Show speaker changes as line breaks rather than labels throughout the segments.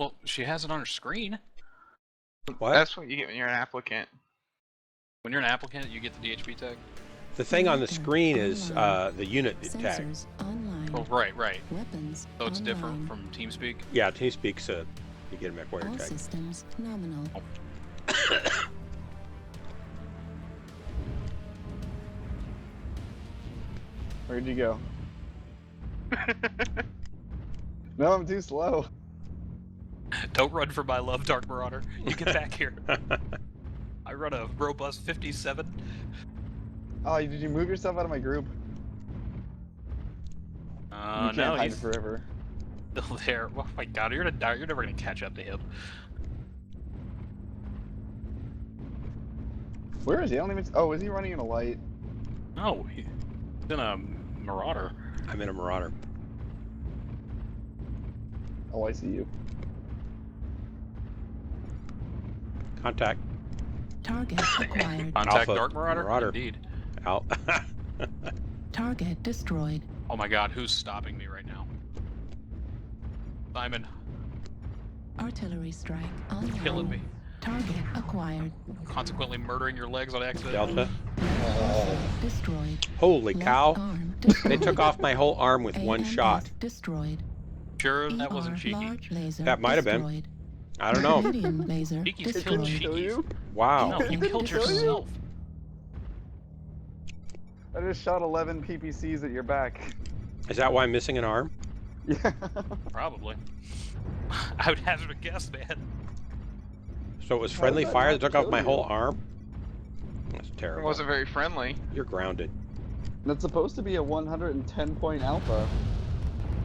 Well, she has it on her screen.
What?
That's what you get when you're an applicant.
When you're an applicant, you get the DHP tag.
The thing on the screen is the unit tag.
Sensors online.
Oh, right.
Weapons
So it's different
online.
from TeamSpeak.
Yeah, TeamSpeak's you get a Mechwarrior
All
tag.
systems nominal.
Where'd you go? No, I'm too slow.
Don't run for my love, Dark Marauder. You get back here. I run a robust 57.
Oh, did you move yourself out of my group? You can't
no,
hide
he's
forever.
still there. Oh my god, you're never gonna catch up to him.
Where is he? I don't even. Oh, is he running in a light?
No, he's in a Marauder.
I'm in a Marauder.
Oh, I see you.
Contact.
Target acquired.
Contact
Alpha
Dark Marauder?
Marauder.
Indeed.
Out.
Target destroyed.
Oh my god, who's stopping me right now? Simon,
Artillery strike online.
killing me.
Target acquired.
Consequently murdering your legs on accident.
Delta.
Destroyed.
Holy
Left
cow.
arm
They
destroyed.
took off my whole arm with one
AMF
shot.
Destroyed.
Sure, that wasn't
ER
cheeky.
large laser
That might have been.
destroyed.
I don't know.
Medium laser
Cheeky's
It
killing
didn't
destroyed.
kill you?
Wow.
No, you killed
Kill you?
yourself.
I just shot 11 PPCs at your back.
Is that why I'm missing an arm?
Yeah.
Probably. I would hazard a guess, man.
So it was
How
friendly
did that
fire
not
that took off
kill
my
you?
whole arm? That's
It
terrible.
wasn't very friendly.
You're grounded.
That's supposed to be a 110-point alpha.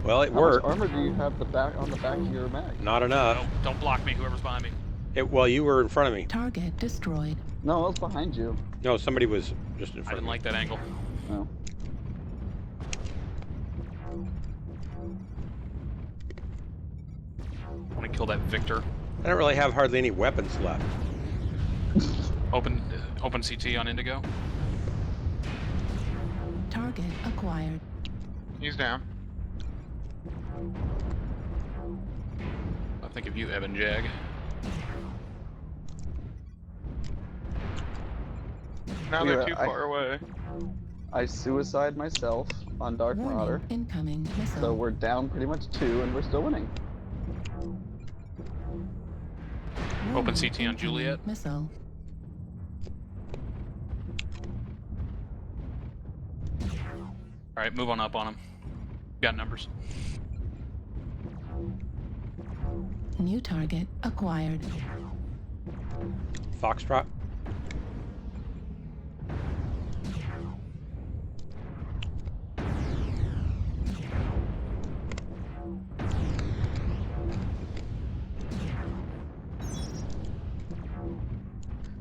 Well, it
How much
worked.
armor do you have on the back of your Mech?
Not
No,
enough.
don't block me, whoever's behind me.
Well, you were in front of me.
Target destroyed.
No, it was behind you.
No, somebody was just in
I
front of
didn't
me.
like that angle.
Oh.
I want to kill that Victor.
I don't really have hardly any weapons left.
Open CT on Indigo.
Target acquired.
He's down.
I think of you, Evan Jag.
Now they're
Yeah,
too far away.
I suicide myself on Dark Marauder.
Warning, incoming missile.
So we're down pretty much 2 and we're still winning.
Open
Warning,
CT on
incoming
Juliet.
Missile.
Alright, move on up on him. Got numbers.
New target acquired.
Foxtrot.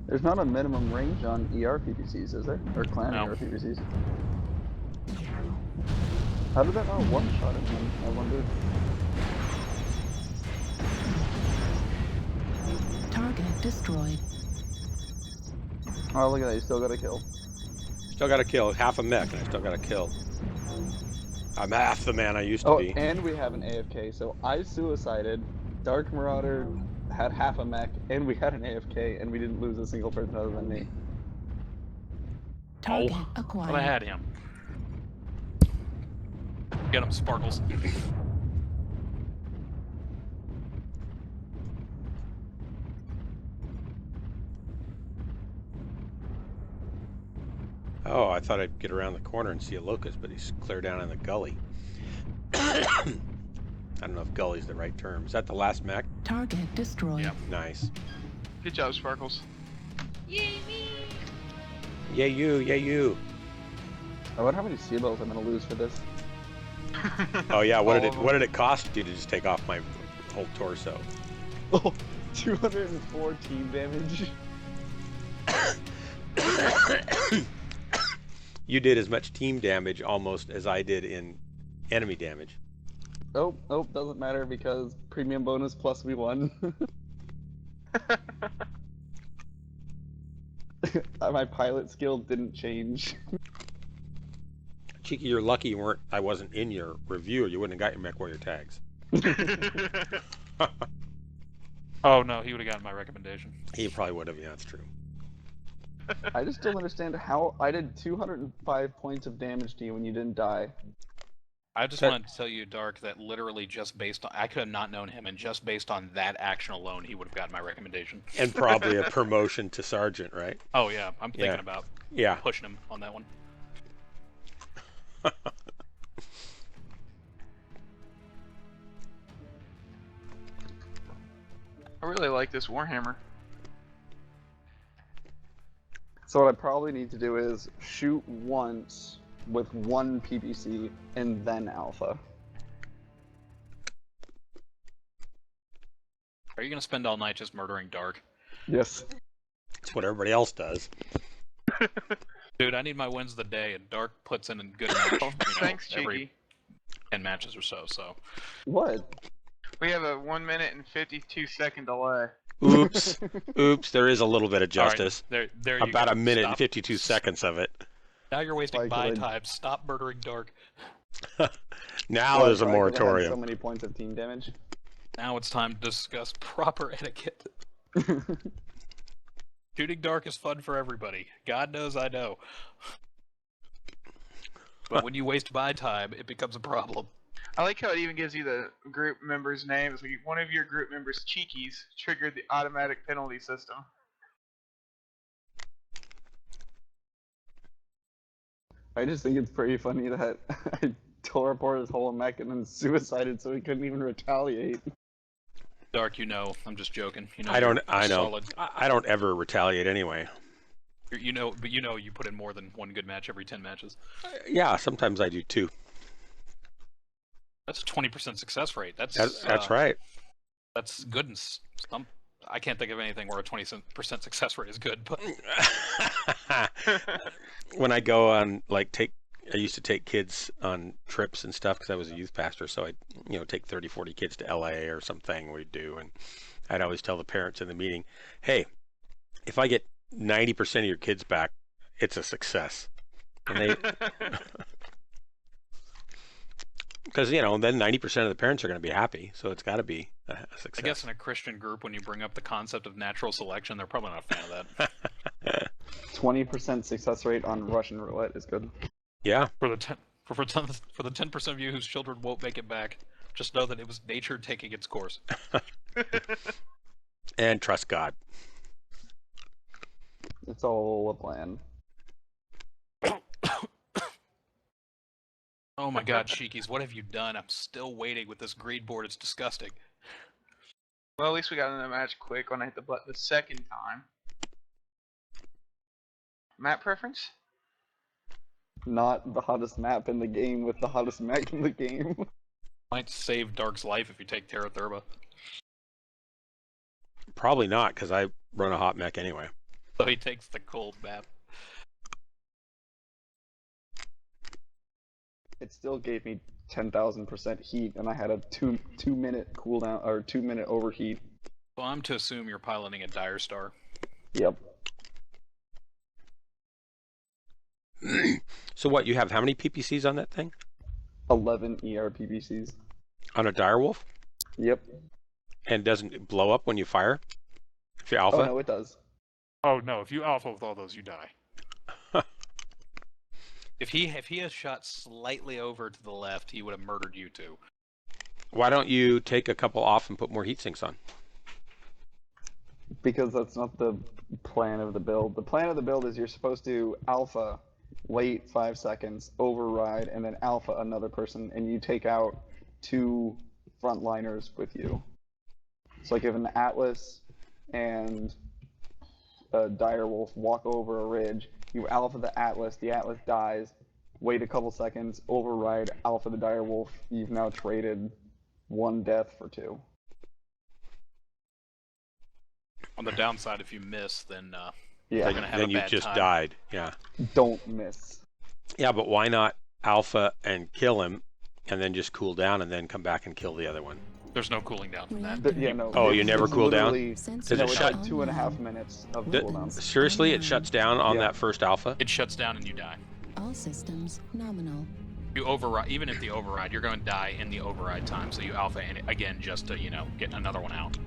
There's not a minimum range on ER PPCs, is there? Or clan
No.
ER PPCs? How did that not one-shot him, I wonder?
Target destroyed.
Oh, look at that, you still got a kill.
Still got to kill half a mech, and I still got to kill. I'm half the man I used to
Oh,
be.
and we have an AFK, so I suicided, Dark Marauder had half a mech, and we had an AFK, and we didn't lose a single person other than me.
Target
Oh,
acquired.
but I had him. Get him, Sparkles.
Oh, I thought I'd get around the corner and see a locust, but he's clear down in the gully. I don't know if gully's the right term. Is that the last mech?
Target destroyed.
Yeah.
Nice.
Good job, Sparkles.
Yay you, yay you.
I wonder how many Seabills I'm gonna lose for this.
Oh yeah,
All of them.
what did it cost you to just take off my whole torso?
Oh, 204 team damage.
You did as much team damage almost as I did in enemy damage.
Oh, doesn't matter because premium bonus plus we won. My pilot skill didn't change.
Cheeky, you're lucky I wasn't in your review, or you wouldn't have got your Mechwarrior tags.
Oh no, he would have gotten my recommendation.
He probably would have. Yeah, that's true.
I just don't understand how I did 205 points of damage to you when you didn't die.
I just
That-
wanted to tell you, Dark, that literally just based on I could have not known him, and just based on that action alone, he would have gotten my recommendation.
And probably a promotion to sergeant, right?
Oh yeah, I'm thinking
Yeah.
about
Yeah.
pushing him on that one.
I really like this Warhammer.
So what I probably need to do is shoot once with one PPC and then alpha.
Are you gonna spend all night just murdering Dark?
Yes.
It's what everybody else does.
Dude, I need my wins of the day, and Dark puts in a good match. You know,
Thanks,
every
Cheeky.
10 matches or so. So
What?
We have a 1 minute and 52-second delay.
Oops. Oops. There is a little bit of
All right,
justice.
there you
About
go.
a minute and
Stop.
52 seconds of it.
Now you're wasting
Like,
buy
like-
time. Stop murdering Dark.
Now
Well,
there's a
I probably could've had
moratorium.
So many points of team damage.
Now it's time to discuss proper etiquette. Shooting Dark is fun for everybody. God knows I know. But when you waste buy time, it becomes a problem.
I like how it even gives you the group members' names. Like one of your group members, Cheekies, triggered the automatic penalty system.
I just think it's pretty funny that I tore apart his whole mech and then suicided so he couldn't even retaliate.
Dark, you know, I'm just joking. You know,
I don't.
you're
I know.
Solid.
I don't ever retaliate anyway.
You know, but you know, you put in more than one good match every 10 matches.
Yeah, sometimes I do too.
That's a 20% success rate.
That's right.
That's good. And some, I can't think of anything where a 20% success rate is good. But
When I go on, I used to take kids on trips and stuff because I was a youth pastor. So I'd, take 30, 40 kids to LA or something we'd do. And I'd always tell the parents in the meeting, hey, if I get 90% of your kids back, it's a success. And they, because, then 90% of the parents are going to be happy. So it's got to be a success.
I guess in a Christian group, when you bring up the concept of natural selection, they're probably not a fan of that.
20% success rate on Russian roulette is good.
Yeah.
For the 10% of you whose children won't make it back, just know that it was nature taking its course.
And trust God.
It's all a plan.
Oh my God, Cheekies, what have you done? I'm still waiting with this green board. It's disgusting.
Well, at least we got in the match quick when I hit the button the second time. Map preference?
Not the hottest map in the game with the hottest mech in the game.
Might save Dark's life if you take Terra Thurba.
Probably not, because I run a hot mech anyway.
So he takes the cold map.
It still gave me 10,000% heat, and I had a two-minute cooldown or 2-minute overheat.
So I'm to assume you're piloting a Dire Star.
Yep.
So what, you have how many PPCs on that thing?
11 ER PPCs.
On a direwolf?
Yep.
And doesn't it blow up when you fire? If you're alpha?
Oh no, it does.
Oh no, if you alpha with all those, you die. If he has shot slightly over to the left, he would have murdered you too.
Why don't you take a couple off and put more heat sinks on?
Because that's not the plan of the build. The plan of the build is you're supposed to alpha, wait 5 seconds, override, and then alpha another person, and you take out 2 frontliners with you. So like if an Atlas and a direwolf walk over a ridge, you alpha the Atlas dies, wait a couple seconds, override, alpha the direwolf, you've now traded 1 death for 2.
On the downside, if you miss, then
Yeah.
you're gonna have
Then
a
you
bad
just
time.
died. Yeah.
Don't miss.
Yeah, but why not alpha and kill him, and then just cool down, and then come back and kill the other one?
There's no cooling down from that.
Yeah, no.
Oh, you
it's
never cool down?
literally-
Does
No,
it
it's
shut-
like 2.5 minutes of
D-
cooldown.
Seriously, it shuts down on
Yeah.
that first alpha?
It shuts down and you die.
All systems nominal.
You override, even at the override, you're going to die in the override time. So you alpha in it again just to get another one out.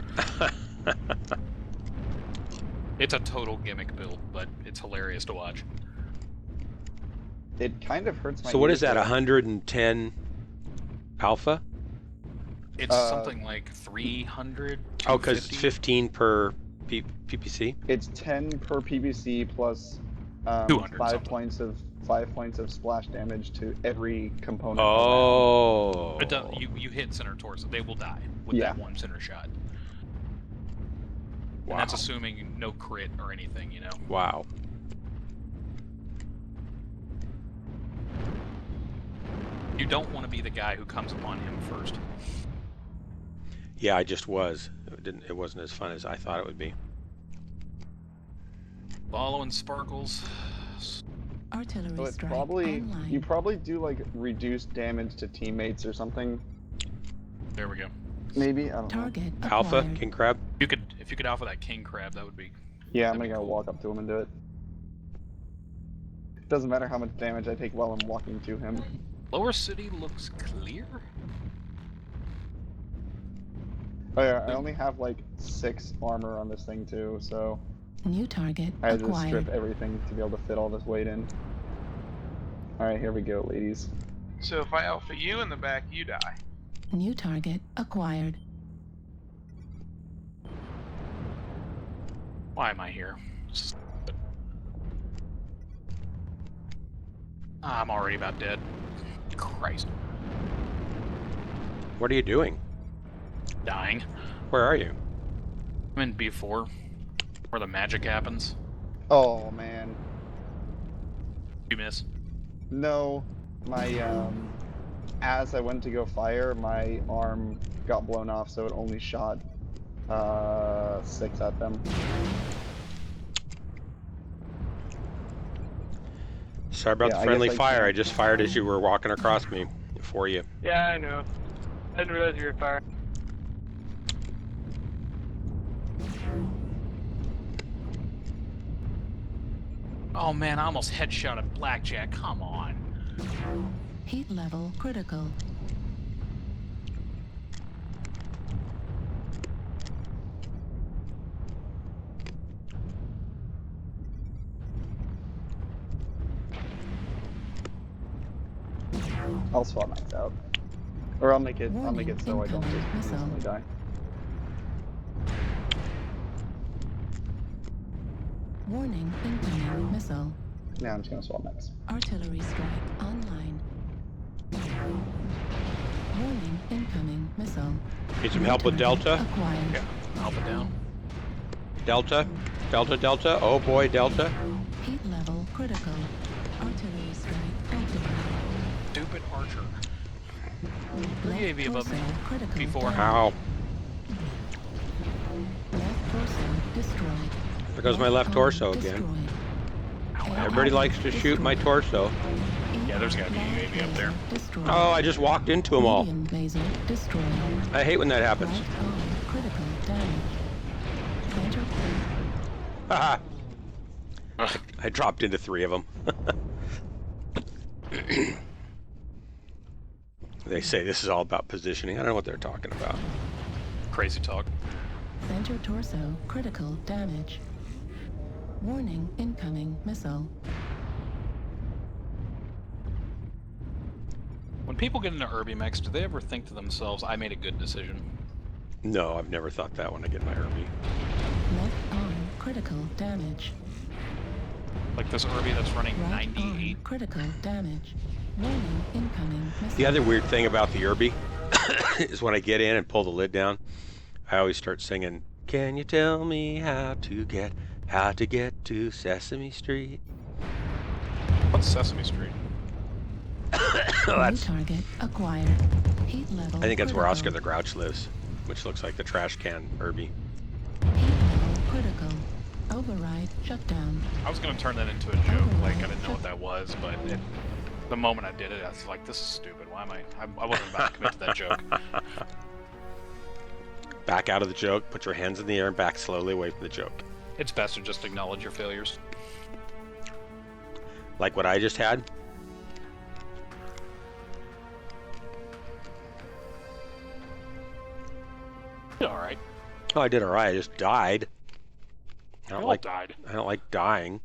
It's a total gimmick build, but it's hilarious to watch.
It kind of hurts my
So what
ears
is that?
though.
110 alpha?
It's something like 300.
Oh, because it's
250.
15 per PPC.
It's 10 per PVC plus
200
5
something.
points of splash damage to every component.
Oh.
It does, you hit center torso, they will die with
Yeah.
that one center shot.
Wow.
And that's assuming no crit or anything, you know.
Wow.
You don't want to be the guy who comes upon him first.
Yeah, I just was. It wasn't as fun as I thought it would be.
Following sparkles.
Artillery
So it's
strike
probably
online.
you probably do like reduced damage to teammates or something.
There we go.
Maybe I don't know.
Target
Alpha,
acquired.
king crab.
If you could alpha that king crab, that would be.
Yeah, I'm
That'd be
gonna
cool.
walk up to him and do it. Doesn't matter how much damage I take while I'm walking to him.
Lower city looks clear.
Oh yeah, I only have like 6 armor on this thing too, so
New target
I had to
acquired.
strip everything to be able to fit all this weight in. Alright, here we go, ladies.
So if I alpha you in the back, you die.
New target acquired.
Why am I here? I'm already about dead. Christ.
What are you doing?
Dying.
Where are you?
I'm in B4, where the magic happens.
Oh man.
You miss.
No, my as I went to go fire, my arm got blown off, so it only shot 6 at them.
Sorry about
Yeah,
the
I
friendly
guess I
fire. I
can't-
just fired as you were walking across me for you.
Yeah, I know. I didn't realize you were firing.
Oh man, I almost headshot a blackjack. Come on.
Heat level critical.
I'll swap Mechs out. Or I'll make it so I don't
Warning,
just
incoming
instantly
missile.
die.
Warning, incoming missile.
Now I'm just gonna swap Mechs.
Artillery strike online. Warning, incoming missile.
Need some
New
help with
target
Delta?
Acquired.
Yeah, alpha down.
Delta? Delta, Delta? Oh boy, Delta.
Heat level critical. Artillery strike activated.
Stupid archer.
Left
AV above me.
torso critical
P4.
damage.
Ow.
Left torso destroyed.
There goes my left
arm
torso again.
destroyed.
Everybody likes to shoot my torso.
Yeah, there's gotta be
Left
UAV up there.
laser destroyed.
Oh, I just walked into them all.
Medium laser destroyed.
I hate when that happens.
Right arm critical damage. Center
Haha. I dropped into 3 of them. They say this is all about positioning. I don't know what they're talking about.
Crazy talk.
Center torso critical damage. Warning, incoming missile.
When people get into Irby mechs, do they ever think to themselves, I made a good decision?
No, I've never thought that when I get my Irby.
Left arm critical damage.
Like this Irby that's running
Right
98.
arm critical damage. Warning, incoming missile.
The other weird thing about the Irby is when I get in and pull the lid down, I always start singing, "Can you tell me how to get to Sesame Street?"
What's Sesame Street?
New
That's,
target acquired. Heat level
I think that's where Oscar the
critical.
Grouch lives, which looks like the trash can Irby.
Heat level critical. Override shutdown.
I was gonna turn that into a joke, like I didn't know what that was, but the moment I did it, I was like, this is stupid. Why am I wasn't about to commit to that joke.
Back out of the joke, put your hands in the air and back slowly away from the joke.
It's best to just acknowledge your failures.
Like what I just had.
Alright.
Oh, I did all right. I just died. I
We
don't
all
like.
died.
I don't like dying.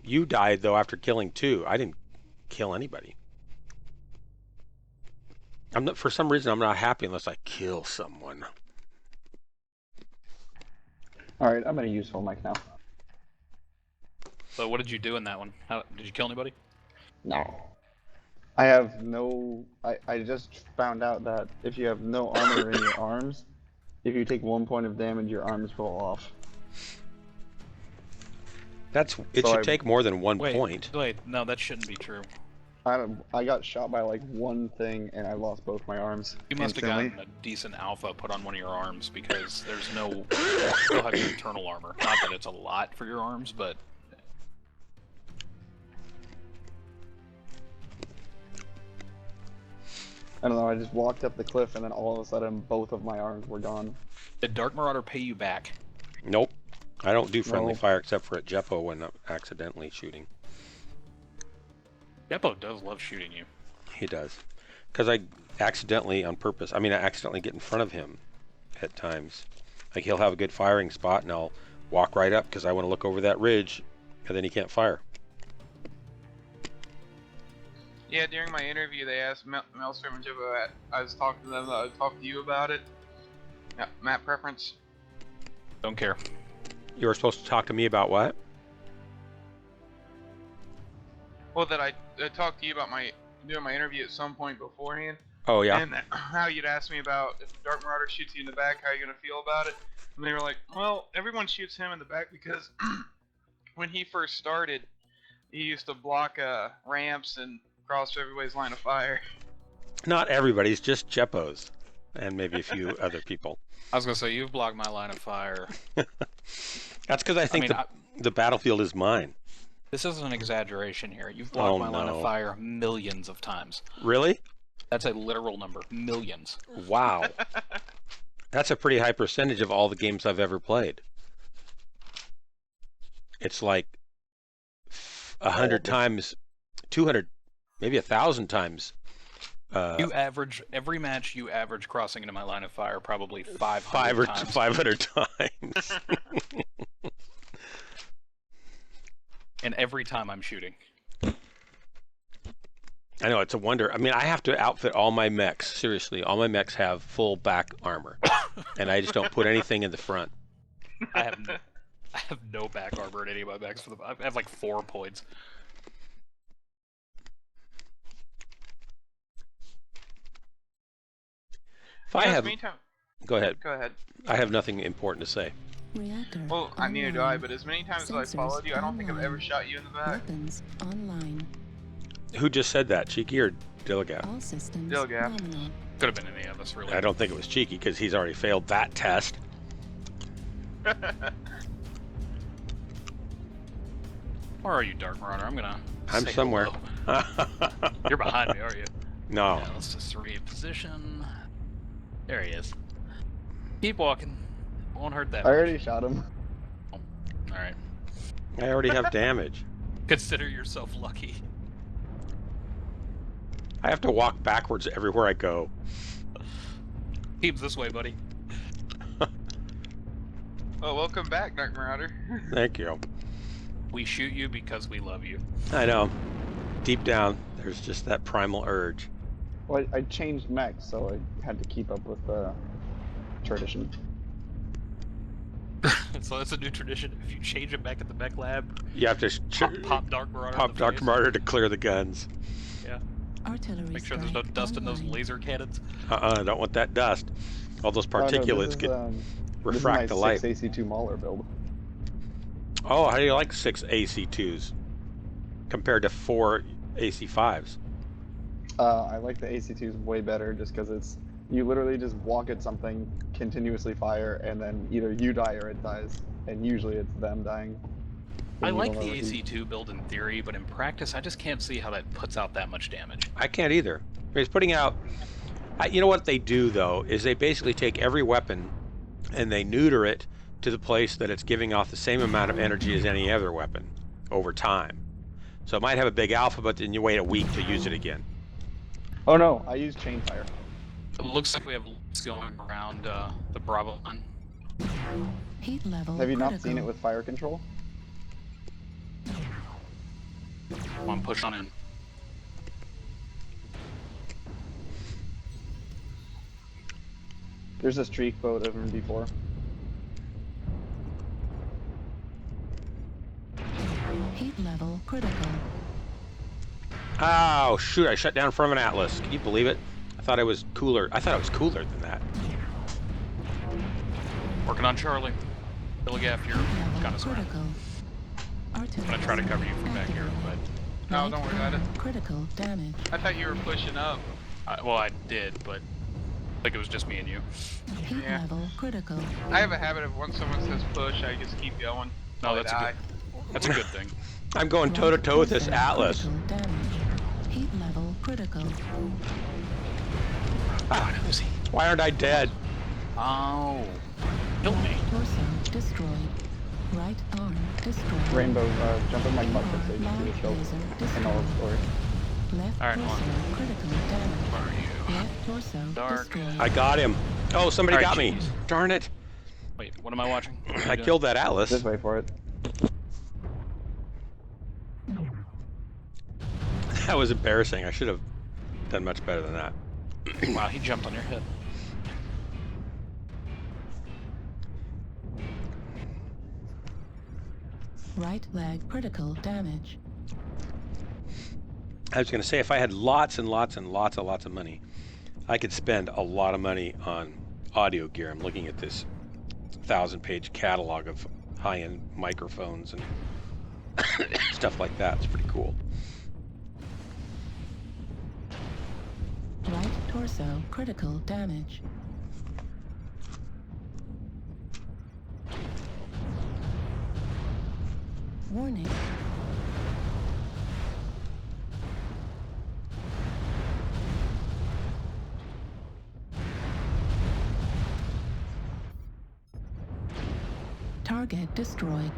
You died though after killing 2. I didn't kill anybody. I'm not. For some reason, I'm not happy unless I kill someone.
All right, I'm gonna use full mic now.
So what did you do in that one? How, did you kill anybody?
No. I have no. I just found out that if you have no armor in your arms, if you take 1 point of damage, your arms fall off.
It
So
should take more than 1
Wait,
point.
wait, no, that shouldn't be true.
I got shot by like one thing and I lost both my arms.
You must have
instantly.
gotten a decent alpha put on one of your arms because there's no. You still have your internal armor. Not that it's a lot for your arms, but.
I don't know. I just walked up the cliff and then all of a sudden both of my arms were gone.
Did Dark Marauder pay you back?
Nope. I don't do friendly
No.
fire except for at Jeppo when I'm accidentally shooting.
Depot does love shooting you.
He does. Because I accidentally, on purpose, I accidentally get in front of him at times. Like he'll have a good firing spot and I'll walk right up because I want to look over that ridge and then he can't fire.
Yeah, during my interview, they asked Maelstrom and Jibbo. I was talking to them. I talked to you about it. Yeah, map preference.
Don't care.
You were supposed to talk to me about what?
Well, that I talked to you about doing my interview at some point beforehand.
Oh, yeah.
And how you'd asked me about if Dark Marauder shoots you in the back, how are you gonna feel about it? And they were like, well, everyone shoots him in the back because when he first started, he used to block ramps and cross everybody's line of fire.
Not everybody's, just Jeppos. And maybe a few other people.
I was gonna say you've blocked my line of fire.
That's because I think the battlefield is mine.
This isn't an exaggeration here. You've blocked my line of fire millions of times.
Really?
That's a literal number. Millions.
Wow. That's a pretty high percentage of all the games I've ever played. It's like 100 times, 200, maybe 1,000 times.
You average every match. You average crossing into my line of fire probably 500 times.
500 times.
And every time I'm shooting.
I know, it's a wonder. I have to outfit all my mechs. Seriously, all my mechs have full back armor. And I just don't put anything in the front.
I have no back armor in any of my mechs. I have like 4 points.
If I have... Go ahead.
Go ahead.
I have nothing important to say.
Reactor
Well, neither do I, but as many times as I
Sensors
followed you, I don't think I've ever
online.
shot you in the back.
Weapons online.
Who just said that? Cheeky or Dilligap?
All systems
Dilgap.
nominal.
Could have been any of us, really.
I don't think it was Cheeky because he's already failed that test.
Where are you, Dark Marauder?
I'm
say
somewhere.
hello. You're behind me, are you?
No.
Yeah, let's just reposition. There he is. Keep walking. Won't hurt that
I already shot him.
Alright.
I already have damage.
Consider yourself lucky.
I have to walk backwards everywhere I go.
Keep this way, buddy.
Well, welcome back, Dark Marauder.
Thank you.
We shoot you because we love you.
I know. Deep down, there's just that primal urge.
Well, I changed mechs, so I had to keep up with the tradition.
So that's a new tradition. If you change it back at the mech lab,
You have to
pop Dark Marauder.
pop
in the
Dr.
face.
Martyr to clear the guns.
Yeah.
Artillery
Make sure there's no
strike
dust in those
online.
laser cannons.
I don't want that dust. All those
Oh, no,
particulates
this
could
is
refract the light.
6 AC2 Mauler build.
Oh, how do you like 6 AC2s compared to 4 AC5s?
I like the AC2s way better just because it's you literally just walk at something, continuously fire, and then either you die or it dies, and usually it's them dying.
I
You
like
don't
the
know who-
AC2 build in theory, but in practice, I just can't see how that puts out that much damage.
I can't either. It's putting out... you know what they do, though, is they basically take every weapon and they neuter it to the place that it's giving off the same amount of energy as any other weapon over time. So it might have a big alpha, but then you wait a week to use it again.
Oh no, I use chain fire.
It looks like we have It's going around the Bravo line.
Heat level
Have you
critical.
not seen it with fire control?
Come on, push on in.
There's a streak boat of them before.
Heat level critical.
Oh shoot! I shut down in front of an Atlas. Can you believe it? I thought I was cooler. I thought I was cooler than that.
Working on Charlie. Billy Gaff, you're
Heat
kind
level
of surrounded.
critical.
I'm gonna try to cover you from back here, but
No, don't worry about it.
Critical damage.
I thought you were pushing up.
well, I did, but I think it was just me and you.
Heat
Yeah.
level critical.
I have a habit of once someone says push, I just keep going.
No,
till I
that's a
die.
That's a good thing.
I'm going toe to toe with this
Right
Atlas.
critical damage. Heat level critical.
Ah, who's he?
Why aren't I dead?
Oh, killed me.
Torso destroyed. Right arm destroyed.
Rainbow, jump in my bucket so you can see the
Live
show
laser
in all its
destroyed.
glory.
Left
All right, hold
torso
on.
critical damage.
Where are you?
Left torso
Dark.
destroyed.
I got him. Oh, somebody
All right,
got me.
jeez.
Darn it.
Wait, what am I watching? What are you
I
doing?
killed that Atlas.
This way for it.
That was embarrassing. I should have done much better than that.
Wow, he jumped on your head.
Right leg critical damage.
I was going to say, if I had lots and lots and lots of money, I could spend a lot of money on audio gear. I'm looking at this 1,000-page catalog of high-end microphones and stuff like that. It's pretty cool.
Right torso critical damage. Warning. Target destroyed.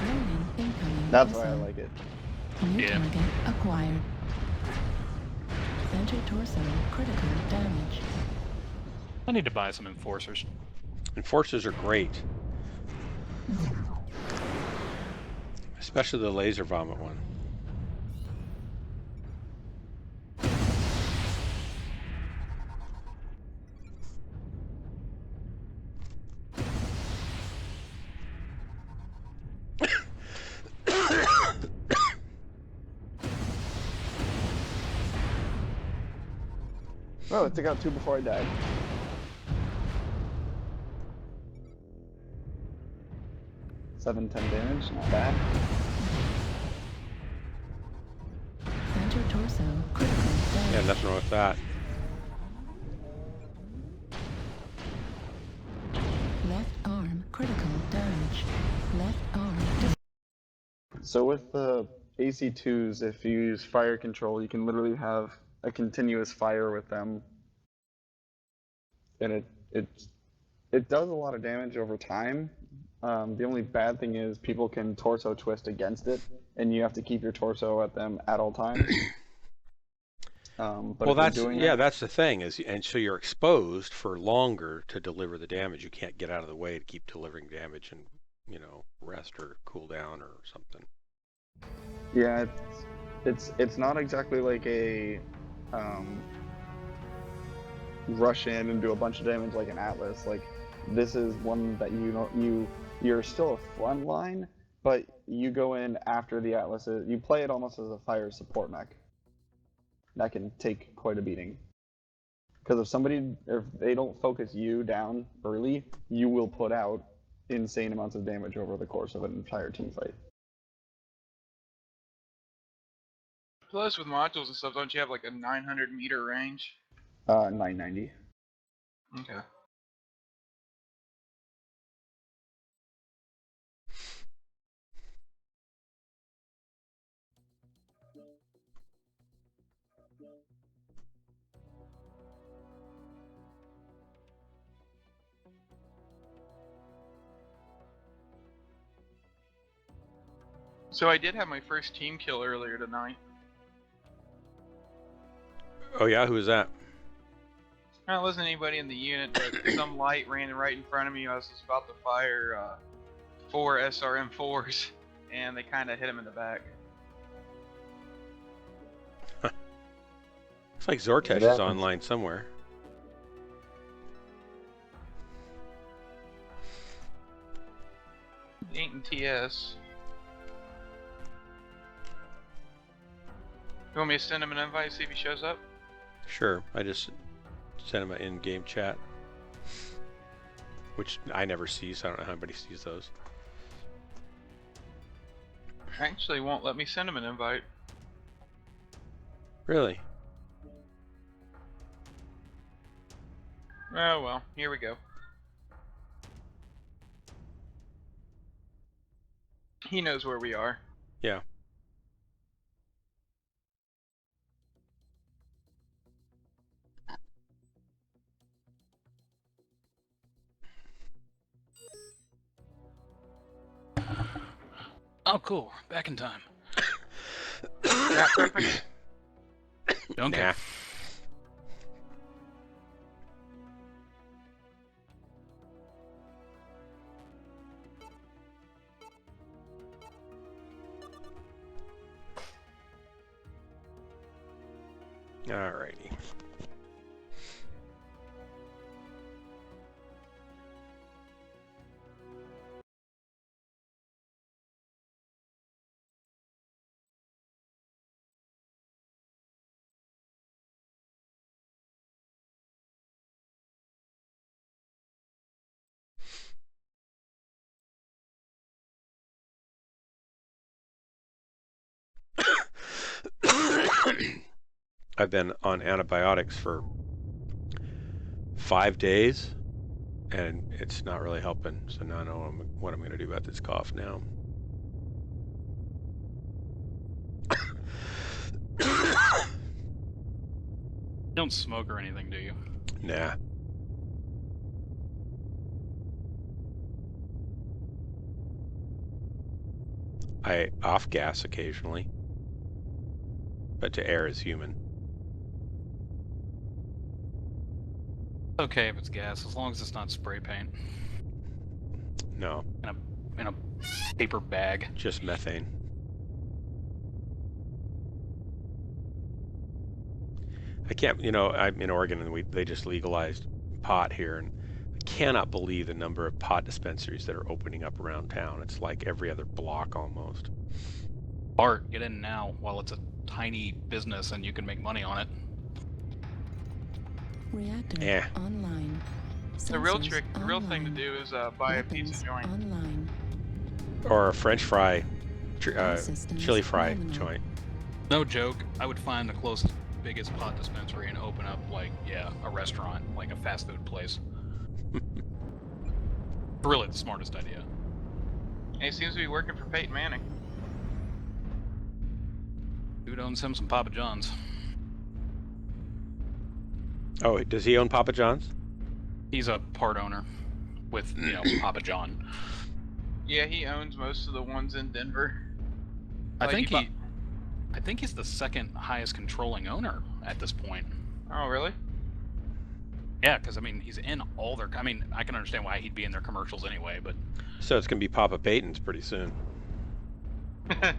Warning incoming.
That's why I
missile.
like it.
New
Yeah.
target acquired. Center torso critical damage.
I need to buy some enforcers.
Enforcers are great. Especially the laser vomit one.
Oh, it took out 2 before I died. Seven, 10 damage, not bad.
Center torso critical
Yeah,
damage.
nothing wrong with that.
Left arm critical damage. Left arm
So with the AC2s, if you use fire control, you can literally have a continuous fire with them, and it does a lot of damage over time. The only bad thing is people can torso twist against it, and you have to keep your torso at them at all times. But
Well,
if
that's
you're doing
yeah,
that,
that's the thing is, and so you're exposed for longer to deliver the damage. You can't get out of the way to keep delivering damage and rest or cool down or something.
yeah, it's not exactly like a rush in and do a bunch of damage like an Atlas. Like this is one that you're still a front line, but you go in after the Atlas. You play it almost as a fire support mech. That can take quite a beating. Because if they don't focus you down early, you will put out insane amounts of damage over the course of an entire team fight.
Plus, with modules and stuff, don't you have like a 900-meter range?
990.
Okay. So I did have my first team kill earlier tonight.
Oh yeah, who is that?
There wasn't anybody in the unit, but some light ran right in front of me. I was just about to fire 4 SRM4s, and they kind of hit him in the back.
Looks like Zortesh is online somewhere.
He ain't in TS. You want me to send him an invite, see if he shows up?
Sure, I just sent him an in-game chat, which I never see, so I don't know how anybody sees those.
Actually, won't let me send him an invite.
Really?
Oh well, here we go. He knows where we are.
Yeah.
Oh, cool. Back in time.
That perfect.
Don't care.
Alrighty. I've been on antibiotics for 5 days, and it's not really helping. So now I know what I'm going to do about this cough now.
You don't smoke or anything, do you?
Nah. I off gas occasionally, but to air is human.
Okay if it's gas, as long as it's not spray paint.
No,
In a paper bag.
just methane. I can't, I'm in Oregon and they just legalized pot here, and I cannot believe the number of pot dispensaries that are opening up around town. It's like every other block almost.
Bart, get in now while it's a tiny business and you can make money on it.
Reactor online.
The real
Sensors
trick, the real thing to
online.
do is buy a
Weapons
pizza joint.
online.
Or a French fry,
Systems
chili fry
nominal.
joint.
No joke, I would find the closest biggest pot dispensary and open up, like, a restaurant, like a fast food place. Really the smartest idea.
He seems to be working for Peyton Manning.
Dude owns him some Papa John's.
Oh, does he own Papa John's?
He's a part owner with, Papa John.
Yeah, he owns most of the ones in Denver.
I
Like,
think he's the second highest controlling owner at this point.
Oh, really?
Yeah, because, he's in all their... I can understand why he'd be in their commercials anyway, but...
So it's going to be Papa Peyton's pretty soon.
I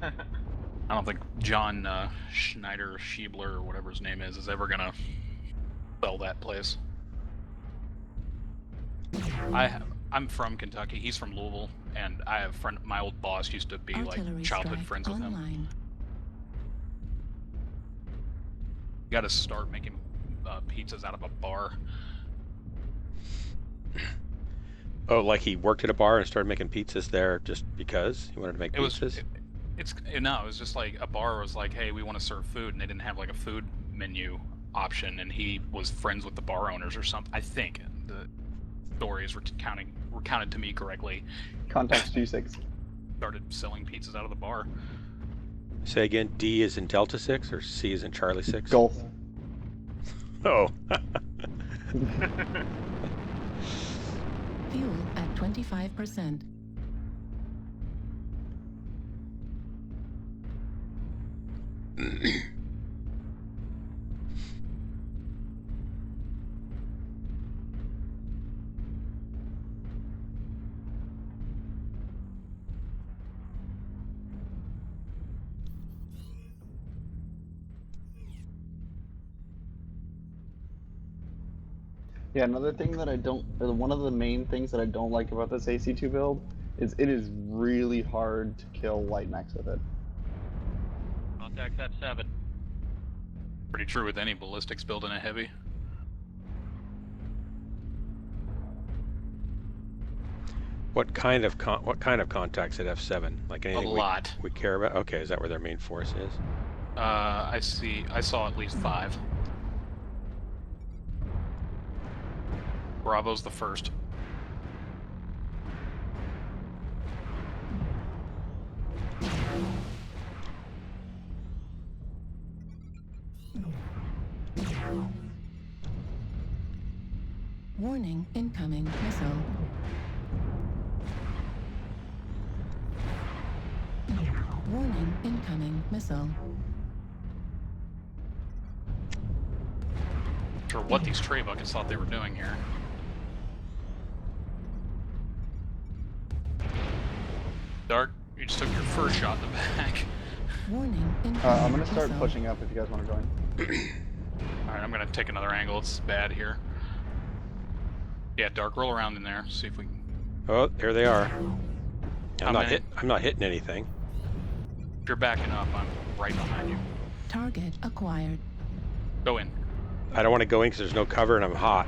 don't think John Schneider, Schiebler, or whatever his name is ever going to sell that place. I'm from Kentucky. He's from Louisville, and I have a friend... My old boss used to be,
Artillery
childhood
strike
friends with him.
online.
Got to start making pizzas out of a bar.
Oh, like he worked at a bar and started making pizzas there just because he wanted to make pizzas?
It was just like a bar was like, hey, we want to serve food, and they didn't have like a food menu option, and he was friends with the bar owners or something. I think the stories were counted to me correctly.
Context G6.
Started selling pizzas out of the bar.
Say again, D is in Delta 6 or C is in Charlie 6?
Golf.
Oh.
Fuel at 25%.
Yeah, another thing that I don't, or one of the main things that I don't like about this AC2 build is it is really hard to kill light mechs with it.
Contact F7.
Pretty true with any ballistics build in a heavy.
What kind of contacts at F7? Like anything
lot.
we care about? Okay, is that where their main force is?
I saw at least 5. Bravo's the first.
Warning, incoming missile. Warning, incoming missile.
Sure what these tray buckets thought they were doing here. Dark, you just took your first shot in the back.
Warning, incoming
I'm gonna start
missile.
pushing up if you guys want to join.
Alright, I'm gonna take another angle. It's bad here. Yeah, Dark, roll around in there. See if we can.
Oh, there they are.
How
I'm
many?
not hitting anything.
If you're backing up, I'm right behind you.
Target acquired.
Go in.
I don't want to go in because there's no cover and I'm hot.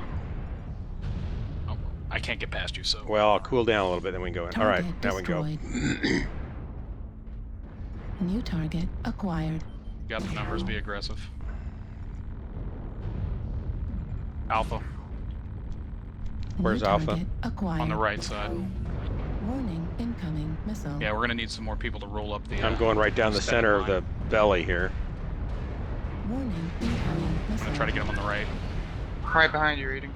Oh, I can't get past you, so.
Well, I'll cool down a little bit, then we can go in. All right,
Target
now we can
destroyed. New target acquired.
Got the numbers, be aggressive. Alpha,
Where's
New
Alpha?
target acquired.
on the right side.
Warning, incoming missile.
Yeah, we're gonna need some more people to roll up the.
go. I'm going right down the
static
center of
line.
the belly here.
Warning, incoming
I'm
missile.
gonna try to get them on the right.
Right behind you, reading.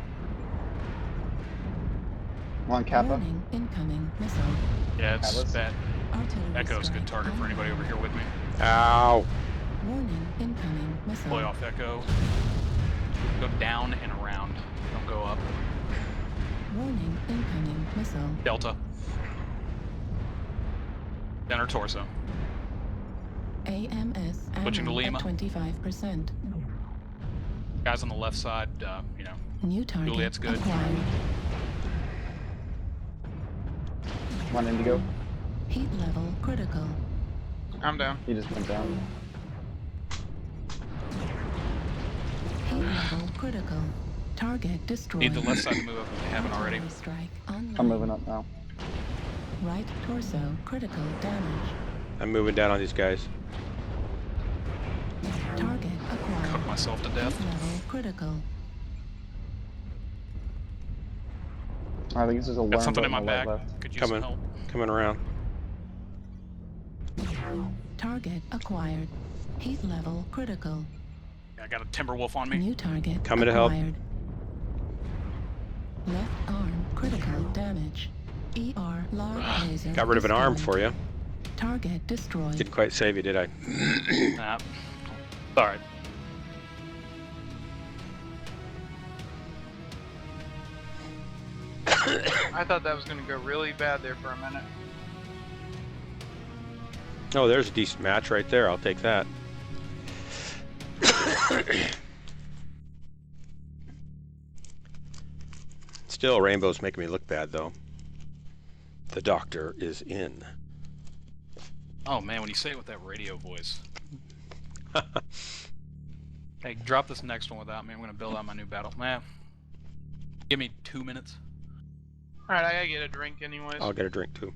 Come on, Kappa.
Warning, incoming missile.
Yeah, it's
Atlas?
bad.
Artillery
Echo's a
strike
good target for anybody over here with me.
Ow!
Warning, incoming missile.
Play off Echo. Go down and around. Don't go up.
Warning, incoming missile.
Delta. Center torso.
AMS
Switching to
ammo
Lima.
at 25%.
Guys on the left side, you know.
New target
Juliet's good.
acquired.
Come on, Indigo.
Heat level critical.
I'm down.
He just went down.
Heat level critical. Target destroyed.
Need the left side to move up if they haven't already.
Artillery strike online.
I'm moving up now.
Right torso critical damage.
I'm moving down on these guys.
Target acquired.
Cook myself to
Heat
death.
level critical.
I think this is a
Got
worm
something in
button
my
on the
back.
right left.
Could use
Coming.
some help.
Coming around.
Target acquired. Heat level critical.
I got a Timberwolf on me.
New target
Coming to help.
acquired. Left arm critical damage. ER large laser.
Got rid of an arm
destroyed.
for you.
Target destroyed.
Didn't quite save you, did I?
Nah. Alright.
I thought that was gonna go really bad there for a minute.
Oh, there's a decent match right there. I'll take that. Still, Rainbow's making me look bad, though. The doctor is in.
Oh man, when you say it with that radio voice. Hey, drop this next one without me. I'm gonna build out my new battle. Give me 2 minutes.
Alright, I gotta get a drink anyways.
I'll get a drink, too.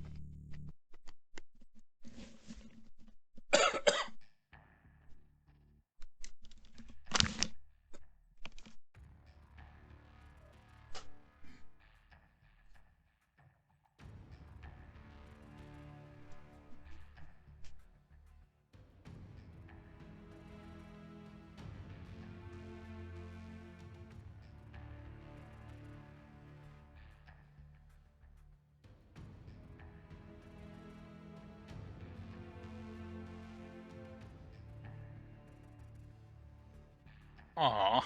Aw.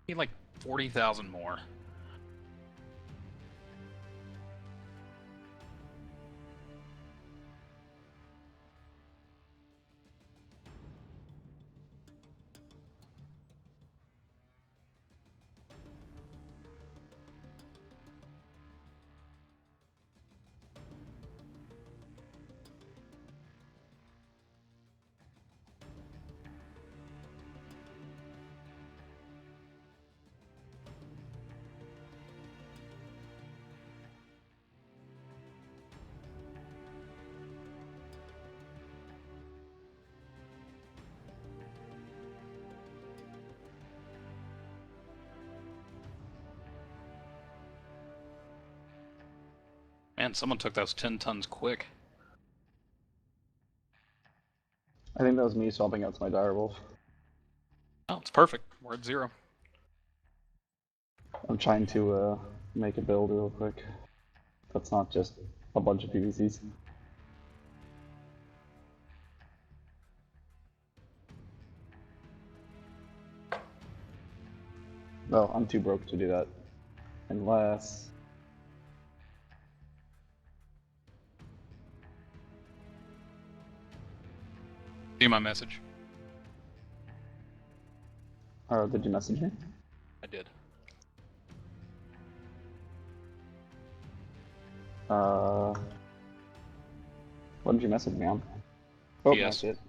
Need like 40,000 more. Man, someone took those 10 tons quick.
I think that was me swapping out to my direwolf.
Oh, it's perfect. We're at 0.
I'm trying to make a build real quick. That's not just a bunch of PVCs. Well, I'm too broke to do that. Unless...
See my message?
Did you message me?
I did.
What did you message me on? Oh,
Yes.
that's it.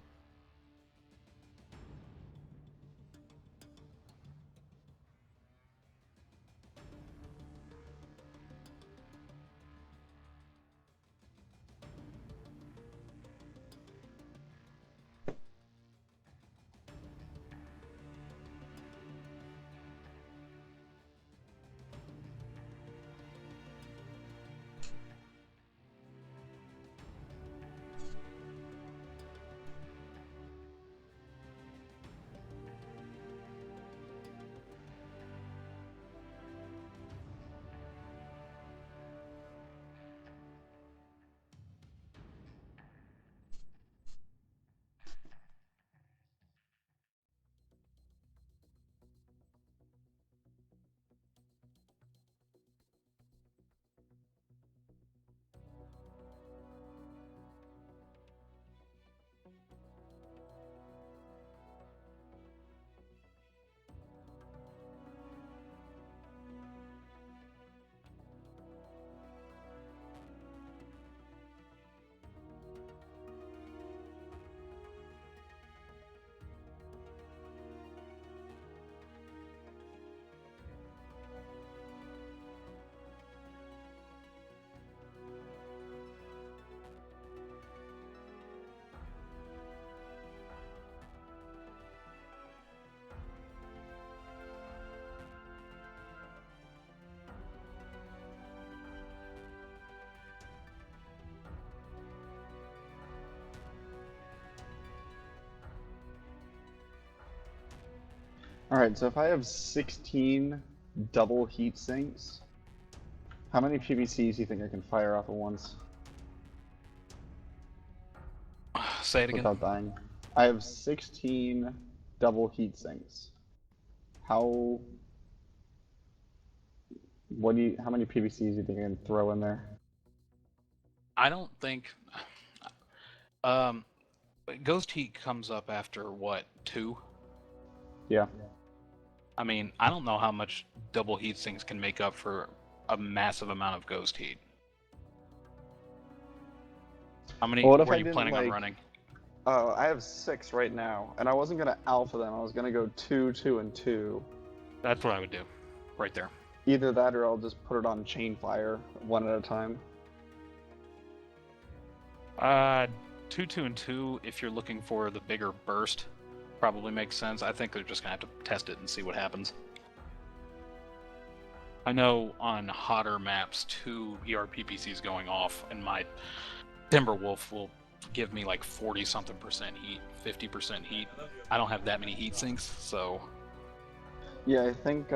Alright, so if I have 16 double heat sinks, how many PVCs do you think I can fire off at once
Say it again.
without dying? I have 16 double heat sinks. How many PVCs do you think I can throw in there?
I don't think. Ghost Heat comes up after what, 2?
Yeah.
I mean, I don't know how much double heat sinks can make up for a massive amount of Ghost Heat. How many
Well, what if
were
I
you
didn't,
planning on
like-
running?
I have 6 right now, and I wasn't gonna alpha them. I was gonna go 2, 2, and 2.
That's what I would do. Right there.
Either that, or I'll just put it on chain fire, one at a time.
2, 2, and 2, if you're looking for the bigger burst, probably makes sense. I think they're just going to have to test it and see what happens. I know on hotter maps, 2 ERPPCs going off, and my Timberwolf will give me like 40-something% heat, 50% heat. I don't have that many heat sinks, so...
Yeah, I think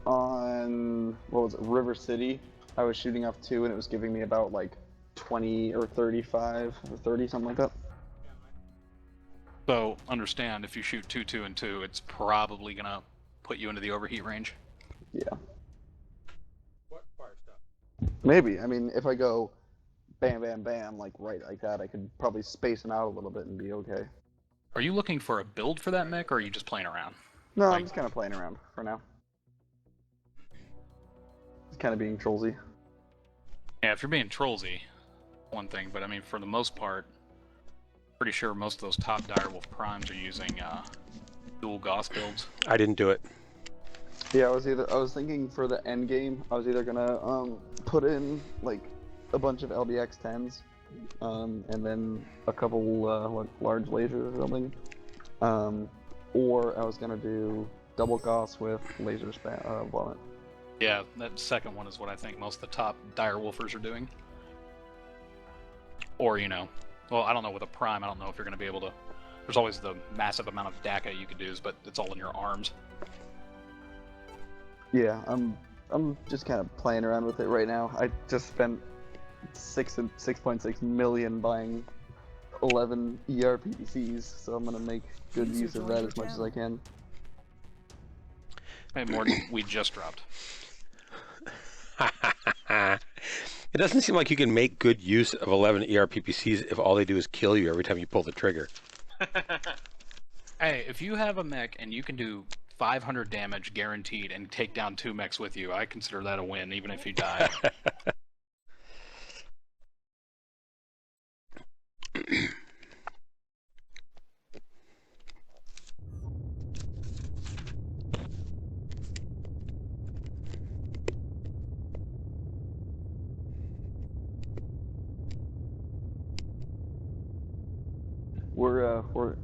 on, what was it, River City, I was shooting off 2 and it was giving me about like 20 or 35 or 30, something like that.
So, understand, if you shoot 2, 2, and 2, it's probably going to put you into the overheat range.
Yeah. Maybe. I mean, if I go bam, bam, bam, like right like that, I could probably space them out a little bit and be okay.
Are you looking for a build for that mech, or are you just playing around?
No,
Like-
I'm just kind of playing around for now. Just kind of being trollsy.
Yeah, if you're being trollsy, one thing, but I mean, for the most part, pretty sure most of those top Direwolf primes are using dual Gauss builds.
I didn't do it.
Yeah, I was thinking for the end game, I was either gonna put in like a bunch of LBX 10s, and then a couple like large lasers or something, or I was gonna do double Gauss with laser vomit.
Yeah, that second one is what I think most of the top dire wolfers are doing. Or, you know, well, I don't know with a prime, I don't know if you're going to be able to... There's always the massive amount of DACA you could do, but it's all in your arms.
Yeah, I'm just kind of playing around with it right now. I just spent 6.6 million buying 11 ERPCs, so I'm gonna make good use of that as much as I can.
Hey, Morty, we just dropped.
It doesn't seem like you can make good use of 11 ERPPCs if all they do is kill you every time you pull the trigger.
Hey, if you have a mech and you can do 500 damage guaranteed and take down 2 mechs with you, I consider that a win, even if you die.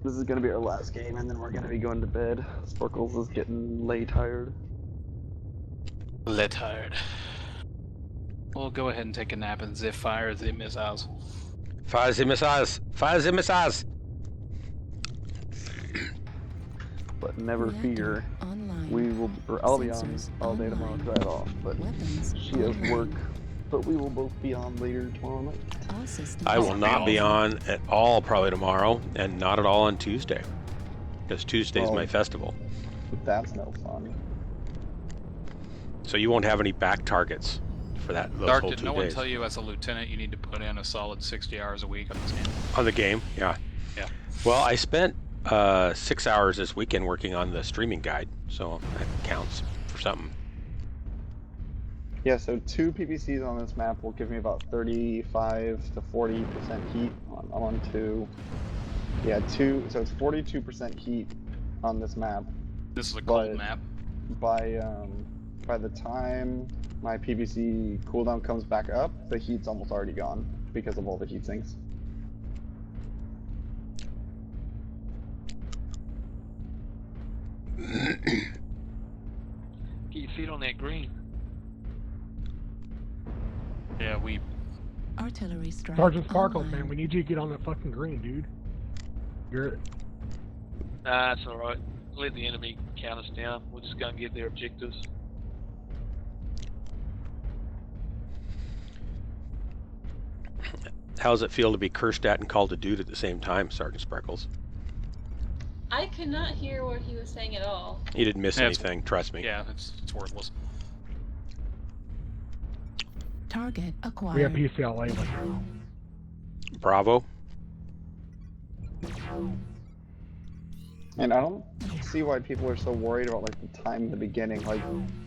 This is gonna be our last game, and then we're gonna be going to bed. Sparkles is getting lay tired.
Lit tired. Well, go ahead and take a nap and zip fire the missiles.
Fire the missiles! Fire the missiles!
But never fear, I'll be on all day tomorrow because I have off, but she has work. But we will both be on later tomorrow night.
I will not be on at all probably tomorrow, and not at all on Tuesday, because Tuesday's my festival.
That's no fun.
So you won't have any back targets for that. Those
Dark,
whole
did
2
no one
days.
tell you as a lieutenant you need to put in a solid 60 hours a week on this game?
On the game? Yeah.
Yeah.
Well, I spent 6 hours this weekend working on the streaming guide, so that counts for something.
Yeah, so 2 PPCs on this map will give me about 35 to 40% heat. I'm on 2. Yeah, 2. So it's 42% heat on this map.
This is a cold map.
By the time my PPC cooldown comes back up, the heat's almost already gone because of all the heat sinks.
Get your feet on that green.
Yeah, we...
Artillery strike.
Sergeant Sparkles,
online.
man, we need you to get on that fucking green, dude. You're...
Nah, it's alright. Let the enemy count us down. We'll just go and get their objectives.
How does it feel to be cursed at and called a dude at the same time, Sergeant Sparkles?
I could not hear what he was saying at all.
You didn't miss
Yeah, it's-
anything, trust me.
Yeah, it's worthless.
Target acquired.
We have PCLA.
Bravo.
And I don't see why people are so worried about like the time in the beginning. Like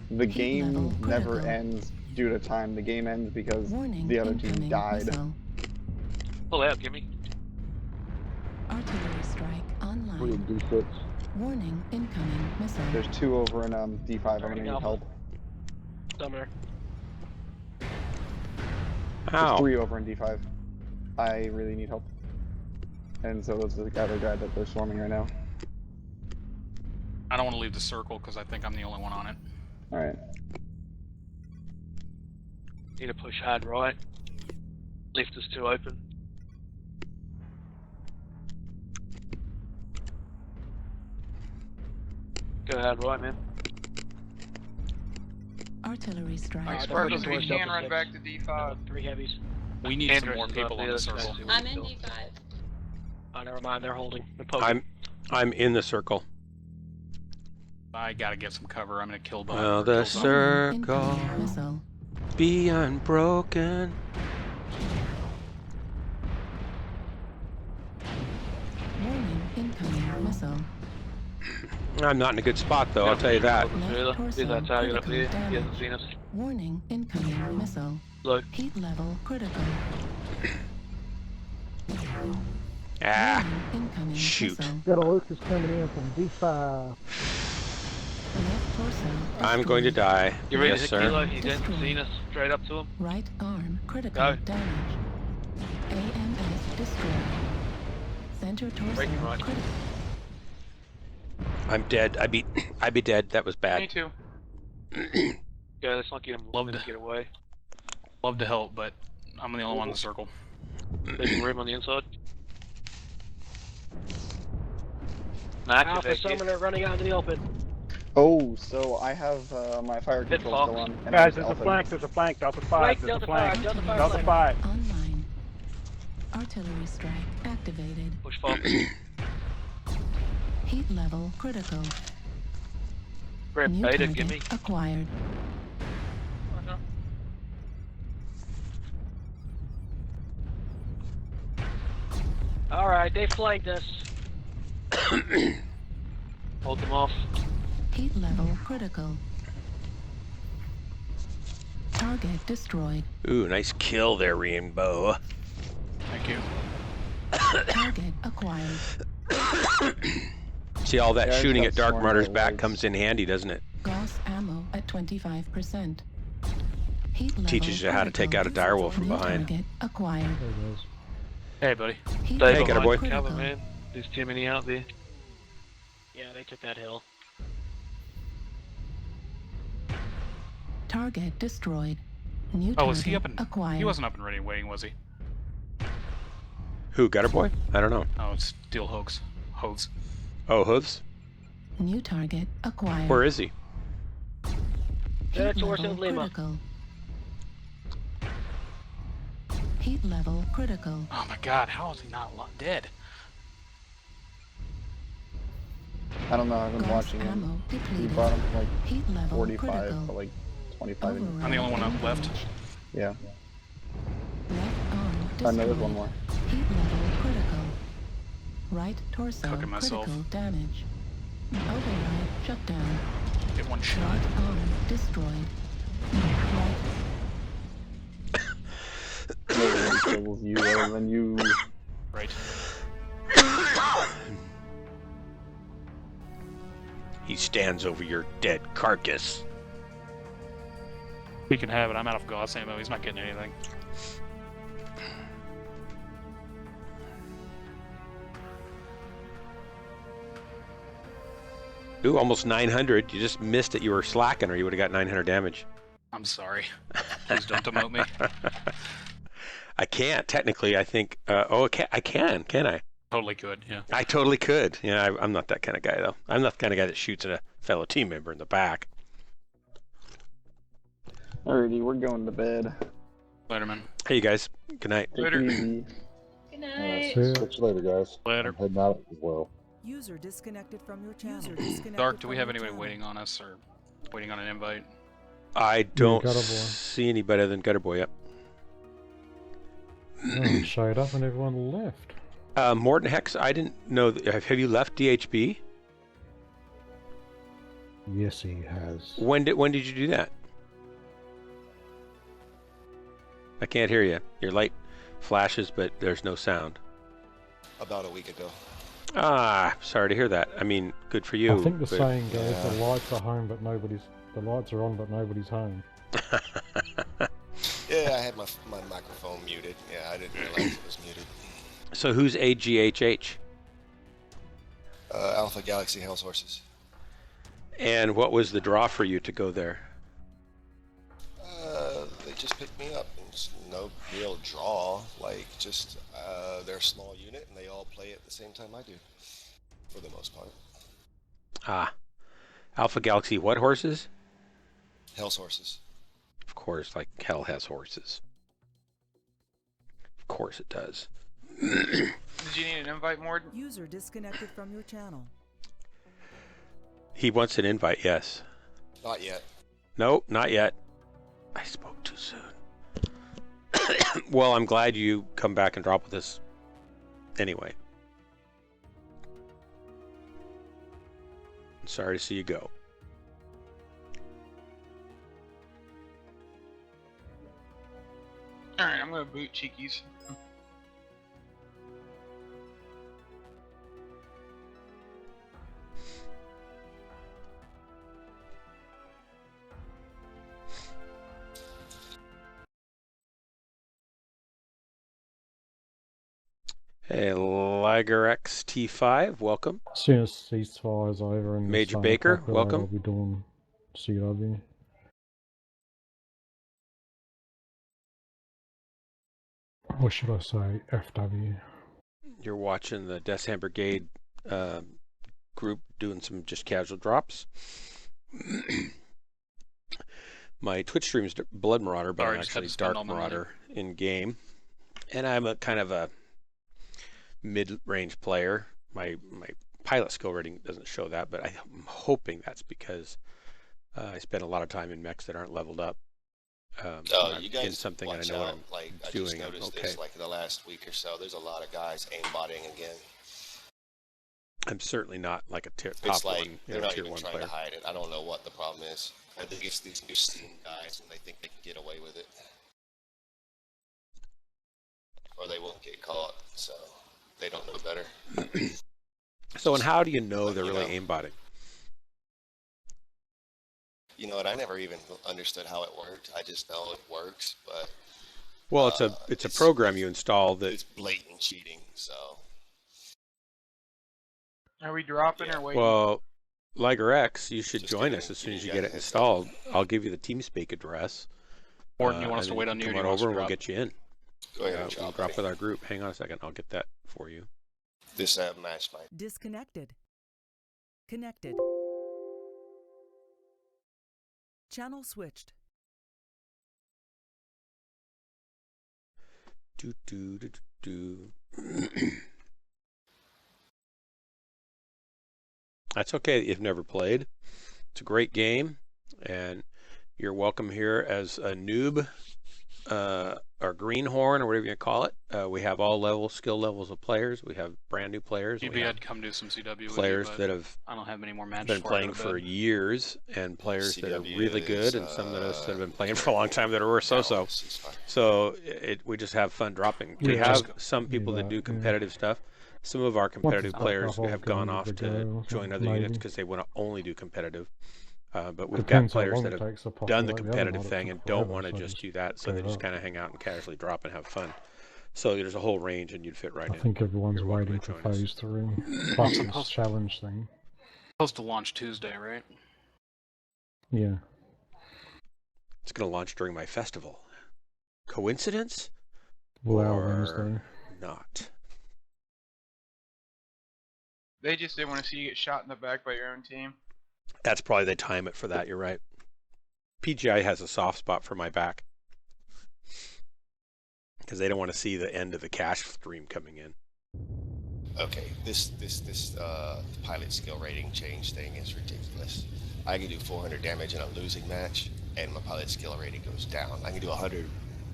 the game never ends due to time. The game ends because
Warning,
the other team
incoming
died.
missile.
Pull out, Gimme.
Artillery strike online.
D6.
Warning, incoming missile.
There's 2 over in D5. I'm gonna need
Alpha.
help.
Somewhere.
There's
Ow.
3 over in D5. I really need help. And so there's the other guy that they're swarming right now.
I don't want to leave the circle because I think I'm the only one on it.
Alright.
Need to push hard right. Left is too open. Go hard right, man.
Artillery strike.
Like,
Alright,
Sparkles,
I'm
we
pushing
can
towards
run
double
back to D5.
3 heavies.
We need some
Andrews
more
is
people
up
on
there,
the
so
circle.
let's see what
I'm
we
in
do.
D5.
Oh, never mind, they're holding. They're poking.
I'm in the circle.
I gotta get some cover. I'm gonna kill bomb.
Well,
or
the
kill zone.
circle
Incoming missile.
be unbroken.
Warning, incoming missile.
I'm not in a good spot though, I'll tell you that.
There's that target up there. He hasn't seen us.
Warning, incoming missile.
Look.
Heat level critical.
Ah,
Warning, incoming
shoot.
missile.
Got a Lucas coming in from D5.
Left torso.
I'm going to
destroyed.
die.
You ready
Yes,
to
sir.
hit Kilo? He hasn't seen us. Straight up to him.
Right arm critical
Go.
damage. AMS destroyed. Center torso
Breaking right.
critical.
I'm dead. I'd be dead. That was
Me
bad.
too.
Okay, let's not get him.
Love
Let him
to-
get away.
Love to help, but I'm the only one in the circle.
Leaving room on the inside. Nah,
Alpha
activate it.
summoner running out into the open.
Oh, so I have my fire
Hit
control
Fox.
still on. And
Guys,
I
there's a
just
flank, there's a flank, Delta 5,
Flank,
there's a
Delta
flank.
5, Delta 5
Delta
flank.
5.
Online. Artillery strike activated.
Push Fox.
Heat level critical.
Grab
New
beta,
target
give me.
acquired.
Alright, they flanked us.
Hold them off.
Heat level critical. Target destroyed.
Ooh, nice kill there, Rainbow.
Thank you.
Target acquired.
See, all that
Yeah, I
shooting
could've
at Dark
sworn
Marauder's
that
back
was-
comes in handy, doesn't it?
Gauss ammo at 25%. Heat level
Teaches you how to take out a direwolf from
New
behind.
target acquired.
There it is.
Hey, buddy.
Heat
Stay
Hey,
level
get a
behind
boy.
cover,
critical.
man. There's too many out there.
Yeah, they took that hill.
Target destroyed. New
Oh,
target
was he up and
acquired.
he wasn't up and ready waiting, was he?
Who, Gutter Boy? I don't know.
Oh, it's Steel Hoax. Hoax.
Oh, Hooves?
New target acquired.
Where is he?
Heat
Territory
level
of Lima.
critical. Heat level critical.
Oh my God, how is he not dead?
I don't know. I've been
Gauss
watching him.
ammo
We
depleted.
brought him from like
Heat level
45
critical.
to like 25.
Override
I'm the only one up left.
engaged.
Yeah.
Left arm
I know there's
destroyed.
one more.
Heat level critical. Right torso
Cooking myself.
critical damage. Override shut down.
Get one shot.
Right arm destroyed. Right
Nobody kills you other than you.
Right.
He stands over your dead carcass.
He can have it. I'm out of Gauss ammo. He's not getting anything.
Ooh, almost 900. You just missed it. You were slacking, or you would have got 900 damage.
I'm sorry. Please don't demote me.
I can't technically. I think. I can I?
Totally could. Yeah.
I totally could. Yeah, I'm not that kind of guy though. I'm not the kind of guy that shoots at a fellow team member in the back.
Alrighty, we're going to bed.
Later, man.
Hey, you guys. Good night.
Take
Later.
it easy.
Good night.
See ya.
Catch you later, guys.
Later.
I'm heading out as well.
User disconnected from your channel.
Dark, do we have anybody waiting on us or waiting on an invite?
I don't
Gutter Boy.
see any better than Gutter Boy. Yep.
Oh, showed up and everyone left.
Morton Hex, I didn't know. Have you left DHB?
Yes, he has.
When did you do that? I can't hear you. Your light flashes, but there's no sound.
About a week ago.
Ah, sorry to hear that. I mean, good for you.
I think the
but-
saying goes,
Yeah.
the lights are home, but the lights are on, but nobody's home.
Yeah, I had my microphone muted. Yeah, I didn't realize it was muted.
So who's AGHH?
Alpha Galaxy Hell's Horses.
And what was the draw for you to go there?
They just picked me up. It's no real draw. Like, just they're a small unit and they all play at the same time I do, for the most part.
Ah, Alpha Galaxy what horses?
Hell's Horses.
Of course, like hell has horses. Of course it does.
Did you need an invite, Mord?
User disconnected from your channel.
He wants an invite, yes.
Not yet.
Nope, not yet. I spoke too soon. Well, I'm glad you come back and drop with us anyway. I'm sorry to see you go.
Alright, I'm gonna boot Cheekies.
Hey, LigerX T5, welcome.
As soon as ceasefire's over and
Major
the sun
Baker,
apocalypse,
welcome.
I'll be doing CW. Or should I say FW?
You're watching the Death Brigade group doing some just casual drops. My Twitch stream's Blood Marauder, but I'm actually Dark Marauder in game, and I'm a kind of a mid-range player. My pilot skill rating doesn't show that, but I'm hoping that's because I spend a lot of time in mechs that aren't leveled up.
You guys
in something that I know
out.
what I'm
I
doing.
just noticed
Okay.
this like in the last week or so. There's a lot of guys aimbotting again.
I'm certainly not like a top
It's like
one,
they're not
tier
even
one
trying
player.
to hide it. I don't know what the problem is. I think it's these new Steam guys, and they think they can get away with it, or they won't get caught. So they don't know better.
So, and how do you know they're really aimbotting?
You know what? I never even understood how it worked. I just know it works, but
well, it's a program you install that
it's blatant cheating. So
Are we dropping or waiting?
well, Liger X, you should
Just
join
giving-
us as soon as you
giving
get it
guys a heads
installed. I'll give you the TeamSpeak address.
Or do you want us
and
to
then
wait
you
on
can
you?
come
Or
on
do you want us
over
to
and we'll
drop?
get you in.
go ahead and
We'll
drop
drop
it.
with our group. Hang on a second. I'll get that for you.
This match might.
Disconnected. Connected. Channel switched.
That's okay if you've never played. It's a great game, and you're welcome here as a noob, or greenhorn, or whatever you call it. We have all skill levels of players. We have brand new players.
Maybe I'd come do some CW
players
with you,
that have
I don't have any more matches
been playing for years, and players that are really good, and some of us that have been playing for a long time that are so-so. So we just have fun dropping. We
Yeah,
have some people that do competitive stuff. Some of our competitive
it's
players
back up,
have
I'll
gone
give
off
it a
to
go,
join other
maybe.
units because they want to only do competitive. But we've got
Depends how
players
long
that
it
have
takes to populate
done the
the other
competitive
mod. It
thing
took
and don't
forever,
want to
so
just
just
do that, so
go
they just
up.
kind of hang out and casually drop and have fun. So there's a whole range, and you'd fit right
I
in.
think everyone's
You're welcome
waiting
to
for
join us.
phase 3. Plus this challenge thing.
Supposed to launch Tuesday, right?
Yeah.
It's going to launch during my festival. Coincidence?
Well,
or
Wednesday.
not?
They just didn't want to see you get shot in the back by your own team.
That's probably the time it for that. You're right. PGI has a soft spot for my back because they don't want to see the end of the cash stream coming in.
Okay, this pilot skill rating change thing is ridiculous. I can do 400 damage in a losing match, and my pilot skill rating goes down. I can do 100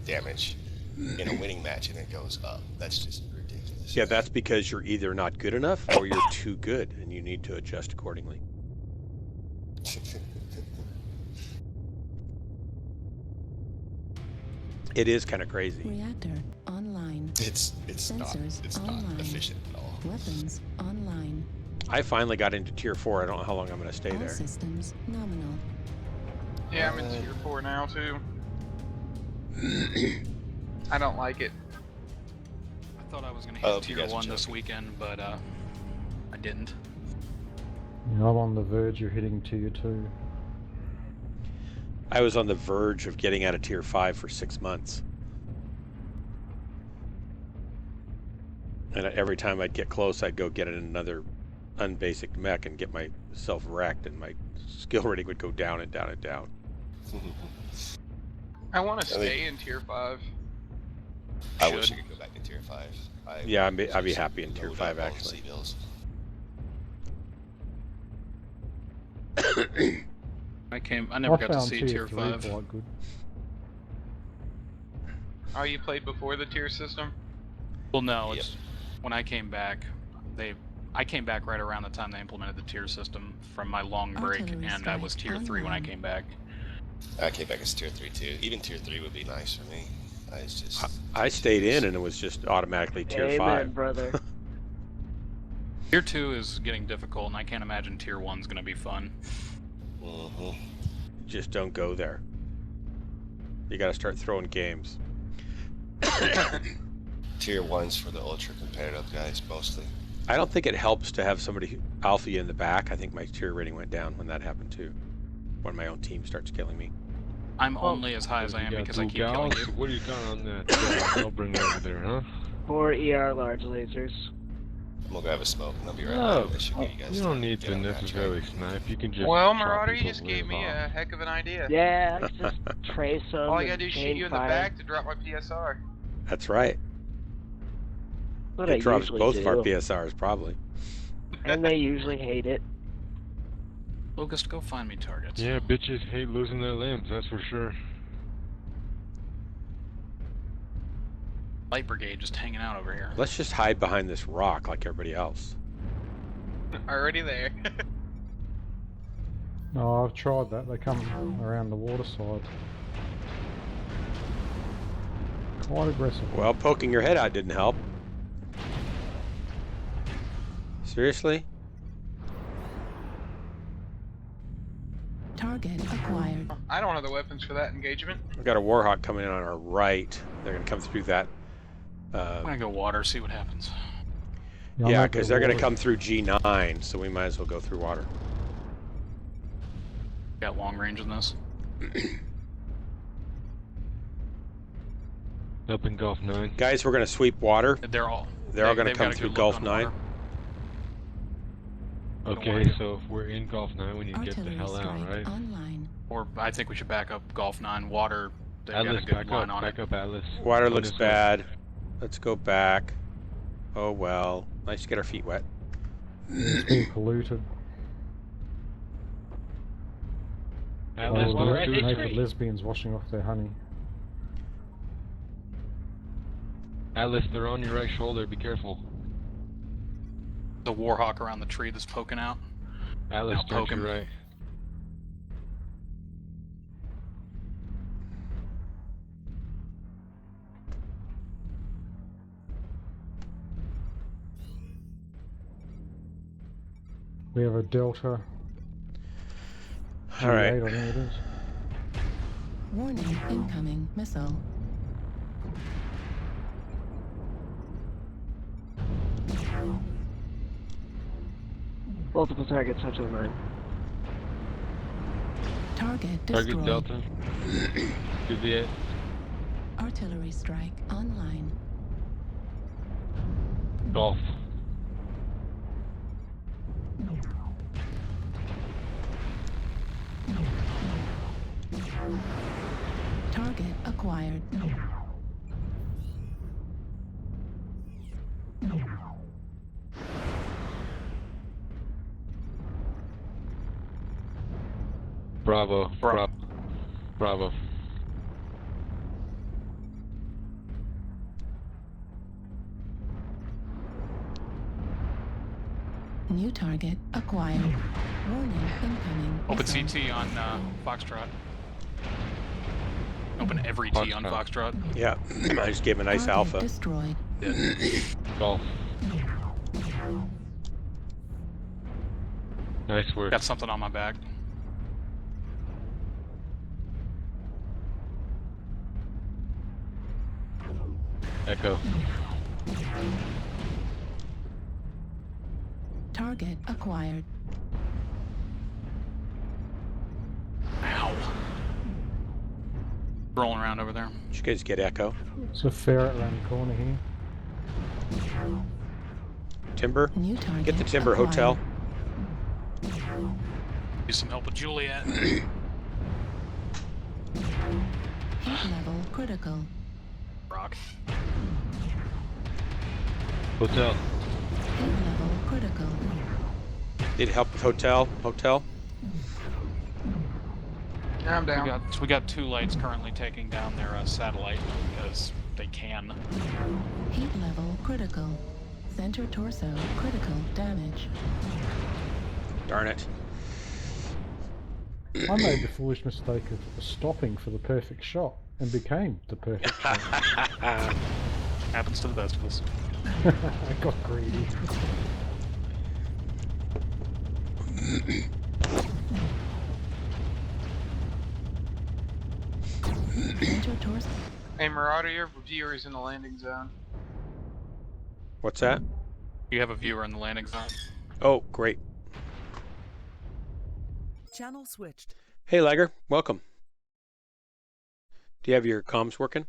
damage in a winning match, and it goes up. That's just ridiculous.
Yeah, that's because you're either not good enough or you're too good, and you need to adjust accordingly. It is kind of crazy.
Reactor online.
It's not
online.
efficient at all.
Weapons online.
I finally got into tier 4. I don't know how long I'm going to stay
All
there.
systems nominal.
Yeah, I'm in tier 4 now too. I don't like it.
I thought I was going to
Oh,
hit
you
tier
guys are
1 this
joking.
weekend, but I didn't.
Yeah, I'm on the verge of hitting tier 2.
I was on the verge of getting out of tier 5 for 6 months. And every time I'd get close, I'd go get another unbasic mech and get myself wrecked, and my skill rating would go down and down and down.
I want to
I think-
stay in tier 5.
I wish I could go back to tier 5.
Yeah, I'd be happy in tier
load
5
up on
actually.
C-bills.
I never got to
found
see tier
3
5.
quite good.
Oh, you played before the tier system?
Well, no, it's when I came back. I came back right around the time they implemented the tier system from my long break,
Artillery
and I was tier
strike
3 when I
online.
came back.
I came back as tier 3 too. Even tier 3 would be nice for me. It's just
I stayed in, and it was just automatically tier
Amen,
5.
brother.
Tier 2 is getting difficult, and I can't imagine tier 1's going to be fun.
Mhm.
Just don't go there. You got to start throwing games.
Tier 1's for the ultra competitive guys mostly.
I don't think it helps to have somebody alpha you in the back. I think my tier rating went down when that happened too. When my own team starts killing me.
I'm only as high as I am because I keep killing you.
What do you got on that? I'll bring it over there, huh?
4 ER large lasers.
I'm gonna grab a smoke and I'll be right
No,
back. That should get you guys
you don't
to
need
get
to
on that train.
necessarily snipe. You can just.
Well,
chop
Marauder, you
people's
just gave
limbs
me
off.
a heck of an idea.
Yeah, I can just trace them.
All I gotta do
and
is shoot
chain
you in the
fire.
back to drop my PSR.
That's right.
What
It
I
drops
usually
both
do.
of our PSRs, probably.
And they usually hate it.
Locust, go find me targets.
Yeah, bitches hate losing their limbs, that's for sure.
Light Brigade just hanging out over here.
Let's just hide behind this rock like everybody else.
Already there.
No, I've tried that. They come around the water side. Quite aggressive.
Well, poking your head out didn't help. Seriously?
Target acquired.
I don't have the weapons for that engagement.
We've got a Warhawk coming in on our right. They're going to come through that.
I'm gonna go water, see what happens.
Yeah, because they're going to come through G9, so we might as well go through water.
Got long range in this.
Up in Gulf 9.
Guys, we're going to sweep water.
They're all
going to
they've
come
got a
through
good
Gulf
look on
9.
water.
Okay, so if we're in Gulf 9, we need to get the
Artillery
hell out,
strike
right?
online.
Or I think we should back up Gulf 9 water. They've got a
Atlas,
good
back
line
up,
on
back
it.
up, Atlas.
Water
On
looks
this way.
bad. Let's go back. Oh well. Nice to get our feet wet.
It's been polluted.
Atlas,
Oh,
we're
the
at
naked
history.
lesbians washing off their honey. Atlas, they're on your right shoulder. Be careful.
The Warhawk around the tree that's poking out.
Atlas,
Now
turn
poke
to
him.
your right. We have a Delta.
All right.
G8, I think it is.
Warning, incoming missile.
Multiple targets touch the mine.
Target destroyed.
Target Delta. Good hit.
Artillery strike online.
Golf.
Target acquired.
Bravo. Bravo.
New target acquired. Warning, incoming
Open
missile.
CT on Foxtrot. Open every T on Foxtrot.
Yeah. I just gave him a nice
Target
alpha.
destroyed.
Golf. Nice work.
Got something on my back.
Echo.
Target acquired.
Ow. Rolling around over there.
Did you guys get Echo?
It's a ferret around the corner here.
Timber?
New target
Get the Timber
acquired.
Hotel.
Need some help with Juliet.
Heat level critical.
Rock.
Hotel.
Heat level critical.
Need help with Hotel? Hotel?
I'm down.
We got 2 lights currently taking down their satellite because they can.
Heat level critical. Center torso critical damage.
Darn it.
I made the foolish mistake of stopping for the perfect shot and became the perfect shot.
Happens to the best of us.
I got greedy.
Center torso.
Hey, Marauder, your viewer is in the landing zone.
What's that?
You have a viewer in the landing zone.
Oh, great.
Channel switched.
Hey, Liger. Welcome. Do you have your comms working?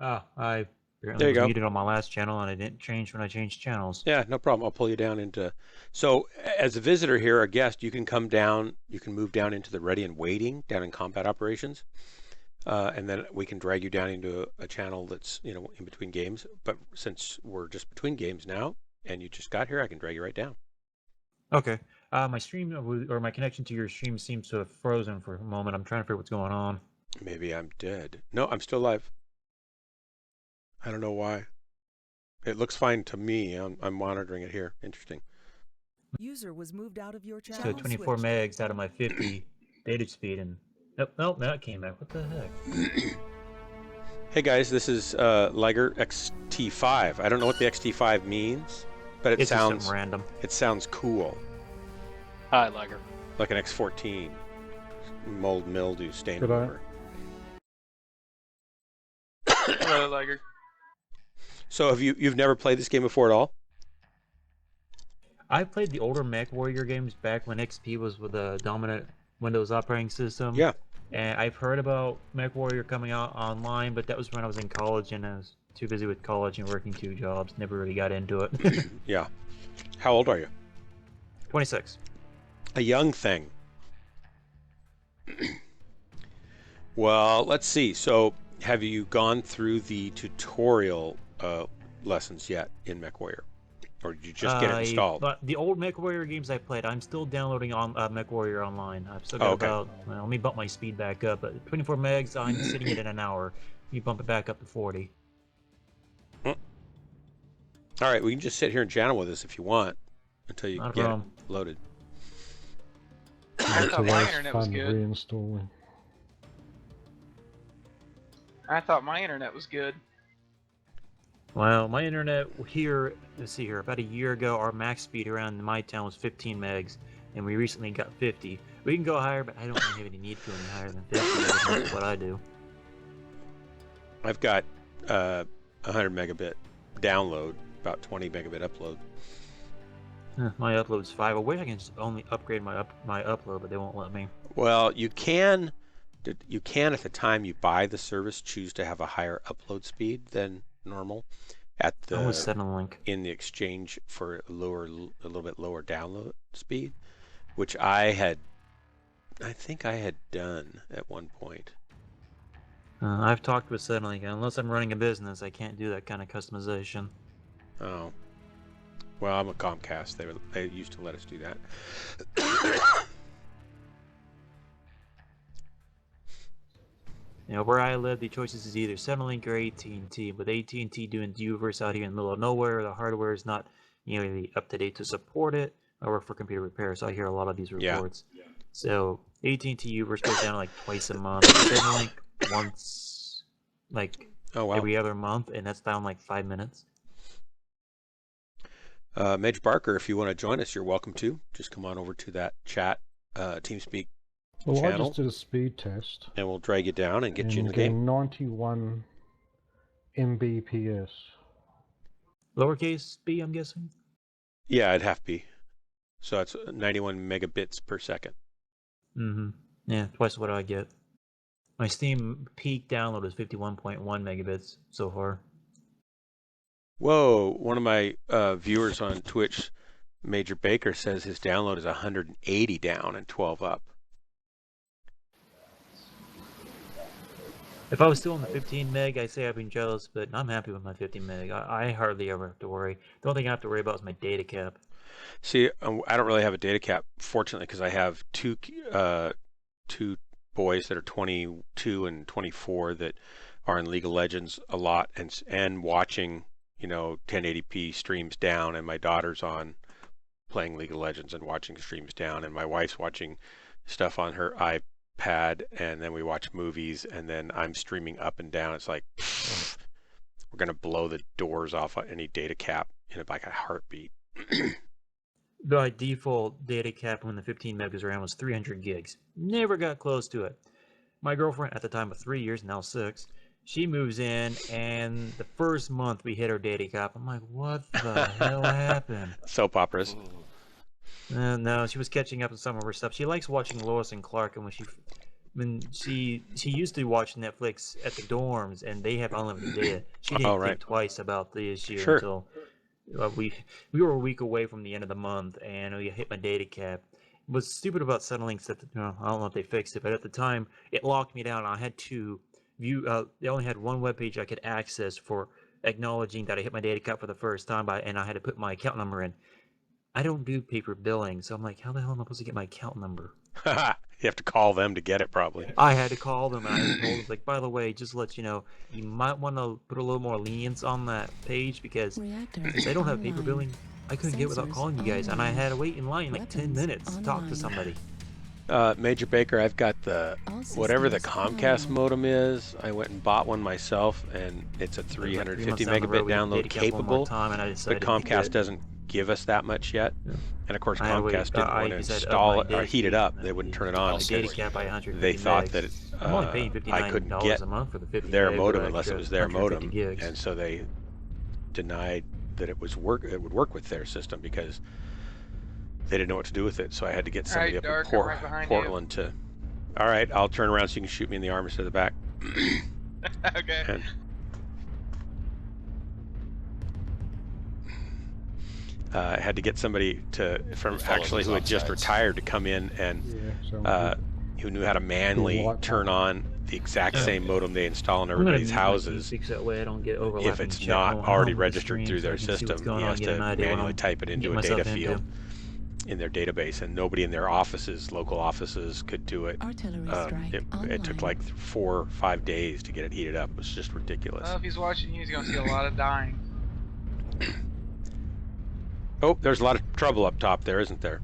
I
There
apparently
you
was
go.
muted on my last channel, and it didn't change when I changed channels.
Yeah, no problem. I'll pull you down into. So, as a visitor here, a guest, you can come down. You can move down into the ready and waiting down in combat operations, and then we can drag you down into a channel that's in between games. But since we're just between games now, and you just got here, I can drag you right down.
Okay. My stream or my connection to your stream seems to have frozen for a moment. I'm trying to figure what's going on.
Maybe I'm dead. No, I'm still live. I don't know why. It looks fine to me. I'm monitoring it here. Interesting.
User was moved out of your channel.
So 24 megs out of my 50 data speed, and nope, that came back. What the heck?
Hey guys, this is Liger XT5. I don't know what the XT5 means, but it
It's just
sounds
something random.
It sounds cool.
Hi, Liger.
Like an X14. Mold, mildew, stain
Good eye.
over.
Hello, Liger.
So you've never played this game before at all?
I played the older Mechwarrior games back when XP was with the dominant Windows operating system.
Yeah.
And I've heard about Mechwarrior coming out online, but that was when I was in college, and I was too busy with college and working 2 jobs. Never really got into it.
Yeah. How old are you?
26.
A young thing. Well, let's see. So, have you gone through the tutorial lessons yet in Mechwarrior? Or did you just get it installed?
But the old Mechwarrior games I played, I'm still downloading on Mechwarrior Online. I've still got about, well, let me bump my speed back up. But 24 megs, I'm sitting it in an hour. You bump it back up to 40.
All right, we can just sit here and channel with us if you want until you get it loaded.
I thought my internet was good.
Reinstalling.
I thought my internet was good.
Well, my internet here, let's see here, about a year ago, our max speed around my town was 15 megs, and we recently got 50. We can go higher, but I don't really have any need to go any higher than 50. That's what I do.
I've got 100 megabit download, about 20 megabit upload.
My upload's 5. I wish I can just only upgrade my upload, but they won't let me.
Well, you can at the time you buy the service choose to have a higher upload speed than normal at the in the exchange for a little bit lower download speed, which I think I had done at one point.
I've talked with Centrelink, and unless I'm running a business, I can't do that kind of customization.
Oh. Well, I'm a Comcast. They used to let us do that.
You know, where I live, the choices is either Centrelink or AT&T. With AT&T doing U-verse out here in the middle of nowhere, the hardware is not nearly up to date to support it. I work for computer repair, so I hear a lot of these reports. Yeah. So AT&T U-verse goes down like twice a month. Centrelink once, like every other month, and that's down like 5 minutes.
Midge Barker, if you want to join us, you're welcome to. Just come on over to that chat, TeamSpeak
Well,
channel.
I just did a speed test.
And we'll drag you down and get you in the game.
91 Mbps.
Lowercase b, I'm guessing?
Yeah, it'd have to be. So it's 91 megabits per second.
Mm-hmm. Yeah, twice what I get. My Steam peak download is 51.1 megabits so far.
Whoa, one of my viewers on Twitch, Major Baker, says his download is 180 down and 12 up.
If I was still on the 15 meg, I'd say I'd be jealous, but I'm happy with my 15 meg. I hardly ever have to worry. The only thing I have to worry about is my data cap.
See, I don't really have a data cap, fortunately, because I have two boys that are 22 and 24 that are in League of Legends a lot and watching, 1080p streams down, and my daughter's on playing League of Legends and watching streams down, and my wife's watching stuff on her iPad, and then we watch movies, and then I'm streaming up and down. It's like, we're going to blow the doors off any data cap in like a heartbeat.
By default, data cap when the 15 meg was around was 300 gigs. Never got close to it. My girlfriend, at the time of 3 years, now 6, she moves in, and the first month we hit our data cap. I'm like, what the hell happened?
Soap operas.
No, she was catching up on some of her stuff. She likes watching Lois and Clark, and when she used to watch Netflix at the dorms, and they have unlimited data. She didn't think twice about the issue until we were a week away from the end of the month, and we hit my data cap. Was stupid about settling stuff. I don't know if they fixed it, but at the time it locked me down. I had to view. They only had one web page I could access for acknowledging that I hit my data cap for the first time, and I had to put my account number in. I don't do paper billing, so I'm like, how the hell am I supposed to get my account number?
You have to call them to get it, probably.
I had to call them, and I told them, like, by the way, just to let you know, you might want to put a little more lenience on that page, because since they don't have paper billing, I couldn't get it without calling you guys, and I had to wait in line like 10 minutes to talk to somebody.
Major Baker, I've got the whatever the Comcast modem is. I went and bought one myself, and it's a 350 megabit download capable, but Comcast doesn't give us that much yet. And of course, Comcast didn't want to install it or heat it up. They wouldn't turn it on because they thought that I couldn't get their modem unless it was their modem, and so they denied that it would work with their system because they didn't know what to do with it. So I had to get somebody up in Portland to. All right, I'll turn around so you can shoot me in the arm instead of the back.
Okay.
And I had to get somebody from actually who had just retired to come in and who knew how to manually turn on the exact same modem they install in everybody's houses. If it's not already registered through their system, he has to manually type it into a data field in their database, and nobody in their offices, local offices, could do it. It took like 4 or 5 days to get it heated up. It was just ridiculous.
Well, if he's watching you, he's going to see a lot of dying.
Oh, there's a lot of trouble up top there, isn't there?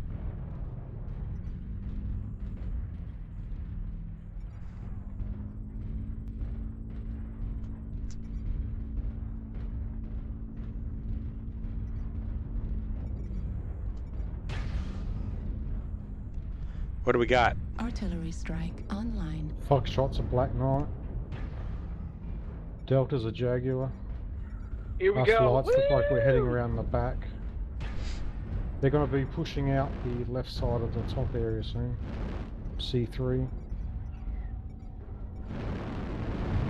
What do we got?
Artillery strike online.
Foxtrot's a Black Knight. Delta's a Jaguar.
Here we
Us
go.
lights look like we're heading around the back. They're going to be pushing out the left side of the top area soon. C3.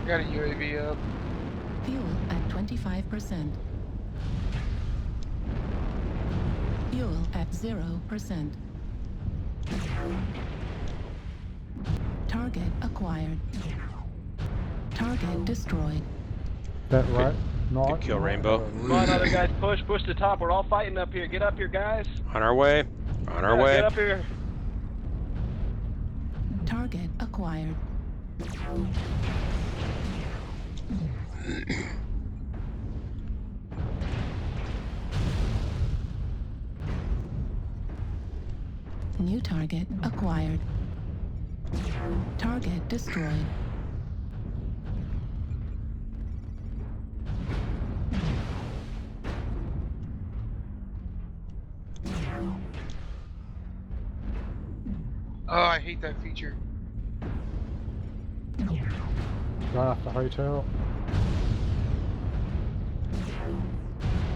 Got a UAV up.
Fuel at 25%. Fuel at 0%. Target acquired. Target destroyed.
That right?
Good kill, Rainbow.
Come on, other guys, push to top. We're all fighting up here. Get up here, guys.
On our way. On our way.
Get up here.
Target acquired. New target acquired. Target destroyed.
Oh, I hate that feature.
Right after hotel.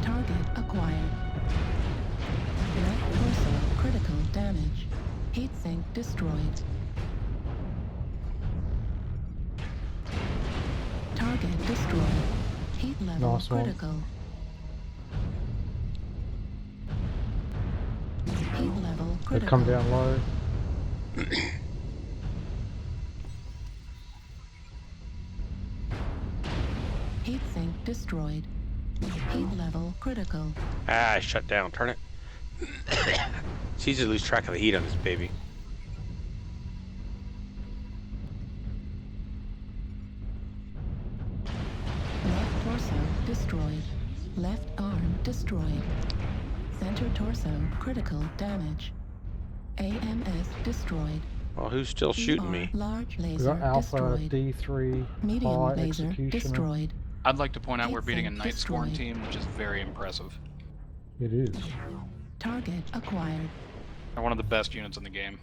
Target acquired. Left torso critical damage. Heatsink destroyed. Target destroyed. Heat level
Nice one.
critical. Heat level
They
critical.
come down low.
Heatsink destroyed. Heat level critical.
Ah, I shut down. Turn it. It's easy to lose track of the heat on this baby.
Left torso destroyed. Left arm destroyed. Center torso critical damage. AMS destroyed.
Well, who's still shooting me?
Large
We
laser
got Alpha
destroyed.
D3
Medium
high
laser
executioner.
destroyed.
I'd like to point out we're beating a
Heatsink
Night Sworn
destroyed.
team, which is very impressive.
It is.
Target acquired.
They're one of the best units in the game.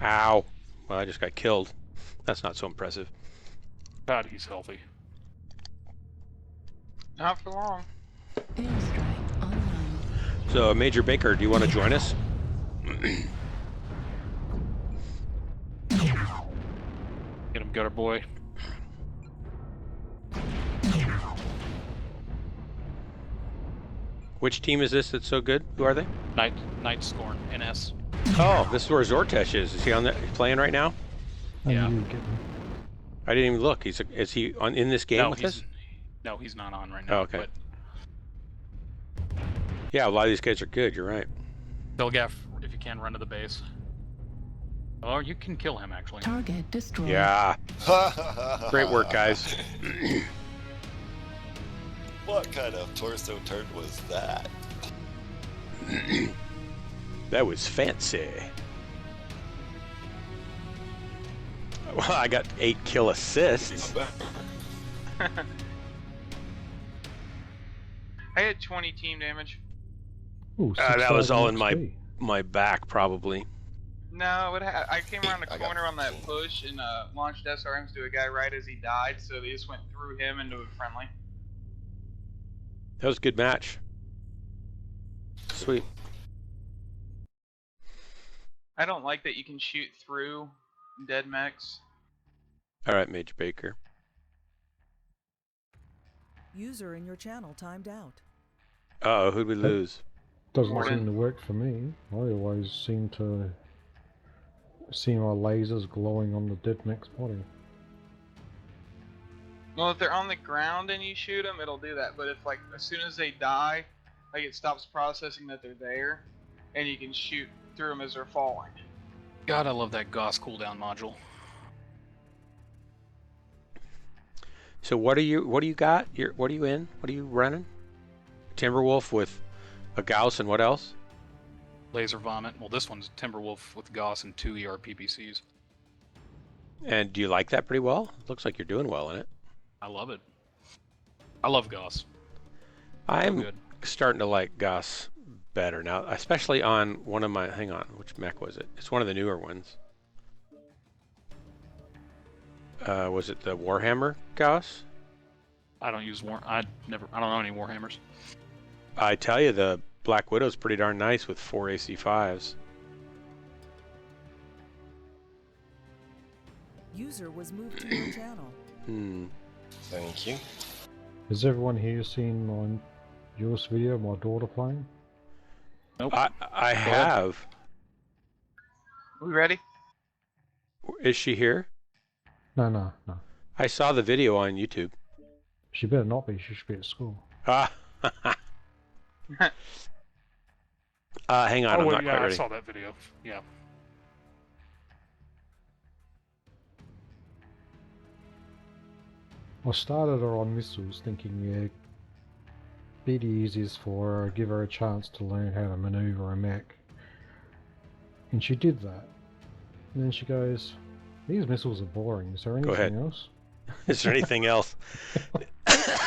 Ow. Well, I just got killed. That's not so impressive.
God, he's healthy.
Not for long.
Airstrike online.
So, Major Baker, do you want to join us?
Get him, gutter boy.
Which team is this that's so good? Who are they?
Night Scorn, NS.
Oh, this is where Zortesh is. Is he on that playing right now?
Yeah.
I didn't even look. Is he in this game with us?
No, he's not on right now.
Oh, okay.
But
yeah, a lot of these guys are good. You're right.
Delgaff, if you can, run to the base. Or you can kill him, actually.
Target destroyed.
Yeah. Great work, guys.
What kind of torso turn was that?
That was fancy. Well, I got 8 kill assists.
I had 20 team damage.
Ooh,
That was all in
6,000
my back, probably.
No, I came around the corner on that push and launched SRMs to a guy right as he died, so they just went through him into a friendly.
That was a good match. Sweet.
I don't like that you can shoot through dead mechs.
All right, Major Baker.
User in your channel timed out.
Uh-oh, who'd we lose?
Doesn't seem to work for me. I always seem to see my lasers glowing on the dead mech's body.
Well, if they're on the ground and you shoot them, it'll do that. But if, like, as soon as they die, like, it stops processing that they're there, and you can shoot through them as they're falling.
God, I love that Gauss cooldown module.
So what do you got? What are you in? What are you running? Timberwolf with a Gauss and what else?
Laser Vomit. Well, this one's Timberwolf with Gauss and 2 ER PPCs.
And do you like that pretty well? Looks like you're doing well in it.
I love it. I love Gauss.
I'm
good.
starting to like Gauss better now, especially on one of my, hang on, which mech was it? It's one of the newer ones. Was it the Warhammer Gauss?
I don't use I don't know any Warhammers.
I tell you, the Black Widow's pretty darn nice with 4 AC5s.
User was moved to your channel.
Thank you.
Has everyone here seen my newest video of my daughter playing?
Nope.
I have.
We ready?
Is she here?
No.
I saw the video on YouTube.
She better not be. She should be at school.
Hang on, I'm not quite ready.
I saw that video. Yeah.
I started her on missiles thinking, yeah, be the easiest for her, give her a chance to learn how to maneuver a mech. And she did that. And then she goes, these missiles are boring. Is there anything else?
Is there anything else?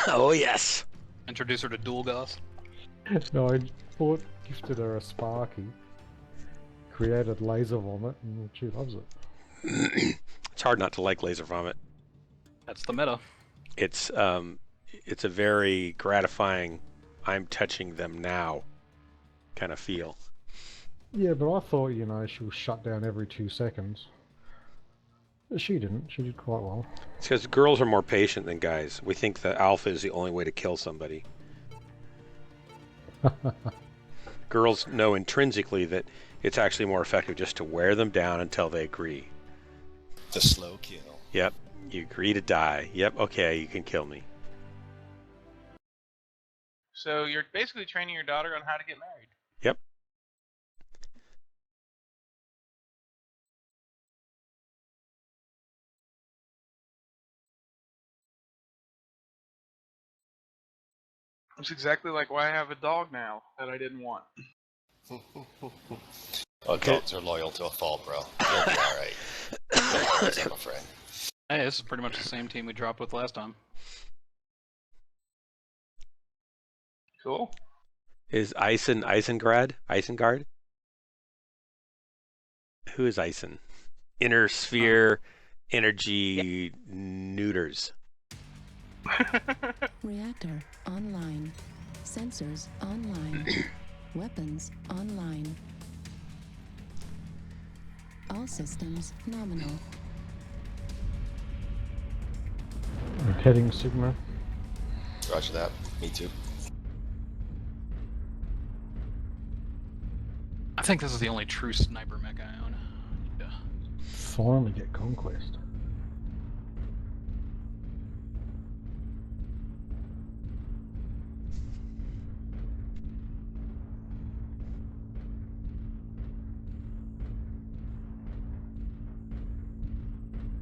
Oh, yes.
Introduce her to dual Gauss.
No, I gifted her a Sparky, created Laser Vomit, and she loves it.
It's hard not to like Laser Vomit.
That's the meta.
It's a very gratifying, I'm touching them now kind of feel.
Yeah, but I thought, you know, she was shut down every 2 seconds. But she didn't. She did quite well.
It's because girls are more patient than guys. We think the alpha is the only way to kill somebody. Girls know intrinsically that it's actually more effective just to wear them down until they agree.
The slow kill.
Yep. You agree to die. Yep. Okay, you can kill me.
So you're basically training your daughter on how to get married.
Yep.
It's exactly like why I have a dog now that I didn't want.
Oh, dogs are loyal to a fault, bro. You'll be alright. Always have a friend.
Hey, this is pretty much the same team we dropped with last time.
Cool.
Is Isengard? Who is Isen? Inner Sphere Energy Neuters.
Reactor online. Sensors online. Weapons online. All systems nominal.
I'm heading Sigma.
Roger that. Me too.
I think this is the only true sniper mech I own. Yeah.
Finally get Conquest.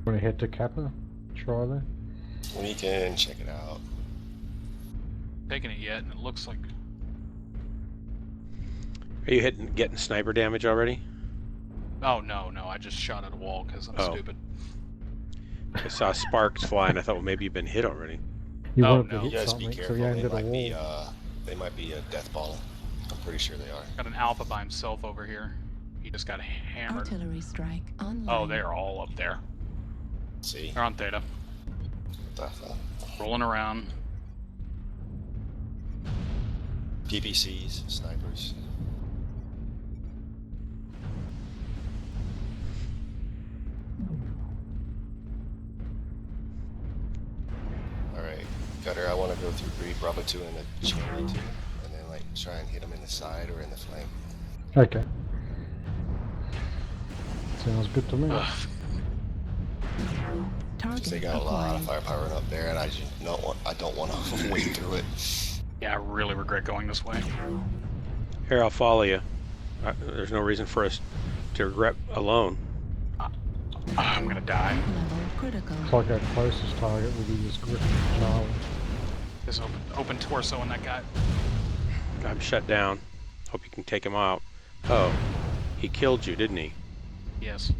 Want to head to Kappa? Try there?
We can check it out.
Taking it yet, and it looks like.
Are you getting sniper damage already?
Oh no, I just shot at a wall because I'm stupid.
I saw sparks flying. I thought, well, maybe you've been hit already.
You
Oh,
wanted to
no.
hit
You guys
something,
be
so
careful.
you aimed at a
They
wall.
might be a death ball. I'm pretty sure they are.
Got an alpha by himself over here. He just got hammered.
Artillery strike online.
Oh, they're all up there.
See?
They're on Theta. Rolling around.
PPCs, snipers. Alright, Cutter, I want to go through Bravo 2 and the Charlie 2, and then like try and hit them in the side or in the flank.
Okay. Sounds good to me.
Because they got a lot of firepower up there, and I don't want to wade through it.
Yeah, I really regret going this way.
Here, I'll follow you. There's no reason for us to regret alone.
I'm gonna die.
Level critical.
It's like our closest target will be this Griffin Charlie.
There's open torso on that guy.
I'm shut down. Hope you can take him out. Oh, he killed you, didn't he?
Yes.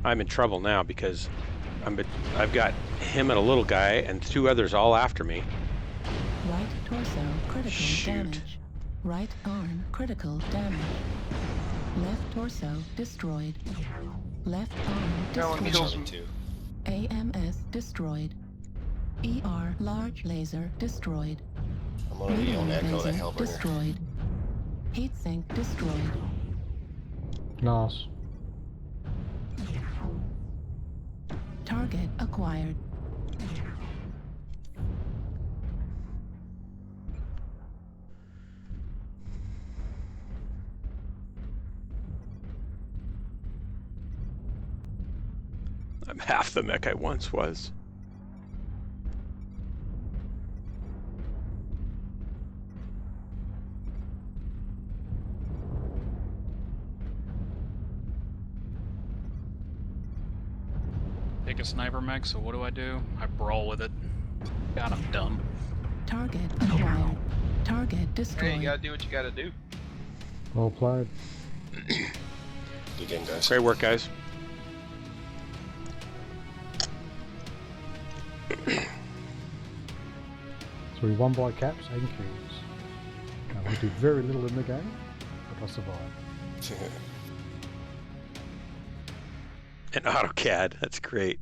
I'm in trouble now because I've got him and a little guy and 2 others all after me.
Right torso critical
Shoot.
damage. Right arm critical damage. Left torso destroyed. Left arm
That one kills
destroyed.
him.
AMS destroyed. ER large laser destroyed.
I'm gonna be on
Medium
Echo, that
laser
Hellbringer.
destroyed. Heatsink destroyed.
Nice.
Target acquired.
I'm half the mech I once was.
Take a sniper mech, so what do? I brawl with it. God, I'm dumb.
Target acquired. Target destroyed.
Hey, you gotta do what you gotta do.
Well played.
Good game, guys.
Great work, guys.
So we won by caps and kills. I did very little in the game, but I survived.
And AutoCAD, that's great.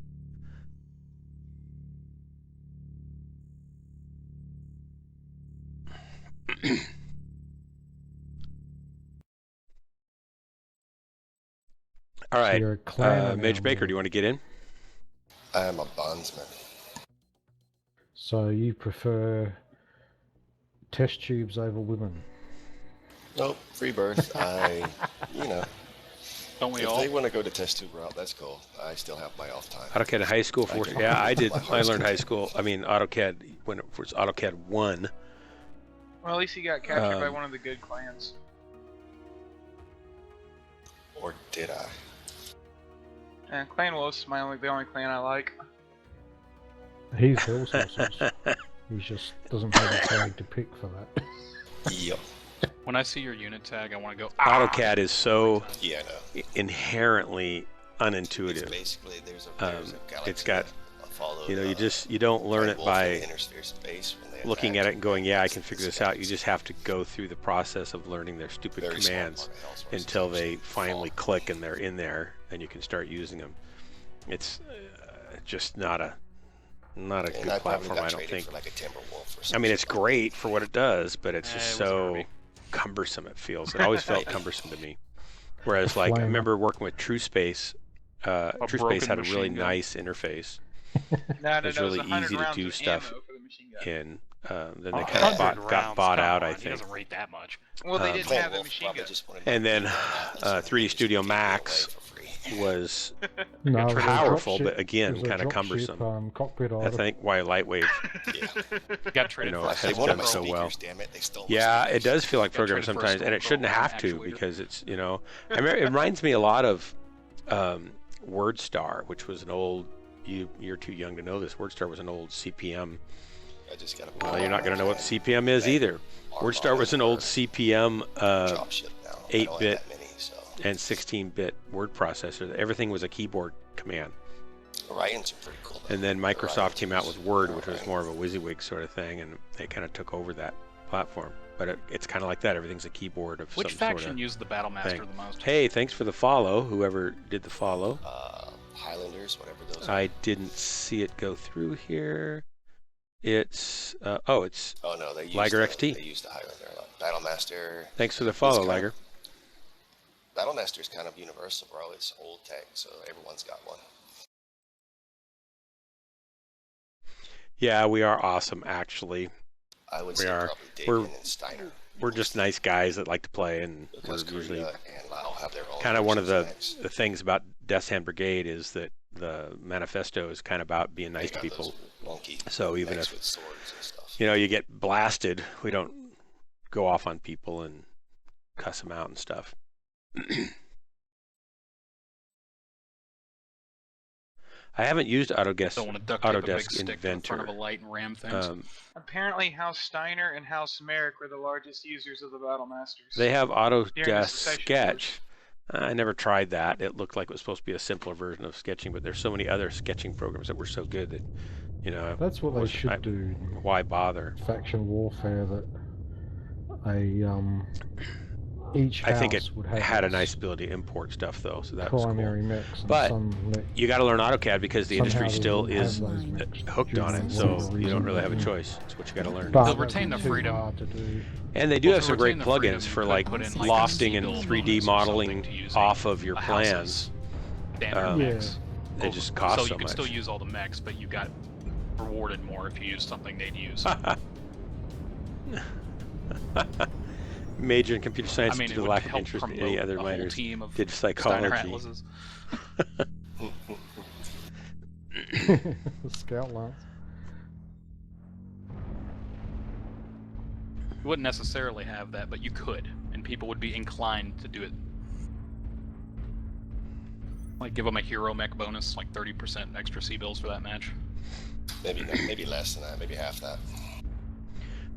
All right,
you're a clan
Mage
now,
Baker,
yeah.
do you want to get in?
I am a bondsman.
So you prefer test tubes over women?
Nope, free birth.
Don't we
if
all?
they want to go to test tube route, that's cool. I still have my off time.
AutoCAD in high school for
can-
yeah, I did.
my
I
heart's
learned high
content.
school. I mean AutoCAD when it was AutoCAD 1.
Well, at least he got captured by
Um,
one of the good clans.
Or did I?
And Clan Wolf's the only clan I like.
He's Hell Sausage. He just doesn't have a tag to pick for that.
Yep.
When I see your unit tag, I want to go.
AutoCAD is so
Yeah, I know.
inherently
It's
unintuitive.
basically there's a galaxy.
It's got,
that follow
you know,
the
you don't learn
Red
it
Wolf
by
in the Intersphere space when they
looking
attack.
at it and going, yeah, I
It's-
can
it's
figure
a
this out. You
galaxy.
just have to go through the process of learning their stupid
Very small
commands
part of Hell Source,
until they
essentially.
finally
Fall.
click and they're in there and you can start using them. It's just not not a
And
good
I probably
platform,
got
I don't
traded
think.
for like a Timberwolf or
I
something.
mean, it's great for what it does, but it's just
it was
so
already-
cumbersome. It feels. It always felt cumbersome to me. Whereas, like, I
Flame.
remember working with TrueSpace. TrueSpace
broken
had a really
machine gun.
nice interface.
No,
It was really easy to do stuff
for the machine gun.
in. Then they
100
kind of got
rounds,
bought
come
out,
on,
I
He
think.
doesn't rate that much.
Well, they didn't have the
Timberwolf
machine
probably
gun.
just wanted
And then
my machine gun.
3D Studio
Gave me away
Max
for free.
was
No, it was a
powerful,
dropship-
but again,
it was a
kind of
dropship,
cumbersome.
cockpit
I
item.
think why Lightwave,
Got traded
know,
for a
has
They
Civil
wanted
done
my
so well.
speakers, damn it. They stole my
Yeah, it
speakers.
does feel like
Got
programming
traded for a
sometimes, and it
Skull
shouldn't
Girl
have to
actuator.
because it's, you know, I remember, it reminds me a lot of WordStar, which was an old. You're too young to know this. WordStar was an old CPM.
I just got
Well, you're not going to know what CPM is either. WordStar was an old CPM
Dropship now. I don't have
8-bit
that many, so.
and 16-bit word processor. Everything was a keyboard command.
Orions are pretty cool.
And then Microsoft came out with Word, which was more of a WYSIWYG sort of thing, and they kind of took over that platform. But it's kind of like that. Everything's a keyboard of
Which
some
faction
sort of
used the Battlemaster
thing.
the most?
Hey, thanks for the follow, whoever did the follow.
Highlanders, whatever those
I
are.
didn't see it go through here. It's it's
Oh no, they used
Liger
the,
XT.
They used the Highlander a lot. Battlemaster.
Thanks for the follow,
It's kind
Liger.
Battlemaster is kind of universal, bro. It's old tech, so everyone's got one.
Yeah, we are awesome, actually.
I would
We
say
are.
probably
We're
Davian and Steiner.
we're just nice guys that like to play, and
Because
we're usually
Korea and Lao have their own
kind of one of the
versions of Mechs.
things about Death's Hand Brigade is that the manifesto is kind of about being nice
They
to
got
people.
those wonky
So even
Mechs
if
with swords and stuff.
you know you get blasted, we don't go off on people and cuss them out and stuff. I haven't used
Don't want to duct tape a big
Autodesk
stick to the front
Inventor.
of a light and ram things.
Apparently, House Steiner and House Merrick were the largest users of the Battlemasters.
They have
During the
Autodesk
Secession
Sketch. I never tried that. It looked like it was supposed to be a simpler version of sketching, but there's so many other sketching programs that were so good that, you know,
That's what they should do.
Why bother?
Faction warfare that each
I
house
think it
would have
had a
its
nice ability to import stuff though, so that was
primary
cool.
mix, and
But
some
you got to learn AutoCAD because the industry
somehow they
still
didn't have
is
those mixed
hooked on it,
due to
so
whatever
you don't
reason.
really have a choice. It's what you got to learn.
But
They'll
that
retain
would
the
be too
freedom.
hard to do.
And they do
Well,
have
to
some great
retain the freedom,
plugins
you
for
could
like
put in, like,
lofting and
seagull
3D
bonus or something
modeling
to using
off of your
a
plans.
house's standard
Um,
mechs.
They just cost
so
so
you could
much.
still use all the mechs, but you got rewarded more if you used something they'd use.
Major in computer science
I mean,
due
it
to
would
lack of
help
interest in
promote
any other
a whole
minors.
team of
Did
Steiner
psychology.
Atlases.
Scout lance.
You wouldn't necessarily have that, but you could, and people would be inclined to do it. Like give them a hero mech bonus, like 30% extra C-bills for that match.
Maybe less than that, maybe half that.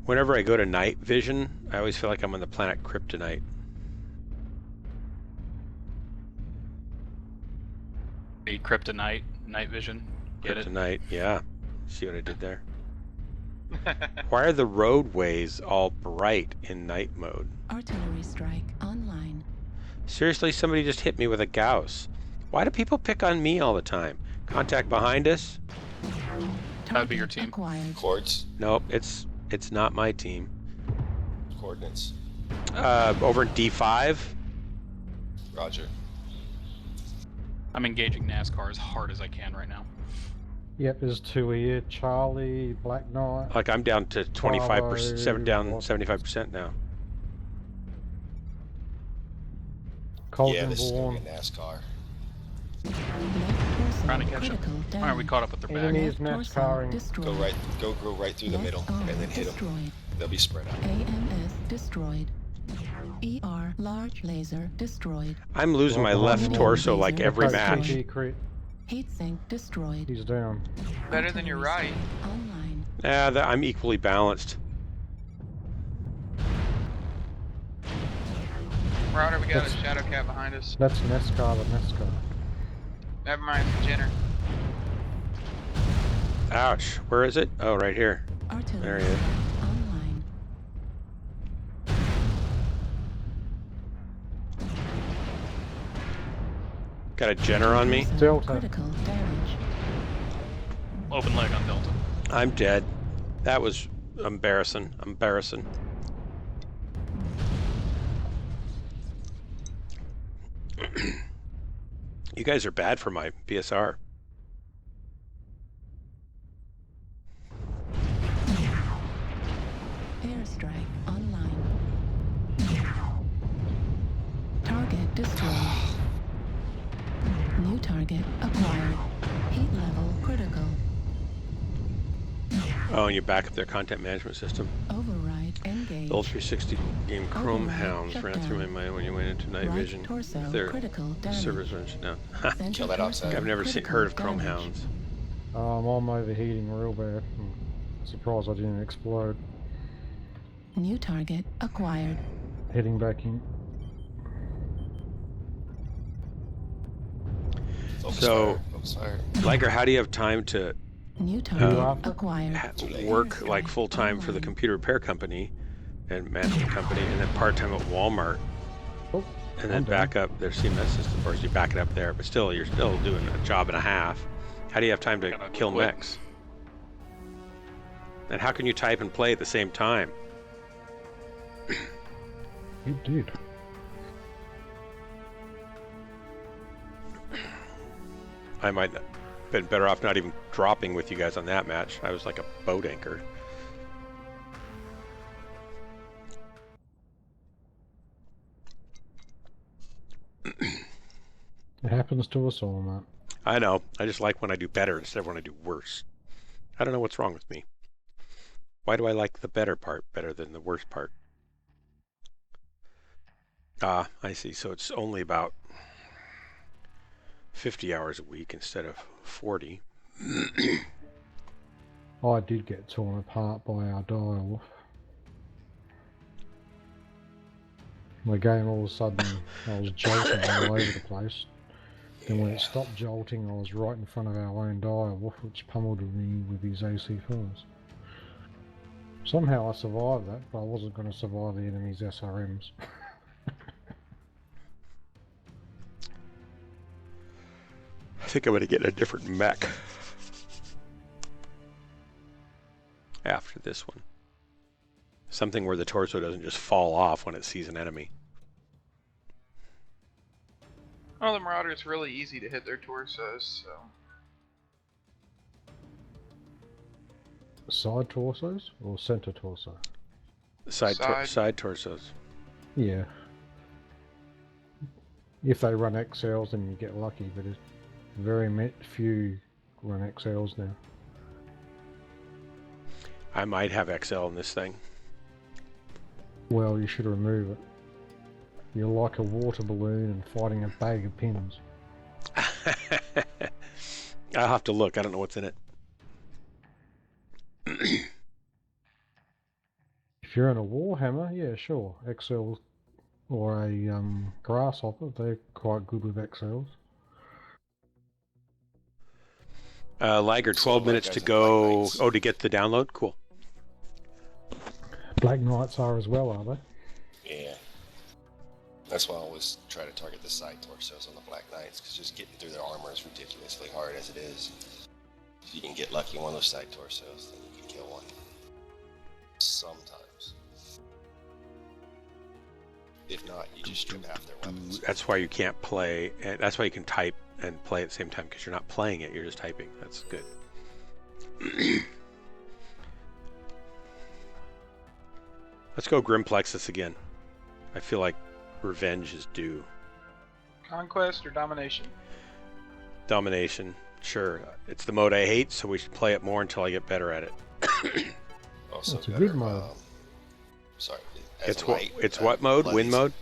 Whenever I go to night vision, I always feel like I'm on the planet Kryptonite.
A Kryptonite, night vision. Get it?
Kryptonite, yeah. See what I did there? Why are the roadways all bright in night mode?
Artillery strike online.
Seriously, somebody just hit me with a Gauss. Why do people pick on me all the time? Contact behind us?
That'd be your team.
Acquired.
Chords,
Nope, it's not my team.
coordinates.
Over in D5?
Roger.
I'm engaging NASCAR as hard as I can right now.
Yep, there's two here. Charlie, Black Knight.
Like I'm down to 25%, down
Bravo.
75% now.
Yeah, this is
Colton
gonna be a NASCAR.
Trying to catch up.
Critical
All right, we
damage.
caught up with their back.
Enemies
Left torso
NASCARing.
destroyed.
Go right through the
Left
middle,
arm
and then hit them.
destroyed.
They'll be spread out.
AMS destroyed. ER large laser destroyed.
I'm losing my
Well,
left
behind
torso
me.
like every
Okay,
match.
CG crit.
Heatsink destroyed.
He's down.
Better than your right.
Online.
I'm equally balanced.
Marauder, we got a shadow cat behind us.
That's NASCAR, but NASCAR.
Never mind, Jenner.
Ouch. Where is it? Oh, right here.
Artillery
There he is.
strike online.
Got a Jenner on me.
Delta.
Critical damage.
open leg on Delta.
I'm dead. That was embarrassing. Embarrassing. You guys are bad for my BSR.
Airstrike online. Target destroyed. New target acquired. Heat level critical.
Oh, and you back up their content management system.
Override engaged.
The old 360 game Chrome
Override
Hounds
shut
ran
down.
through my mind when you went into night
Right
vision.
torso
Their
critical damage.
servers run shut down.
Center
Kill that
torso
outside.
I've never
critical
heard of Chrome
damage.
Hounds.
I'm overheating real bad. I'm surprised I didn't explode.
New target acquired.
Heading back in.
So,
Focus fire.
Liger, how do you have time to
New target
after?
acquired.
work like full time for the computer repair company and management company, and then part time at Walmart,
Oh,
and then
I'm
back up their CMS system? Of course, you back it up there, but still, you're still doing a job and a half. How do you have time to kill
quit.
mechs? And how can you type and play at the same time?
You did.
I might have been better off not even dropping with you guys on that match. I was like a boat anchor.
It happens to us all, Matt.
I know. I just like when I do better instead of when I do worse. I don't know what's wrong with me. Why do I like the better part better than the worst part? Ah, I see. So it's only about 50 hours a week instead of 40.
I did get torn apart by our dial. The game all of a sudden, I was jolting all over the place. Then when it stopped jolting, I was right in front of our own dial, which pummeled me with his AC-4s. Somehow I survived that, but I wasn't going to survive the enemy's SRMs.
I think I'm going to get a different mech after this one. Something where the torso doesn't just fall off when it sees an enemy.
Well, the Marauder is really easy to hit their torsos, so.
Side torsos or center torso?
Side torsos.
Yeah. If they run XLs, then you get lucky, but it's very few run XLs now.
I might have XL in this thing.
Well, you should remove it. You're like a water balloon and fighting a bag of pins.
I'll have to look. I don't know what's in it.
If you're in a Warhammer, yeah, sure. XL or a Grasshopper, they're quite good with XLs.
Liger, 12 minutes to go. Oh, to get the download? Cool.
Black Knights are as well, are they?
Yeah. That's why I always try to target the side torsos on the Black Knights, because just getting through their armor is ridiculously hard as it is. If you can get lucky on one of those side torsos, then you can kill one. Sometimes. If not, you just strip half their weapons.
That's why you can't play, and that's why you can type and play at the same time, because you're not playing it, you're just typing. That's good. Let's go Grimplexus again. I feel like revenge is due.
Conquest or domination?
Domination, sure. It's the mode I hate, so we should play it more until I get better at it.
Also
It's a
better,
good mode.
Sorry.
It's what mode? Win mode?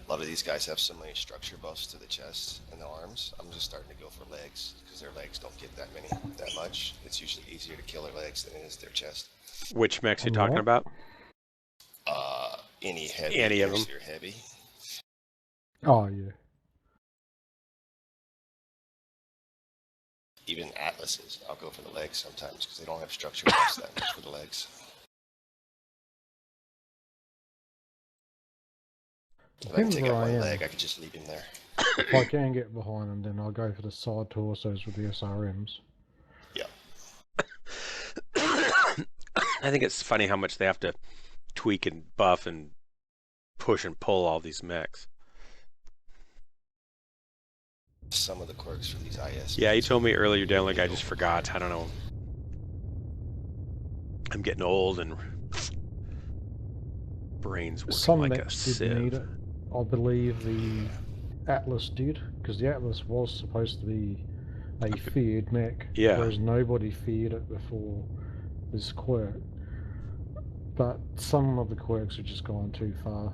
A lot of these guys have so many structure buffs to the chest and the arms. I'm just starting to go for legs, because their legs don't get that much. It's usually easier to kill their legs than it is their chest.
Which mechs you talking about?
Any heavy.
Any of them?
Heavy.
Oh, yeah.
Even Atlases, I'll go for the legs sometimes, because they don't have structure buffs that much for the legs. If I can
Depends
take
where
out
I
one
am.
leg, I can just leave him there.
If I can get behind them, then I'll go for the side torsos with the SRMs.
Yeah.
I think it's funny how much they have to tweak and buff and push and pull all these mechs.
Some of the quirks for these IS.
Yeah, you told me earlier, Dan, like I just forgot. I don't know. I'm getting old and brain's working
Some
like a
mechs did need
sieve.
it. I believe the Atlas did, because the Atlas was supposed to be a feared mech,
Yeah.
whereas nobody feared it before this quirk. But some of the quirks have just gone too far.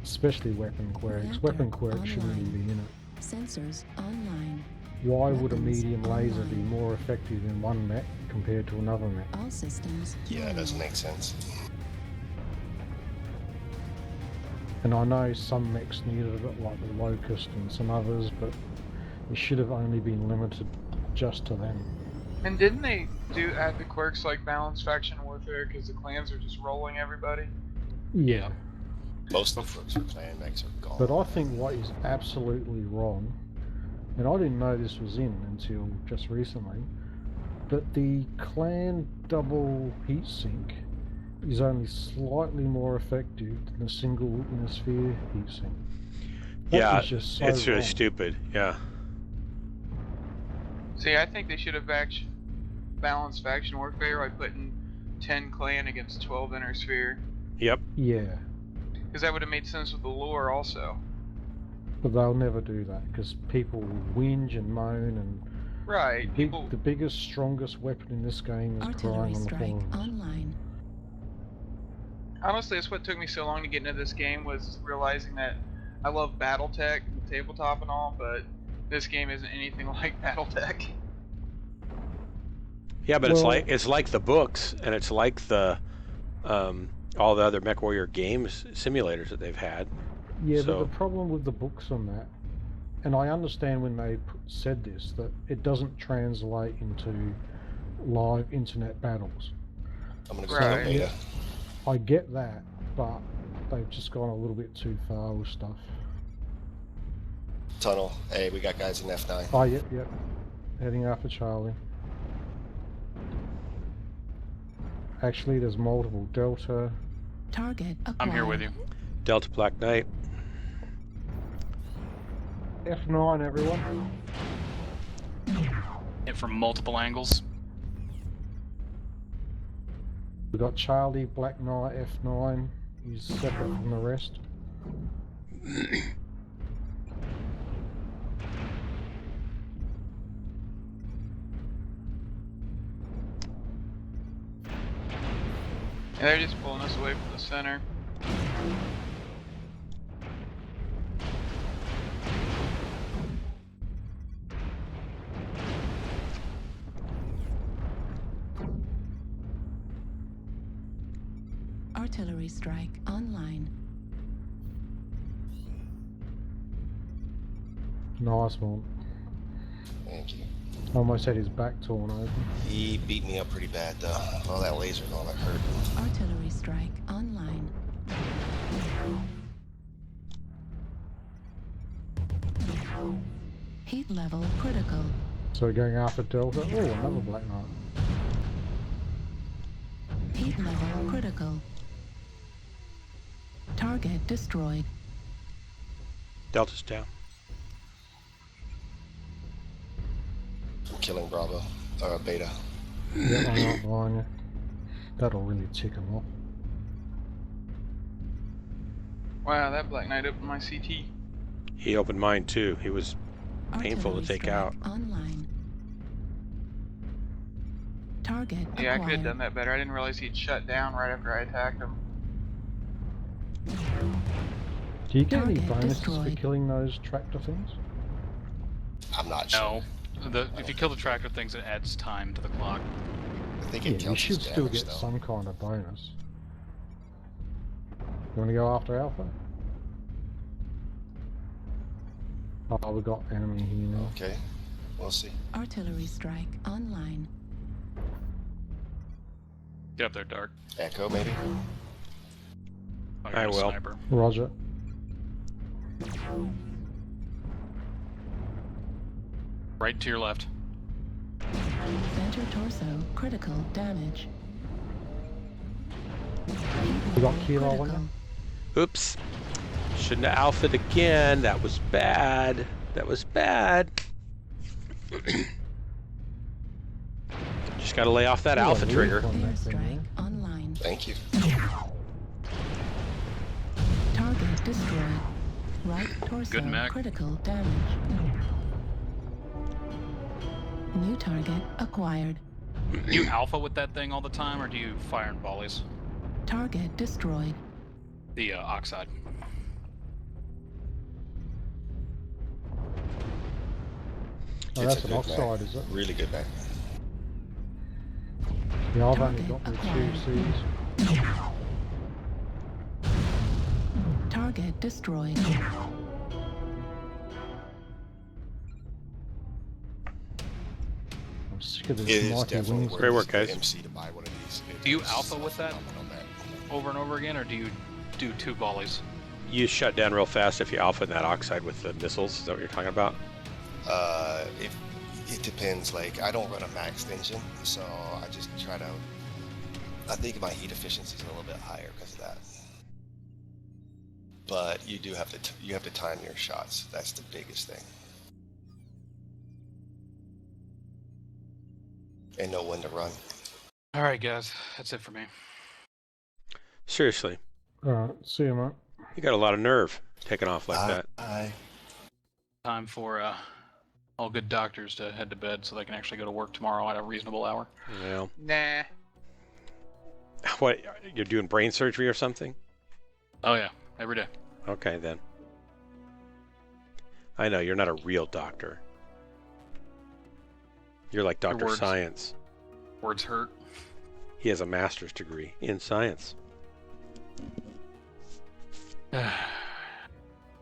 Especially weapon quirks.
Reactor
Weapon quirks shouldn't
online.
even be in it.
Sensors online.
Why would a
Weapons
medium laser be
online.
more effective in one mech compared to another mech?
All systems.
Yeah, that doesn't
normal.
make sense.
And I know some mechs needed it, like the Locust and some others, but it should have only been limited just to them.
And didn't they add the quirks like balanced faction warfare because the clans are just rolling everybody?
Yeah.
Most of the quirks for clan mechs are gone.
But I think what is absolutely wrong, and I didn't know this was in until just recently, but the clan double heatsink is only slightly more effective than a single inner sphere heatsink. That
Yeah,
is just so
it's really
wrong.
stupid. Yeah.
See, I think they should have balanced faction warfare by putting 10 clan against 12 inner sphere.
Yep.
Yeah,
Because that would have made sense with the lore also.
but they'll never do that because people will whinge and moan, and
Right,
the biggest, strongest weapon in this game is
Artillery
crying on the
strike
forums.
online.
Honestly, that's what took me so long to get into this game, was realizing that I love BattleTech and tabletop and all, but this game isn't anything like BattleTech.
Yeah, but
Well-
it's like the books, and it's like the all the other Mechwarrior games simulators that they've had.
Yeah,
So-
but the problem with the books on that, and I understand when they said this, that it doesn't translate into live internet battles.
I'm gonna go
Right.
to beta.
I get that, but they've just gone a little bit too far with stuff.
Tunnel. Hey, we got guys in F9.
Oh, yep. Heading after Charlie. Actually, there's multiple Delta.
Target acquired.
I'm here with you.
Delta Black Knight.
F9, everyone.
Hit from multiple angles.
We got Charlie, Black Knight, F9. He's separate from the rest.
And they're just pulling us away from the center.
Artillery strike online.
Nice one.
Thank you.
Almost had his back torn open.
He beat me up pretty bad though. All that laser and all that hurt.
Artillery strike online. Heat level critical.
So we're going after Delta. Oh, another Black Knight.
Heat level critical. Target destroyed.
Delta's down.
I'm killing Bravo. Or Beta.
Yep, I'm not behind you. That'll really tick him off.
Wow, that Black Knight opened my CT.
He opened mine too. He was painful to
Artillery
take
strike
out.
Online. Target
Yeah, I could have
acquired.
done that better. I didn't realize he'd shut down right after I attacked him.
Do you get any
Target
bonuses for
destroyed.
killing those tractor things?
I'm not sure.
No. If you kill the tractor things, it adds time to the clock.
I think
Yeah,
it
you
counts
should
as
still
damage
get
though.
some kind of bonus. You want to go after Alpha? Oh, we got enemy here now.
Okay. We'll see.
Artillery strike online.
Get up there, Dark.
Echo maybe?
Oh, you're
I
a
will.
Sniper.
Roger.
Right to your left.
Center torso critical damage.
You got kilo on
Critical.
you?
Oops. Shouldn't have alphaed again. That was bad. That was bad. Just got to lay off that
Ooh,
alpha
a
trigger.
leaf on that thing,
Airstrike online.
Thank you.
Target destroyed. Right torso
Good mech.
critical damage. New target acquired.
Do you alpha with that thing all the time, or do you fire in volleys?
Target destroyed.
The oxide.
Oh,
It's
that's
a
an
good
oxide,
mech.
is it?
Really good mech.
Yeah, I've only
Target
got the
acquired.
2Cs.
Target destroyed.
I'm sick of
It
this
is
mighty
definitely
wings.
worth
Great work,
the
guys.
MC to buy one of these.
Do you
It is
alpha
a
with that?
phenomenal mech.
Over and over again, or do you do 2 volleys?
You shut down real fast if you alpha in that oxide with the missiles. Is that what you're talking about?
It depends. Like, I don't run a maxed engine, so I just try to. I think my heat efficiency is a little bit higher because of that. But you do have to you have to time your shots. That's the biggest thing. And know when to run.
All right, guys, that's it for me.
Seriously,
Alright, see you, mate.
you got a lot of nerve taking off like that.
Time for all good doctors to head to bed so they can actually go to work tomorrow at a reasonable hour.
Well,
Nah.
what, you're doing brain surgery or something?
Oh yeah, every day.
Okay, then. I know, you're not a real doctor. You're like Dr.
words.
Science.
Words hurt.
He has a master's degree in science.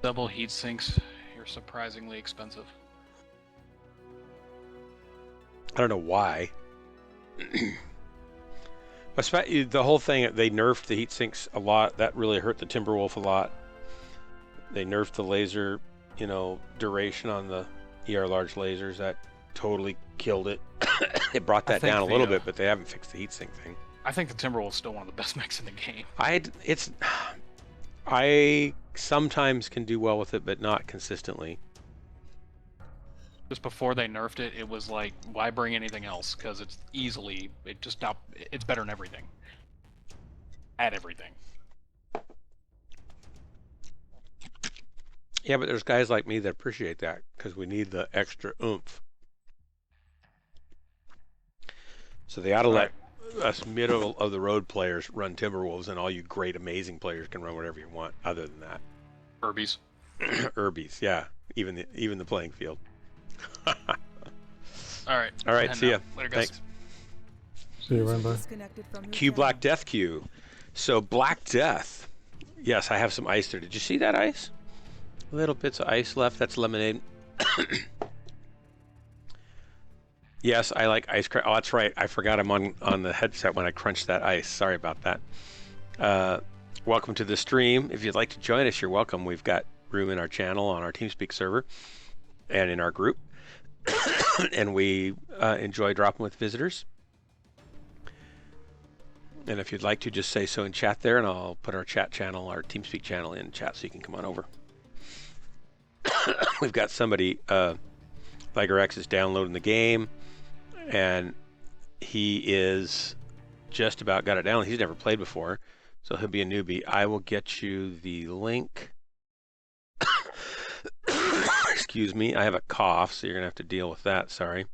Double heat sinks. You're surprisingly expensive.
I don't know why. The whole thing, they nerfed the heat sinks a lot. That really hurt the Timberwolf a lot. They nerfed the laser, duration on the ER large lasers. That totally killed it. They brought that down a little bit, but they haven't fixed the heat sink thing.
I think the Timberwolf's still one of the best mechs in the game.
I sometimes can do well with it, but not consistently.
Just before they nerfed it, it was like, why bring anything else? Because it's it's better than everything. At everything.
Yeah, but there's guys like me that appreciate that because we need the extra oomph. So they ought to let us middle of the road players run Timberwolves, and all you great, amazing players can run whatever you want. Other than that,
Urbies.
Urbies, yeah, even the playing field.
All right.
All right. See ya.
Later, guys.
Thanks.
See you, Rainbow.
Q Black Death Q. So Black Death. Yes, I have some ice there. Did you see that ice? Little bits of ice left. That's lemonade. Yes, I like ice cream. Oh, that's right. I forgot I'm on the headset when I crunched that ice. Sorry about that. Welcome to the stream. If you'd like to join us, you're welcome. We've got room in our channel on our TeamSpeak server and in our group. And we enjoy dropping with visitors. And if you'd like to, just say so in chat there, and I'll put our chat channel, our TeamSpeak channel in chat so you can come on over. We've got somebody, Liger X is downloading the game, and he is just about got it down. He's never played before, so he'll be a newbie. I will get you the link. Excuse me, I have a cough, so you're going to have to deal with that. Sorry.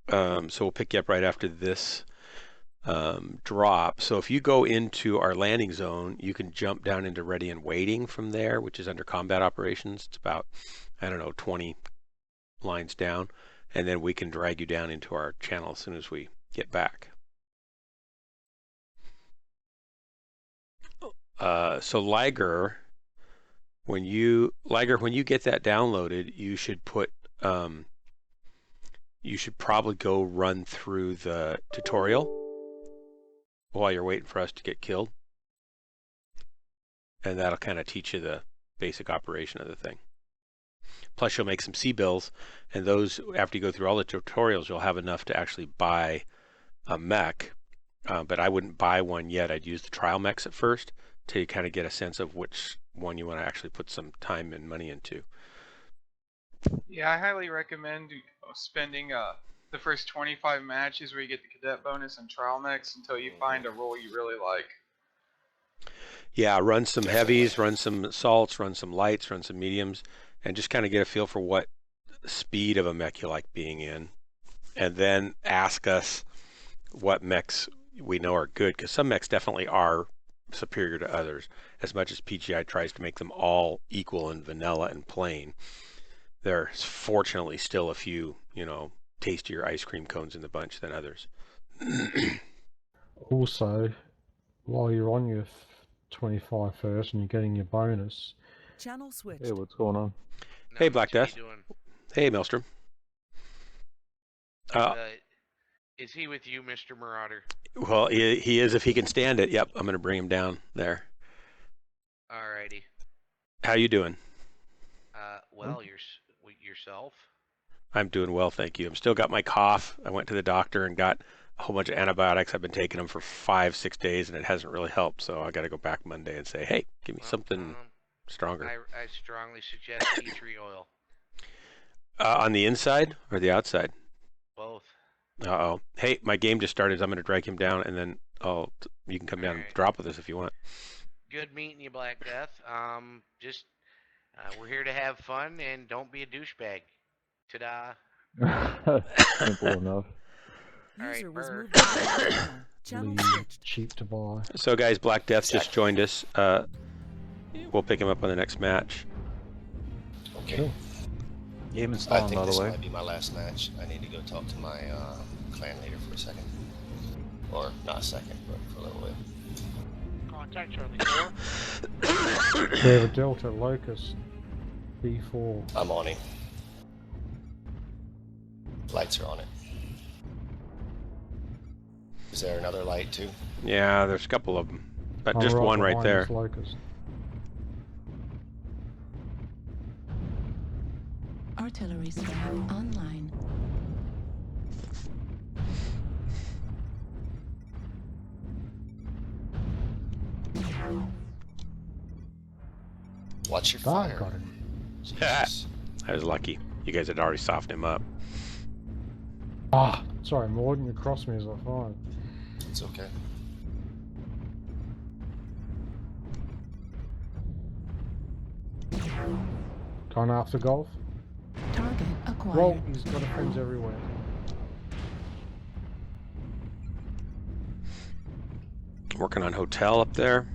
So we'll pick you up right after this drop. So if you go into our landing zone, you can jump down into ready and waiting from there, which is under combat operations. It's about, 20 lines down, and then we can drag you down into our channel as soon as we get back. So Liger, when you get that downloaded, you should put you should probably go run through the tutorial while you're waiting for us to get killed. And that'll kind of teach you the basic operation of the thing. Plus, you'll make some C-bills, and those, after you go through all the tutorials, you'll have enough to actually buy a mech. But I wouldn't buy one yet. I'd use the trial mechs at first to kind of get a sense of which one you want to actually put some time and money into.
Yeah, I highly recommend spending the first 25 matches where you get the cadet bonus and trial mechs until you find a role you really like.
Yeah, run some heavies, run some assaults, run some lights, run some mediums, and just kind of get a feel for what speed of a mech you like being in. And then ask us what mechs we know are good, because some mechs definitely are superior to others. As much as PGI tries to make them all equal in vanilla and plain, there's fortunately still a few, tastier ice cream cones in the bunch than others.
Also, while you're on your 25 first and you're getting your bonus.
Channel switched.
Hey, what's going on?
Hey, Black Death. Hey, Maelstrom.
Is he with you, Mr. Marauder?
Well, he is if he can stand it. Yep, I'm going to bring him down there.
Alrighty.
How you doing?
Well, yourself?
I'm doing well, thank you. I'm still got my cough. I went to the doctor and got a whole bunch of antibiotics. I've been taking them for 5-6 days, and it hasn't really helped. So I got to go back Monday and say, hey, give me something stronger.
I strongly suggest tea tree oil.
On the inside or the outside?
Both.
Uh-oh. Hey, my game just started. So I'm going to drag him down, and then you can come down and drop with us if you want.
Good meeting you, Black Death. We're here to have fun, and don't be a douchebag. Ta-da.
Simple enough.
User was moved to the channel switched.
Cheap to buy.
So, guys, Black Death just joined us. We'll pick him up on the next match.
Okay.
Cool.
Game
I
installing,
think
by
this
the way.
might be my last match. I need to go talk to my clan leader for a second. Or not a second, but for a little bit.
Contact Charlie 4.
We have a Delta Locust B4.
I'm on him. Lights are on it. Is there another light too?
Yeah, there's a couple of them, but
I'm
just one right
behind
there.
this Locust.
Artillery strike online.
Watch your
Oh,
fire.
got him.
Jesus.
I was lucky. You guys had already softened him up.
Ah, sorry, Morden, you crossed me as I fired.
It's okay.
Going after golf.
Target acquired.
Well, he's got friends everywhere.
Working on hotel up there.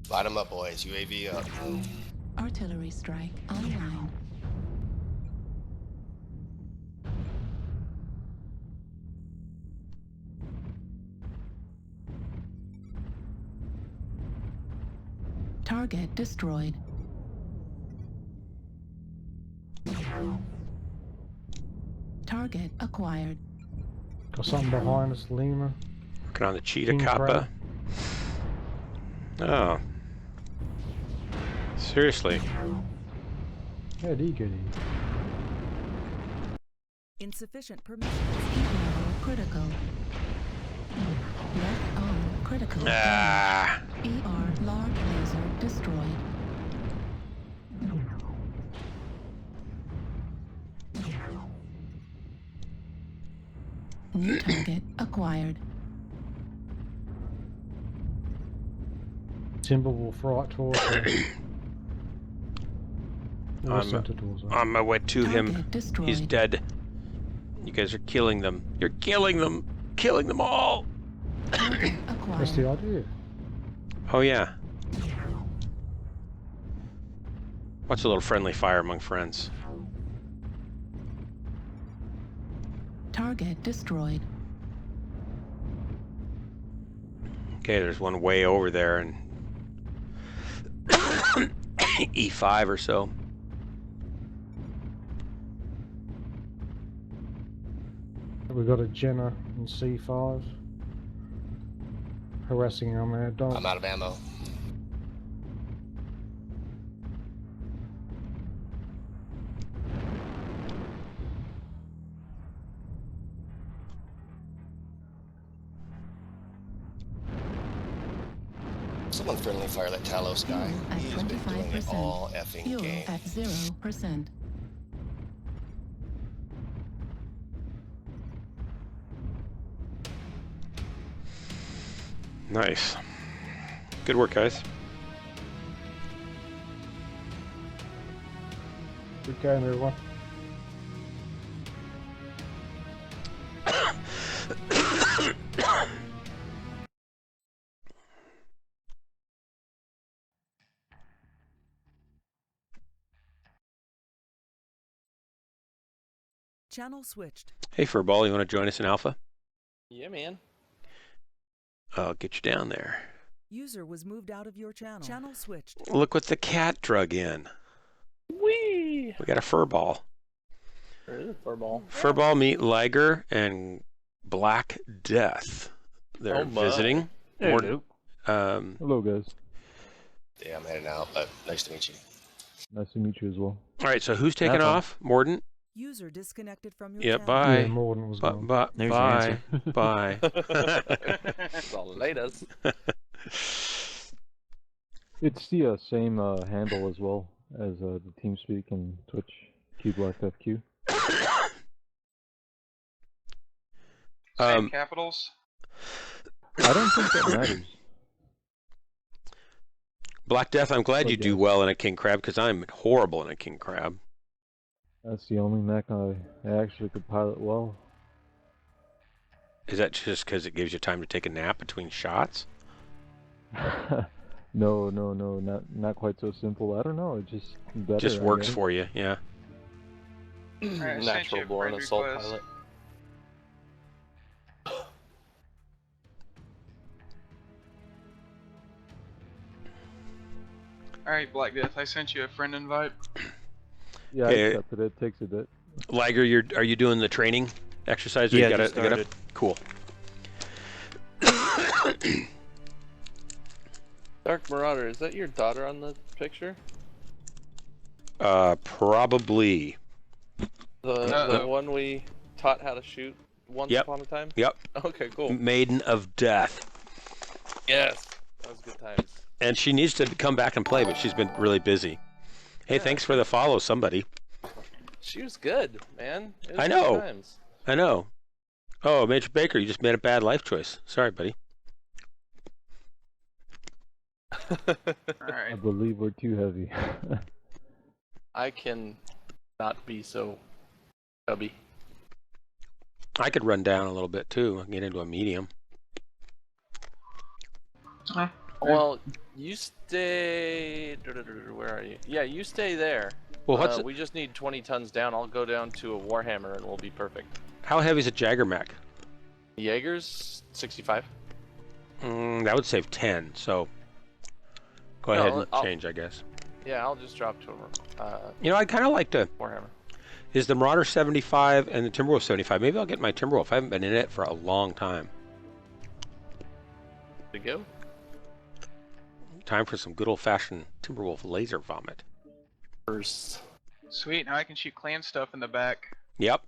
Light them up, boys. UAV up.
Artillery strike online. Target destroyed. Target acquired.
Got something behind us, Lima.
Working on the cheetah
King
kappa. Oh. Seriously.
Yeah, goody.
Insufficient permission.
Critical. Left arm critical.
Ah.
ER large laser destroyed. New target acquired.
Timber will fright towards us.
On my way to him.
Target destroyed.
He's dead. You guys are killing them. You're killing them. Killing them all.
Target acquired.
That's the idea.
Oh, yeah. What's a little friendly fire among friends?
Target destroyed.
Okay, there's one way over there, and E5 or so.
We've got a Jenna in C5. Harassing our mad dog.
I'm out of ammo. Someone friendly fire that Talos guy.
At
He's been doing it
25%.
all effing
Fuel
game.
at 0%.
Nice. Good work, guys.
Good game, everyone.
Channel switched.
Hey, Furball, you want to join us in Alpha?
Yeah, man.
I'll get you down there.
User was moved out of your channel. Channel switched.
Look what the cat drug in.
Whee!
We got a Furball.
There is a furball.
Furball meet Liger and Black Death. They're
Oh my.
visiting.
Hey,
More-
Luke.
um,
Hello, guys.
Yeah, I'm heading out, but nice to meet you.
Nice to meet you as well.
all right, so who's taking
Have fun.
off? Morden?
User disconnected from your
Yeah,
channel.
bye.
Yeah, Morden was gone.
There's your
Bye.
answer.
Bye.
That's all latest.
It's the same handle as well as the TeamSpeak and Twitch, QBlackFQ.
Same capitals.
I don't think that matters.
Black Death, I'm glad you do well in a king crab because I'm horrible in a king crab.
That's the only mech I actually could pilot well.
Is that just because it gives you time to take a nap between shots?
No, not quite so simple. I don't know. It just better.
Just works for you, yeah.
Alright, I sent you
Natural
a
born
friend
assault
request.
pilot.
Alright, Black Death, I sent you a friend invite.
Yeah, I
Okay.
accepted it. Takes a bit.
Liger, are you doing the training exercise? Or
Yeah,
you
just
gotta
started.
cool.
Dark Marauder, is that your daughter on the picture?
Probably.
The one we taught how to shoot once
Yep.
upon a time?
Yep.
Okay, cool.
Maiden of Death.
Yes. That was good times.
And she needs to come back and play, but she's been really busy. Hey, thanks for the follow, somebody.
She was good, man. It was
I
good
know.
times.
I know. Oh, Major Baker, you just made a bad life choice. Sorry, buddy.
Alright.
I believe we're too heavy.
I can not be so chubby.
I could run down a little bit too and get into a medium.
Well, you stay. Where are you? Yeah, you stay there.
Well, what's
we just need 20 tons down. I'll go down to a Warhammer and we'll be perfect.
how heavy is a Jagger mech?
Jaeger's 65.
That would save 10. So go
No,
ahead and
I'll-
change, I guess.
Yeah, I'll just drop to a
You know, I kind of like to.
Warhammer.
Is the Marauder 75 and the Timberwolf 75? Maybe I'll get my Timberwolf. I haven't been in it for a long time.
To go.
Time for some good old-fashioned Timberwolf laser vomit.
First.
Sweet, now I can shoot clan stuff in the back.
Yep.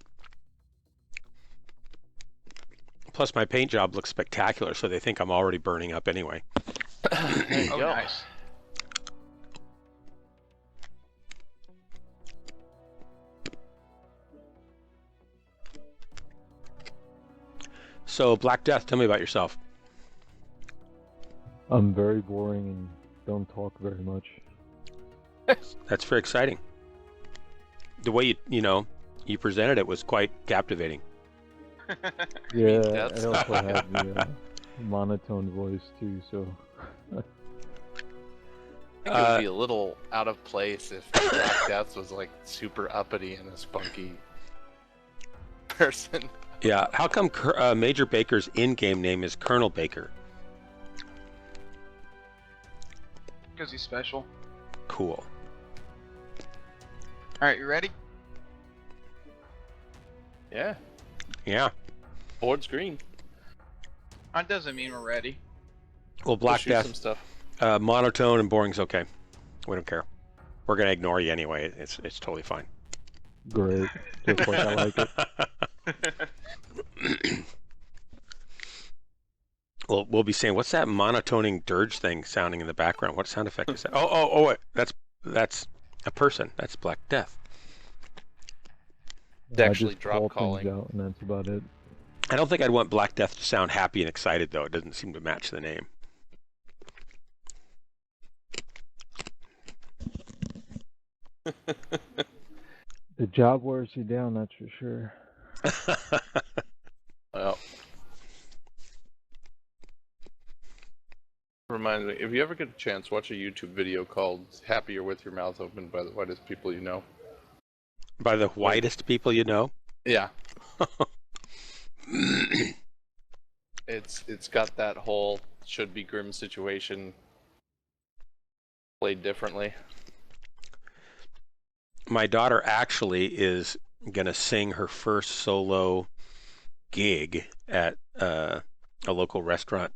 Plus, my paint job looks spectacular, so they think I'm already burning up anyway.
There you
Oh,
go.
nice.
So, Black Death, tell me about yourself.
I'm very boring and don't talk very much.
That's very exciting. The way you presented it was quite captivating.
Yeah,
Death's-
I also have the monotone voice too, so.
I think it would be a little out of place if Black Death was like super uppity and a spunky person.
Yeah. How come Major Baker's in-game name is Colonel Baker?
Because he's special.
Cool.
Alright, you ready?
Yeah.
Yeah.
Board's green.
That doesn't mean we're ready.
Well, Black
shoot
Death,
some stuff.
monotone and boring's okay. We don't care. We're gonna ignore you anyway. It's totally fine.
Great. Just like I like it.
Well, we'll be saying, what's that monotoning dirge thing sounding in the background? What sound effect is that? Oh, that's a person. That's Black Death.
It's actually
I just
drop
call
calling.
things out, and that's about it.
I don't think I'd want Black Death to sound happy and excited, though. It doesn't seem to match the name.
The job wears you down, that's for sure.
Well, reminds me, if you ever get a chance, watch a YouTube video called "Happier with Your Mouth Open" by the whitest people you know.
By the whitest people you know?
Yeah. It's got that whole should be grim situation played differently.
My daughter actually is gonna sing her first solo gig at a local restaurant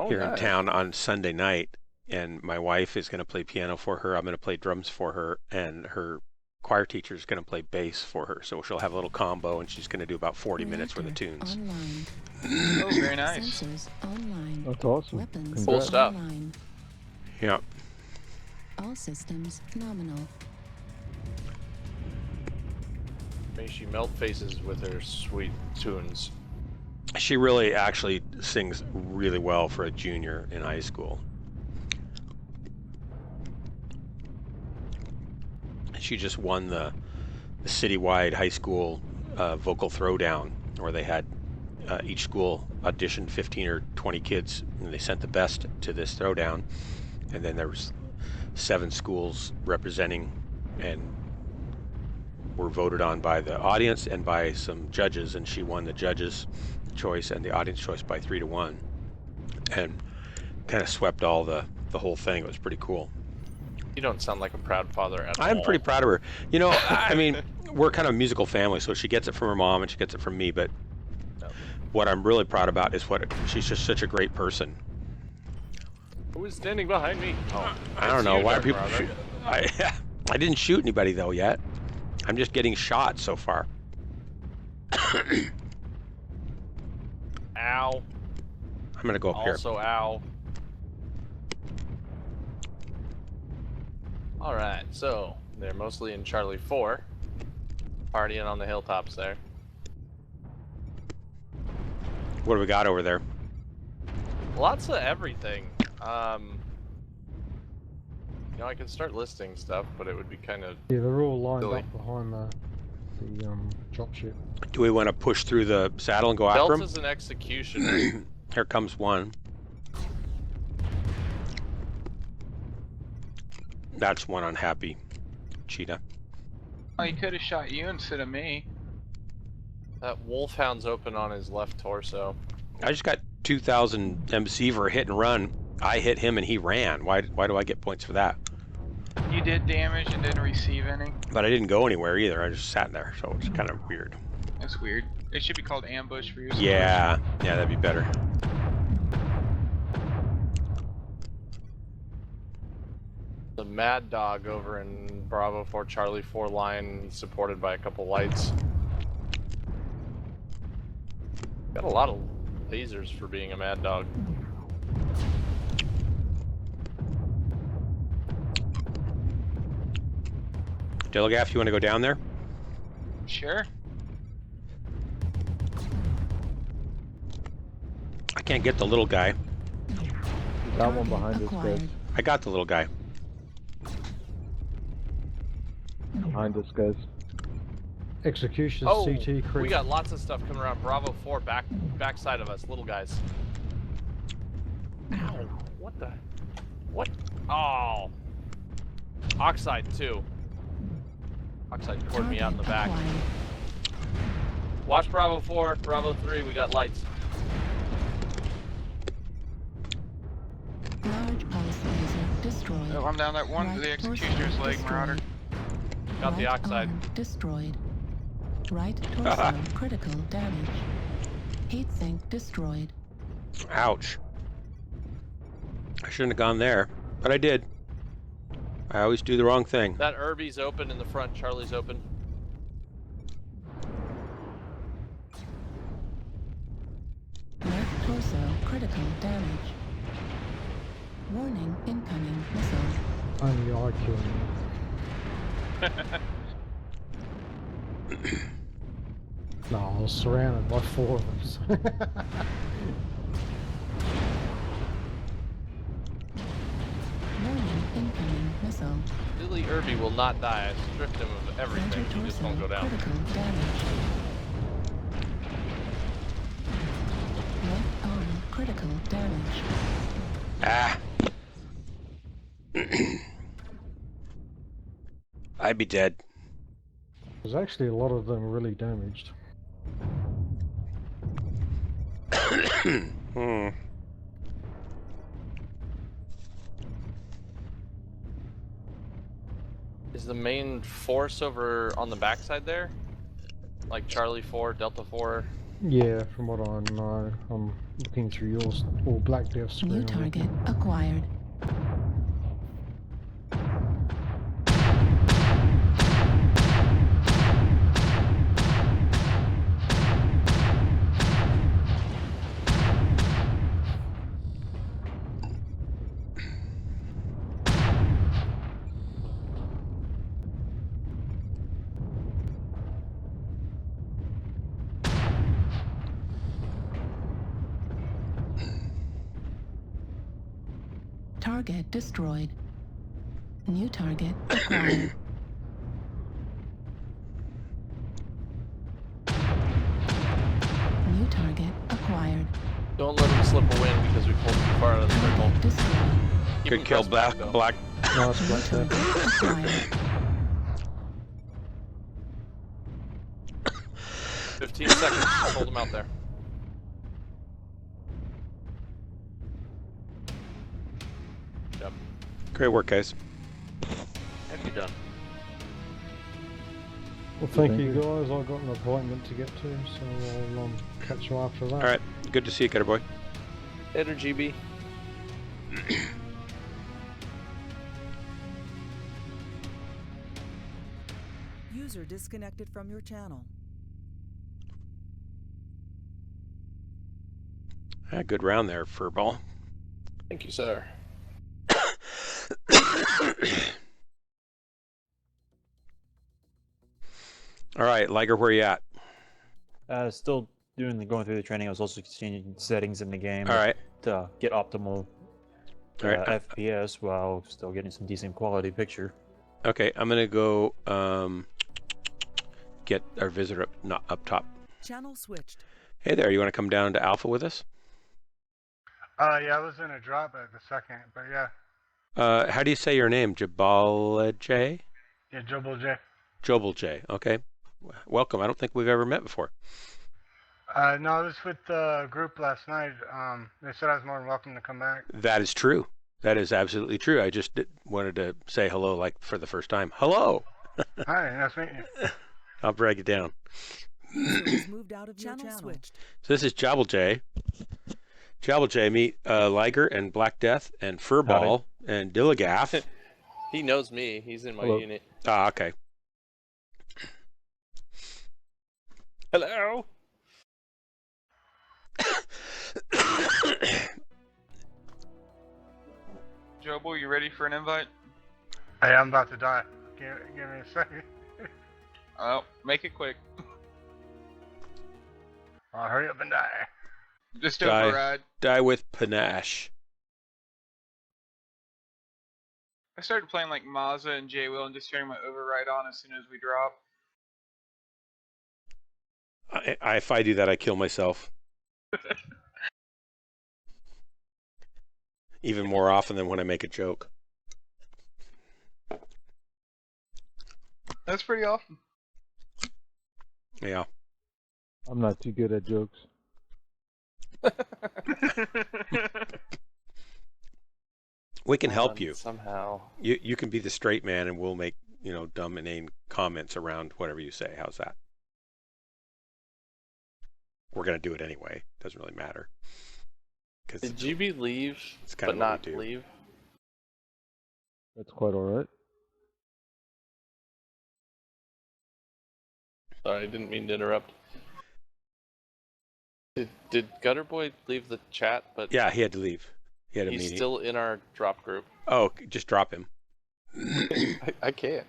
here in town on Sunday night, and my wife is gonna play piano for her. I'm gonna play drums for her, and her choir teacher is gonna play bass for her. So she'll have a little combo, and she's gonna do about 40 minutes worth of tunes.
Oh, very nice.
Sensors online.
That's awesome.
Weapons
Congrats.
Cool stuff.
online.
Yeah.
All systems nominal.
May she melt faces with her sweet tunes.
She really actually sings really well for a junior in high school. She just won the citywide high school vocal throwdown, where they had each school auditioned 15 or 20 kids, and they sent the best to this throwdown. And then there was 7 schools representing, and were voted on by the audience and by some judges, and she won the judges' choice and the audience choice by 3-1, and kind of swept all the whole thing. It was pretty cool.
You don't sound like a proud father at all.
I'm pretty proud of her. You know, I mean, we're kind of a musical family, so she gets it from her mom and she gets it from me, but what I'm really proud about is she's just such a great person.
Who is standing behind me? Oh,
I don't know why
Dark
people
Marauder.
shoot. I didn't shoot anybody though yet. I'm just getting shot so far.
Ow.
I'm gonna go up here.
Also, ow. Alright, so they're mostly in Charlie 4. Partying on the hilltops there.
What do we got over there?
Lots of everything. You know, I could start listing stuff, but it would be kind of
Yeah, they're all lined
silly.
up behind the dropship.
Do we want to push through the saddle and go after him?
Delta's an executioner.
Here comes one. That's one unhappy cheetah.
Oh, he could have shot you instead of me.
That wolfhound's open on his left torso.
I just got 2,000 MC for a hit and run. I hit him and he ran. Why do I get points for that?
You did damage and didn't receive any.
But I didn't go anywhere either. I just sat there, so it's kind of weird.
That's weird. It should be called ambush for you.
Yeah, that'd be better.
The Mad Dog over in Bravo 4 Charlie 4 line, supported by a couple lights. Got a lot of lasers for being a Mad Dog.
Delegaff, you want to go down there?
Sure.
I can't get the little guy.
Got one behind us, guys.
I got the little guy.
Behind us, guys.
Execution
Oh,
CT creep.
we got lots of stuff coming around Bravo 4 backside of us, little guys. Ow, what the? What? Oh. Oxide 2. Oxide poured me out in the back. Watch Bravo 4, Bravo 3, we got lights.
Large pulse laser destroyed.
Oh, I'm down that one to the executioner's leg, Marauder.
Got the
Right
oxide.
arm destroyed. Right torso critical damage. Heat sink destroyed.
Ouch. I shouldn't have gone there, but I did. I always do the wrong thing.
That Irby's open in the front. Charlie's open.
Left torso critical damage. Warning incoming missile.
Only I killed him. No, I was surrounded by 4 of them. So.
Warning incoming missile.
Billy Irby will not die. I stripped him of everything.
Center
He just won't go
torso
down.
critical damage. Left arm critical damage.
Ah. I'd be dead.
There's actually a lot of them really damaged.
Hmm.
Is the main force over on the backside there? Like Charlie 4, Delta 4?
Yeah, from what I know, I'm looking through yours or Black Death screen.
New target acquired. Target destroyed. New target acquired. New target acquired.
Don't let him slip a win because we pulled too far out of the circle. Keep
Good
him
kill,
pressed back,
Black.
though.
No, it's Black Death.
Acquired.
15 seconds. Hold him out there. Yep.
Great work, guys.
Have you done?
Well, thank you guys. I've got an appointment to get to, so I'll catch you after that.
All right. Good to see you, Cutter Boy.
Later, GB.
User disconnected from your channel.
Good round there, Furball.
Thank you, sir.
All right, Liger, where you at?
Still going through the training. I was also changing settings in the game.
All right.
To get optimal
All right.
FPS while still getting some decent quality picture.
Okay, I'm gonna go get our visitor up top.
Channel switched.
Hey there, you want to come down to Alpha with us?
Yeah, I was in a drop at the second, but yeah.
How do you say your name? Jabal J?
Yeah, Jobel J.
Jobel J. Okay. Welcome. I don't think we've ever met before.
No, I was with the group last night. They said I was more than welcome to come back.
That is true. That is absolutely true. I just wanted to say hello, like for the first time. Hello.
Hi, nice to meet you.
I'll brag it down.
Moved out of channel switched.
So this is Jabal J. Jabal J. Meet Liger and Black Death and Furball and Dillagath.
He knows me. He's in my
Hello.
unit.
Ah, okay.
Hello.
Jobo, you ready for an invite?
Hey, I'm about to die. Give me a second.
Oh, make it quick.
I'll hurry up and die.
Just override.
Die with panache.
I started playing like Mazza and J-Will and just turning my override on as soon as we drop.
If I do that, I kill myself. Even more often than when I make a joke.
That's pretty awesome.
Yeah.
I'm not too good at jokes.
We can help you.
Somehow.
You can be the straight man and we'll make dumb inane comments around whatever you say. How's that? We're gonna do it anyway. Doesn't really matter.
Did GB leave,
it's kind
but
of what
not
we do.
leave?
That's quite alright.
Sorry, I didn't mean to interrupt. Did Gutter Boy leave the chat? But
Yeah, he had to leave. He had a
he's
meeting.
still in our drop group.
Oh, just drop him.
I can't.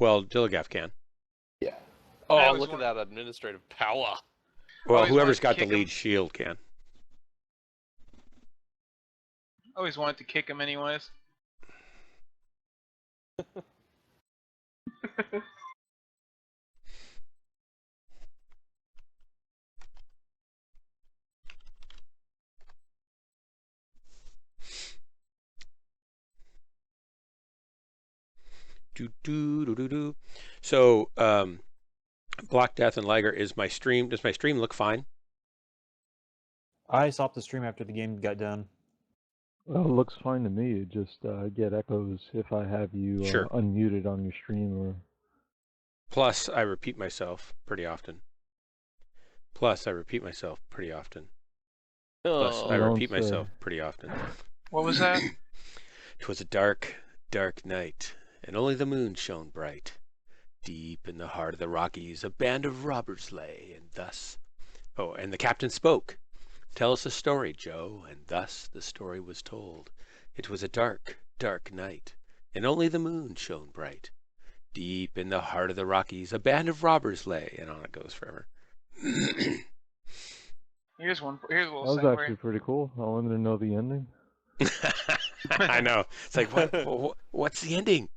Well, Dilligaff can.
Yeah.
I
Oh,
always
look at that administrative power.
Well,
always
whoever's
wanted to
got the
kick him.
lead shield can.
Always wanted to kick him anyways.
So, Black Death and Liger, is my stream? Does my stream look fine?
I stopped the stream after the game got done.
Well, it looks fine to me. It just get echoes if I have you
Sure.
unmuted on your stream or.
Plus, I repeat myself pretty often. Plus, I repeat myself pretty often. Plus, I
Don't
repeat
say.
myself pretty often.
What was that?
'Twas a dark, dark night, and only the moon shone bright. Deep in the heart of the Rockies, a band of robbers lay, and thus... Oh, and the captain spoke. Tell us a story, Joe, and thus the story was told. It was a dark, dark night, and only the moon shone bright. Deep in the heart of the Rockies, a band of robbers lay, and on it goes forever.
Here's a little
That was
segue.
actually pretty cool. I wanted to know the ending.
I know. It's like, what's the ending?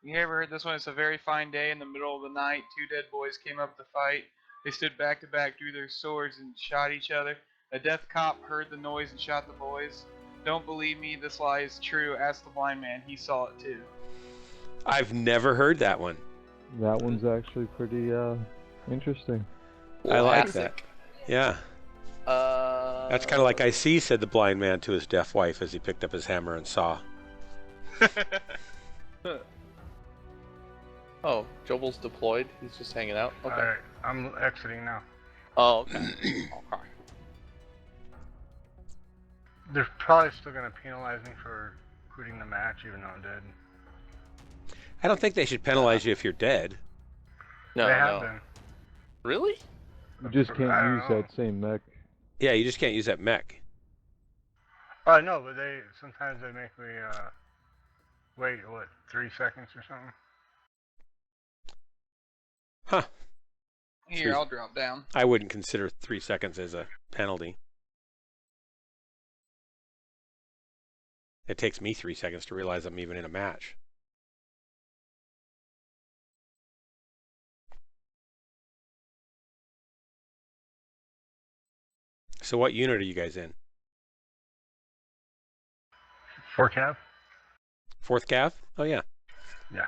You ever heard this one? It's a very fine day in the middle of the night. Two dead boys came up to fight. They stood back to back, drew their swords, and shot each other. A death cop heard the noise and shot the boys. Don't believe me, this lie is true. Ask the blind man, he saw it too.
I've never heard that one.
That one's actually pretty interesting.
I like that. Yeah. That's kind of like I see, said the blind man to his deaf wife as he picked up his hammer and saw.
Oh, Jobal's deployed. He's just hanging out. Okay.
Alright, I'm exiting now.
Oh, okay. Okay.
They're probably still gonna penalize me for quitting the match, even though I'm dead.
I don't think they should penalize you if you're dead.
No,
They have
no.
been.
Really?
You just
I
can't
don't
use
know.
that same mech.
Yeah, you just can't use that mech.
Oh, I know, but sometimes they make me, wait, 3 seconds or something?
Huh.
Here, I'll drop down.
I wouldn't consider 3 seconds as a penalty. It takes me 3 seconds to realize I'm even in a match. So what unit are you guys in?
4 cav?
4th Cav? Oh yeah.
Yeah.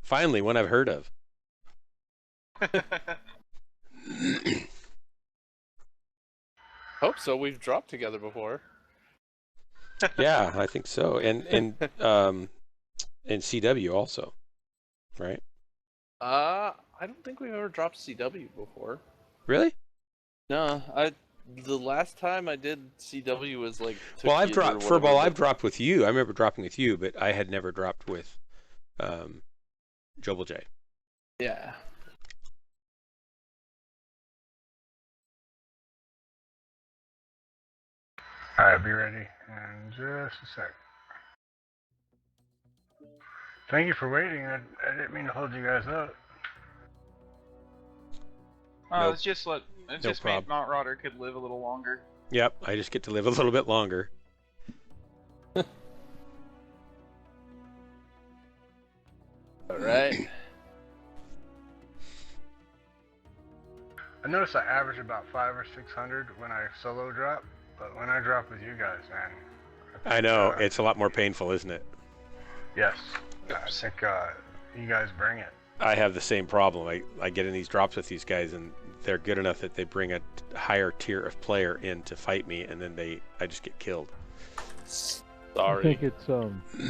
Finally, one I've heard of.
Hope so. We've dropped together before.
Yeah, I think so. And CW also, right?
I don't think we've ever dropped CW before.
Really?
No, the last time I did CW was like.
Well, I've
Tokyo
dropped
or whatever,
Furball.
but-
I've dropped with you. I remember dropping with you, but I had never dropped with Jobel J.
Yeah.
Alright, be ready in just a sec. Thank you for waiting. I didn't mean to hold you guys up.
Nope.
It's just what
No
made
prob.
Marauder could live a little longer.
Yep, I just get to live a little bit longer.
All right.
I noticed I average about 500 or 600 when I solo drop, but when I drop with you guys, man.
I know, it's a lot more painful, isn't it?
Yes. I think you guys bring it.
I have the same problem. I get in these drops with these guys, and they're good enough that they bring a higher tier of player in to fight me, and then I just get killed.
I
Sorry.
think it's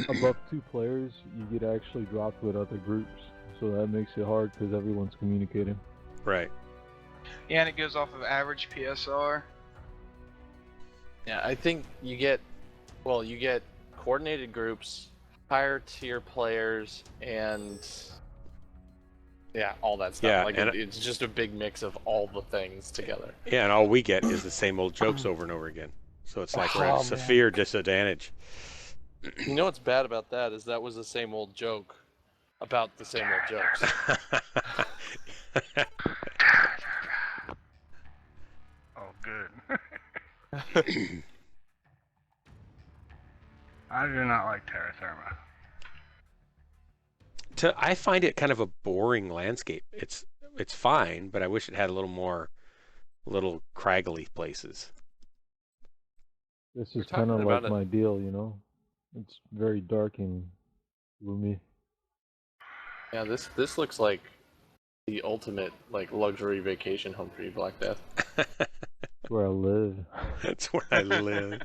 above 2 players, you get actually dropped with other groups, so that makes it hard because everyone's communicating.
Right.
Yeah, and it goes off of average PSR.
Yeah, I think you get coordinated groups, higher tier players, and yeah, all that stuff.
Yeah,
like
and
it's just a big mix of all the things together.
Yeah, and all we get is the same old jokes over and over again. So it's like we're at a severe disadvantage.
You know what's bad about that is that was the same old joke about the same old jokes.
Oh, good. I do not like terra firma.
I find it kind of a boring landscape. It's fine, but I wish it had a little more little craggly places.
This is kind of like my deal, you know? It's very dark and gloomy.
Yeah, this looks like the ultimate like luxury vacation home for you, Black Death.
That's where I live.
That's where I live.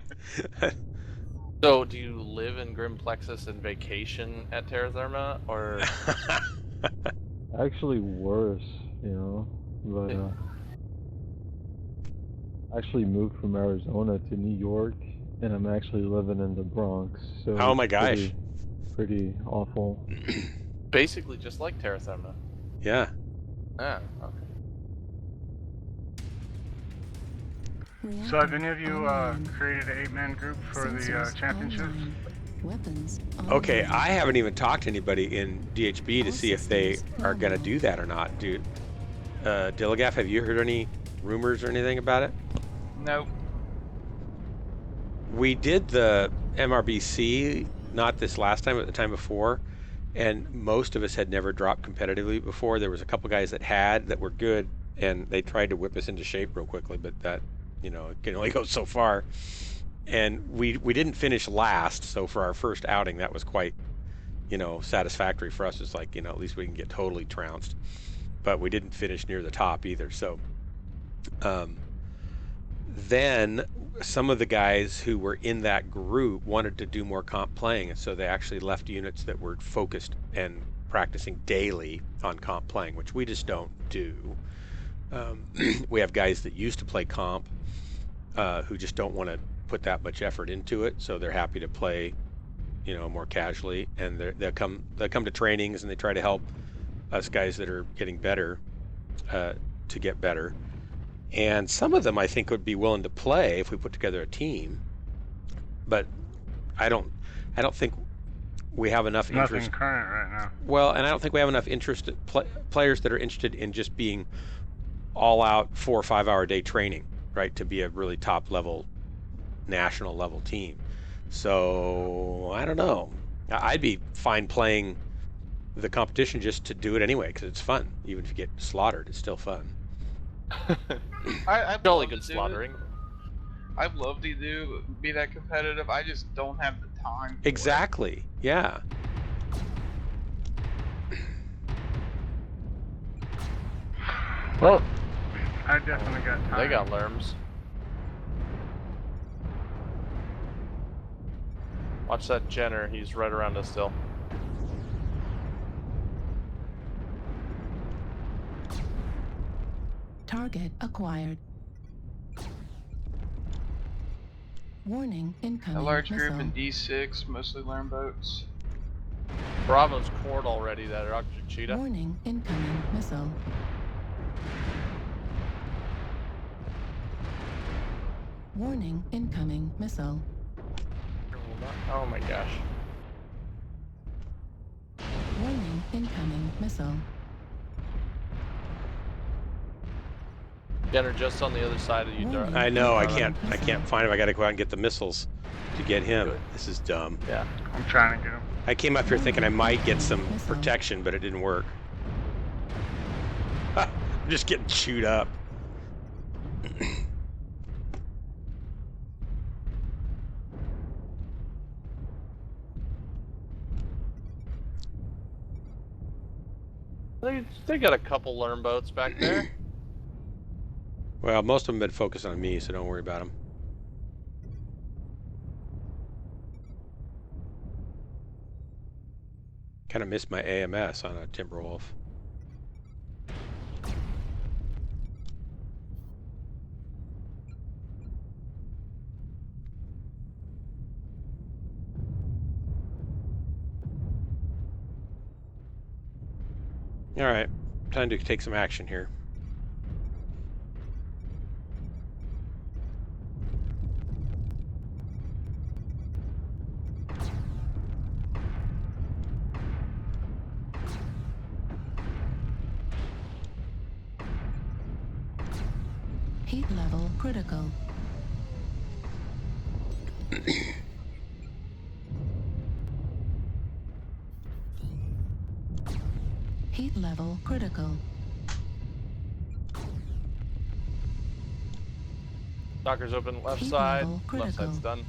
So, do you live in Grim Plexus and vacation at Terra Therma, or?
Actually worse, you know? But I actually moved from Arizona to New York, and I'm actually living in the Bronx. So
oh my
it's
gosh.
Pretty awful.
Basically just like Terra Therma.
Yeah.
Ah, okay.
So have any of you created an 8-man group for the championships?
Weapons
Okay, I haven't even talked to anybody in DHB to see if they are going to do that or not. Dude, Dilligaf, have you heard any rumors or anything about it?
Nope.
We did the MRBC, not this last time, but the time before, and most of us had never dropped competitively before. There was a couple guys that were good, and they tried to whip us into shape real quickly, but that, you know, it can only go so far. And we didn't finish last, so for our first outing, that was quite, you know, satisfactory for us. It's like, you know, at least we can get totally trounced. But we didn't finish near the top either. So then some of the guys who were in that group wanted to do more comp playing, and so they actually left units that were focused and practicing daily on comp playing, which we just don't do. We have guys that used to play comp who just don't want to put that much effort into it, so they're happy to play, you know, more casually, and they'll come to trainings and they try to help us guys that are getting better to get better. And some of them I think would be willing to play if we put together a team, but I don't think we have enough interest.
Nothing current right now.
Well, and I don't think we have enough interest players that are interested in just being all out 4 or 5 hour day training, right, to be a really top level national level team. So I don't know. I'd be fine playing the competition just to do it anyway because it's fun. Even if you get slaughtered, it's still fun.
I'd
Jolly
love
good
to do
slaughtering.
I'd love to be that competitive. I just don't have the time.
Exactly. Yeah.
Well, I definitely got time.
They got lerms. Watch that Jenner. He's right around us still.
Target acquired. Warning, incoming
A large group
missile.
in D6, mostly learn boats.
Bravo's cored already, that Rocket Cheetah.
Warning, incoming missile. Warning, incoming missile.
Oh my gosh.
Warning, incoming missile.
Jenner just on the other side of you, Dark.
I know. I can't find him. I got to go out and get the missiles to get him. Good. This is dumb.
Yeah.
I'm trying to get him.
I came up here thinking I might get some protection, but it didn't work. I'm just getting chewed up.
They got a couple learn boats back there.
Well, most of them have been focused on me, so don't worry about them. Kind of missed my AMS on a Timberwolf. All right, time to take some action here.
Heat level critical. Heat level critical.
Docker's open left
Heat
side.
level
Left
critical.
side's done.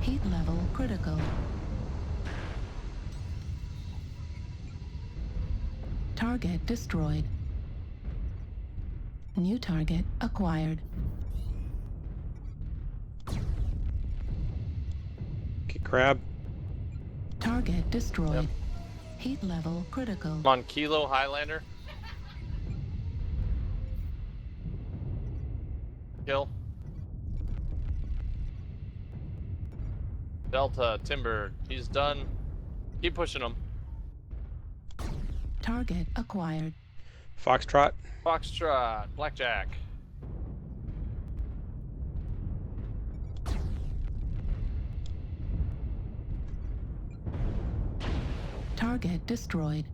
Heat level critical. Target destroyed. New target acquired.
Okay, crab.
Target destroyed. Heat level critical.
I'm on Kilo Highlander. Kill. Delta Timber. He's done. Keep pushing him.
Target acquired.
Foxtrot.
Foxtrot. Blackjack.
Target destroyed.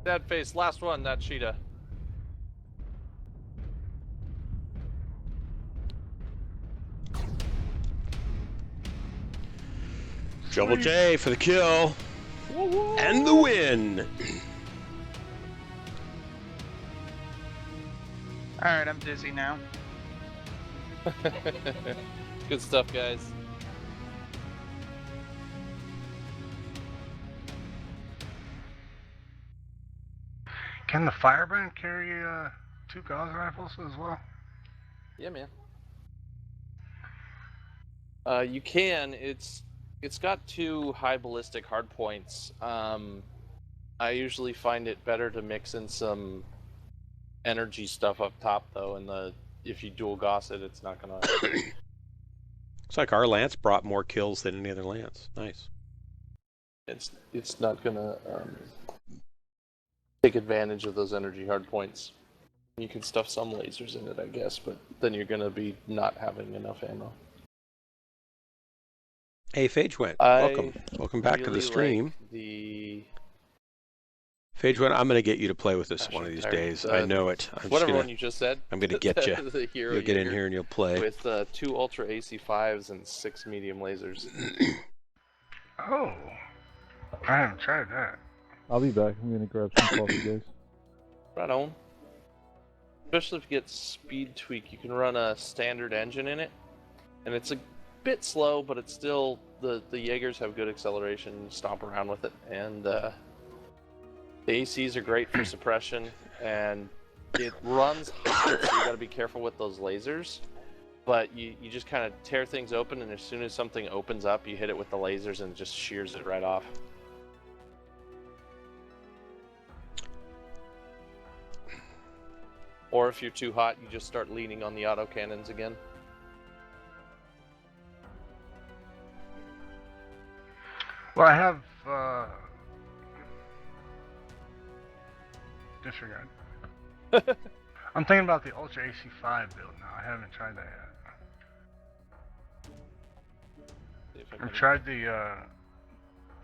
Dead face. Last one. That cheetah.
Double J for the kill. And the win.
Alright, I'm dizzy now.
Good stuff, guys.
Can the Firebrand carry 2 Gauss rifles as well?
Yeah, man. You can. It's got 2 high ballistic hard points. I usually find it better to mix in some energy stuff up top, though, and if you dual Gauss it, it's not gonna.
Looks like our Lance brought more kills than any other Lance. Nice.
It's not gonna take advantage of those energy hard points. You can stuff some lasers in it, I guess, but then you're gonna be not having enough ammo.
Hey, Phage went. Welcome. Welcome back to the
really
stream.
like the
Phage went. I'm going to get you to play with us one of these days. I know it.
Whatever one you just said.
I'm going to get you.
The hero
You'll get in
Jaeger
here and you'll play.
with 2 Ultra AC5s and 6 medium lasers.
Oh, I haven't tried that.
I'll be back. I'm gonna grab some coffee, guys.
Right on. Especially if you get speed tweak, you can run a standard engine in it, and it's a bit slow, but it's still the Jaegers have good acceleration. You stomp around with it, and the ACs are great for suppression, and it runs hot, so you got to be careful with those lasers. But you just kind of tear things open, and as soon as something opens up, you hit it with the lasers, and it just shears it right off. Or if you're too hot, you just start leaning on the autocannons again.
Well, I have disregard. I'm thinking about the Ultra AC5 build now. I haven't tried that yet. I've tried the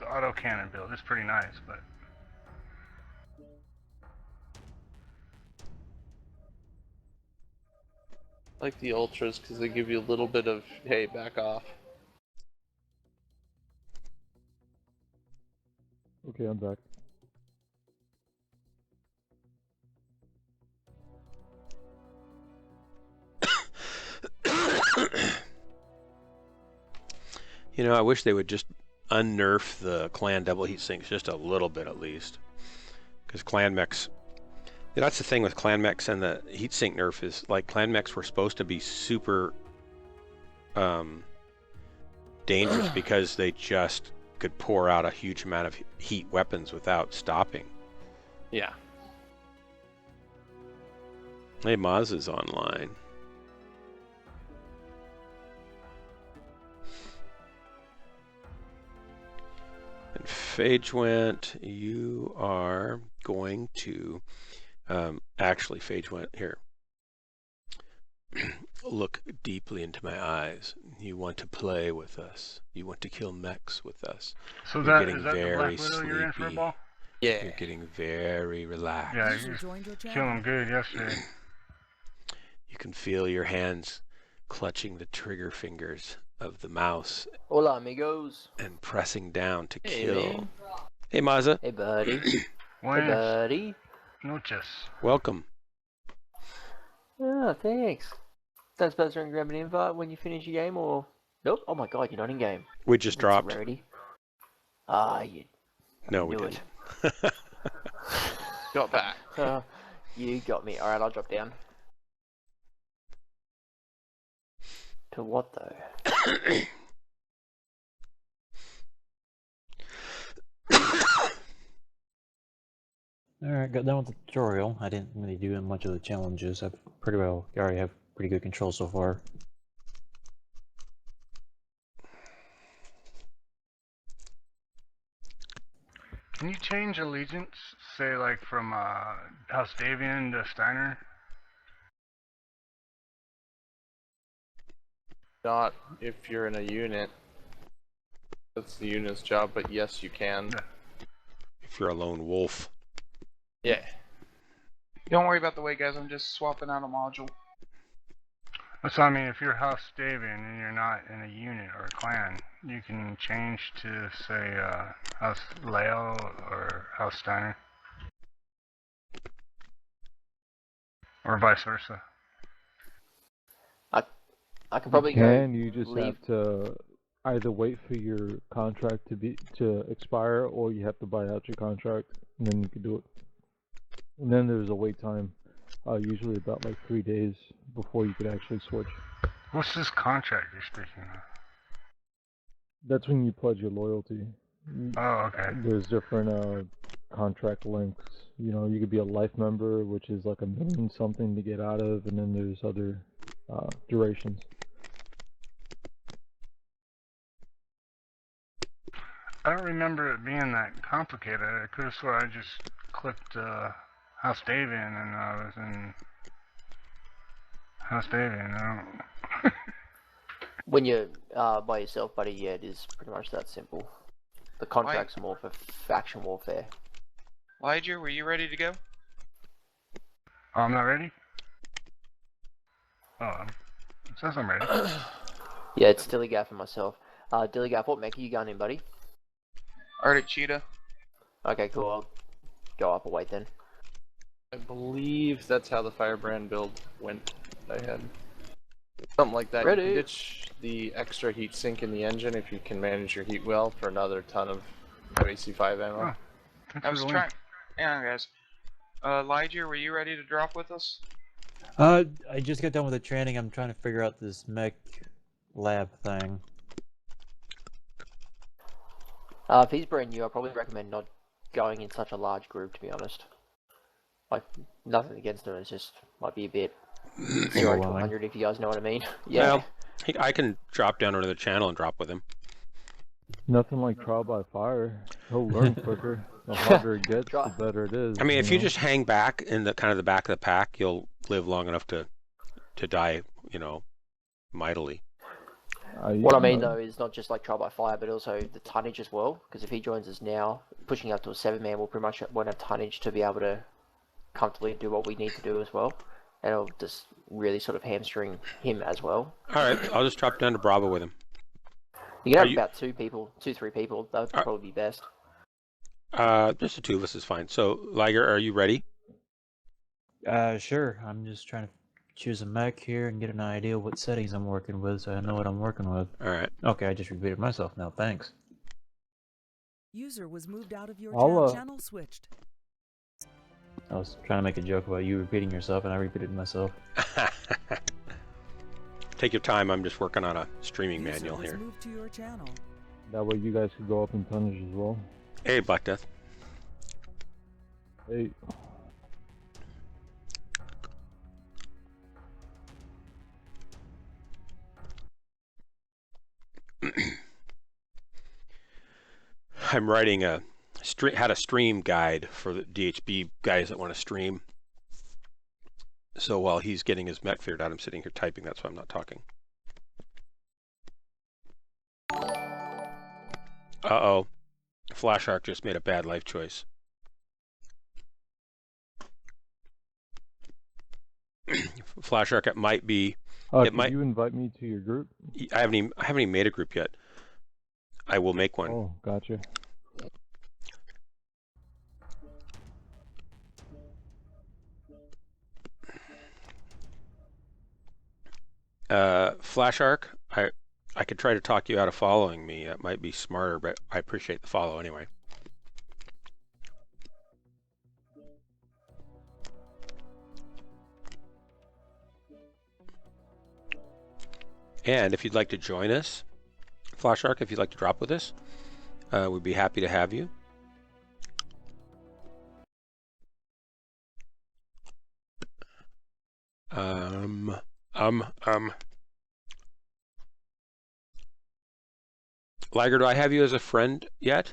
autocannon build. It's pretty nice, but
I like the Ultras because they give you a little bit of, hey, back off.
Okay, I'm back.
You know, I wish they would just unnerf the clan double heat sinks just a little bit at least. Because clan mechs Yeah, that's the thing with clan mechs and the heatsink nerf is like clan mechs were supposed to be super dangerous because they just could pour out a huge amount of heat weapons without stopping.
Yeah.
Hey, Maz is online. And Phage went, you are going to, actually Phage went, here. Look deeply into my eyes. You want to play with us. You want to kill mechs with us.
So
You're
is that the
very
Black Widow
sleepy.
you're in for, Ball?
Yeah.
You're getting very relaxed.
Yeah, you killed him good yesterday.
You can feel your hands clutching the trigger fingers of the mouse
Hola, amigos.
and pressing down to
Hey,
kill.
man.
Hey, Maza.
Hey, buddy. Hey,
Buenas
buddy.
noches.
Welcome.
Oh, thanks. Don't suppose you're going to grab an invite when you finish your game, or... Nope. Oh my god, you're not in game.
We just
That's
dropped.
a rarity. Ah, you...
No, we
knew
didn't.
Got back.
You got me. Alright, I'll drop down. To what, though?
Alright, got done with the tutorial. I didn't really do much of the challenges. I already have pretty good control so far.
Can you change allegiance, say like from House Davian to Steiner?
Not if you're in a unit. That's the unit's job, but yes, you can.
If you're a lone wolf.
Yeah.
Don't worry about the weight, guys. I'm just swapping out a module.
So I mean, if you're House Davian and you're not in a unit or a clan, you can change to say House Leo or House Steiner, or vice versa.
I can probably
You just
leave.
have to either wait for your contract to expire, or you have to buy out your contract, and then you can do it. And then there's a wait time, usually about like 3 days before you could actually switch.
What's this contract you're speaking of?
That's when you pledge your loyalty.
Oh, okay.
There's different contract lengths. You know, you could be a life member, which is like $1 million something to get out of, and then there's other durations.
I don't remember it being that complicated. I could have sworn I just clicked House Davian and I was in House Davian. I don't...
When you're by yourself, buddy, yeah, it is pretty much that simple. The contracts are more for faction warfare.
Elijah, were you ready to go?
Oh, I'm not ready? Oh, it says I'm ready.
Yeah, it's Dillygaff and myself. Dillygaff, what mech are you going in, buddy?
Arctic Cheetah.
Okay, cool. I'll go up a weight then.
I believe that's how the Firebrand build went. I had something like that.
Ready.
You can ditch the extra heat sink in the engine if you can manage your heat well for another ton of AC5 ammo.
I was trying. Hang on, guys. Elijah, were you ready to drop with us?
I just got done with the training. I'm trying to figure out this mech lab thing.
If he's brand new, I probably recommend not going in such a large group, to be honest. Like, nothing against him, it's just might be a bit 0 to 100, if you guys know what I mean. Yeah.
Well, I can drop down onto the channel and drop with him.
Nothing like trial by fire. He'll learn quicker. The harder it gets, the better it is.
I mean, if you just hang back in the kind of the back of the pack, you'll live long enough to die, you know, mightily.
What I mean though is not just like trial by fire, but also the tonnage as well. Because if he joins us now, pushing up to a 7-man, we'll pretty much won't have tonnage to be able to comfortably do what we need to do as well. And it'll just really sort of hamstring him as well.
All right, I'll just drop down to Bravo with him.
You can have about 3 people. That would probably be best.
Just the 2 of us is fine. So, Liger, are you ready?
Sure. I'm just trying to choose a mech here and get an idea what settings I'm working with, so I know what I'm working with.
All right.
Okay, I just repeated myself now. Thanks.
User was moved out of your
I'll,
channel switched.
I was trying to make a joke about you repeating yourself, and I repeated myself.
Take your time. I'm just working on a streaming
User
manual
was
here.
moved to your channel.
That way you guys could go up in tonnage as well.
Hey, Black Death.
Hey.
I'm writing a how to stream guide for the DHB guys that want to stream. So while he's getting his mech figured out, I'm sitting here typing. That's why I'm not talking. Uh-oh. Flash Arc just made a bad life choice. Flash Arc, it might be.
Could you invite me to your group?
I haven't even made a group yet. I will make one.
Oh, gotcha.
Flash Arc, I could try to talk you out of following me. That might be smarter, but I appreciate the follow anyway. And if you'd like to join us, Flash Arc, if you'd like to drop with us, we'd be happy to have you. Liger, do I have you as a friend yet?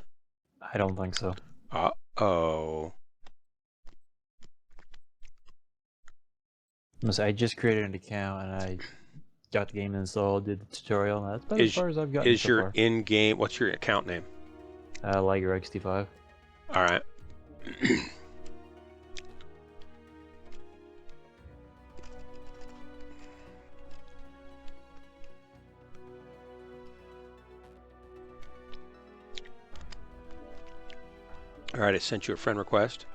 I don't think so.
Uh-oh.
I just created an account and I got the game installed, did the tutorial, and that's about as far as I've gotten
Is
so
your
far.
in-game, what's your account name?
Liger XT5.
All right. All right, I sent you a friend request.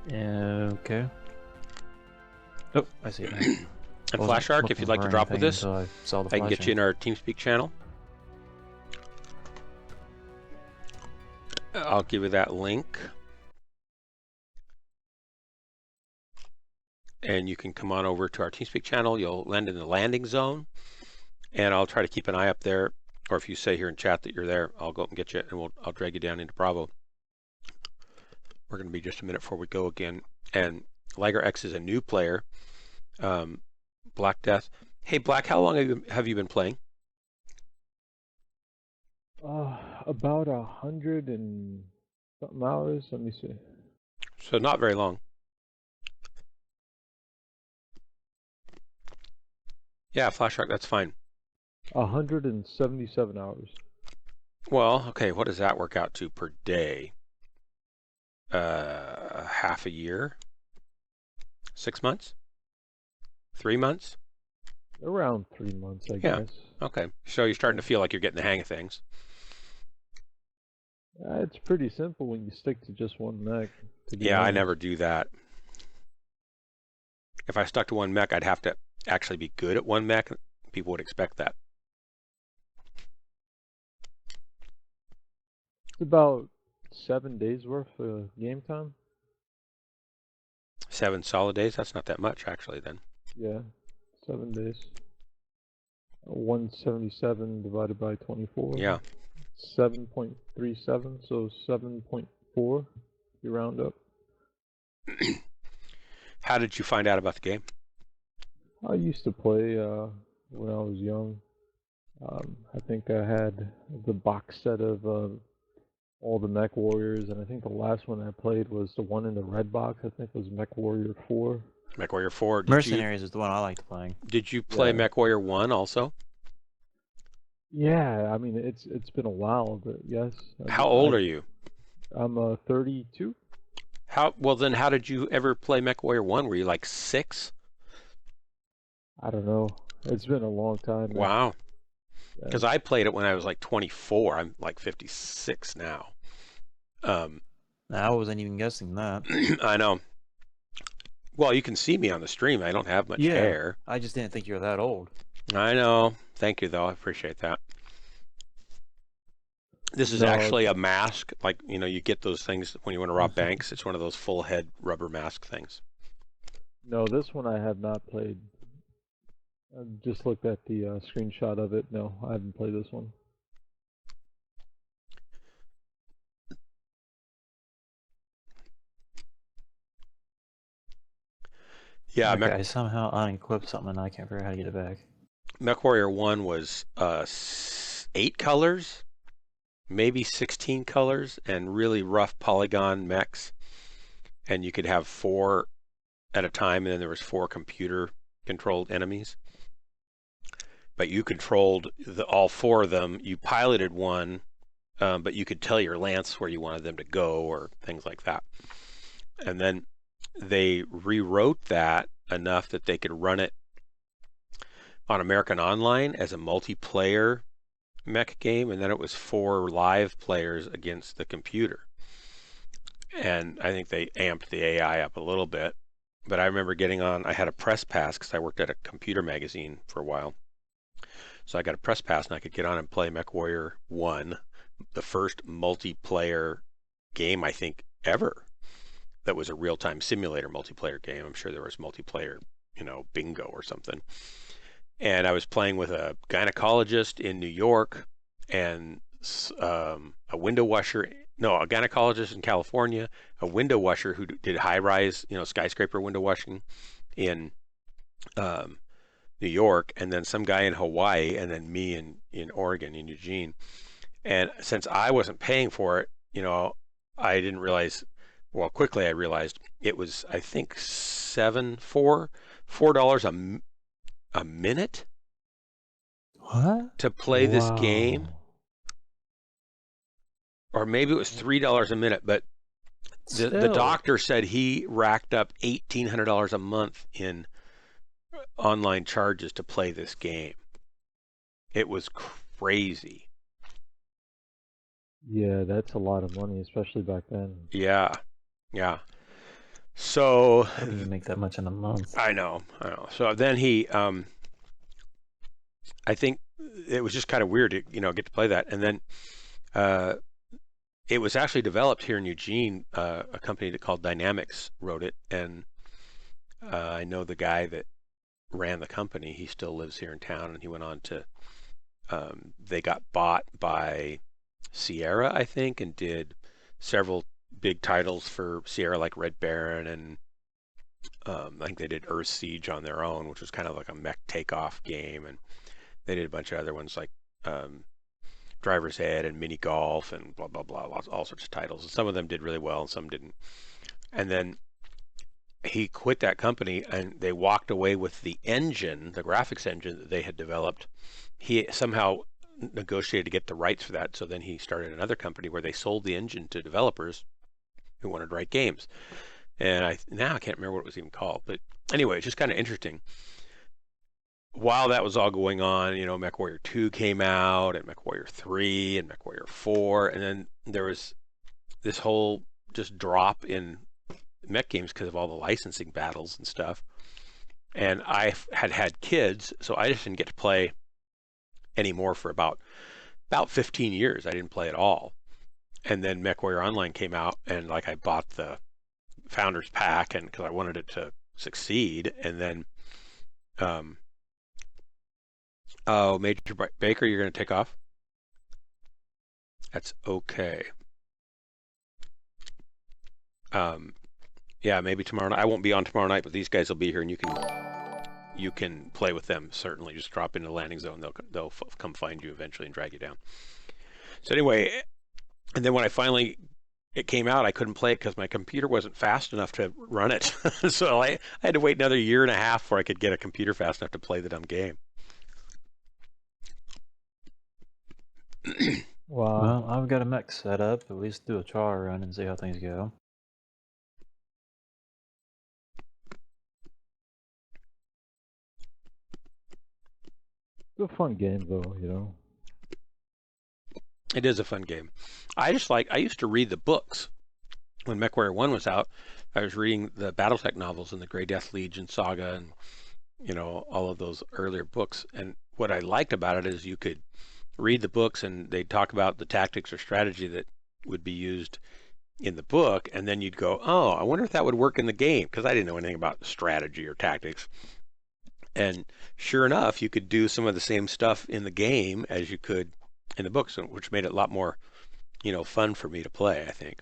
Okay. Oh, I see it now.
And Flash Arc, if you'd like to drop with us,
I
can get you in our TeamSpeak channel. I'll give you that link. And you can come on over to our TeamSpeak channel. You'll land in the landing zone. And I'll try to keep an eye up there. Or if you say here in chat that you're there, I'll go up and get you, and I'll drag you down into Bravo. We're going to be just a minute before we go again. And Liger X is a new player. Black Death. Hey, Black, how long have you been playing?
About 100 and something hours. Let me see.
So not very long. Yeah, Flash Arc, that's fine.
177 hours.
Well, okay, what does that work out to per day? Half a year? 6 months? 3 months?
Around 3 months, I guess.
Okay, so you're starting to feel like you're getting the hang of things.
It's pretty simple when you stick to just one mech.
Yeah, I never do that. If I stuck to one mech, I'd have to actually be good at one mech. People would expect that.
It's about 7 days worth of game time.
7 solid days? That's not that much, actually, then.
Yeah, 7 days. 177 divided by 24.
Yeah.
7.37, so 7.4. You round up.
How did you find out about the game?
I used to play when I was young. I think I had the box set of all the Mechwarriors, and I think the last one I played was the one in the red box. I think it was Mechwarrior 4.
Mechwarrior 4.
Mercenaries is the one I liked playing.
Did you play Mechwarrior 1 also?
Yeah, I mean it's been a while, but yes.
How old are you?
I'm 32.
Well then how did you ever play Mechwarrior 1? Were you like 6?
I don't know. It's been a long time.
Wow. Because I played it when I was like 24. I'm like 56 now.
I wasn't even guessing that.
I know. Well, you can see me on the stream. I don't have much hair.
I just didn't think you were that old.
I know. Thank you, though. I appreciate that. This is
No,
actually a mask, like, you know, you get those things when you want to rob banks. It's one of those full head rubber mask things.
no, this one I have not played. I just looked at the screenshot of it. No, I haven't played this one.
Yeah,
Okay, I somehow unequipped something and I can't figure out how to get it back.
Mechwarrior 1 was 8 colors, maybe 16 colors, and really rough polygon mechs. And you could have 4 at a time, and then there was 4 computer-controlled enemies. But you controlled all 4 of them. You piloted one, but you could tell your lance where you wanted them to go or things like that. And then they rewrote that enough that they could run it on American Online as a multiplayer mech game, and then it was 4 live players against the computer. And I think they amped the AI up a little bit. But I remember getting on, I had a press pass because I worked at a computer magazine for a while. So I got a press pass and I could get on and play Mechwarrior 1, the first multiplayer game I think ever that was a real-time simulator multiplayer game. I'm sure there was multiplayer, you know, bingo or something. And I was playing with a gynecologist in New York and a window washer. No, a gynecologist in California, a window washer who did high-rise, you know, skyscraper window washing in New York, and then some guy in Hawaii, and then me in Oregon, in Eugene. And since I wasn't paying for it, you know, I didn't realize. Well, quickly I realized it was, I think, $4 a minute.
What?
To play this game. Or maybe it was $3 a minute, but the doctor said he racked up $1,800 a month in online charges to play this game. It was crazy.
Yeah, that's a lot of money, especially back then.
Yeah. So
I didn't even make that much in a month.
I know. So then he, I think it was just kind of weird to, you know, get to play that. And then it was actually developed here in Eugene. A company called Dynamics wrote it, and I know the guy that ran the company. He still lives here in town, and he went on to. They got bought by Sierra, I think, and did several big titles for Sierra, like Red Baron, and I think they did Earth Siege on their own, which was kind of like a mech takeoff game, and they did a bunch of other ones like Driver's Ed and Mini Golf and blah blah blah, all sorts of titles. And some of them did really well, and some didn't. And then he quit that company, and they walked away with the engine, the graphics engine that they had developed. He somehow negotiated to get the rights for that, so then he started another company where they sold the engine to developers who wanted to write games. And I can't remember what it was even called, but anyway, it's just kind of interesting. While that was all going on, you know, Mechwarrior 2 came out, and Mechwarrior 3, and Mechwarrior 4, and then there was this whole just drop in mech games because of all the licensing battles and stuff. And I had kids, so I just didn't get to play anymore for about 15 years. I didn't play at all. And then Mechwarrior Online came out, and like I bought the Founders Pack, and because I wanted it to succeed. And then Major Baker, you're going to take off? That's okay. Yeah, maybe tomorrow night. I won't be on tomorrow night, but these guys will be here, and you can play with them. Certainly, just drop into the landing zone. They'll come find you eventually and drag you down. So anyway, and then when it came out, I couldn't play it because my computer wasn't fast enough to run it. So I had to wait another 1.5 years before I could get a computer fast enough to play the dumb game.
Wow.
Well, I've got a mech set up. At least do a trial run and see how things go.
It's a fun game, though, you know.
It is a fun game. I used to read the books when Mechwarrior 1 was out. I was reading the Battletech novels and the Grey Death Legion saga, and you know, all of those earlier books. And what I liked about it is you could read the books and they'd talk about the tactics or strategy that would be used in the book, and then you'd go, oh, I wonder if that would work in the game, because I didn't know anything about strategy or tactics. And sure enough, you could do some of the same stuff in the game as you could in the books, which made it a lot more, fun for me to play, I think.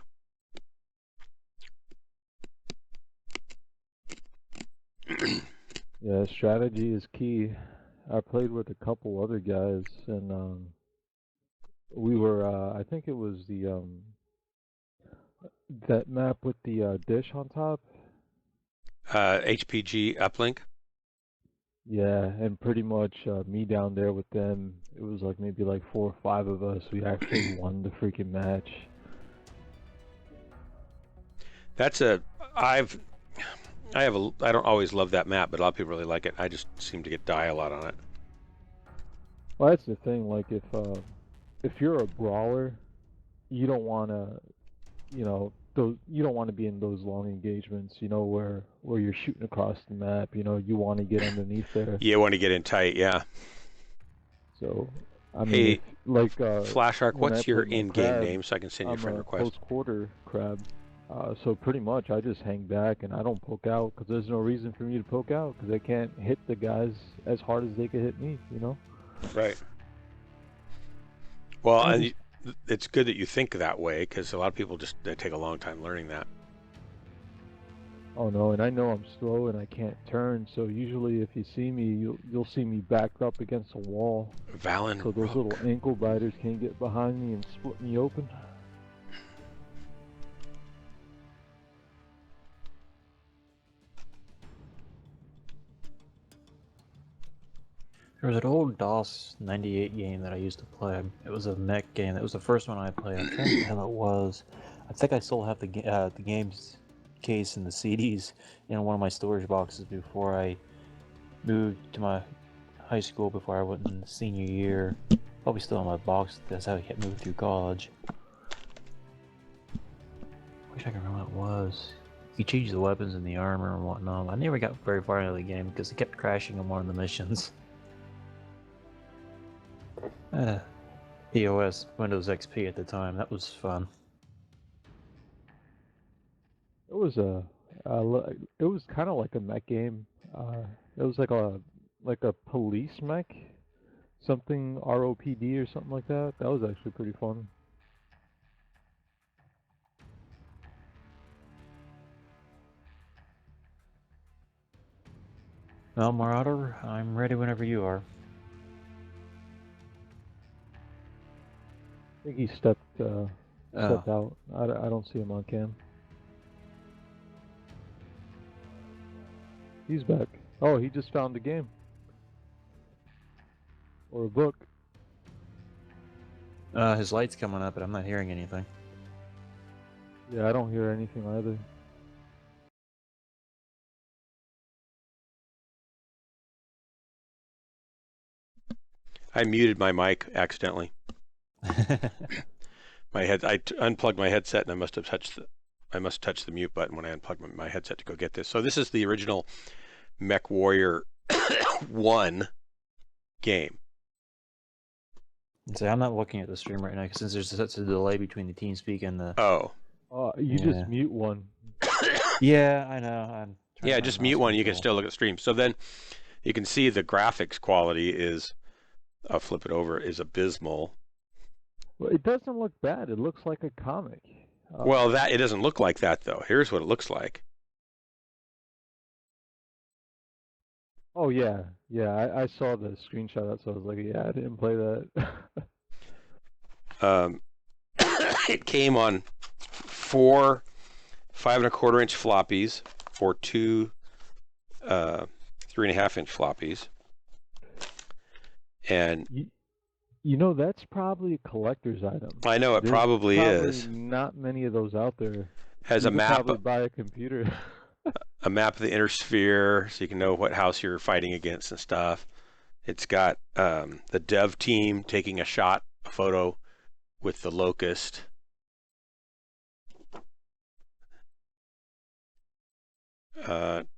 Yeah, strategy is key. I played with a couple other guys, and we were, I think it was that map with the dish on top.
HPG uplink.
Yeah, and pretty much me down there with them, it was like maybe like 4 or 5 of us. We actually won the freaking match.
I don't always love that map, but a lot of people really like it. I just seem to die a lot on it.
Well, that's the thing. Like if you're a brawler, you don't want to, you don't want to be in those long engagements. Where you're shooting across the map. You want to get underneath there.
You want to get in tight, yeah.
So, I mean,
Flash Arc, what's your in-game
crab,
name so I can send you a friend request?
Close quarter crab. So pretty much I just hang back and I don't poke out because there's no reason for me to poke out because I can't hit the guys as hard as they can hit me,
Right. Well, and it's good that you think that way because a lot of people they take a long time learning that.
Oh no, and I know I'm slow and I can't turn, so usually if you see me, you'll see me backed up against a wall.
Valen
so those
Rook.
little ankle biters can't get behind me and split me open.
There was an old DOS 98 game that I used to play. It was a mech game. It was the first one I played. I can't remember what the hell it was. I think I still have the games case and the CDs in one of my storage boxes before I moved to my high school, before I went in senior year. Probably still in my box. That's how I moved through college. Wish I could remember what it was. You change the weapons and the armor and whatnot. I never got very far into the game because it kept crashing on one of the missions. EOS, Windows XP at the time. That was fun.
It was it was kind of like a mech game. It was like a police mech, something ROPD or something like that. That was actually pretty fun.
Well, Marauder, I'm ready whenever you are.
I think he stepped out. I don't see him on cam. He's back. Oh, he just found the game. Or a book.
His light's coming up, but I'm not hearing anything.
Yeah, I don't hear anything either.
I muted my mic accidentally. I unplugged my headset and I must touch the mute button when I unplugged my headset to go get this. So this is the original Mechwarrior 1 game.
So I'm not looking at the stream right now since there's such a delay between the TeamSpeak and the.
Oh.
You just mute one.
Yeah, I know.
Yeah, just mute one. You can still look at the stream. So then you can see the graphics quality is. I'll flip it over. Is abysmal.
Well, it doesn't look bad. It looks like a comic.
Well, it doesn't look like that though. Here's what it looks like.
Oh yeah. I saw the screenshot, so I was like, yeah, I didn't play that.
It came on 4 5.25-inch floppies or 2 3.5-inch floppies. And
that's probably a collector's item.
I know it probably is.
Not many of those out there.
Has a map.
Probably buy a computer.
A map of the inner sphere, so you can know what house you're fighting against and stuff. It's got the dev team taking a photo with the locust.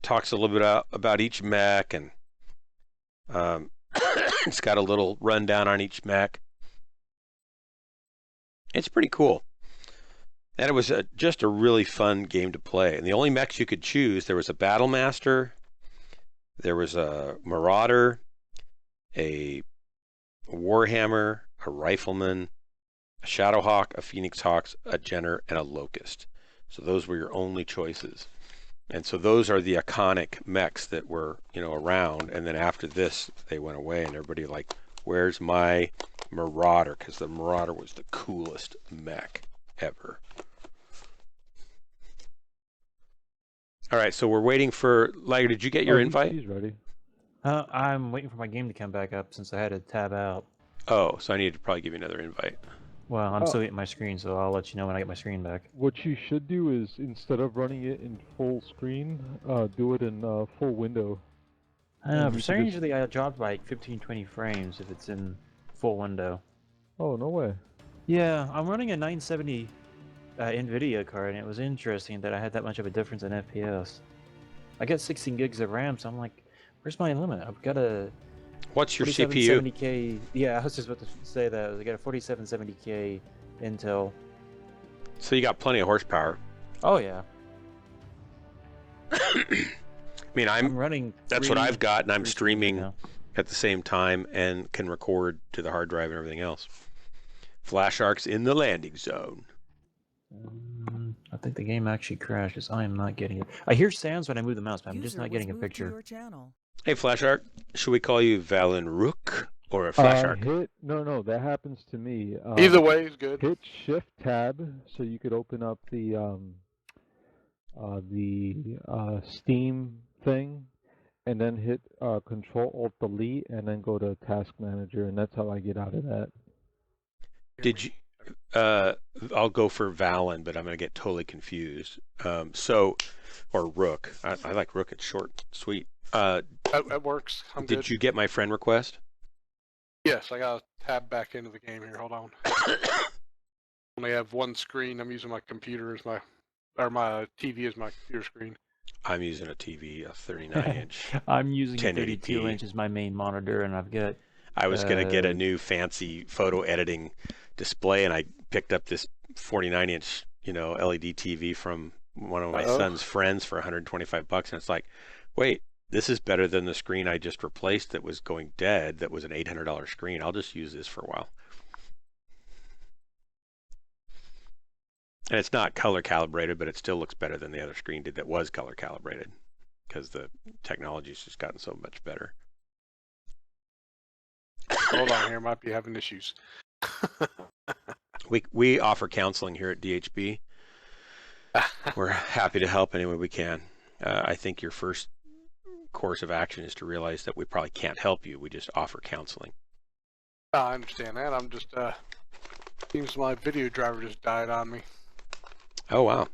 Talks a little bit about each mech, and it's got a little rundown on each mech. It's pretty cool. And it was just a really fun game to play. And the only mechs you could choose, there was a Battle Master, there was a Marauder, a Warhammer, a Rifleman, a Shadowhawk, a Phoenix Hawk, a Jenner, and a Locust. So those were your only choices. And so those are the iconic mechs that were, around. And then after this, they went away, and everybody like, where's my Marauder? Because the Marauder was the coolest mech ever. All right, so we're waiting for Liger. Did you get your invite?
He's ready.
I'm waiting for my game to come back up since I had to tab out.
Oh, so I need to probably give you another invite.
Well, I'm still getting my screen, so I'll let you know when I get my screen back.
What you should do is, instead of running it in full screen, do it in full window.
For some reason, I dropped like 15-20 frames if it's in full window.
Oh, no way.
Yeah, I'm running a 970 NVIDIA card, and it was interesting that I had that much of a difference in FPS. I got 16 gigs of RAM, so I'm like, where's my limit? I've got a...
What's your CPU?
4770K. Yeah, I was just about to say that. I got a 4770K Intel.
So you got plenty of horsepower.
Oh, yeah.
I mean, I'm
running.
That's what I've got, and I'm streaming at the same time and can record to the hard drive and everything else. Flash arcs in the landing zone.
I think the game actually crashed because I am not getting it. I hear sounds when I move the mouse, but I'm just not getting a picture.
Hey, Flash arc, should we call you Valen Rook or a Flash arc?
No, that happens to me.
Either way is good.
Hit Shift Tab so you could open up the Steam thing, and then hit Control Alt Delete, and then go to Task Manager, and that's how I get out of that.
Did you? I'll go for Valen, but I'm going to get totally confused. Or Rook. I like Rook. It's short, sweet.
That works. I'm
did
good.
You get my friend request?
Yes, I got to tab back into the game here. Hold on. Only have one screen. I'm using my computer as my TV as my computer screen.
I'm using a TV, a 39-inch.
I'm using a
1080p.
32-inch as my main monitor, and I've got...
I was going to get a new fancy photo editing display, and I picked up this 49-inch, LED TV from one of my son's friends for $125, and it's like, wait, this is better than the screen I just replaced that was going dead. That was an $800 screen. I'll just use this for a while. And it's not color calibrated, but it still looks better than the other screen did that was color calibrated, because the technology's just gotten so much better.
Hold on here, might be having issues.
We offer counseling here at DHB. We're happy to help any way we can. I think your first course of action is to realize that we probably can't help you. We just offer counseling.
I understand that. I'm just seems my video driver just died on me.
Oh wow.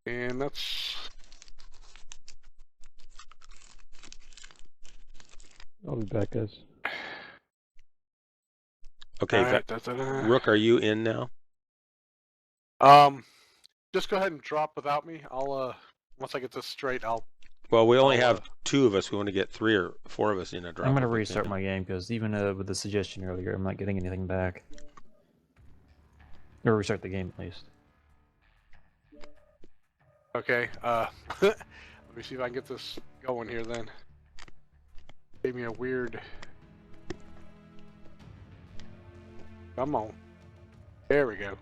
And that's...
I'll be back, guys.
Okay,
right,
Rook, are you in now?
Just go ahead and drop without me. I'll once I get this straight, I'll...
Well, we only have two of us. We want to get 3 or 4 of us in a drop.
I'm going to restart my game, because even with the suggestion earlier, I'm not getting anything back. Or restart the game, at least.
Okay, let me see if I can get this going here then. Gave me a weird... Come on. There we go.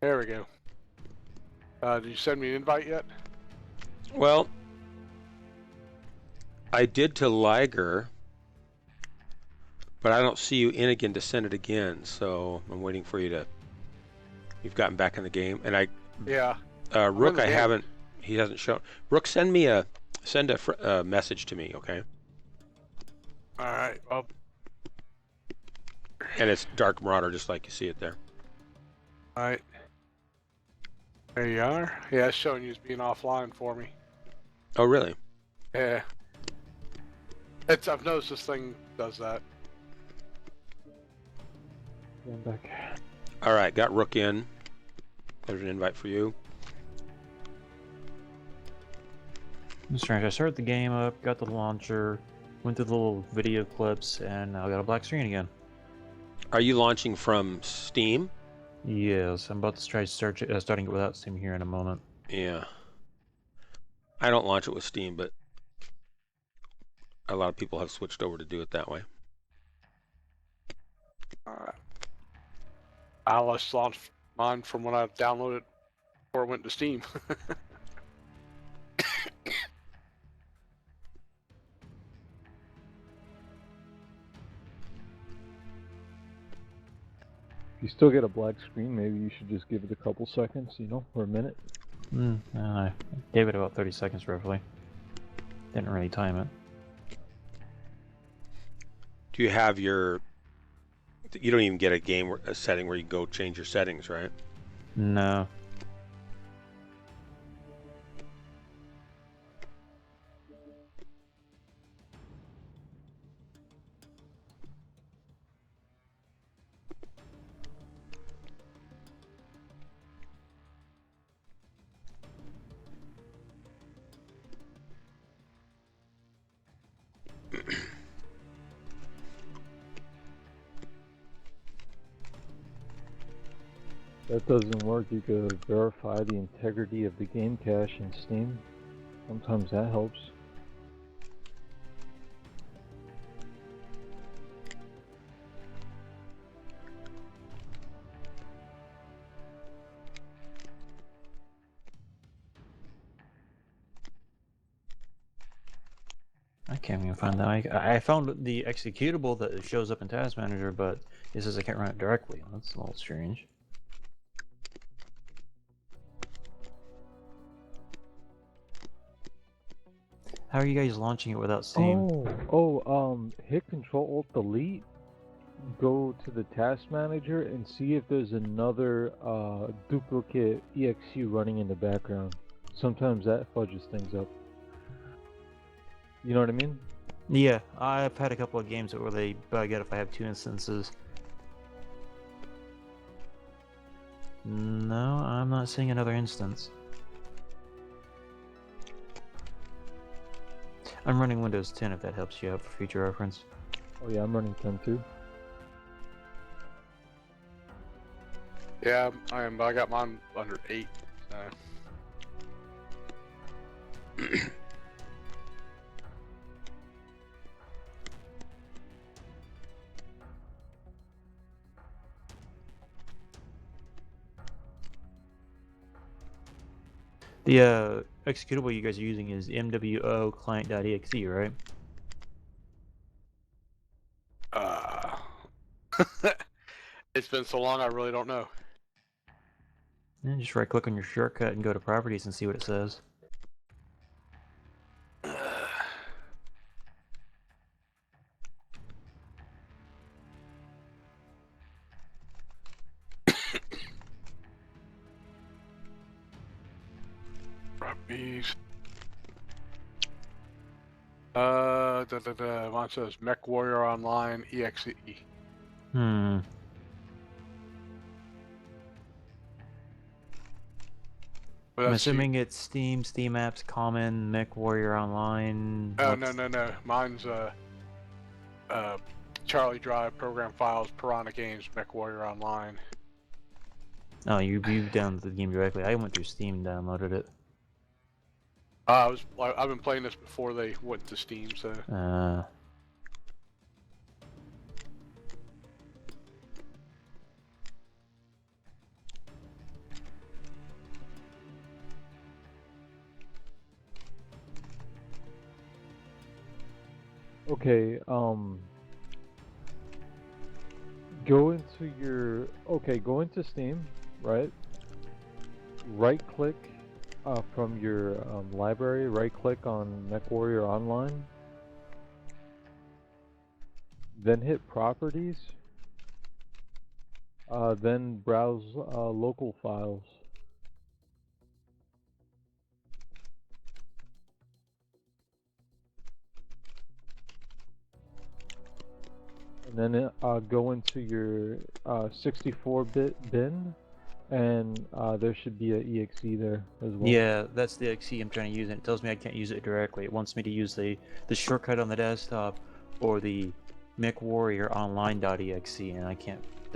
There we go. Did you send me an invite yet?
Well, I did to Liger, but I don't see you in again to send it again, so I'm waiting for you to... You've gotten back in the game, and I...
Yeah.
Rook, I haven't... He hasn't shown... Rook, send a message to me, okay?
Alright, well...
And it's Dark Marauder, just like you see it there.
Alright. There you are. Yeah, it's showing you as being offline for me.
Oh, really?
Yeah. I've noticed this thing does that.
I'm back.
All right, got Rook in. There's an invite for you.
Strange. I started the game up, got the launcher, Went through the little video clips, and I got a black screen again.
Are you launching from Steam?
Yes, I'm about to try starting it without Steam here in a moment.
Yeah. I don't launch it with Steam, but a lot of people have switched over to do it that way.
I just launched mine from when I downloaded before it went to Steam.
If you still get a black screen, maybe you should just give it a couple seconds, or a minute.
I gave it about 30 seconds roughly. Didn't really time it.
Do you have your... You don't even get a setting where you go change your settings, right?
No.
That doesn't work. You could verify the integrity of the game cache in Steam. Sometimes that helps.
I can't even find that. I found the executable that shows up in Task Manager, but it says I can't run it directly. That's a little strange. How are you guys launching it without Steam?
Hit Control-Alt-Delete, go to the Task Manager, and see if there's another duplicate exe running in the background. Sometimes that fudges things up. You know what I mean?
Yeah, I've had a couple of games where they bug out if I have 2 instances. No, I'm not seeing another instance. I'm running Windows 10 if that helps you out for future reference.
Oh yeah, I'm running 10 too.
Yeah, I am. I got mine under 8.
The executable you guys are using is MWO client.exe, right?
It's been so long, I really don't know.
Yeah, just right click on your shortcut and go to properties and see what it says.
Properties. Mine says Mechwarrior Online EXE.
Hmm.
But
I'm
that's
assuming it's Steam, Steam Apps, Common, Mechwarrior Online.
Oh, no. Mine's Charlie Drive, Program Files, Piranha Games, Mechwarrior Online.
Oh, you downloaded the game directly. I went through Steam and downloaded it.
I've been playing this before they went to Steam, so.
Okay, go into Steam, right? Right click from your library, right click on Mechwarrior Online. Then hit Properties. Then browse local files. And then go into your 64-bit bin and there should be an EXE there as well.
Yeah, that's the XE I'm trying to use, and it tells me I can't use it directly. It wants me to use the shortcut on the desktop or the Mechwarrior online.exe, and I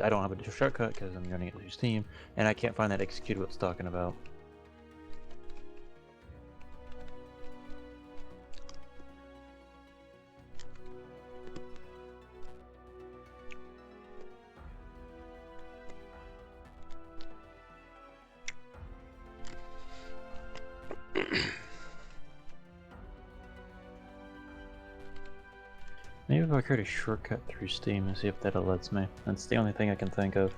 don't have a shortcut because I'm running it through Steam, and I can't find that executable it's talking about. Maybe if I create a shortcut through Steam and see if that lets me. That's the only thing I can think of.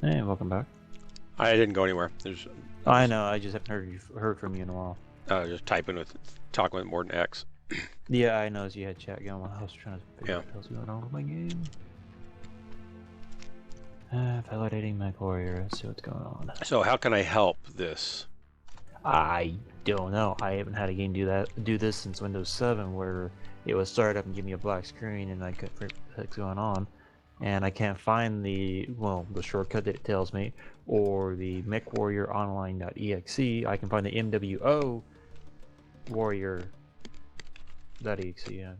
Hey, welcome back.
I didn't go anywhere.
I know, I just haven't heard from you in a while.
Just talking with more than X.
Yeah, I noticed you had chat going while I was trying to figure out what's going on with my game. Validating Mechwarrior, let's see what's going on.
So how can I help this?
I don't know. I haven't had a game do this since Windows 7, where it would start up and give me a black screen and I couldn't figure out what's going on. And I can't find the shortcut that it tells me, or the Mechwarrior online.exe. I can find the MWO warrior.exe. Yeah,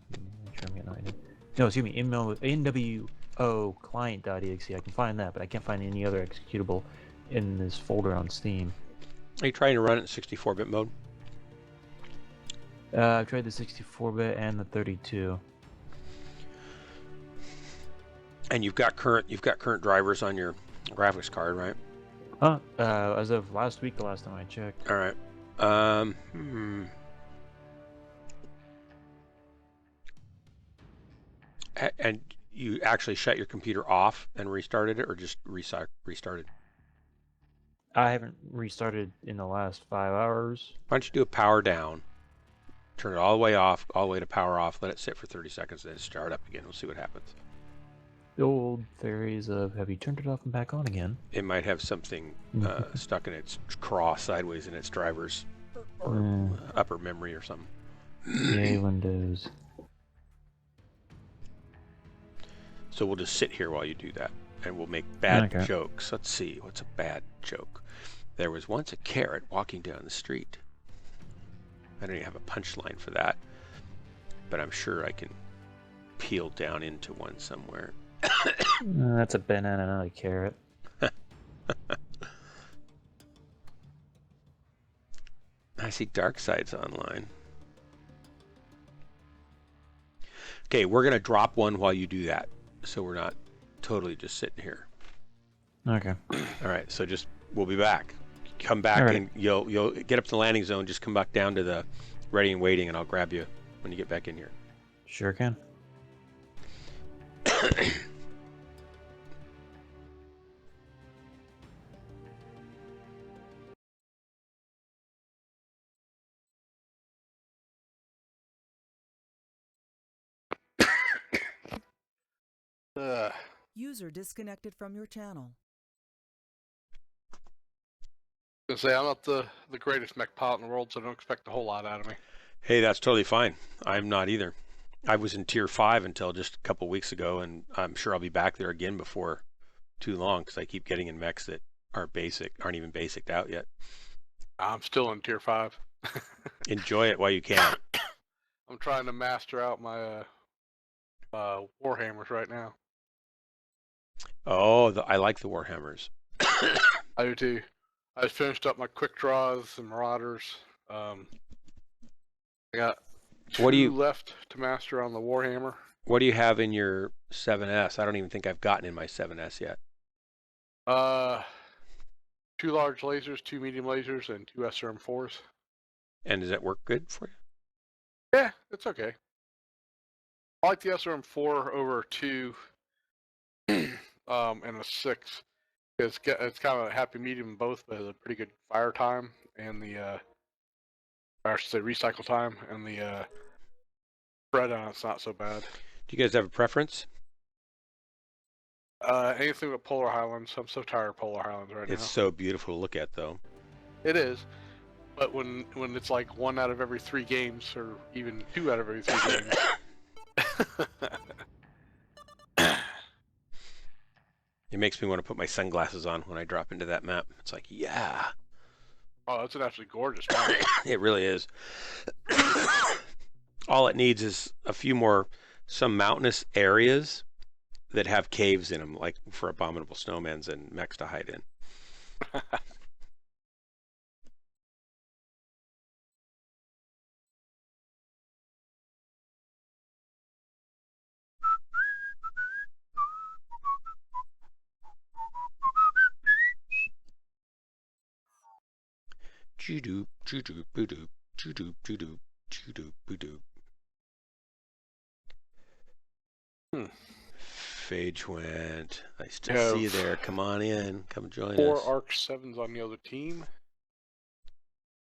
make sure I'm getting that right. No, excuse me, MWO client.exe. I can find that, but I can't find any other executable in this folder on Steam.
Are you trying to run it in 64-bit mode?
I've tried the 64-bit and the 32.
And you've got current drivers on your graphics card, right?
As of last week, the last time I checked.
All right. And you actually shut your computer off and restarted it, or just restarted?
I haven't restarted in the last 5 hours.
Why don't you do a power down, turn it all the way off, all the way to power off, let it sit for 30 seconds, then start up again. We'll see what happens.
The old theories of, have you turned it off and back on again?
It might have something stuck in its craw sideways in its drivers or upper memory or something.
Yay, Windows.
So we'll just sit here while you do that, and we'll make bad jokes. Let's see, what's a bad joke? There was once a carrot walking down the street. I don't even have a punchline for that, but I'm sure I can peel down into one somewhere.
That's a banana, not a carrot.
I see Dark Side's online. Okay, we're gonna drop one while you do that, so we're not totally just sitting here.
Okay.
All right, so just we'll be back. Come back
All right.
and you'll get up to the landing zone. Just come back down to the ready and waiting, and I'll grab you when you get back in here.
Sure can.
User disconnected from your channel.
I say I'm not the greatest mech pilot in the world, so don't expect a whole lot out of me.
Hey, that's totally fine. I'm not either. I was in Tier 5 until just a couple weeks ago, and I'm sure I'll be back there again before too long because I keep getting in mechs that aren't even basicked out yet.
I'm still in Tier 5.
Enjoy it while you can.
I'm trying to master out my Warhammers right now.
Oh, I like the Warhammers.
I do too. I just finished up my quick draws and Marauders. I got two left to master on the Warhammer.
What do you have in your 7S? I don't even think I've gotten in my 7S yet.
2 large lasers, 2 medium lasers, and 2 SRM4s.
And does that work good for you?
Yeah, it's okay. I like the SRM4 over 2 and a 6. It's kind of a happy medium in both, but has a pretty good fire time and the I should say recycle time, and the spread on it's not so bad.
Do you guys have a preference?
Anything with Polar Highlands. I'm so tired of Polar Highlands right now.
It's so beautiful to look at, though.
It is, but when it's like 1 out of every 3 games, or even 2 out of every 3 games.
It makes me want to put my sunglasses on when I drop into that map. It's like, yeah.
Oh, that's an absolutely gorgeous map.
It really is. All it needs is some mountainous areas that have caves in them, like for abominable snowmans and mechs to hide in. Choo-doop, choo-doop, boo-doop, choo-doop, choo-doop, choo-doop, boo-doop. Phage went. I still see you there. Come on in. Come join
4
us.
Arc 7s on the other team.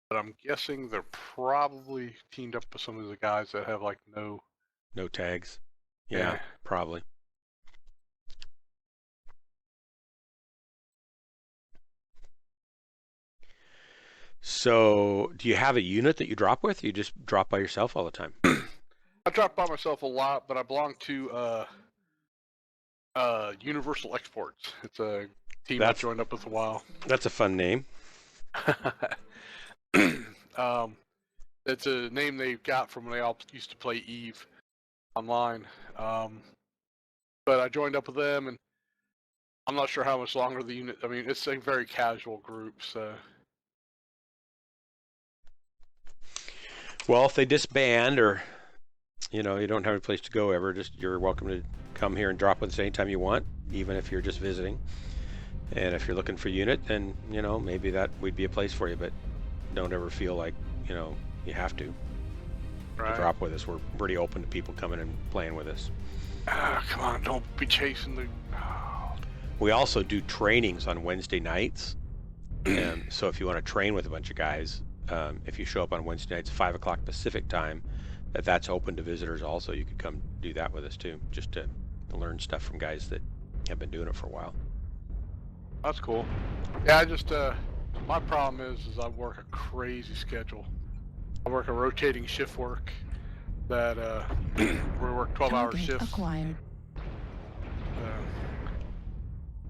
But I'm guessing they're probably teamed up with some of the guys that have like no
tags. Yeah, probably. So, do you have a unit that you drop with? Or you just drop by yourself all the time?
I drop by myself a lot, but I belong to Universal Exports. It's a team I joined up with a while.
That's a fun name.
It's a name they got from when they all used to play Eve online. But I joined up with them, and I'm not sure how much longer the unit. I mean, it's a very casual group, so.
Well, if they disband or, you don't have a place to go ever, you're welcome to come here and drop with us anytime you want, even if you're just visiting. And if you're looking for a unit, then, maybe that would be a place for you, but don't ever feel like, you have to drop with us. We're pretty open to people coming and playing with us.
Come on, don't be chasing the...
We also do trainings on Wednesday nights. And so if you want to train with a bunch of guys, if you show up on Wednesday nights, 5 o'clock Pacific time, that's open to visitors also. You could come do that with us too, just to learn stuff from guys that have been doing it for a while.
That's cool. Yeah, I just, my problem is I work a crazy schedule. I work a rotating shift work that, we work 12-hour shifts.
Acquired.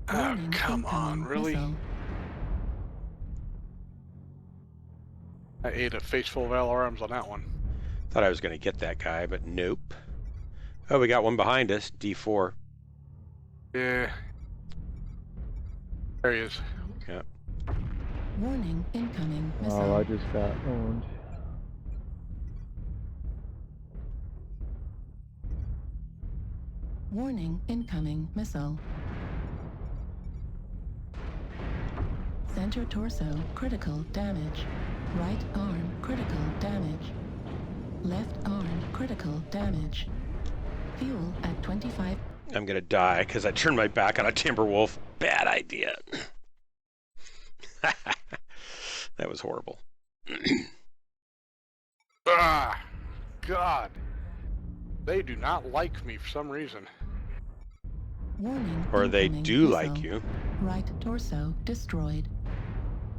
Come on, really?
Missile.
I ate a face full of LRMs on that one.
Thought I was going to get that guy, but nope. Oh, we got one behind us, D4.
Yeah. There he is.
Yeah.
Warning, incoming missile.
Oh, I just got owned.
Warning, incoming missile. Center torso, critical damage. Right arm, critical damage. Left arm, critical damage. Fuel at 25.
I'm gonna die because I turned my back on a Timberwolf. Bad idea. That was horrible.
Ah, God. They do not like me for some reason.
Warning,
Or they
incoming
do
missile.
like you.
Right torso destroyed.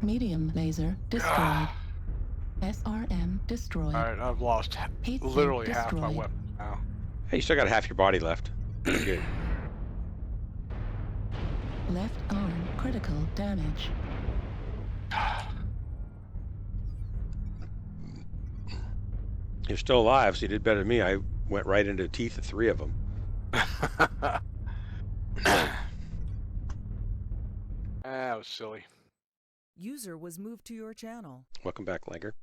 Medium laser destroyed. SRM destroyed.
Alright, I've lost
Heat sink
literally half my
destroyed.
weapons now.
Hey, you still got half your body left. Good.
Left arm critical damage.
You're still alive, so you did better than me. I went right into the teeth of 3 of them.
That was silly.
User was moved to your channel.
Welcome back, Langer.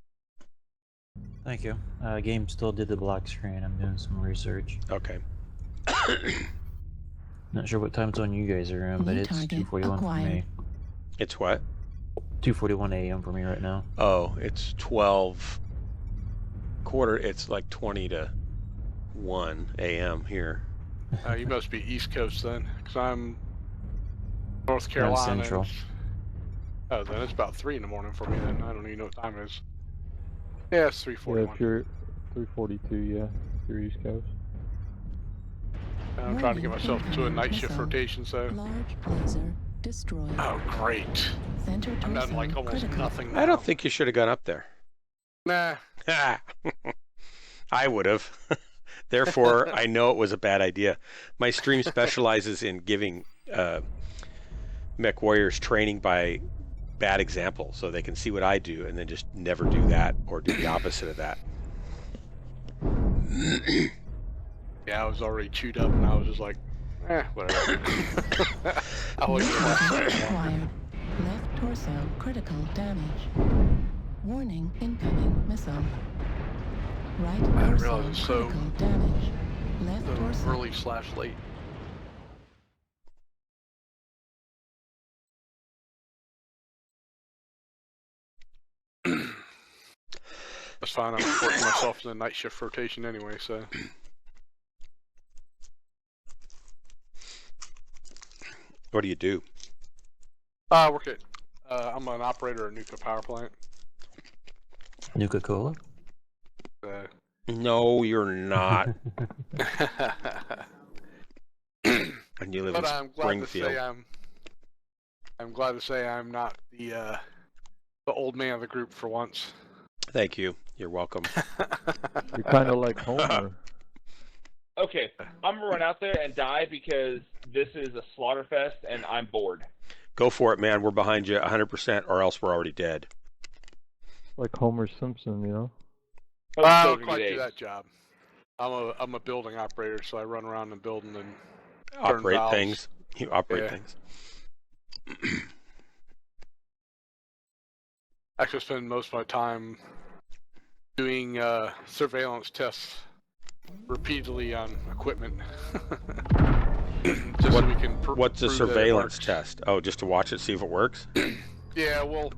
Thank you. Game still did the black screen. I'm doing some research.
Okay.
Not sure what time zone you guys are in, but
New
it's
target
2:41 for me.
It's what?
2:41 a.m. for me right now.
Oh, it's 12 quarter. It's like 20 to 1 a.m. here.
You must be East Coast then, because I'm North Carolina.
I'm Central.
Oh, then it's about 3 in the morning for me then. I don't even know what time it is. Yeah, it's 3:41.
Yeah, if you're 3:42, yeah, if you're East Coast.
I'm trying to get myself into a night shift rotation, so.
Large blazer destroyed.
Oh, great.
Center
I'm done
torso
like almost
critical.
nothing.
I don't think you should have gone up there.
Nah.
I would have. Therefore, I know it was a bad idea. My stream specializes in giving Mechwarriors training by bad example, so they can see what I do and then just never do that or do the opposite of that.
Yeah, I was already chewed up and I was just like, whatever. I was
Acquired. Left torso critical damage. Warning, incoming missile. Right
I didn't
torso
realize it was so,
critical damage. Left
so
torso.
early/late. That's fine, I'm working myself in a night shift rotation anyway, so.
What do you do?
I work at, I'm an operator at a nuclear power plant.
Nuka-Cola?
No, you're not. And you live
But
in
I'm glad to
Springfield.
say I'm glad to say I'm not the old man of the group for once.
Thank you. You're welcome.
You're kind of like Homer.
Okay, I'm gonna run out there and die because this is a slaughter fest and I'm bored.
Go for it, man. We're behind you 100%, or else we're already dead.
Like Homer Simpson, you know?
I don't quite do that job. I'm a building operator, so I run around the building and turn
Operate
valves.
things. You operate
Yeah.
things.
I actually spend most of my time doing surveillance tests repeatedly on equipment. Just so we can
What's a
prove that it
surveillance
works.
test? Oh, just to watch it, see if it works?
Yeah, well,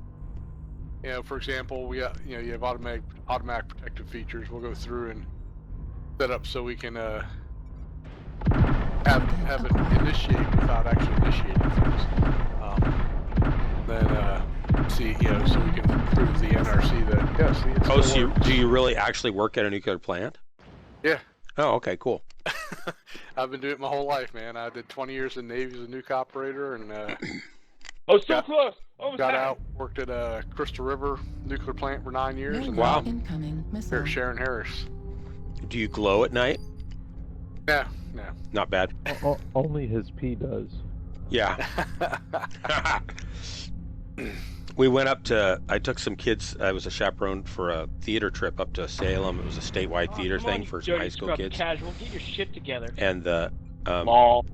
for example, we got, you have automatic protective features. We'll go through and set up so we can have it initiate without actually initiating things. Then see, so we can prove the NRC that yes, it
Oh,
still
so
works.
do you really actually work at a nuclear plant?
Yeah.
Oh, okay, cool.
I've been doing it my whole life, man. I did 20 years in the Navy as a nuke operator, and
Oh, so close! Almost
got
had it.
out, worked at Crystal River nuclear plant for 9 years, and
Wow.
now
Incoming
here
missile.
at Sharon Harris.
Do you glow at night?
No.
Not bad.
Only his pee does.
Yeah. We went up to, I took some kids, I was a chaperone for a theater trip up to Salem. It was a statewide theater
Come on,
thing
you
for some
dirty
high school
scrub
kids.
Casual, get your shit together.
And the,
Lol.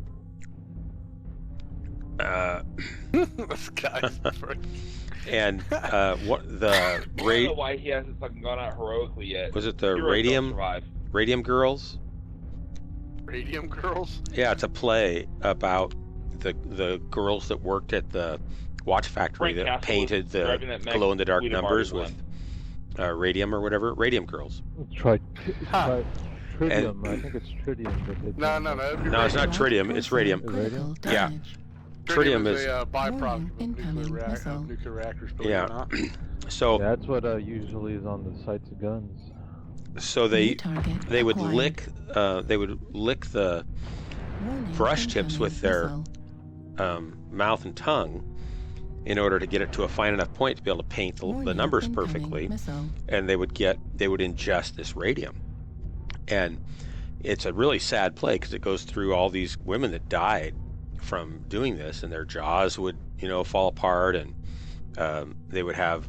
This guy's
and what the
I don't know why he hasn't fucking gone out heroically yet.
was it the
Heroes don't survive.
Radium Girls?
Radium Girls?
Yeah, it's a play about the girls that worked at the watch factory
Frank
that
Castle
painted
was
the
driving that Mech
glow-in-the-dark
Guido
numbers
Marty
with radium or whatever. Radium Girls.
Tritium.
And-
I think it's tritium. But they
No,
put
no,
in
no.
there.
It'd be
No, it's not
radium.
tritium. It's radium.
Critical
Yeah.
damage.
Tritium
is
is
a byproduct
Warning,
of a
incoming missile.
nuclear reactors, believe
yeah.
it or not.
So
Yeah, that's what usually is on the sights of guns.
so
New target
they would
acquired.
lick the
Warning,
brush tips
incoming
with their
missile.
mouth and tongue in order to get it to a fine enough point to be able to paint the
Warning,
numbers
incoming
perfectly,
missile.
and they would ingest this radium. And it's a really sad play because it goes through all these women that died from doing this, and their jaws would fall apart, and they would have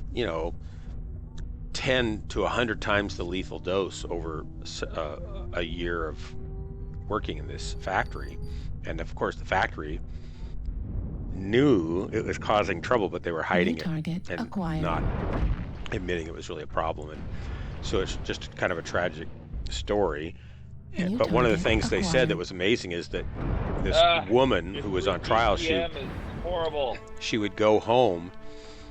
10 to 100 times the lethal dose over a year of working in this factory. And of course the factory knew it was causing trouble, but they were hiding it and
acquired.
not admitting it was really a problem. And so it's just kind of a tragic story. But one of the things they said that was amazing is that this woman who was on trial,
BCM is horrible.
she would go home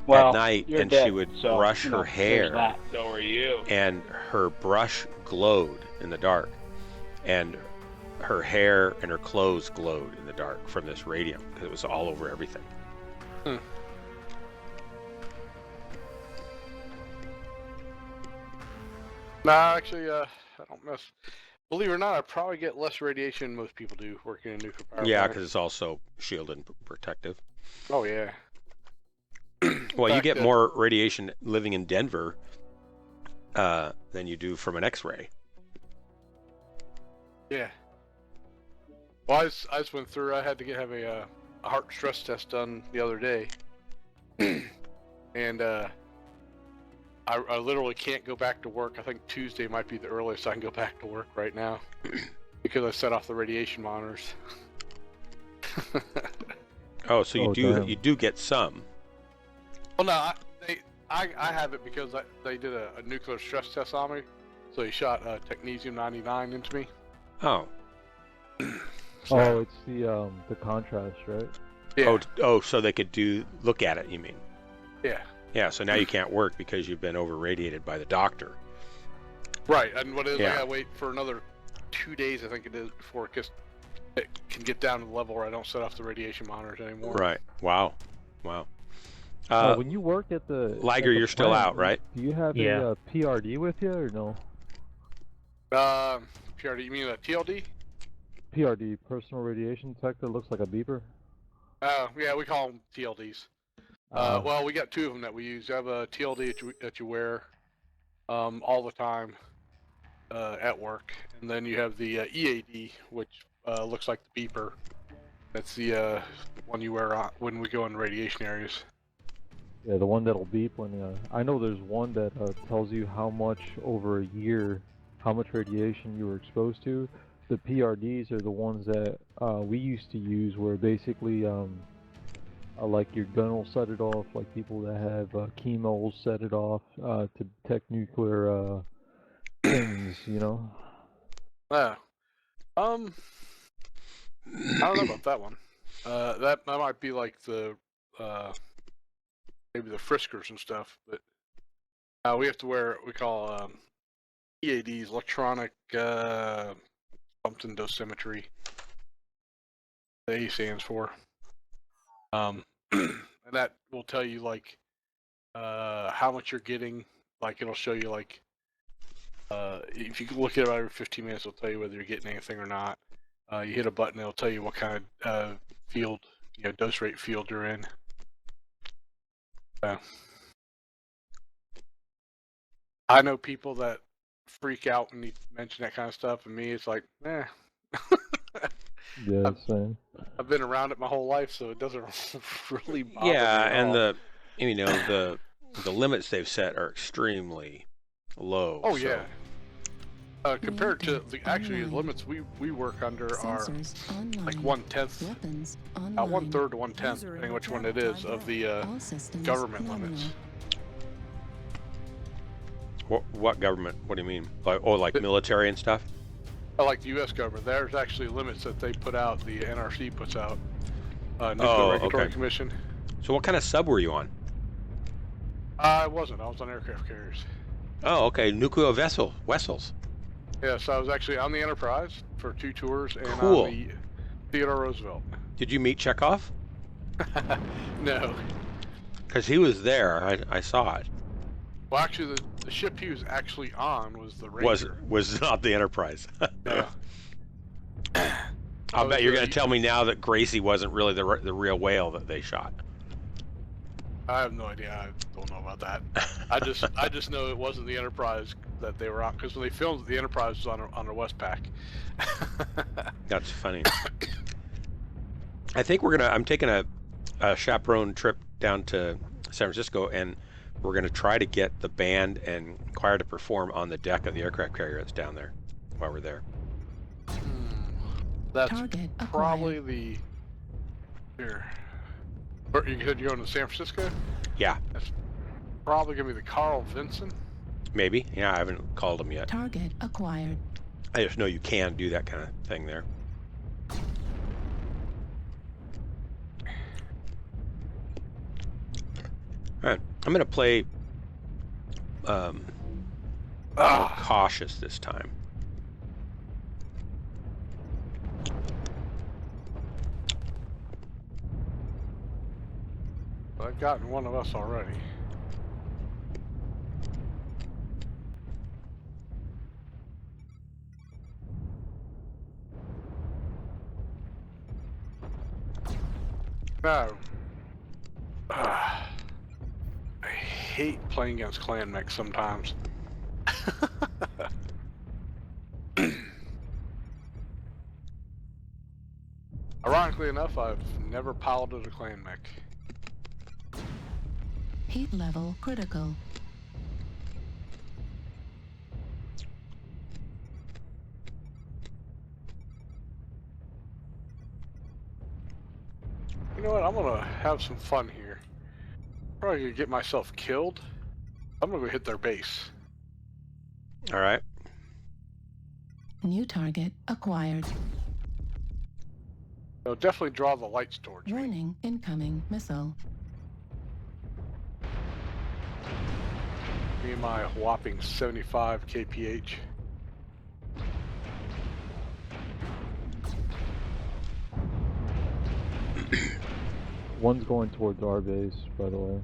Well,
at night
you're
and
dead,
she would
so,
brush
you
her
know, there's
hair,
that. So are you.
and her brush glowed in the dark, and her hair and her clothes glowed in the dark from this radium because it was all over everything.
Nah, actually, I don't mess. Believe it or not, I probably get less radiation than most people do working in a nuclear power
Yeah,
plant.
because it's also shielded and protective.
Oh yeah.
Well, you
fact,
get more radiation living in Denver than you do from an X-ray.
Yeah. Well, I just went through. I had to have a heart stress test done the other day, and I literally can't go back to work. I think Tuesday might be the earliest I can go back to work right now because I set off the radiation monitors.
Oh, so you do get some.
Well, no, I have it because they did a nuclear stress test on me, so he shot technetium-99 into me.
Oh.
Oh, it's the contrast, right?
Yeah.
Oh, so they could look at it, you mean?
Yeah.
Yeah, so now you can't work because you've been over-radiated by the doctor.
Right, and what it is, I
Yeah.
gotta wait for another 2 days, I think it is, before it can get down to the level where I don't set off the radiation monitors anymore.
Right. Wow.
When you work at the
Liger, you're still
plant,
out, right?
Do you have a PRD with you or no?
PRD, you mean a TLD?
PRD, personal radiation detector, looks like a beeper.
Yeah, we call them TLDs. Well, we got two of them that we use. I have a TLD that you wear all the time at work, and then you have the EAD, which looks like the beeper. That's the one you wear when we go in radiation areas.
Yeah, the one that'll beep when. I know there's one that tells you how much over a year, how much radiation you were exposed to. The PRDs are the ones that we used to use, where basically, like your gun will set it off, like people that have chemo will set it off to detect nuclear things, you know.
Yeah. I don't know about that one. That might be like the maybe the friskers and stuff, but we have to wear what we call EADs, electronic something dosimetry. The A stands for. And that will tell you like how much you're getting. Like it'll show you like if you look at it every 15 minutes, it'll tell you whether you're getting anything or not. You hit a button, it'll tell you what kind of field, dose rate field you're in. I know people that freak out when you mention that kind of stuff, and me, it's like, eh.
Yeah, same.
I've been around it my whole life, so it doesn't really bother me
Yeah,
at
and
all.
the limits they've set are extremely low.
Oh
so.
yeah. Compared to the limits we work under are like 1/10, 1/3 to 1/10, depending which one it is, of the government limits.
What government? What do you mean? Like military and stuff?
Like the U.S. government, there's actually limits that they put out. The NRC puts out. Nuclear
Oh,
Regulatory
okay.
Commission.
So what kind of sub were you on?
I wasn't. I was on aircraft carriers.
Oh, okay. Nuclear vessels.
Yeah, so I was actually on the Enterprise for 2 tours and
Cool.
on the Theodore Roosevelt.
Did you meet Chekhov?
No.
Because he was there. I saw it.
Well, actually, the ship he was actually on was the Ranger.
Was not the Enterprise.
Yeah.
I'll bet you're going to tell me now that Gracie wasn't really the real whale that they shot.
I have no idea. I don't know about that. I just know it wasn't the Enterprise that they were on, because when they filmed it, the Enterprise was on a Westpac.
That's funny. I think I'm taking a chaperone trip down to San Francisco, and we're going to try to get the band and choir to perform on the deck of the aircraft carrier that's down there while we're there.
That's probably the... Here. You said you're going to San Francisco?
Yeah.
That's probably going to be the Carl Vinson.
Maybe. Yeah, I haven't called them yet.
Target acquired.
I just know you can do that kind of thing there. Alright, I'm going to play more cautious this time.
I've gotten one of us already. No. I hate playing against clan mechs sometimes. Ironically enough, I've never piloted a clan mech.
Heat level critical.
You know what? I'm gonna have some fun here. Probably gonna get myself killed. I'm gonna go hit their base.
All right.
New target acquired.
So definitely draw the lights towards me.
Warning, incoming missile.
Me and my whopping 75 kph.
One's going towards our base, by the way.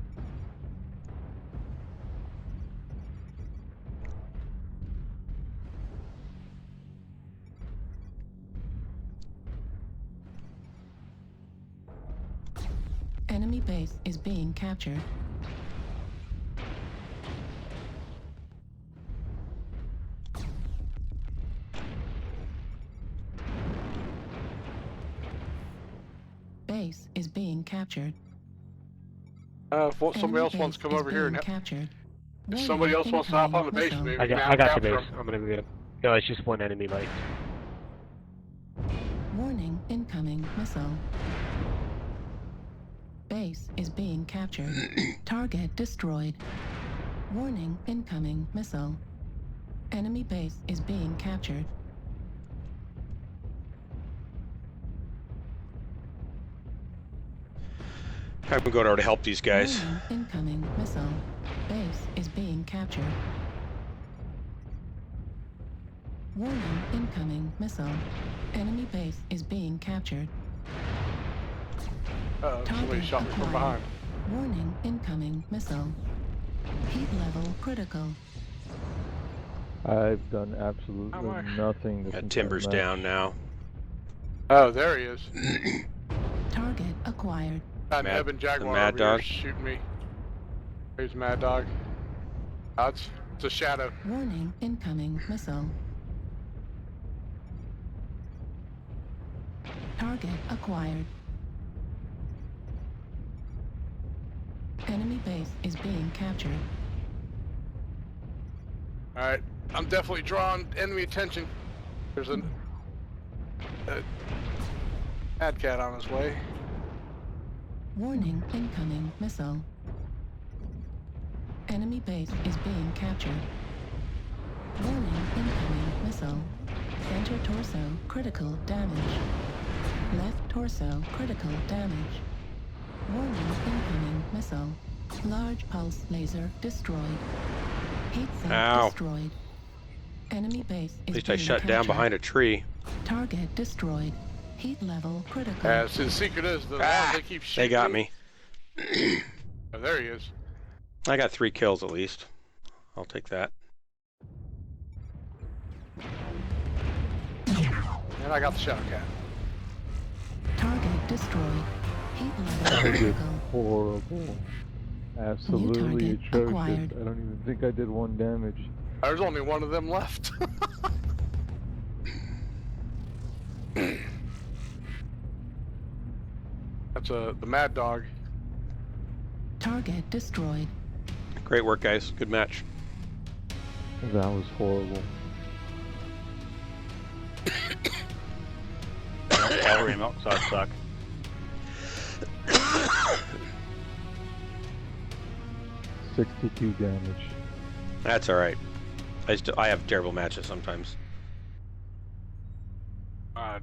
Enemy base is being captured. Base is being captured.
If somebody else wants to come over here and
captured.
if somebody else wants to hop on the base, maybe
I got the base. I'm gonna get it. No, it's just one enemy base.
Warning, incoming missile. Base is being captured. Target destroyed. Warning, incoming missile. Enemy base is being captured.
I'm gonna go over to help these guys.
Warning, incoming missile. Base is being captured. Warning, incoming missile. Enemy base is being captured.
Somebody shot me from behind.
Warning, incoming missile. Heat level critical.
I've done absolutely nothing.
That timber's down now.
Oh, there he is.
Target acquired.
Evan Jaguar
Mad
over
Dog.
here shooting me. Here's Mad Dog. It's a shadow.
Warning, incoming missile. Target acquired. Enemy base is being captured.
Alright, I'm definitely drawing enemy attention. There's a Mad Cat on his way.
Warning, incoming missile. Enemy base is being captured. Warning, incoming missile. Center torso, critical damage. Left torso, critical damage. Warning, incoming missile. Large pulse laser destroyed. Heat sink
Ow.
destroyed. Enemy base is
At least I
being
shut down
captured.
behind a tree.
Target destroyed. Heat level critical.
As the secret is, the ones they keep shooting.
They got me.
Oh, there he is.
I got 3 kills at least. I'll take that.
And I got the Shadow Cat.
Target destroyed. Heat
I
level
did
critical.
horrible. Absolutely
target
atrocious.
acquired.
I don't even think I did 1 damage.
There's only one of them left. That's the Mad Dog.
Target destroyed.
Great work, guys. Good match.
That was horrible.
Cavalry milk sauce suck.
$62 damage.
That's all right. I have terrible matches sometimes.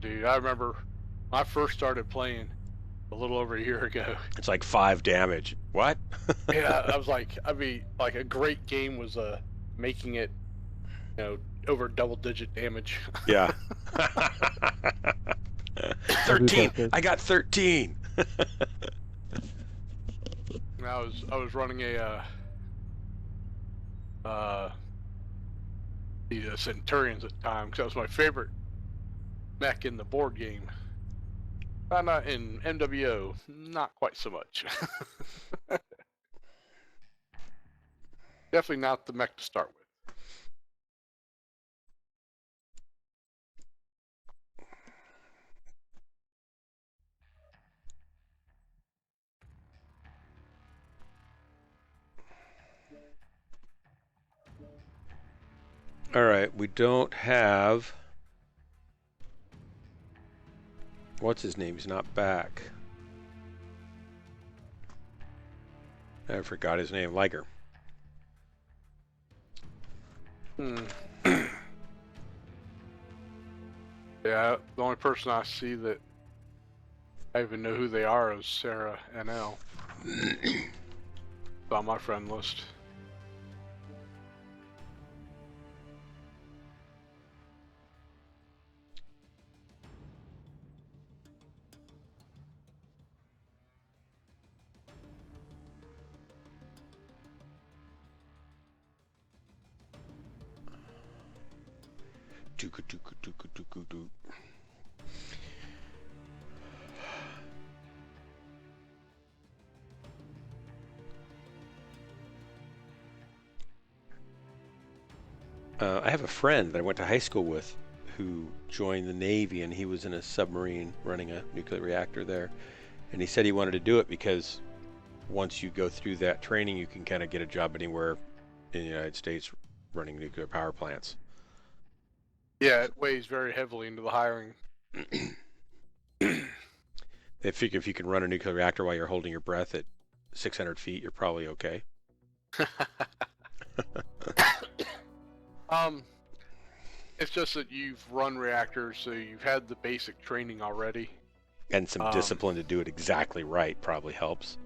Dude, I remember when I first started playing a little over a year ago.
It's like 5 damage. What?
Yeah, I was like, like a great game was making it, over double-digit damage.
Yeah. 13. I got 13.
I was running the Centurions at the time because that was my favorite mech in the board game. Not in MWO, not quite so much. Definitely not the mech to start with.
All right, we don't have... What's his name? He's not back. I forgot his name. Liger.
Yeah, the only person I see that I even know who they are is Sarah NL. It's on my friend list.
I have a friend that I went to high school with who joined the Navy, and he was in a submarine running a nuclear reactor there. And he said he wanted to do it because once you go through that training, you can kind of get a job anywhere in the United States running nuclear power plants.
Yeah, it weighs very heavily into the hiring.
They figure if you can run a nuclear reactor while you're holding your breath at 600 feet, you're probably okay.
It's just that you've run reactors, so you've had the basic training already.
And some discipline to do it exactly right probably helps.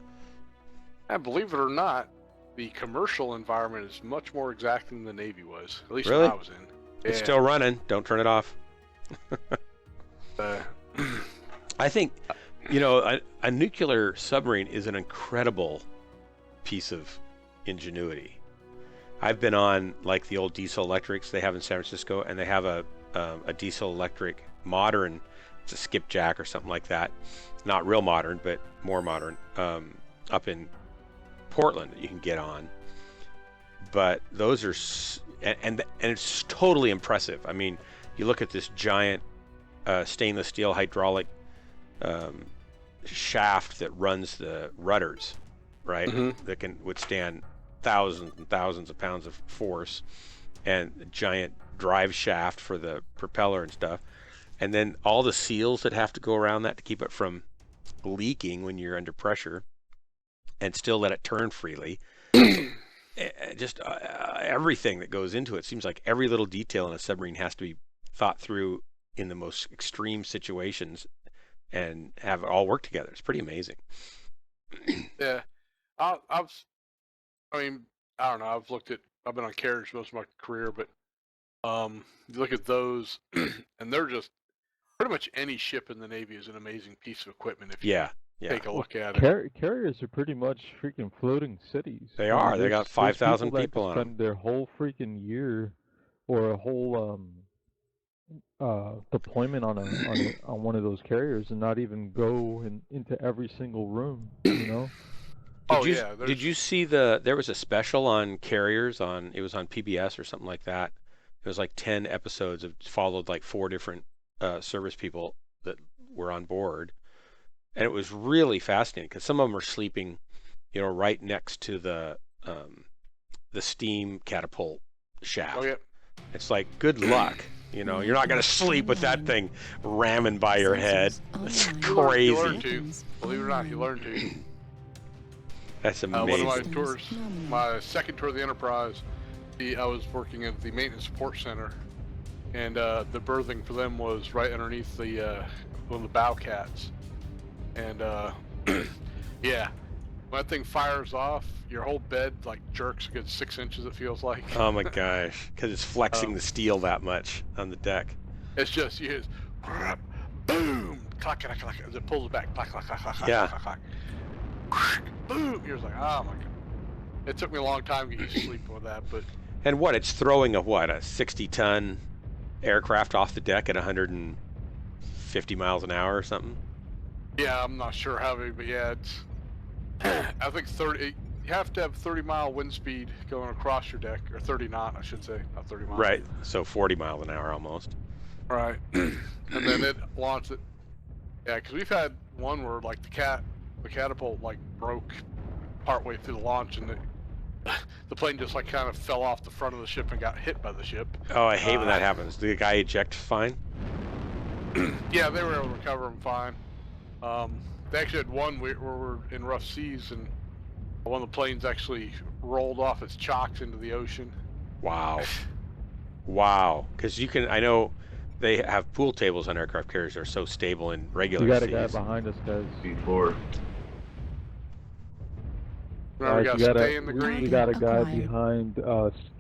And believe it or not, the commercial environment is much more exacting than the Navy was. At least
Really?
when I was in.
It's
Yeah.
still running. Don't turn it off. I think, a nuclear submarine is an incredible piece of ingenuity. I've been on like the old diesel electrics they have in San Francisco, and they have a diesel electric modern, it's a skipjack or something like that. Not real modern, but more modern, up in Portland that you can get on. But those are, and it's totally impressive. I mean, you look at this giant stainless steel hydraulic shaft that runs the rudders, right?
Mm-hmm.
That can withstand thousands and thousands of pounds of force, and a giant drive shaft for the propeller and stuff. And then all the seals that have to go around that to keep it from leaking when you're under pressure and still let it turn freely. Just everything that goes into it. Seems like every little detail in a submarine has to be thought through in the most extreme situations and have it all work together. It's pretty amazing.
Yeah, I mean, I don't know. I've been on carriers most of my career, but you look at those, and they're just pretty much any ship in the Navy is an amazing piece of equipment if you take a look at it.
Carriers are pretty much freaking floating cities.
They
I mean,
are. They got 5,000
that
people
could
on
spend
them.
their whole freaking year or a whole deployment on one of those carriers and not even go into every single room. You know.
Did you see there was a special on carriers it was on PBS or something like that. It was like 10 episodes of followed like 4 different service people that were on board. And it was really fascinating because some of them are sleeping, right next to the steam catapult shaft.
Oh, yeah.
It's like, good luck. You're not going to sleep with that thing ramming by your head. It's crazy.
You learn to. Believe it or not, you learn to.
That's amazing.
One of my tours, my second tour of the Enterprise, I was working at the maintenance support center, and the berthing for them was right underneath one of the bow cats. And yeah, when that thing fires off, your whole bed like jerks a good 6 inches. It feels like.
Oh my gosh, because it's flexing the steel that much on the deck.
It's just you just boom, clack, clack, clack, as it pulls it back, clack, clack, clack, clack, clack, clack. Boom! You're like, oh my god. It took me a long time to get used to sleeping with that, but.
And it's throwing a 60-ton aircraft off the deck at 150 miles an hour or something?
Yeah, I'm not sure how big, but yeah, it's. I think 30. You have to have 30-mile wind speed going across your deck, or 30 knot, I should say, not 30 miles.
Right, so 40 miles an hour almost.
Right, and then it launched it. Yeah, because we've had one where like the catapult like broke partway through the launch, and the plane just like kind of fell off the front of the ship and got hit by the ship.
Oh, I hate when that happens. Did the guy eject fine?
Yeah, they were able to recover him fine. They actually had one where we're in rough seas, and one of the planes actually rolled off its chocks into the ocean.
Wow. Wow. Because I know they have pool tables on aircraft carriers that are so stable in regular seas.
You got a guy behind us, guys.
Before.
Remember, we gotta stay in the green.
We got a guy behind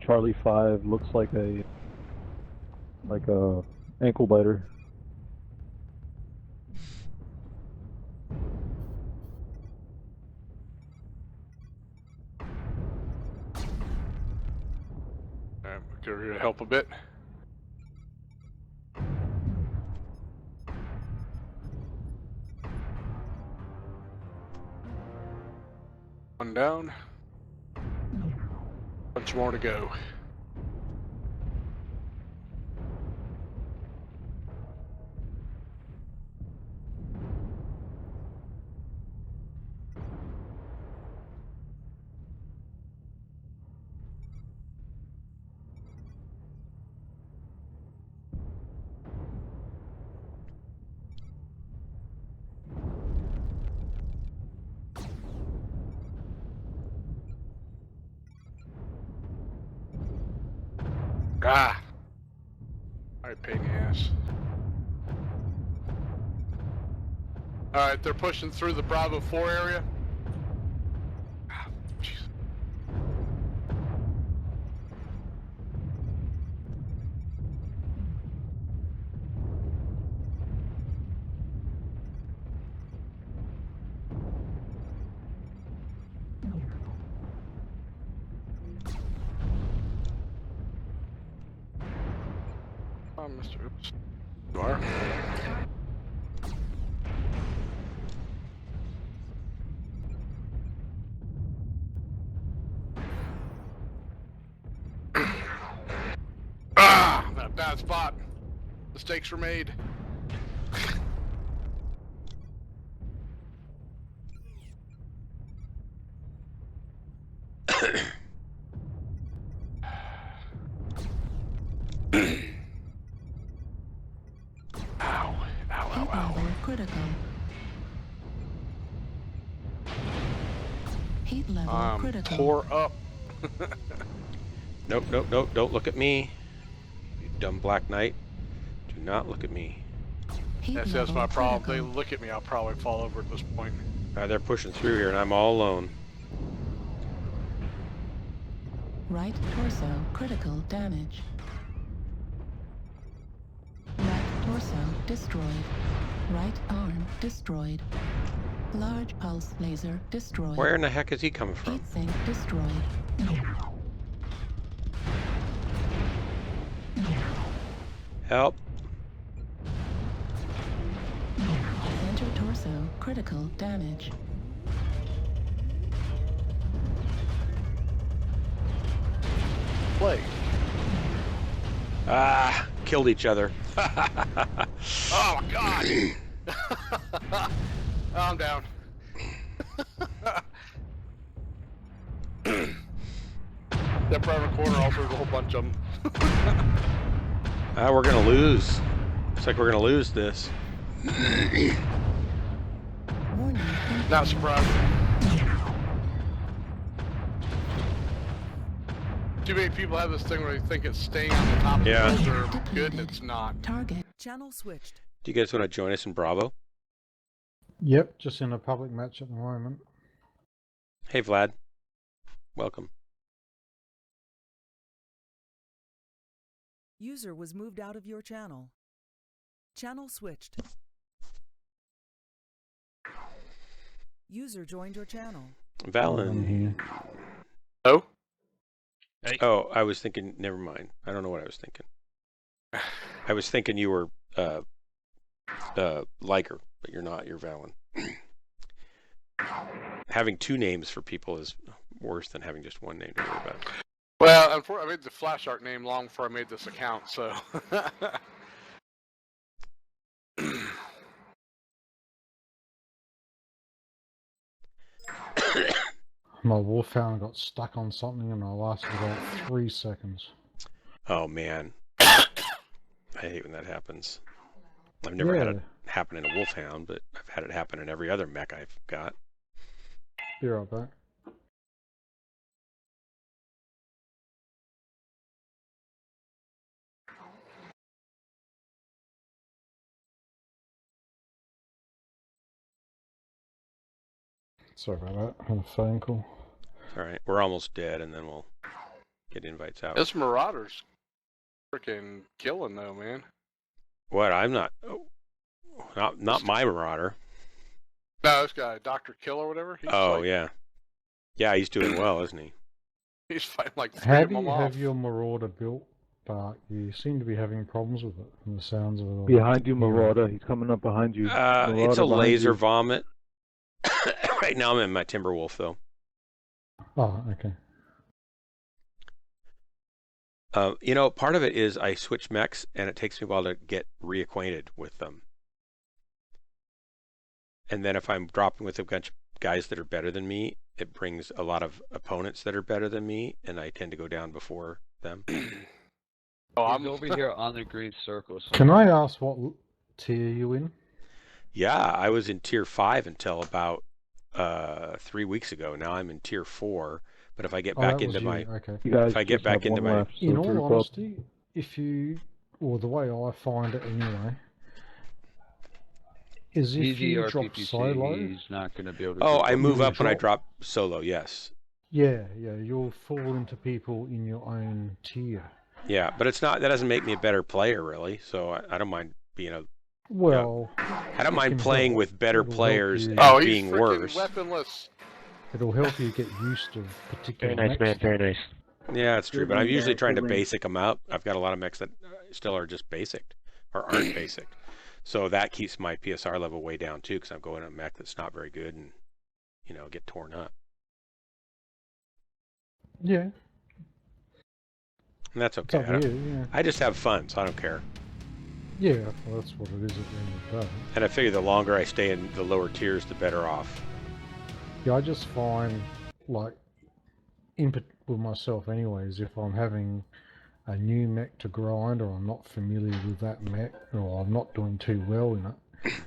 Charlie 5. Looks like a ankle biter.
We're gonna help a bit. One down. Bunch more to go. Ah! Alright, pain in the ass. Alright, they're pushing through the Bravo 4 area. Ah, jeez. Mr. Oops. You are? Ah! That bad spot. Mistakes were made.
Critical. Heat level critical.
Tore up.
Nope, nope, nope. Don't look at me. You dumb Black Knight. Do not look at me.
That's my problem. They look at me, I'll probably fall over at this point.
They're pushing through here, and I'm all alone.
Right torso critical damage. Right torso destroyed. Right arm destroyed. Large pulse laser destroyed.
Where in the heck is he coming from?
Heat sink destroyed.
Help.
Center torso critical damage.
Play.
Ah, killed each other.
Oh my god! I'm down. That private corner also has a whole bunch of them.
We're gonna lose. Looks like we're gonna lose this.
Not surprising. Too many people have this thing where they think it's staying on the top of the hills are good, and it's not.
Target.
Channel switched.
Do you guys want to join us in Bravo?
Yep, just in a public match at the moment.
Hey, Vlad. Welcome.
User was moved out of your channel. Channel switched. User joined your channel.
Valen.
Oh?
Hey.
Oh, I was thinking, never mind. I don't know what I was thinking. I was thinking you were Liker, but you're not. You're Valen. Having two names for people is worse than having just one name to worry about.
Well, unfortunately, I made the Flash Art name long before I made this account, so.
My Wolfhound got stuck on something and I lasted about 3 seconds.
Oh man, I hate when that happens. I've never had it happen in a Wolfhound, but I've had it happen in every other mech I've got.
Be right back. Sorry about that. I had a phone call.
All right, we're almost dead, and then we'll get invites out.
This Marauder's freaking killing, though, man.
What? I'm not. Oh, not my Marauder.
No, this guy, Dr. Kill or whatever. He's
Oh
like,
yeah, yeah. He's doing well, isn't he?
He's fighting like three
How
of
do
them
you
off.
have your Marauder built, Bart? You seem to be having problems with it from the sounds of it all.
Behind you, Marauder. He's coming up behind you.
It's
Marauder
a
behind
laser
you.
vomit. Right now, I'm in my Timberwolf though.
Oh, okay.
You know, part of it is I switch mechs, and it takes me a while to get reacquainted with them. And then if I'm dropping with a bunch of guys that are better than me, it brings a lot of opponents that are better than me, and I tend to go down before them.
Oh, I'm over here on the green circle. So
Can I ask what tier you in?
Yeah, I was in tier 5 until about 3 weeks ago. Now I'm in tier 4. But if I get back into my, if I get back into my,
in all honesty, if you, or the way I find it anyway, is if
easy
you
or
drop
PPC,
solo.
he's not going to be able to.
oh, I
control
move
it.
up when I drop solo. Yes.
Yeah, you'll fall into people in your own tier.
Yeah, but it's not. That doesn't make me a better player, really. So I don't mind being a.
Well,
I don't mind playing with better players and
Oh, he's
being
freaking
worse.
weaponless.
It'll help you get used to particular
Very nice, man.
mechs.
Very nice.
Yeah, that's true. But I'm usually trying to
Good
basic them out. I've got a lot of mechs that still are just basic or aren't basic. So that keeps my PSR level way down too, because I'm going a mech that's not very good and, you know, get torn up.
Yeah.
And that's
It's
okay.
up to you, yeah.
I just have fun, so I don't care.
Yeah, well, that's what it is at the end of the day.
And I figure the longer I stay in the lower tiers, the better off.
Yeah, I just find, like, with myself anyways, if I'm having a new mech to grind, or I'm not familiar with that mech, or I'm not doing too well in it,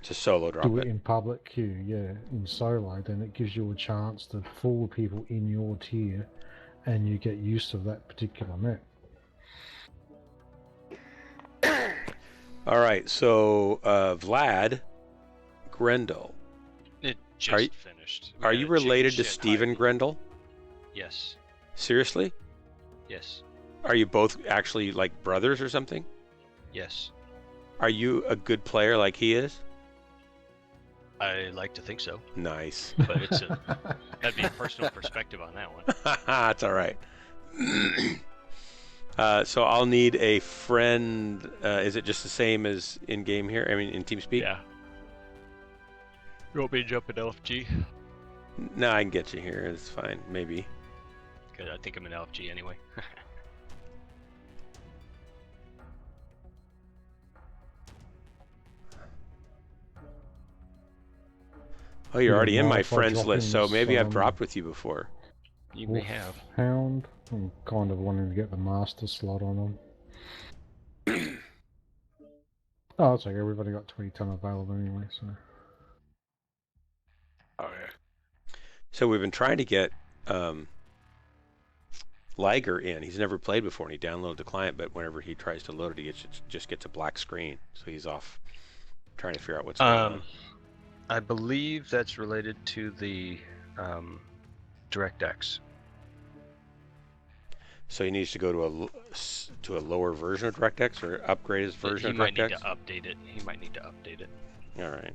just solo drop
do
it.
it in public queue, yeah, in solo, then it gives you a chance to fool people in your tier, and you get used to that particular mech.
All right, so Vlad Grendel.
It just
Are you-
finished.
Are you related to Stephen Grendel?
Yes.
Seriously?
Yes.
Are you both actually like brothers or something?
Yes.
Are you a good player like he is?
I like to think so.
Nice.
But that'd be a personal perspective on that one.
That's all right. So I'll need a friend. Is it just the same as in game here? I mean, in TeamSpeak?
Yeah. You want me to jump in LFG?
No, I can get you here. It's fine. Maybe.
Because I think I'm in LFG anyway.
Oh, you're already in my
If I
friends
drop
list,
in
so maybe I've
some
dropped with you before.
You may have.
Hound. I'm kind of wanting to get the master slot on them. Oh, it's okay. We've only got 20 ton available anyway, so.
Oh yeah.
So we've been trying to get Liger in. He's never played before, and he downloaded the client, but whenever he tries to load it, just gets a black screen. So he's off trying to figure out what's going on.
I believe that's related to the DirectX.
So he needs to go to a lower version of DirectX or upgrade his version of DirectX?
He might need to update it. He might need to update it.
All right.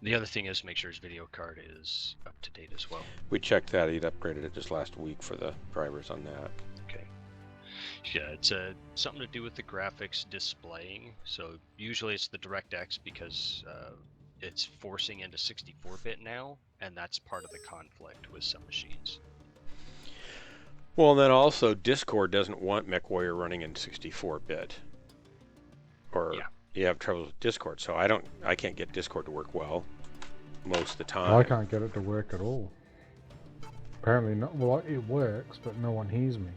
The other thing is make sure his video card is up to date as well.
We checked that. He'd upgraded it just last week for the drivers on that.
Okay. Yeah, it's something to do with the graphics displaying. So usually it's the DirectX because it's forcing into 64-bit now, and that's part of the conflict with some machines.
Well, and then also Discord doesn't want Mechwarrior running in 64-bit. Or you have trouble with Discord, so I can't get Discord to work well most of the time.
I can't get it to work at all. Apparently not. Well, it works, but no one hears me.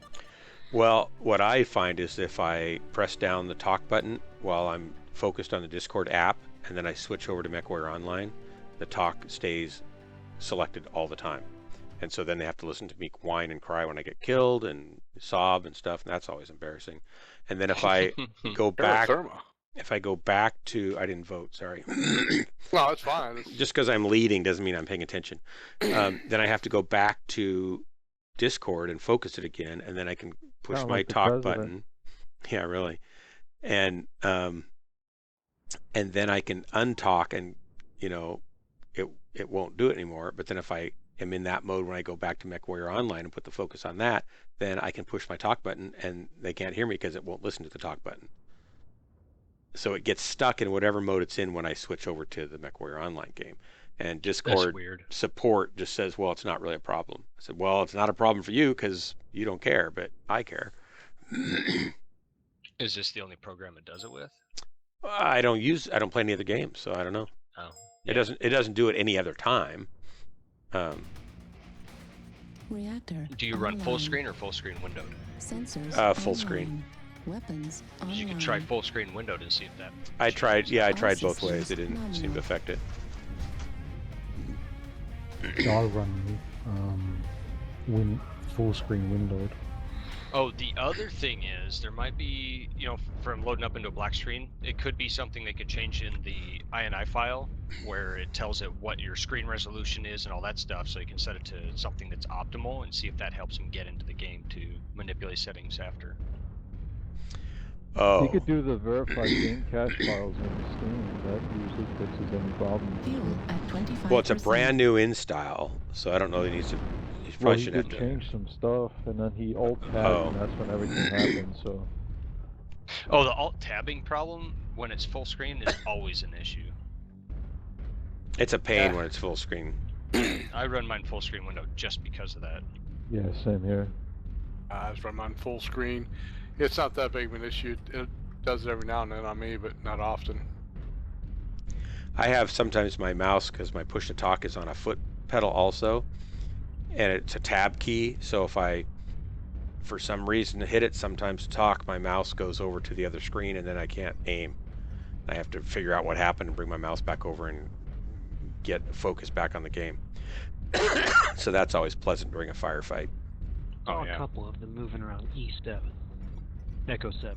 Well, what I find is if I press down the talk button while I'm focused on the Discord app, and then I switch over to Mechwarrior Online, the talk stays selected all the time. And so then they have to listen to me whine and cry when I get killed and sob and stuff, and that's always embarrassing. And then if I go back, I didn't vote, sorry.
No, it's fine.
Just because I'm leading doesn't mean I'm paying attention. Then I have to go back to Discord and focus it again, and then I can push my talk button. Yeah, really. And then I can untalk, and it won't do it anymore. But then if I am in that mode when I go back to Mechwarrior Online and put the focus on that, then I can push my talk button, and they can't hear me because it won't listen to the talk button. So it gets stuck in whatever mode it's in when I switch over to the Mechwarrior Online game. And Discord support just says, well, it's not really a problem. I said, well, it's not a problem for you because you don't care, but I care.
Is this the only program it does it with?
I don't play any other games, so I don't know.
Oh.
Yeah. It doesn't do it any other time.
Reactor.
Do you run full screen or full screen windowed?
Sensors.
Full screen.
Weapons.
You can try full screen windowed and see if that.
I tried both ways. It didn't seem to affect it.
I run full screen windowed.
Oh, the other thing is there might be, from loading up into a black screen, it could be something they could change in the INI file where it tells it what your screen resolution is and all that stuff, so you can set it to something that's optimal and see if that helps them get into the game to manipulate settings after.
Oh.
You could do the verified game cache files in Steam. That usually fixes any problem.
Fuel at 25%.
Well, it's a brand new install, so I don't know that he needs to. He probably should have to
change some stuff, and then he alt-tabbed, and that's when everything happened. So.
Oh, the alt-tabbing problem when it's full screen is always an issue.
It's a pain when it's full screen.
I run mine full screen window just because of that.
Yeah, same here.
I just run mine full screen. It's not that big of an issue. It does it every now and then on me, but not often.
I have sometimes my mouse, because my push to talk is on a foot pedal also, and it's a tab key, so if I for some reason hit it sometimes to talk, my mouse goes over to the other screen and then I can't aim. I have to figure out what happened and bring my mouse back over and get focus back on the game. So that's always pleasant during a firefight.
Oh, yeah. A couple of them moving around E7. Echo 7.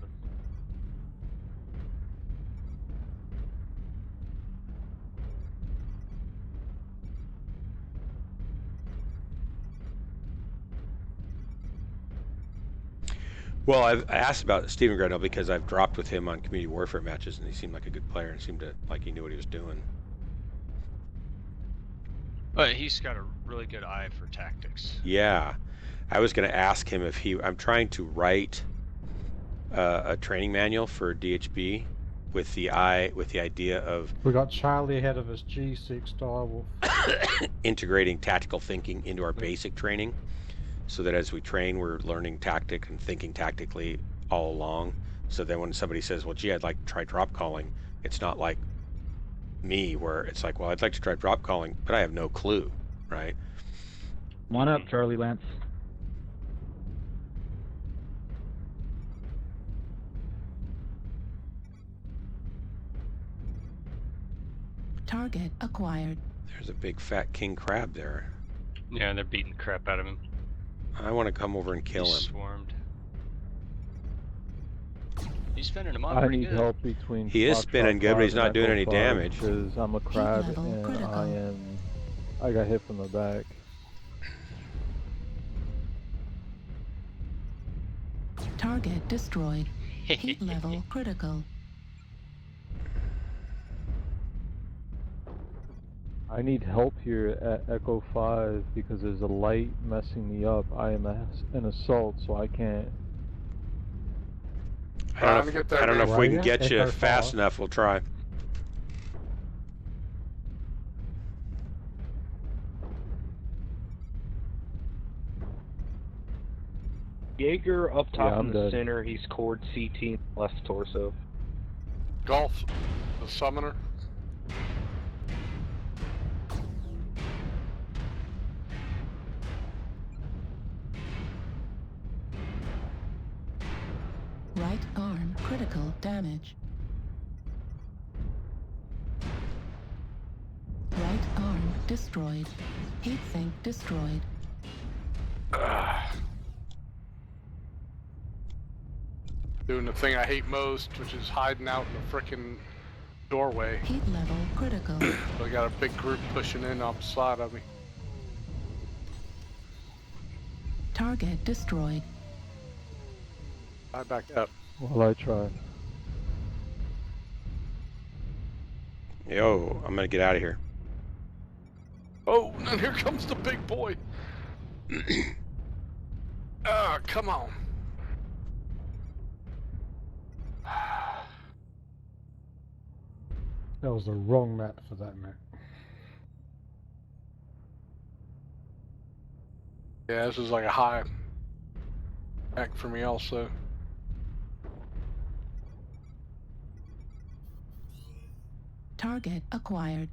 Well, I asked about Stephen Grednell because I've dropped with him on community warfare matches, and he seemed like a good player and seemed to like he knew what he was doing.
But he's got a really good eye for tactics.
Yeah, I was going to ask him if he. I'm trying to write a training manual for DHB with the idea of
We got Charlie ahead of us. G6 Direwolf.
integrating tactical thinking into our basic training, so that as we train, we're learning tactic and thinking tactically all along. So then when somebody says, well, gee, I'd like to try drop calling, it's not like me where it's like, well, I'd like to try drop calling, but I have no clue, right?
One up, Charlie Lance.
Target acquired.
There's a big fat king crab there.
Yeah, they're beating the crap out of him.
I want to come over and kill
He's
him.
Swarmed. He's fending him off
I
pretty
need
good.
help between.
He is spinning good, but he's not doing any damage.
Because I'm a crab
level
and
critical.
I got hit from the back.
Target destroyed. Heat level critical.
I need help here at Echo 5 because there's a light messing me up. I am an assault, so I can't.
I don't know if we can get you fast enough. We'll try.
Jaeger up top
Yeah,
in
I'm
the
dead.
center. He's cored CT left torso.
Golf, the summoner.
Right arm critical damage. Right arm destroyed. Heatsink destroyed.
Doing the thing I hate most, which is hiding out in the frickin' doorway.
Heat level critical.
I got a big group pushing in off the side of me.
Target destroyed.
I backed up.
Well, I try.
Yo, I'm gonna get out of here.
Oh, and here comes the big boy. Ah, come on.
That was the wrong map for that map.
Yeah, this is like a high back for me also.
Target acquired.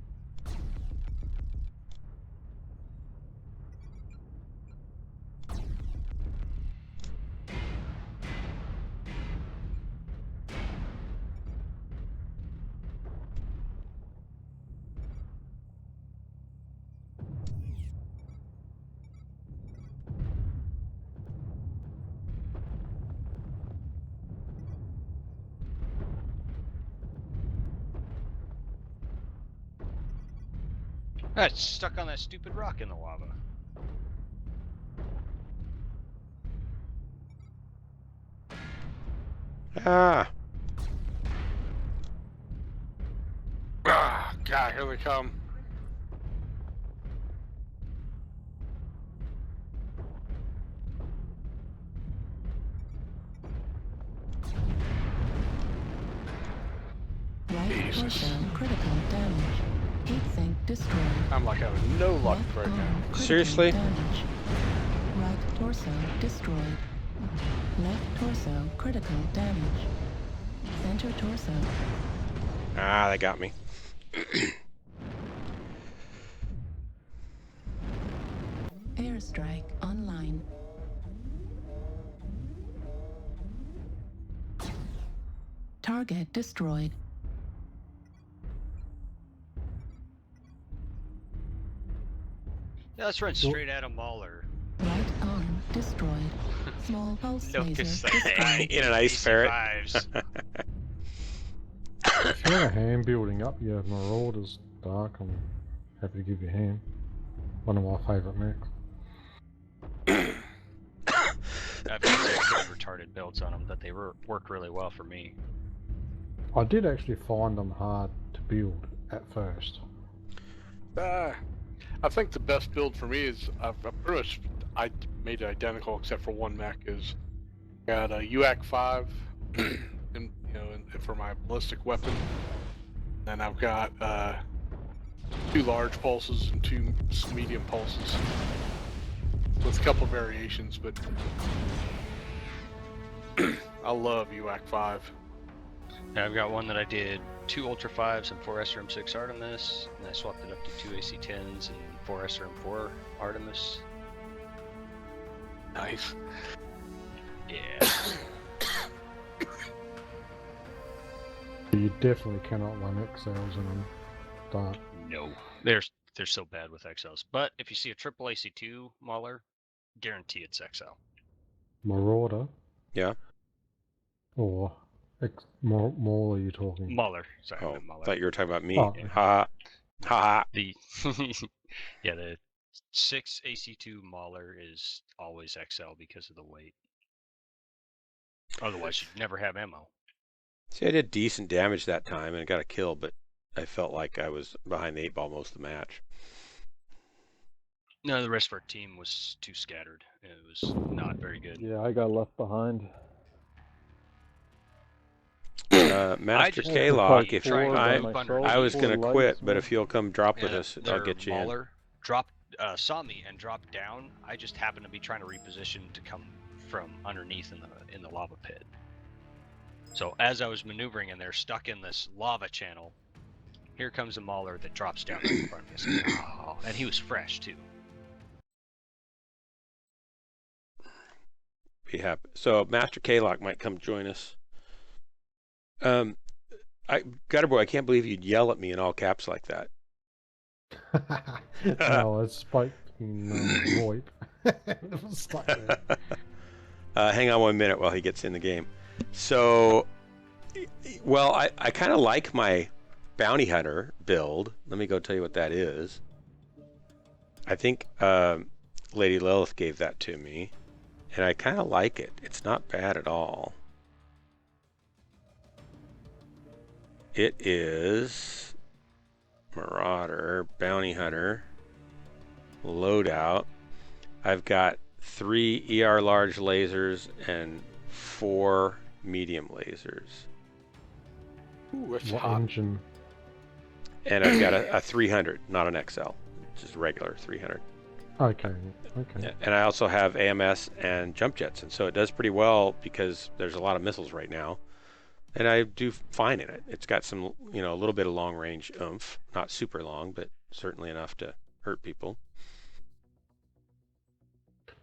That's stuck on that stupid rock in the lava.
Ah.
Ah, God, here they come.
Right torso critical damage. Heatsink destroyed.
I'm like having no luck
Left
right
arm
now.
critical
Seriously?
Damage. Right torso destroyed. Left torso critical damage. Center torso.
Ah, they got me.
Airstrike online. Target destroyed.
Yeah, let's run straight at a mauler.
Right arm destroyed. Small pulse laser destroyed.
In an ice ferret.
If you want a hand building up, you have Marauders Dark. I'm happy to give you a hand. One of my favourite mechs.
That pretty retarded builds on them that they work really well for me.
I did actually find them hard to build at first.
I think the best build for me is I made it identical except for one mech. Is got a UAC 5, and for my ballistic weapon. Then I've got 2 large pulses and 2 medium pulses, with a couple variations, but I love UAC 5.
Now I've got one that I did 2 Ultra 5s and 4 SRM6 Artemis, and I swapped it up to 2 AC10s and 4 SRM4 Artemis.
Nice.
Yeah.
You definitely cannot run XLs in them. Don't.
No, they're so bad with XLs. But if you see a triple AC2 Mauler, guarantee it's XL.
Marauder.
Yeah.
Or Maul are you talking?
Mauler. Sorry, I
Oh,
meant Mauler.
thought you were talking about me.
Oh.
Ha ha.
The the 6 AC2 Mauler is always XL because of the weight. Otherwise, you'd never have ammo.
See, I did decent damage that time and got a kill, but I felt like I was behind the 8 ball most of the match.
No, the rest of our team was too scattered. It was not very good.
Yeah, I got left behind.
Master
just
K-Lock, if
tried to
I
loop
I was going to
Four
quit,
lights,
but
man.
if you'll come drop with us, I'll
their
get you in.
Mauler saw me and dropped down. I just happened to be trying to reposition to come from underneath in the lava pit. So as I was maneuvering in there, stuck in this lava channel, here comes a Mauler that drops down in front of me. I said, oh, and he was fresh too.
Be happy. So Master K-Lock might come join us. Gutterboy, I can't believe you'd yell at me in all caps like that.
No, it's Spike in VoIP. It was like that.
Hang on 1 minute while he gets in the game. So, well, I kind of like my bounty hunter build. Let me go tell you what that is. I think Lady Lilith gave that to me, and I kind of like it. It's not bad at all. It is Marauder, Bounty Hunter, Loadout. I've got 3 ER large lasers and 4 medium lasers.
Ooh, that's
What
hot.
engine?
And I've got a 300, not an XL, just regular 300.
Okay.
Yeah, and I also have AMS and jump jets, and so it does pretty well because there's a lot of missiles right now. And I do fine in it. It's got some, a little bit of long range oomph. Not super long, but certainly enough to hurt people.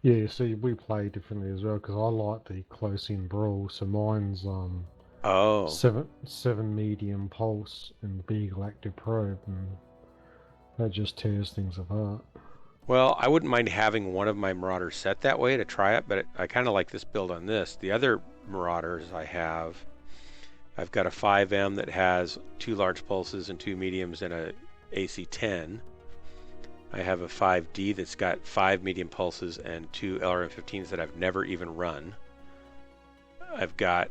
Yeah, see, we play differently as well because I like the close in brawl. So mine's
Oh.
7 medium pulse and Beagle active probe, and that just tears things apart.
Well, I wouldn't mind having one of my Marauders set that way to try it, but I kind of like this build on this. The other Marauders I've got a 5M that has 2 large pulses and 2 mediums and a AC-10. I have a 5D that's got 5 medium pulses and 2 LRM-15s that I've never even run. I've got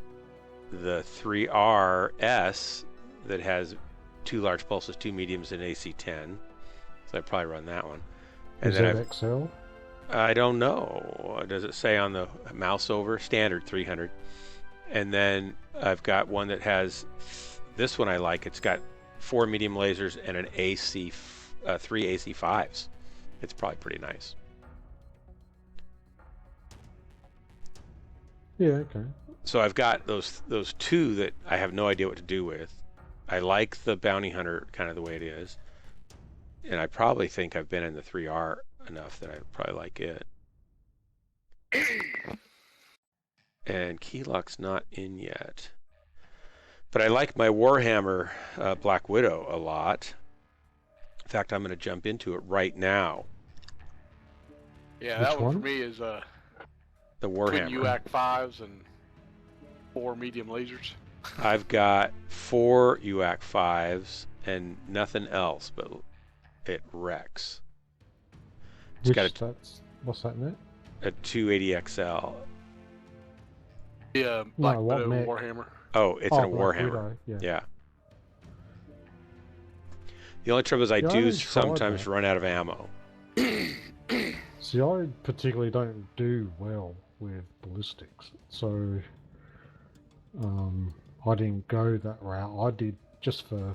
the 3RS that has 2 large pulses, 2 mediums, and AC-10. So I'd probably run that one. And
Is
then
that XL?
I don't know. Does it say on the mouse over? Standard 300. And then I've got one that has, this one I like, it's got 4 medium lasers and an 3 AC5s. It's probably pretty nice.
Yeah, okay.
So I've got those 2 that I have no idea what to do with. I like the Bounty Hunter kind of the way it is. And I probably think I've been in the 3R enough that I probably like it. And Keylock's not in yet. But I like my Warhammer Black Widow a lot. In fact, I'm going to jump into it right now.
Yeah,
Which
that one
one?
for me is
The
twin
Warhammer.
UAC 5s and 4 medium lasers.
I've got 4 UAC 5s and nothing else, but it wrecks. It's got
What's that, Matt?
a 280 XL.
Yeah, Black
what
Widow
mech?
Warhammer.
Oh, it's in a
Black
Warhammer.
Widow, yeah.
The only trouble is I
Yeah, I
do
haven't tried
sometimes
that.
run out of ammo.
See, I particularly don't do well with ballistics, so I didn't go that route. I did, just for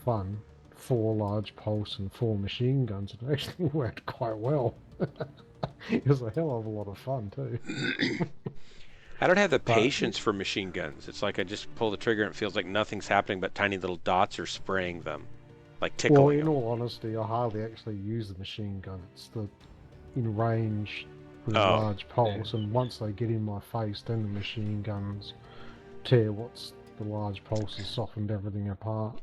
fun, 4 large pulse and 4 machine guns, and it actually worked quite well. It was a hell of a lot of fun too.
I don't have the patience for machine guns. It's like I just pull the trigger and it feels like nothing's happening but tiny little dots are spraying them, like tickling
Well, in
them.
all honesty, I hardly actually use the machine gun. It's the in range with a
Oh.
large pulse, and once they get in my face, then the machine guns tear what's the large pulse has softened everything apart.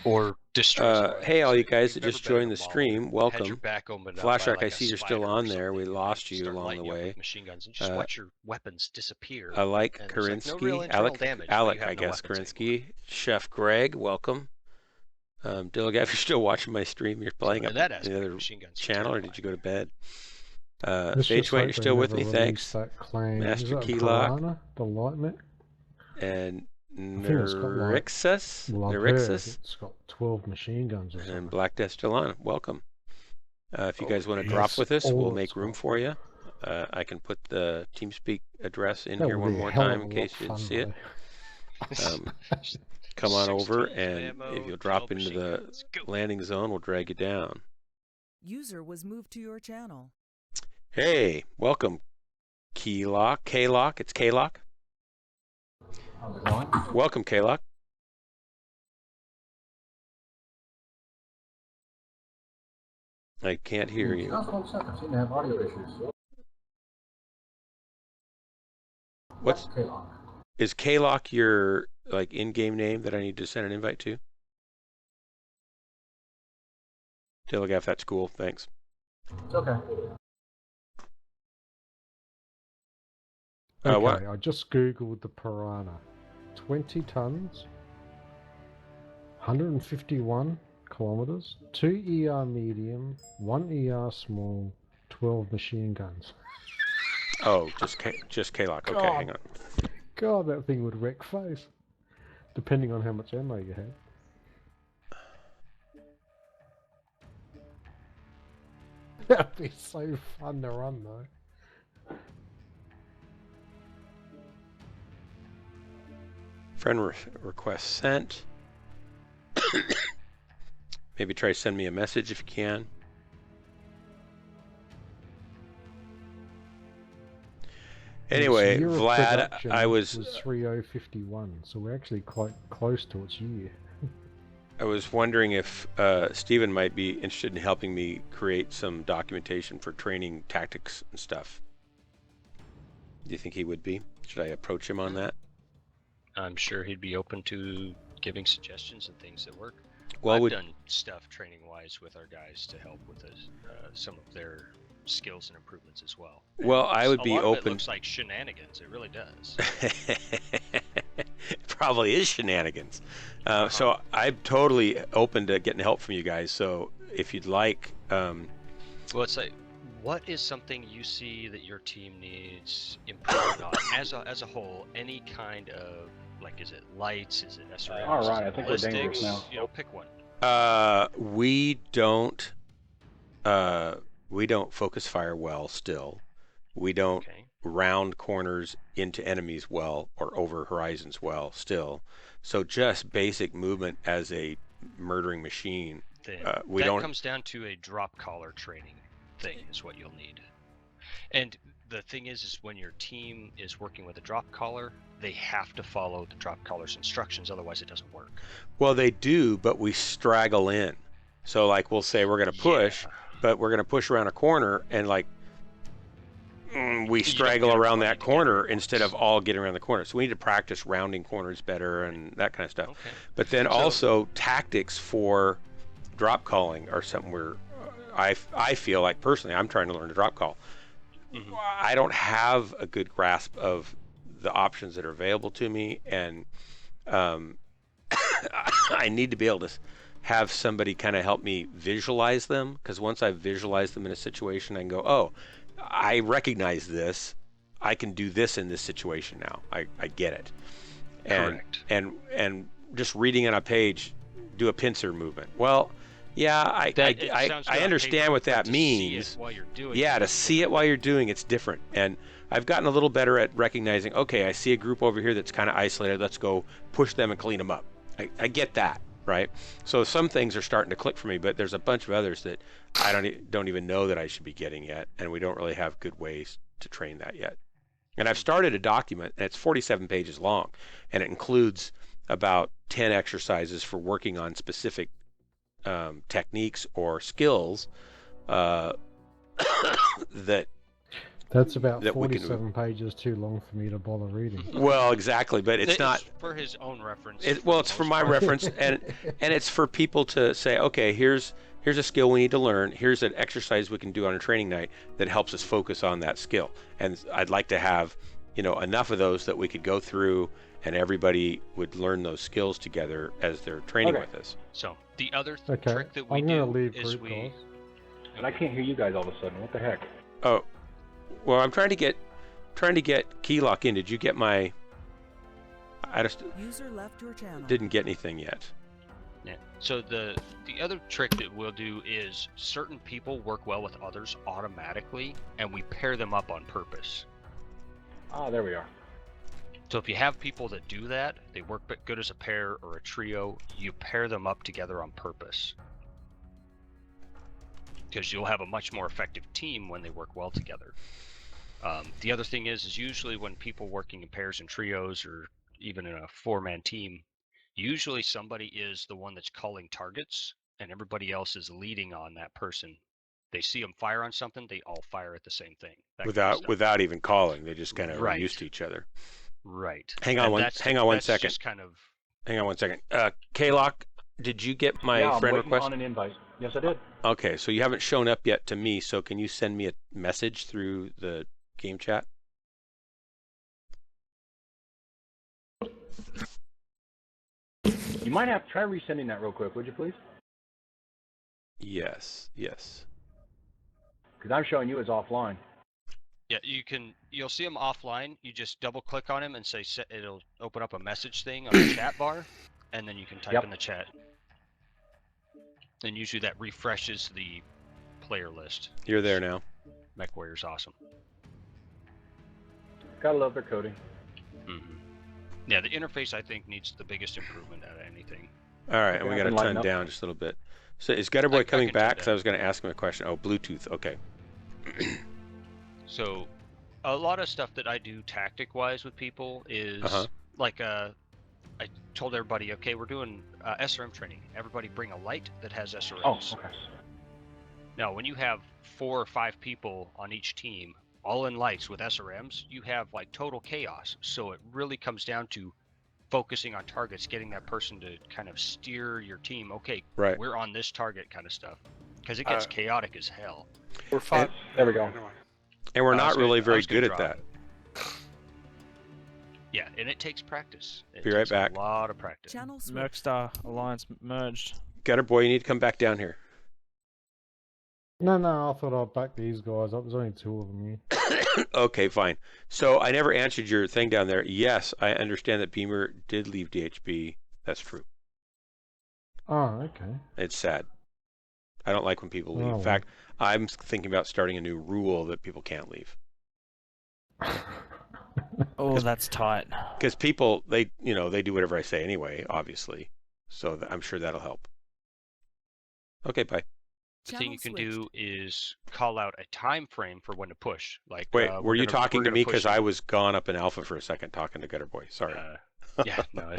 Or destroys.
Hey, all you guys that
You've
just
never been
joined
in
the
a mall
stream,
where you had your
welcome.
back opened up
Flashrock,
by,
I see you're still
spider or
on there. We
something, and
lost
they
you
start
along
lighting
the
you up
way.
with machine guns, and you just watch your weapons disappear.
I like
and there's,
Karinsky,
no real internal damage, but
Alec,
you have
I
no
guess,
weapons
Karinsky, Chef Greg, welcome. Dilligav, if you're still watching my stream, you're playing
in
up
that
in
aspect,
the other
machine guns are
channel, or did you go to bed?
Let's
Sage
just
Wayne,
hope
you're
they
still with
never
me,
release
thanks.
that clan.
Master
Is it
Keylock.
Piranha, the light mech?
And
I think it's got like,
Nyrixus,
well, I've heard it's got 12 machine guns or something.
and Black Death still on. Welcome. If you guys want to drop
That's
with us,
all
we'll
it's
make room
got.
for you. I can put the TeamSpeak address in
That
here
would
one
be a
more
hell of
time
a
in
lot
case
of
you didn't
fun,
see it. Come on
6
over,
tons of
and
ammo,
if you'll
12
drop into
machine
the
guns. Go.
landing zone, we'll drag you down.
User was moved to your channel.
Hey, welcome, Keylock. K-Lock, it's K-Lock.
How's it going?
Welcome, K-Lock. I can't hear you.
Sounds quite upset. I seem to have audio issues.
What's
K-Lock?
Is K-Lock your like in-game name that I need to send an invite to? Dilligav, that's cool. Thanks.
It's okay.
Okay,
What?
I just googled the Piranha. 20 tons, 151 kilometers, 2 ER medium, 1 ER small, 12 machine guns.
Oh, just K-Lock. Okay, hang on.
God, that thing would wreck face. Depending on how much ammo you had. That'd be so fun to run though.
Friend request sent. Maybe try to send me a message if you can. Anyway,
Year of
Vlad,
production
I was
3051, so we're actually quite close to its year.
I was wondering if Steven might be interested in helping me create some documentation for training tactics and stuff. Do you think he would be? Should I approach him on that?
I'm sure he'd be open to giving suggestions and things that work.
Well,
I've done stuff training-wise with our guys to help with some of their skills and improvements as well.
Well, I would
a
be
lot of
open.
it looks like shenanigans. It really does.
Probably is shenanigans. So I'm totally open to getting help from you guys. So if you'd like,
Well, it's like, what is something you see that your team needs improvement on as a whole? Any kind of, like, is it lights? Is it SRMs?
All right,
is it
I think we're dangerous
ballistics?
now.
You know, pick one.
we don't focus fire well still. We don't round corners into enemies well or over horizons well still. So just basic movement as a murdering machine.
That comes down to a drop collar training thing is what you'll need. And the thing is when your team is working with a drop collar, they have to follow the drop collar's instructions, otherwise it doesn't work.
Well, they do, but we straggle in. So like we'll say we're going to push, but we're going to push around a corner and like we straggle around that corner instead of all getting around the corner. So we need to practice rounding corners better and that kind of stuff.
Okay.
But then also tactics for drop calling are something I feel like personally I'm trying to learn to drop call. Mm-hmm. I don't have a good grasp of the options that are available to me, and I need to be able to have somebody kind of help me visualize them, because once I visualize them in a situation, I can go, oh, I recognize this. I can do this in this situation now. I get it. And,
Correct.
And just reading on a page, do a pincer movement. Well, yeah, I understand what that means.
See it while you're doing
Yeah,
it.
to see it while you're doing it's different. And I've gotten a little better at recognizing, okay, I see a group over here that's kind of isolated. Let's go push them and clean them up. I get that, right? So some things are starting to click for me, but there's a bunch of others that I don't even know that I should be getting yet, and we don't really have good ways to train that yet. And I've started a document, and it's 47 pages long, and it includes about 10 exercises for working on specific techniques or skills
That's about
that we can
47 pages too long for me to bother reading.
Well, exactly, but it's not
for his own reference.
It's for my reference, and it's for people to say, okay, here's a skill we need to learn. Here's an exercise we can do on a training night that helps us focus on that skill. And I'd like to have, enough of those that we could go through, and everybody would learn those skills together as they're training with us.
So the other
Okay,
trick that we
I'm gonna
do
leave
is
group
we.
calls.
And I can't hear you guys all of a sudden. What the heck?
Oh, well, I'm trying to get key lock in. Did you get my? I just
User left your channel.
didn't get anything yet.
Yeah. So the other trick that we'll do is certain people work well with others automatically, and we pair them up on purpose.
Ah, there we are.
So if you have people that do that, they work good as a pair or a trio, you pair them up together on purpose. Because you'll have a much more effective team when they work well together. The other thing is usually when people working in pairs and trios or even in a four-man team, usually somebody is the one that's calling targets and everybody else is leading on that person. They see them fire on something, they all fire at the same thing.
Without even calling, they just kind of are
Right.
used to each other.
Right.
Hang on one second.
Just kind of...
Hang on one second. K-Lock, did you get my
yeah, I'm
friend
waiting
request?
on an invite. Yes, I did.
Okay, so you haven't shown up yet to me, so can you send me a message through the game chat?
You might have to try resending that real quick, would you please?
Yes.
Because I'm showing you as offline.
Yeah, you'll see him offline. You just double click on him and say it'll open up a message thing on the chat bar, and then you can type in the chat. And usually that refreshes the player list.
You're there now.
Mechwarrior's awesome.
Gotta love their coding.
Yeah, the interface I think needs the biggest improvement out of anything.
All right, and we got to turn down just a little bit. So is Gutterboy coming back? Because I was going to ask him a question. Oh, Bluetooth. Okay.
So, a lot of stuff that I do tactic-wise with people is like I told everybody, okay, we're doing SRM training. Everybody bring a light that has SRMs.
Oh, okay.
Now, when you have 4 or 5 people on each team, all in lights with SRMs, you have like total chaos. So it really comes down to focusing on targets, getting that person to kind of steer your team. Okay,
right.
We're on this target kind of stuff. Because it gets chaotic as hell.
We're fine.
There we go.
And we're not really very good at that.
Yeah, and it takes practice.
Be right back.
A lot of practice.
Mercstar Alliance merged.
Gutterboy, you need to come back down here.
No, I thought I'd back these guys up. There's only 2 of them here.
Okay, fine. So I never answered your thing down there. Yes, I understand that Beamer did leave DHB. That's true.
Oh, okay.
It's sad. I don't like when people leave.
Oh,
In fact, I'm thinking about starting a new rule that people can't leave.
Oh, that's tight.
Because people, they do whatever I say anyway, obviously. So I'm sure that'll help. Okay, bye.
The thing you can do is call out a time frame for when to push. Like,
wait, were you talking to me? Because
I
I was gone up in alpha for a second talking to Gutterboy. Sorry.
Yeah, no.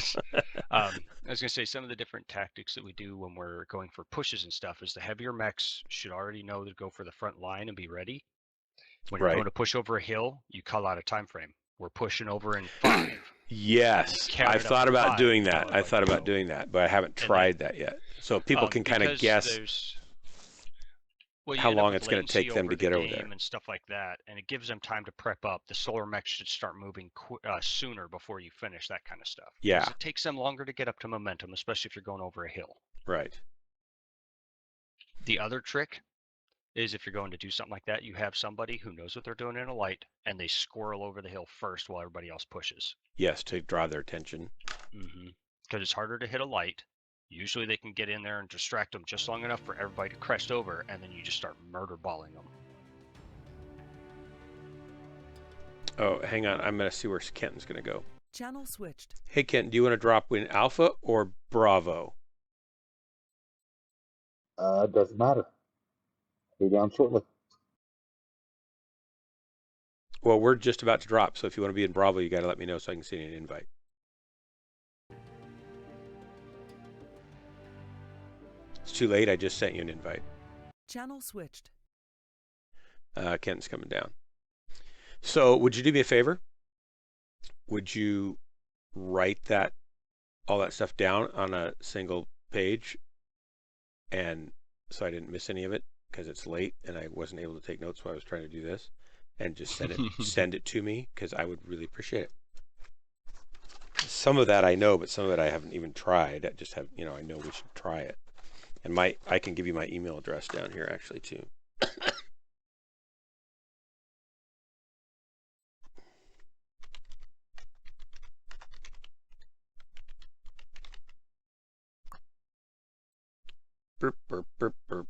I was gonna say some of the different tactics that we do when we're going for pushes and stuff is the heavier mechs should already know to go for the front line and be ready. When you're going to push over a hill, you call out a time frame. We're pushing over in 5.
Yes, I've thought about doing that. I thought about doing that, but I haven't tried that yet. So people can kind of guess how long it's going to take them to get over there
and stuff like that, and it gives them time to prep up. The solar mech should start moving sooner before you finish that kind of stuff.
Yeah,
it takes them longer to get up to momentum, especially if you're going over a hill.
Right.
The other trick is if you're going to do something like that, you have somebody who knows what they're doing in a light, and they squirrel over the hill first while everybody else pushes.
Yes, to draw their attention.
Because it's harder to hit a light. Usually they can get in there and distract them just long enough for everybody to crest over, and then you just start murder balling them.
Oh, hang on. I'm going to see where Kenton's going to go.
Channel switched.
Hey, Kenton, do you want to drop in Alpha or Bravo?
Doesn't matter. Be down shortly.
Well, we're just about to drop, so if you want to be in Bravo, you got to let me know so I can send you an invite. It's too late. I just sent you an invite.
Channel switched.
Kenton's coming down. So, would you do me a favor? Would you write all that stuff down on a single page, and so I didn't miss any of it because it's late and I wasn't able to take notes while I was trying to do this, and just send it to me, because I would really appreciate it. Some of that I know, but some of it I haven't even tried. I just have, I know we should try it. And I can give you my email address down here actually too. Burp, burp, burp, burp.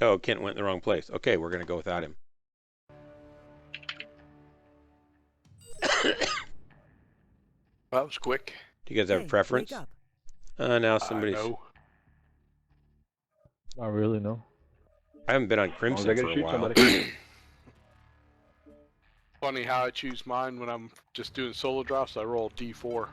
Oh, Kent went in the wrong place. Okay, we're going to go without him.
That was quick.
Do you guys have a preference? Now somebody's...
No.
Not really, no.
I haven't been on Crimson for a while.
Funny how I choose mine when I'm just doing solo drops. I roll D4.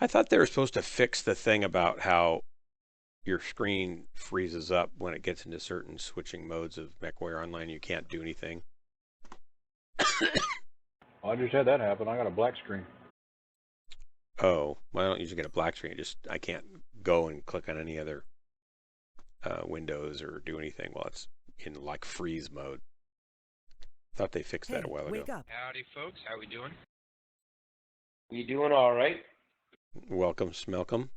I thought they were supposed to fix the thing about how your screen freezes up when it gets into certain switching modes of Mechwarrior Online. You can't do anything.
I just had that happen. I got a black screen.
Oh, well, I don't usually get a black screen. I can't go and click on any other windows or do anything while it's in like freeze mode. Thought they fixed that a while ago.
Howdy, folks. How we doing?
You doing all right?
Welcome, Smelcom.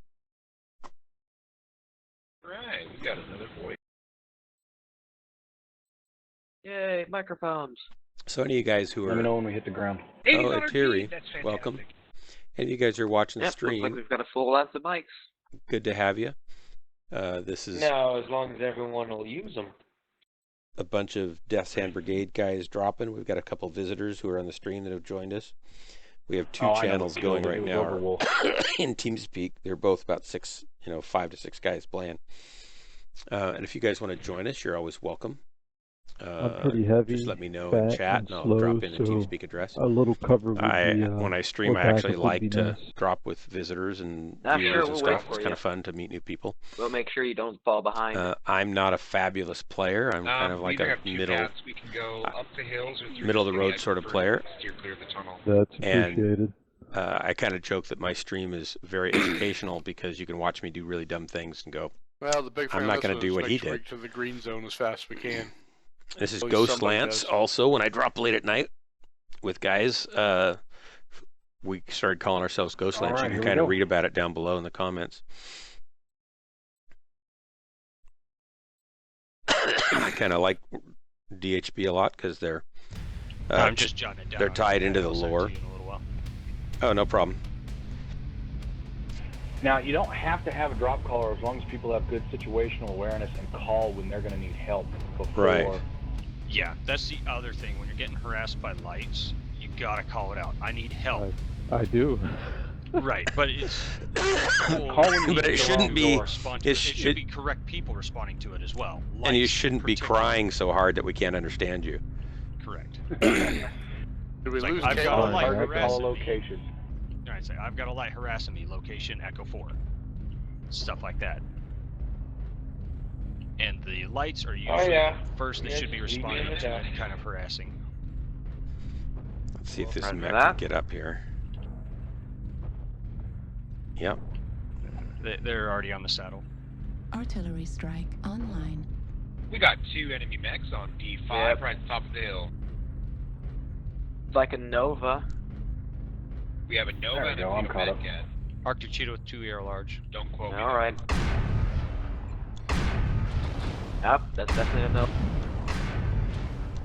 Right, we got another voice.
Yay, microphones.
So any of you guys who are...
Let me know when we hit the ground.
Oh, Atiri, welcome. Any of you guys who are watching the stream...
Looks like we've got a full length of mics.
Good to have you. This is...
No, as long as everyone will use them.
A bunch of Death's Hand Brigade guys dropping. We've got a couple visitors who are on the stream that have joined us. We have two channels going right now in TeamSpeak. They're both about 5 to 6 guys playing. And if you guys want to join us, you're always welcome.
I'm pretty heavy.
Just let me know in chat, and I'll drop in a TeamSpeak address.
A little cover would be,
when I stream, I actually like to drop with visitors and viewers and stuff. It's kind of fun to meet new people.
We'll make sure you don't fall behind.
I'm not a fabulous player. I'm kind of like a middle,
we can go up the hills or
middle of the road sort of player.
Steer clear of the tunnel.
That's appreciated.
And I kind of joke that my stream is very educational because you can watch me do really dumb things and go,
well, the big thing
I'm not going to do what he did.
To the green zone as fast as we can.
This is Ghost Lance. Also, when I drop late at night with guys, we started calling ourselves Ghost Lance.
Right,
you can kind of read about it down below in the comments. I kind of like DHB a lot because they're
I'm just jotting it down.
They're tied into the lore. Oh, no problem.
Now, you don't have to have a drop caller as long as people have good situational awareness and call when they're going to need help before.
Right.
Yeah, that's the other thing. When you're getting harassed by lights, you gotta call it out. I need help.
I do.
Right, but it's
but it shouldn't be.
It should be correct people responding to it as well. Lights
and you shouldn't be crying so hard that we can't understand you.
Correct.
Did we lose
I've got a light
Call
harassing
location.
me. All right, say I've got a light harassing me. Location Echo 4. Stuff like that. And the lights are usually
yeah.
the first that
Yeah,
should be
just leave me in
responding
the
to
dust.
any kind of harassing.
Let's see if this
Roger
mech
that.
can get up here. Yep.
They're already on the saddle.
Artillery strike online.
We got 2 enemy mechs on D5
Yep.
right at the top of the hill.
It's like a Nova.
We have a Nova
There we
and
go,
a
I'm
Beetle
caught
mech
up.
yet.
Arctic Cheetah with 2 ER large.
Don't quote me.
All right. Yep, that's definitely a Nova.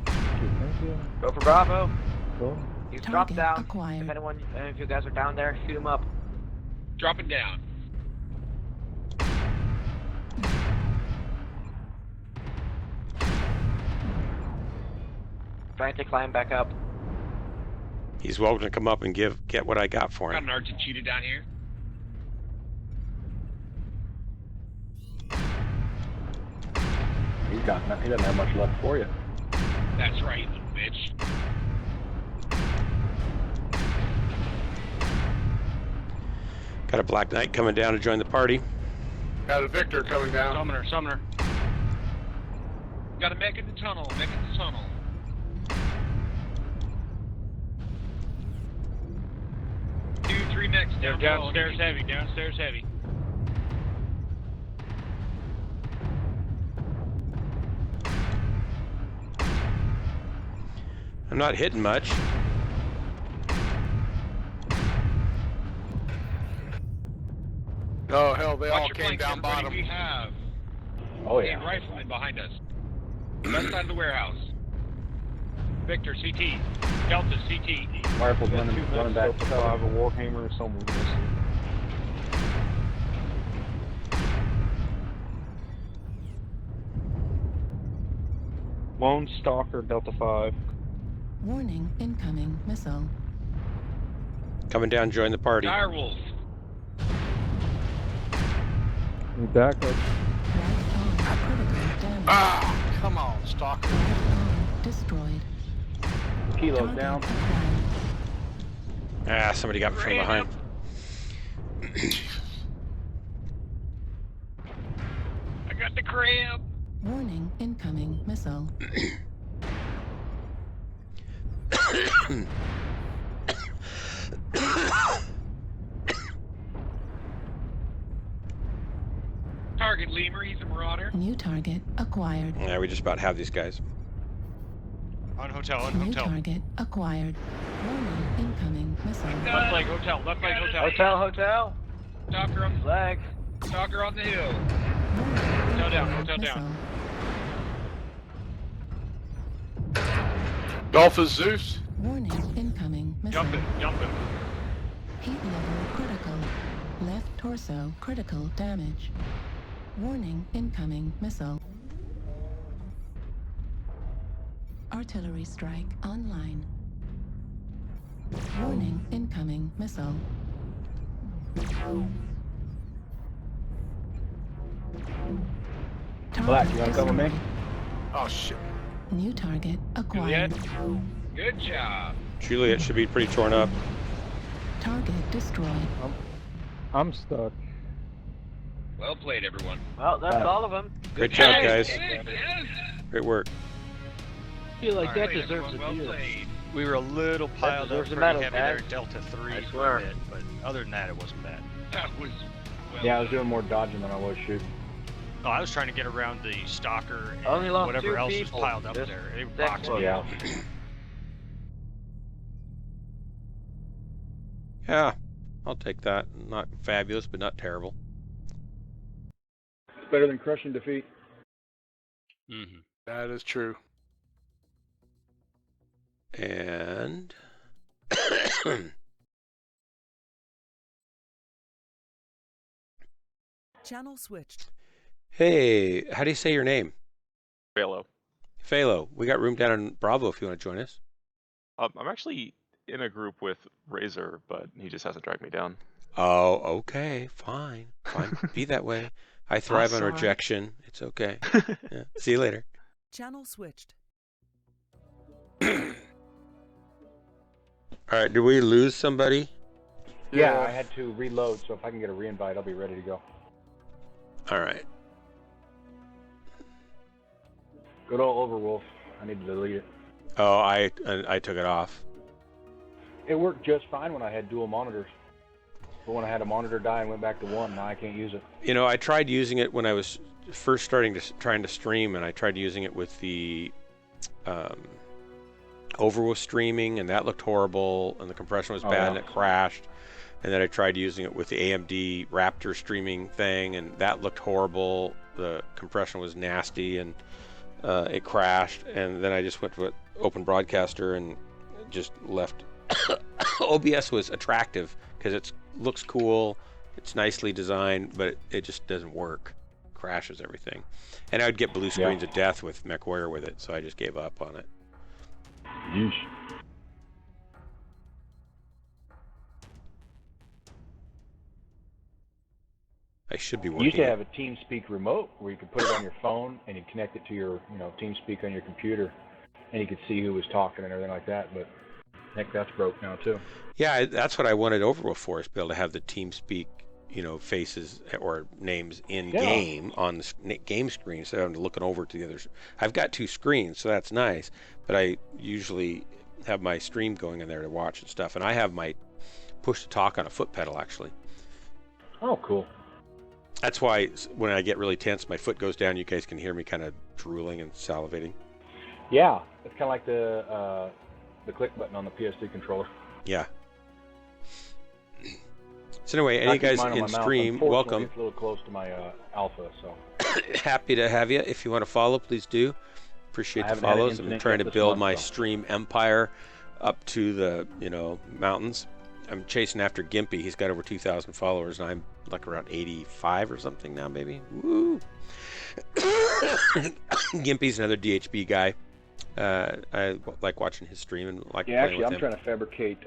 Thank you.
Go for Bravo.
Cool.
He's dropped
Target
down.
acquired.
If you guys are down there, shoot him up.
Dropping down.
Trying to climb back up.
He's welcome to come up and get what I got for
Got
him.
an Arctic Cheetah down here.
He doesn't have much left for you.
That's right, you little bitch.
Got a Black Knight coming down to join the party.
Got a Victor coming down.
Summoner.
Got a mech in the tunnel. Mech in the tunnel. Two, 3 mechs down below.
Downstairs heavy.
I'm not hitting much.
Oh hell, they
Watch
all
your
came
flanks,
down
everybody.
bottom.
We have
Oh
a
yeah.
rifleman behind us. Left side of the warehouse.
Victor, CT. Delta, CT.
Rifle's
Got two
running back
Mechs,
to
Delta
cover.
5, a Warhammer, someone missing. Lone Stalker, Delta 5.
Warning, incoming missile.
Coming down to join the party.
Direwolf.
Any backup?
Right arm critical damage.
Ah, come on, Stalker.
Right arm destroyed.
Kilos
Target
down.
acquired.
Ah, somebody got me from behind.
I got the crab.
Warning, incoming missile.
Target Lemur. He's a Marauder.
New target acquired.
Yeah, we just about have these guys.
On hotel.
New target acquired. Warning, incoming missile.
Left leg hotel.
Hotel.
Stalker on
Flag.
Stalker on the hill.
Hotel down,
Incoming
hotel down.
missile.
Dolphus Zeus.
Warning, incoming missile.
Jumping.
Heat level critical. Left torso critical damage. Warning, incoming missile. Artillery strike online. Warning, incoming missile.
Black, you wanna come with me?
Oh shit.
New target acquired.
Good job.
Juliet should be pretty torn up.
Target destroyed.
I'm stuck.
Well played, everyone.
Well, that's all of them.
Great job, guys.
Yes.
Great work.
I feel like
All
that
right,
deserves
everyone,
a
well
deal.
played.
We were a little piled up
deserves a
pretty
medal,
heavy
Dad.
there at Delta 3
I
for
swear.
a bit, but other than that, it wasn't bad.
That was well
Yeah, I was
done.
doing more dodging than I was shooting.
Oh, I was trying to get around the stalker and
Only lost
whatever
2
else
people.
was piled up
Just
there. They were
six
boxing
was.
me
Yeah.
up.
Yeah, I'll take that. Not fabulous, but not terrible.
It's better than crushing defeat.
Mm-hmm.
That is true.
And
Channel switched.
hey, how do you say your name?
Phalo.
Phalo. We got room down in Bravo if you want to join us.
I'm actually in a group with Razor, but he just hasn't dragged me down.
Oh, okay, fine. Be that way. I thrive on
Sorry.
rejection. It's okay. Yeah. See you later.
Channel switched.
All right, did we lose somebody?
Yeah, I had to reload, so if I can get a reinvite, I'll be ready to go.
All right.
Good old Overwolf. I need to delete it.
Oh, I took it off.
It worked just fine when I had dual monitors. But when I had a monitor die and went back to one, now I can't use it.
You know, I tried using it when I was first trying to stream, and I tried using it with the Overwolf streaming, and that looked horrible, and the compression was bad, and it crashed. And then I tried using it with the AMD Raptor streaming thing, and that looked horrible. The compression was nasty, and it crashed. And then I just went to Open Broadcaster and just left. OBS was attractive because it looks cool, it's nicely designed, but it just doesn't work. Crashes everything. And I would get blue screens of death with Mechwarrior with it, so I just gave up on it.
Yeesh.
I should be
You
working.
used to have a TeamSpeak remote where you could put it on your phone and you connect it to your, TeamSpeak on your computer, and you could see who was talking and everything like that. But I think that's broke now too.
Yeah, that's what I wanted Overwolf for, is to be able to have the TeamSpeak, faces or names in game on the game screen, so I'm looking over to the others. I've got 2 screens, so that's nice. But I usually have my stream going in there to watch and stuff, and I have my push to talk on a foot pedal actually.
Oh, cool.
That's why when I get really tense, my foot goes down. You guys can hear me kind of drooling and salivating.
Yeah, it's kind of like the click button on the PS2 controller.
Yeah. So anyway, any guys in stream, welcome.
It's a little close to my alpha, so.
Happy to have you. If you want to follow, please do. Appreciate the follows. I'm trying to build my stream empire up to the mountains. I'm chasing after Gimpy. He's got over 2,000 followers, and I'm like around 85 or something now, maybe. Woo! Gimpy's another DHB guy. I like watching his stream and like playing
actually,
with
I'm
him.
trying to fabricate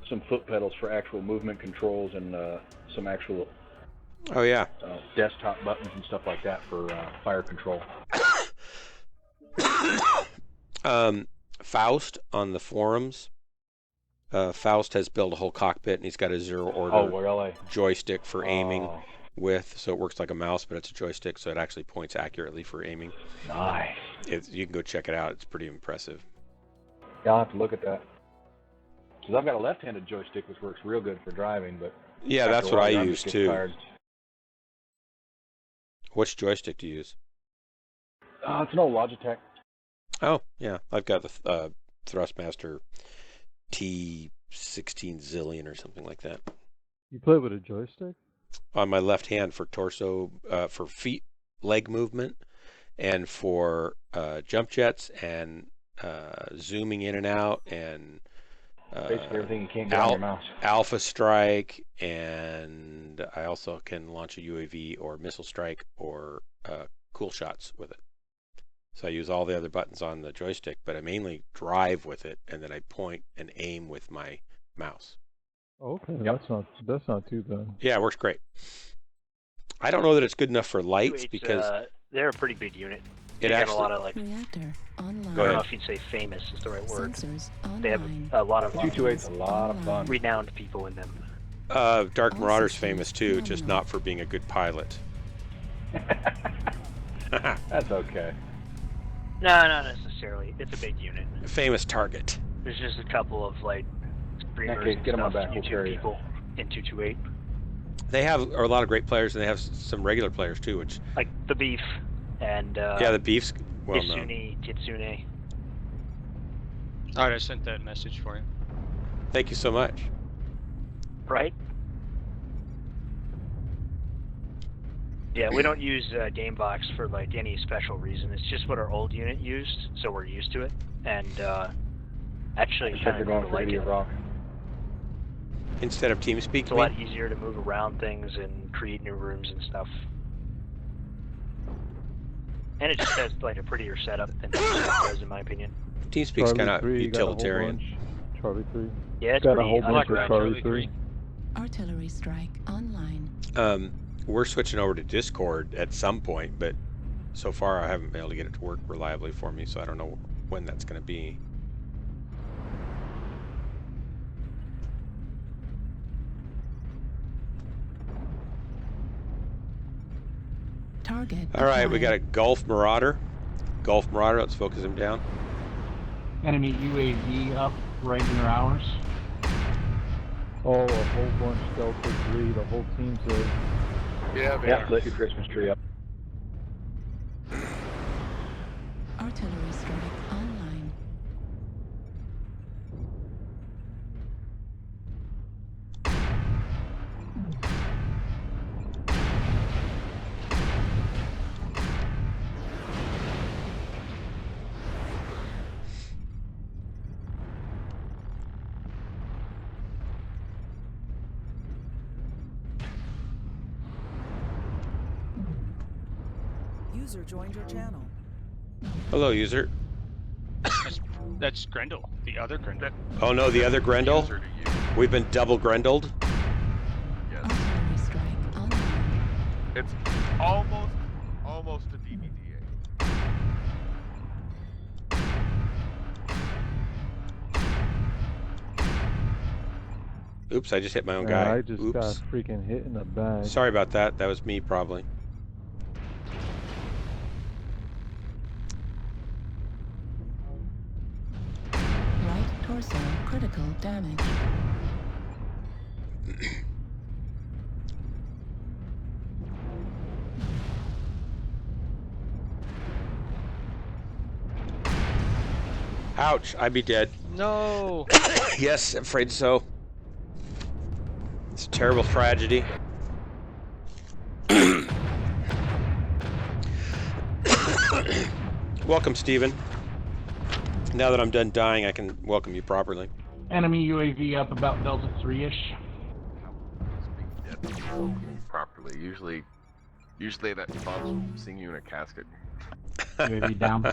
some foot pedals for actual movement controls and some actual desktop buttons and stuff like that for fire control.
Faust on the forums. Faust has built a whole cockpit, and he's got a zero order joystick for aiming with, so it works like a mouse, but it's a joystick, so it actually points accurately for aiming.
Nice.
You can go check it out. It's pretty impressive.
Yeah, I'll have to look at that. Because I've got a left-handed joystick, which works real good for driving, but
yeah, that's what I
I'm
use
just
too.
tired.
Which joystick do you use?
It's an old Logitech.
Oh, yeah. I've got the Thrustmaster T16 Zillion or something like that.
You play with a joystick?
On my left hand for torso, for feet, leg movement, and for jump jets and zooming in and out, and
basically everything you can't get on your mouse.
Alpha strike, and I also can launch a UAV or missile strike or cool shots with it. So I use all the other buttons on the joystick, but I mainly drive with it, and then I point and aim with my mouse.
Okay, that's not too bad.
Yeah, it works great. I don't know that it's good enough for lights because
they're a pretty big unit.
It
They got
actually
a lot of like.
Reactor online.
Go
I don't know
ahead.
if you'd say famous is the right word.
Sensors
They have
online.
a lot of
228's a lot of fun.
renowned people in them.
Dark Marauder's famous too, just not for being a good pilot.
That's okay.
No, not necessarily. It's a big unit.
Famous target.
There's just a couple of like streamers
Okay,
and
get 'em on
stuff,
back, we'll
YouTube
carry you.
people in 228.
They have a lot of great players, and they have some regular players too, which
Like the Beef and
yeah, the Beef's well known.
Kitsune.
Alright, I sent that message for you.
Thank you so much.
Right? Yeah, we don't use Gamebox for like any special reason. It's just what our old unit used, so we're used to it. And actually,
Except
kind
you're
of
going for
like
Idiot
it.
Rock.
Instead of TeamSpeak,
It's a lot easier to move around things and create new rooms and stuff. And it just has like a prettier setup than TeamSpeak does, in my opinion.
TeamSpeak's kind of
Charlie 3 got a whole
utilitarian.
bunch. Charlie 3.
Yeah, it's
got a
pretty
whole bunch of
underground.
Charlie 3.
Artillery strike online.
We're switching over to Discord at some point, but so far I haven't been able to get it to work reliably for me, so I don't know when that's going to be.
Target.
All right, we got a
acquired.
Gulf Marauder. Gulf Marauder, let's focus him down.
Enemy UAV up right in your hours.
Oh, a whole bunch Delta 3, the whole team's there.
Yeah, they
Yeah,
are.
lit your Christmas tree up.
Artillery strike online.
User joined your channel.
Hello, user.
That's Grendel, the other Grendel.
Oh no, the other Grendel?
User to you.
We've been double Grendeled.
Yes.
Artillery strike online.
It's almost a DVDA.
Oops, I just hit my own
Yeah,
guy.
I just
Oops.
got freaking hit in the back.
Sorry about that. That was me, probably.
Right torso critical damage.
Ouch, I'd be dead.
No.
Yes, afraid so. It's a terrible tragedy. Welcome, Stephen. Now that I'm done dying, I can welcome you properly.
Enemy UAV up about Delta 3-ish.
Properly. Usually that involves seeing you in a casket.
UAV down.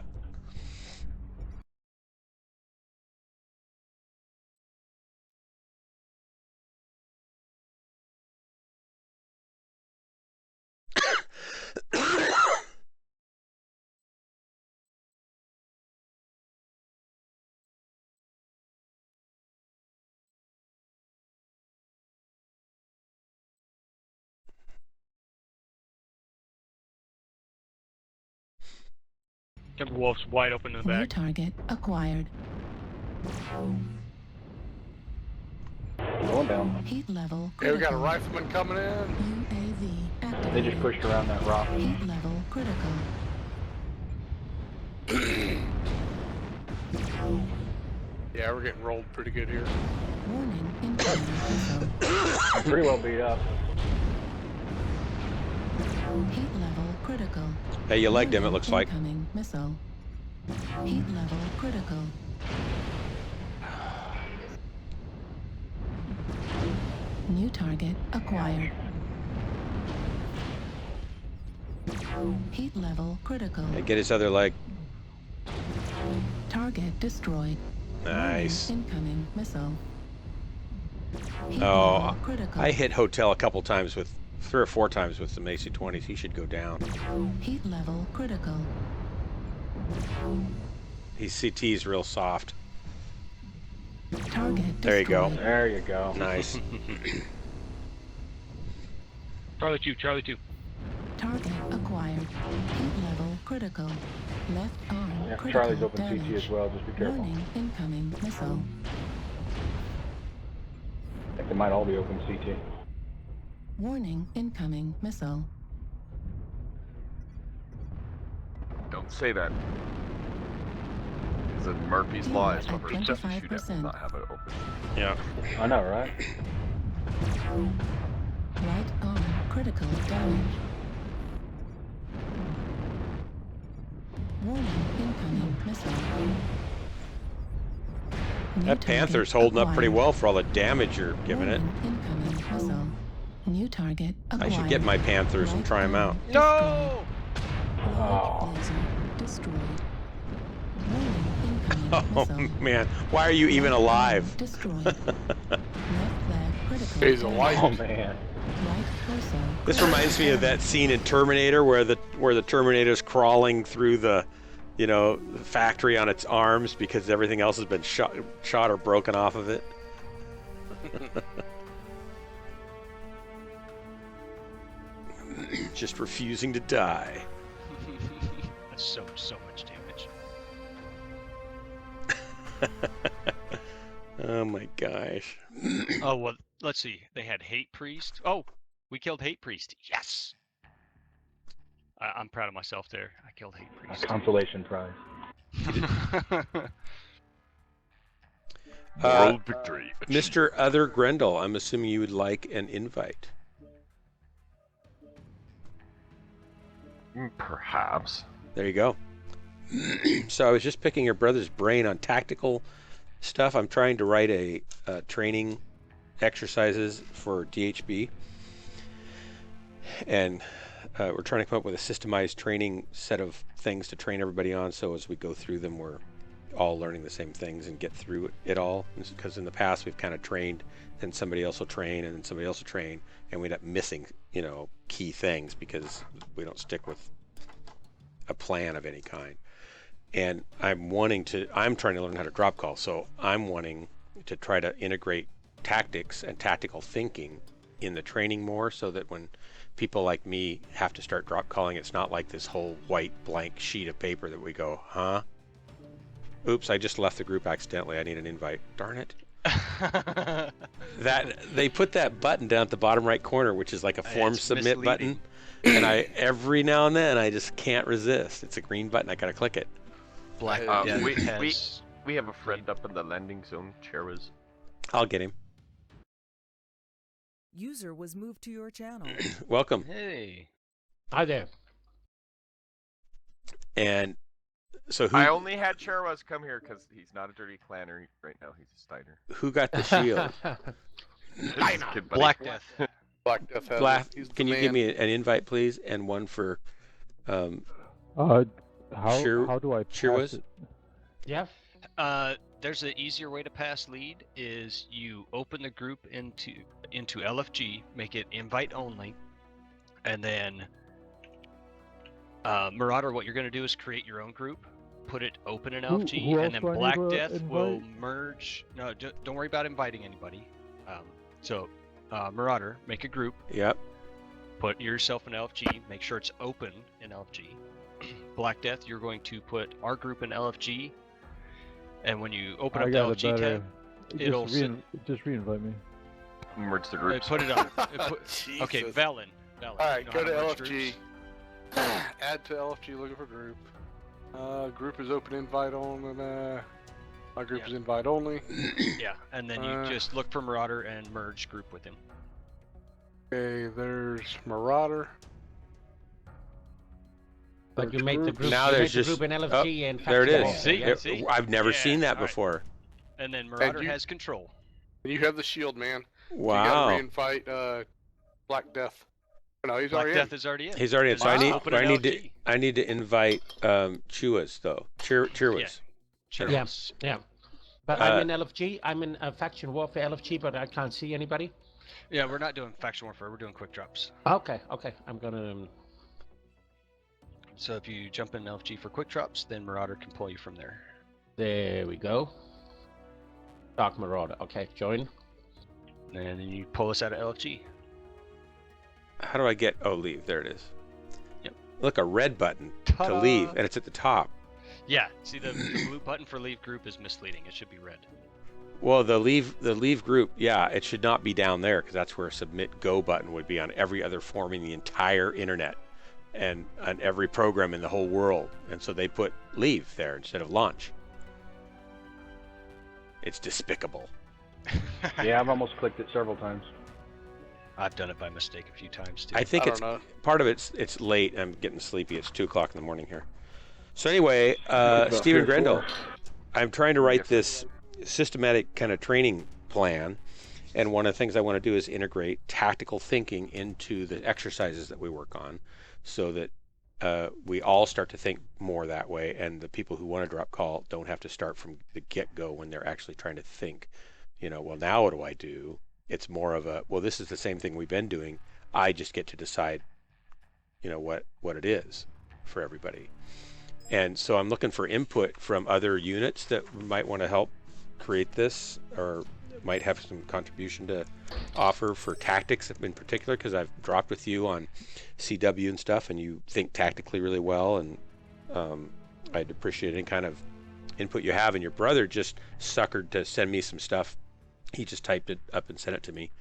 Timberwolf's wide open in the
New
back.
target acquired.
Going down.
Heat level
Hey, we got a
critical.
rifleman coming in.
UAV activated.
They just pushed around that rock.
Heat level critical.
Yeah, we're getting rolled pretty good here.
Warning incoming missile.
I'm pretty well beat up.
Heat level critical.
Hey, you legged him, it
Warning,
looks like.
incoming missile. Heat level critical. New target acquired. Heat level critical.
Hey, get his other leg.
Target destroyed.
Nice.
Warning, incoming missile. Heat
Oh,
level critical.
I hit Hotel a couple times with, 3 or 4 times with some AC-20s. He should go down.
Heat level critical.
His CT's real soft.
Target
There you go.
destroyed.
There you go.
Nice.
Charlie 2, Charlie 2.
Target acquired. Heat level critical. Left arm
Yeah,
critical
Charlie's open
damage.
CT as well, just be careful.
Warning incoming missile.
I think they might all be open CT.
Warning incoming missile.
Don't say that. Because in Murphy's Law, it's
At
what we're supposed to shoot at,
25%.
not have it open.
Yeah.
I know, right?
Right arm critical damage. Warning incoming missile. New
That
target
Panther's holding up pretty
acquired.
well for all the damage you're giving it.
Warning incoming missile. New target
I
acquired.
should get my Panthers and try them out.
No!
Large laser destroyed. Warning incoming
Oh
missile.
man, why are you even alive?
Destroyed. Left leg critical
He's
damage.
alive.
Oh man.
Right torso.
This reminds me of that scene in Terminator where the Terminator's crawling through the, you know, the factory on its arms because everything else has been shot or broken off of it. just refusing to die.
That's so much damage.
Oh my gosh.
Oh well, let's see. They had Hate Priest. Oh, we killed Hate Priest. Yes. I'm proud of myself there. I killed Hate
A
Priest.
consolation prize.
Moral victory.
Mr. Other Grendel, I'm assuming you would like an invite.
Perhaps.
There you go. So I was just picking your brother's brain on tactical stuff. I'm trying to write a training exercises for DHB. And we're trying to come up with a systemized training set of things to train everybody on. So as we go through them, we're all learning the same things and get through it all. Because in the past, we've kind of trained, then somebody else will train, and then somebody else will train, and we end up missing, key things because we don't stick with a plan of any kind. And I'm trying to learn how to drop call. So I'm wanting to try to integrate tactics and tactical thinking in the training more, so that when people like me have to start drop calling, it's not like this whole white blank sheet of paper that we go, huh? Oops, I just left the group accidentally. I need an invite. Darn it. That they put that button down at the bottom right corner, which is like a form submit button. And every now and then I just can't resist. It's a green button. I gotta click it.
Black
we have a friend up in the landing zone, Cheras.
I'll get him.
User was moved to your channel.
Welcome.
Hey.
Hi there.
And so
I only had Cheras come here because he's not a dirty clanner right now. He's a Steiner.
Who got the shield?
Black Death.
Black Death has
Black,
it. He's the
can you
man.
give me an invite, please, and one for
How do I pass it?
Yeah.
There's an easier way to pass lead. Is you open the group into LFG, make it invite only, and then Marauder, what you're going to do is create your own group, put it open in LFG,
who
and then
else do I
Black
need to
Death will
invite?
merge. No, don't worry about inviting anybody. Marauder, make a group.
Yep.
Put yourself in LFG. Make sure it's open in LFG. Black Death, you're going to put our group in LFG, and when you open up the LFG tab, it'll
just reinvite me.
Merge the groups.
Put it on. Okay, Valen.
All right,
you know
go
how
to
merge
LFG.
groups?
Add to LFG, looking for group. Group is open invite on, and my group is invite only.
Yeah, and then you just look for Marauder and merge group with him.
Okay, there's Marauder.
But you make the group.
Now
you
there's
make the
just
group in LFG and
there it
faction
is.
warfare,
See?
I've never
Yeah,
seen that
all right.
before.
And then Marauder
you-
has control.
You have the shield, man.
Wow.
You gotta reinvite Black Death. No, he's
Black
already
Death
in.
is already in.
He's already in. So
Open in LFG.
I need to invite Chuas though. Cheerwas.
Yeah. But I'm in LFG. I'm in faction warfare LFG, but I can't see anybody.
Yeah, we're not doing faction warfare. We're doing quick drops.
Okay. I'm gonna.
So if you jump in LFG for quick drops, then Marauder can pull you from there.
There we go. Dark Marauder. Okay, join.
And then you pull us out of LFG.
How do I get? Oh, leave. There it is.
Yep.
Look, a red button to leave, and it's at the top.
Yeah. See, the blue button for leave group is misleading. It should be red.
Well, the leave group, yeah, it should not be down there because that's where a submit go button would be on every other form in the entire internet and on every program in the whole world. And so they put leave there instead of launch. It's despicable.
Yeah, I've almost clicked it several times.
I've done it by mistake a few times too.
I think it's part of it's late. I'm getting sleepy. It's 2 o'clock in the morning here. So anyway, Stephen Grendel, I'm trying to write this systematic kind of training plan, and one of the things I want to do is integrate tactical thinking into the exercises that we work on, so that we all start to think more that way, and the people who want to drop call don't have to start from the get-go when they're actually trying to think, well, now what do I do? It's more of a, well, this is the same thing we've been doing. I just get to decide, what it is for everybody. And so I'm looking for input from other units that might want to help create this, or might have some contribution to offer for tactics in particular, because I've dropped with you on CW and stuff, and you think tactically really well, and I'd appreciate any kind of input you have. And your brother just suckered to send me some stuff. He just typed it up and sent it to me.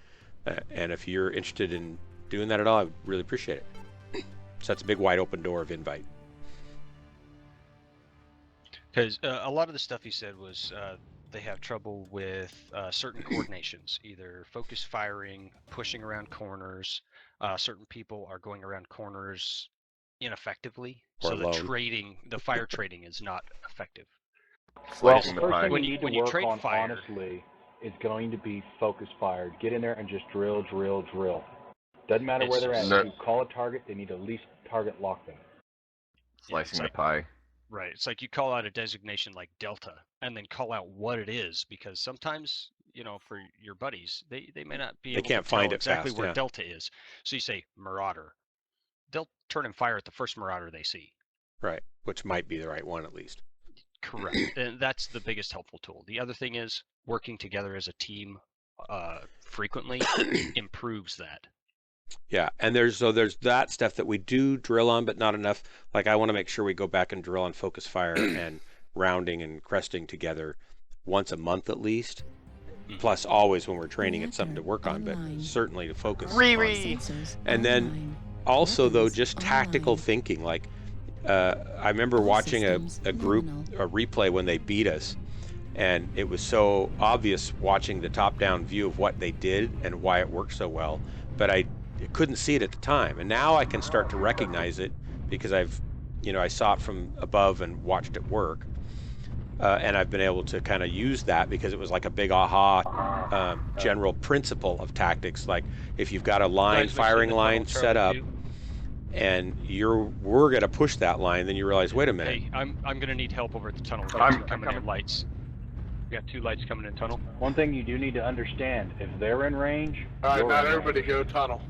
And if you're interested in doing that at all, I would really appreciate it. So that's a big wide open door of invite.
Because a lot of the stuff he said was they have trouble with certain coordinations, either focus firing, pushing around corners. Certain people are going around corners ineffectively, so the fire trading is not effective.
Well,
Slicing
the
the
first
pie.
thing
When
you
you-
need to
when you
work
trade
on,
fire-
honestly, is going to be focus fired. Get in there and just drill, drill, drill. Doesn't matter where
It's
they're at.
just-
If you call a target, they need to at least target lock them.
Slicing
like-
the pie.
Right. It's like you call out a designation like Delta and then call out what it is, because sometimes, for your buddies, they may not be able
can't
to tell
find it
exactly
fast,
where
yeah.
Delta is. So you say Marauder. They'll turn and fire at the first Marauder they see.
Right, which might be the right one at least.
Correct. And that's the biggest helpful tool. The other thing is working together as a team frequently improves that.
Yeah, and there's that stuff that we do drill on, but not enough. Like, I want to make sure we go back and drill on focus fire and rounding and cresting together once a month at least. Plus, always when we're training, it's something to work on, but certainly to focus on. And then also, though, just tactical thinking. Like, I remember watching a replay when they beat us, and it was so obvious watching the top-down view of what they did and why it worked so well, but I couldn't see it at the time. And now I can start to recognize it because I saw it from above and watched it work. And I've been able to kind of use that because it was like a big aha general principle of tactics. Like, if you've got a line, firing line set up, and we're going to push that line, then you realize, wait a minute.
Hey, I'm going to need help over at the tunnel.
I'm
coming in lights. We got 2 lights coming in tunnel.
One thing you do need to understand, if they're in range,
All right,
you're
not
in
everybody
range.
go tunnle.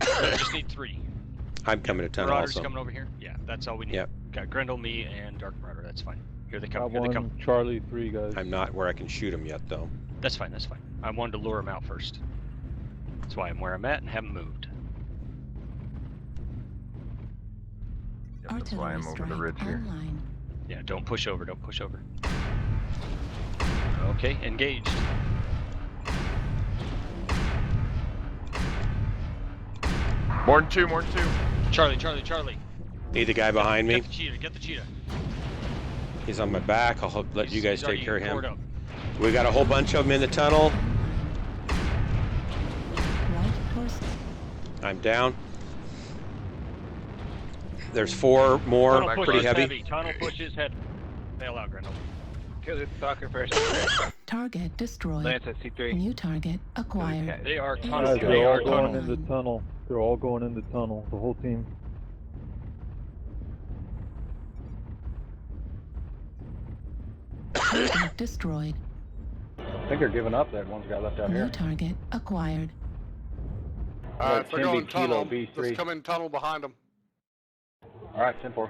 I just need 3.
I'm coming to tunnel
Marauders
also.
coming over here? Yeah, that's all we need.
Yep.
Got Grendel, me, and Dark Marauder. That's fine. Here they come.
Got
Here they come.
one, Charlie, 3 guys.
I'm not where I can shoot them yet, though.
That's fine. That's fine. I wanted to lure them out first. That's why I'm where I'm at and haven't moved.
Yep, that's why I'm over the ridge here.
Yeah, don't push over. Don't push over. Okay, engaged.
More than 2, more than 2.
Charlie.
Need the guy behind me.
Get the cheetah.
He's on my back. I'll let you guys
He's
take care of
already
him.
poured up.
We got a whole bunch of them in the tunnel. I'm down. There's 4 more,
Tunnel
pretty
push is
heavy.
Tunnel push is heavy. Bail out, Grendel.
Kill the stalker first.
Target destroyed.
Lance at C3.
New target acquired.
They are
Guys,
tunnel.
they're all going in the tunnel. They're all going in the tunnel. The whole team.
Target destroyed.
I think they're giving up. That one's got left out
New
here.
target acquired.
All right, if they're going
10B Kilo
tunnel,
B3.
let's come in tunnel behind them.
All right, 10-4.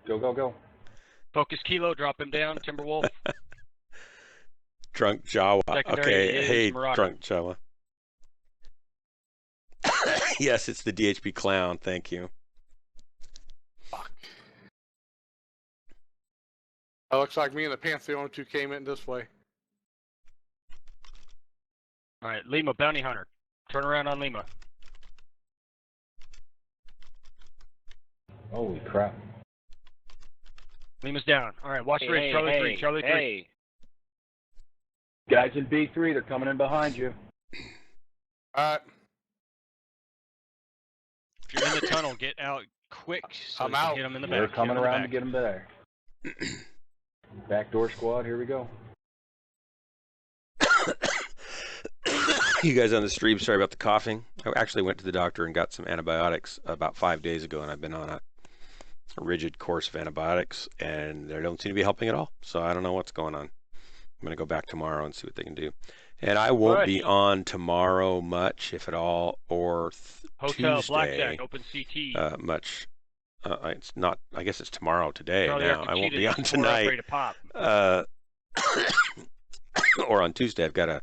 Go.
Focus Kilo, drop him down, Timberwolf.
Drunk Jawa.
Secondary
Okay,
is
hey,
Marauder.
Drunk Jawa. Yes, it's the DHB clown. Thank you.
Fuck. It looks like me and the Pants, the only 2 came in this way.
All right, Lima, bounty hunter. Turn around on Lima.
Holy crap.
Lima's down. All right, watch the ridge. Charlie 3.
Guys in B3, they're coming in behind you.
All right.
If you're in the tunnel, get out quick so
I'm
you can
out.
hit them in the
They're
back.
coming
Hit 'em in the
around to
back.
get them there. Backdoor squad, here we go.
You guys on the stream, sorry about the coughing. I actually went to the doctor and got some antibiotics about 5 days ago, and I've been on a rigid course of antibiotics, and they don't seem to be helping at all. So I don't know what's going on. I'm going to go back tomorrow and see what they can do. And I won't be on tomorrow much, if at all, or
Hotel
Tuesday.
Blackjack, open CT.
Much. It's not. I guess it's tomorrow today.
Charlie
now
after
I won't
cheetah,
be on
just 4 afraid
tonight.
to pop.
or on Tuesday, I've got a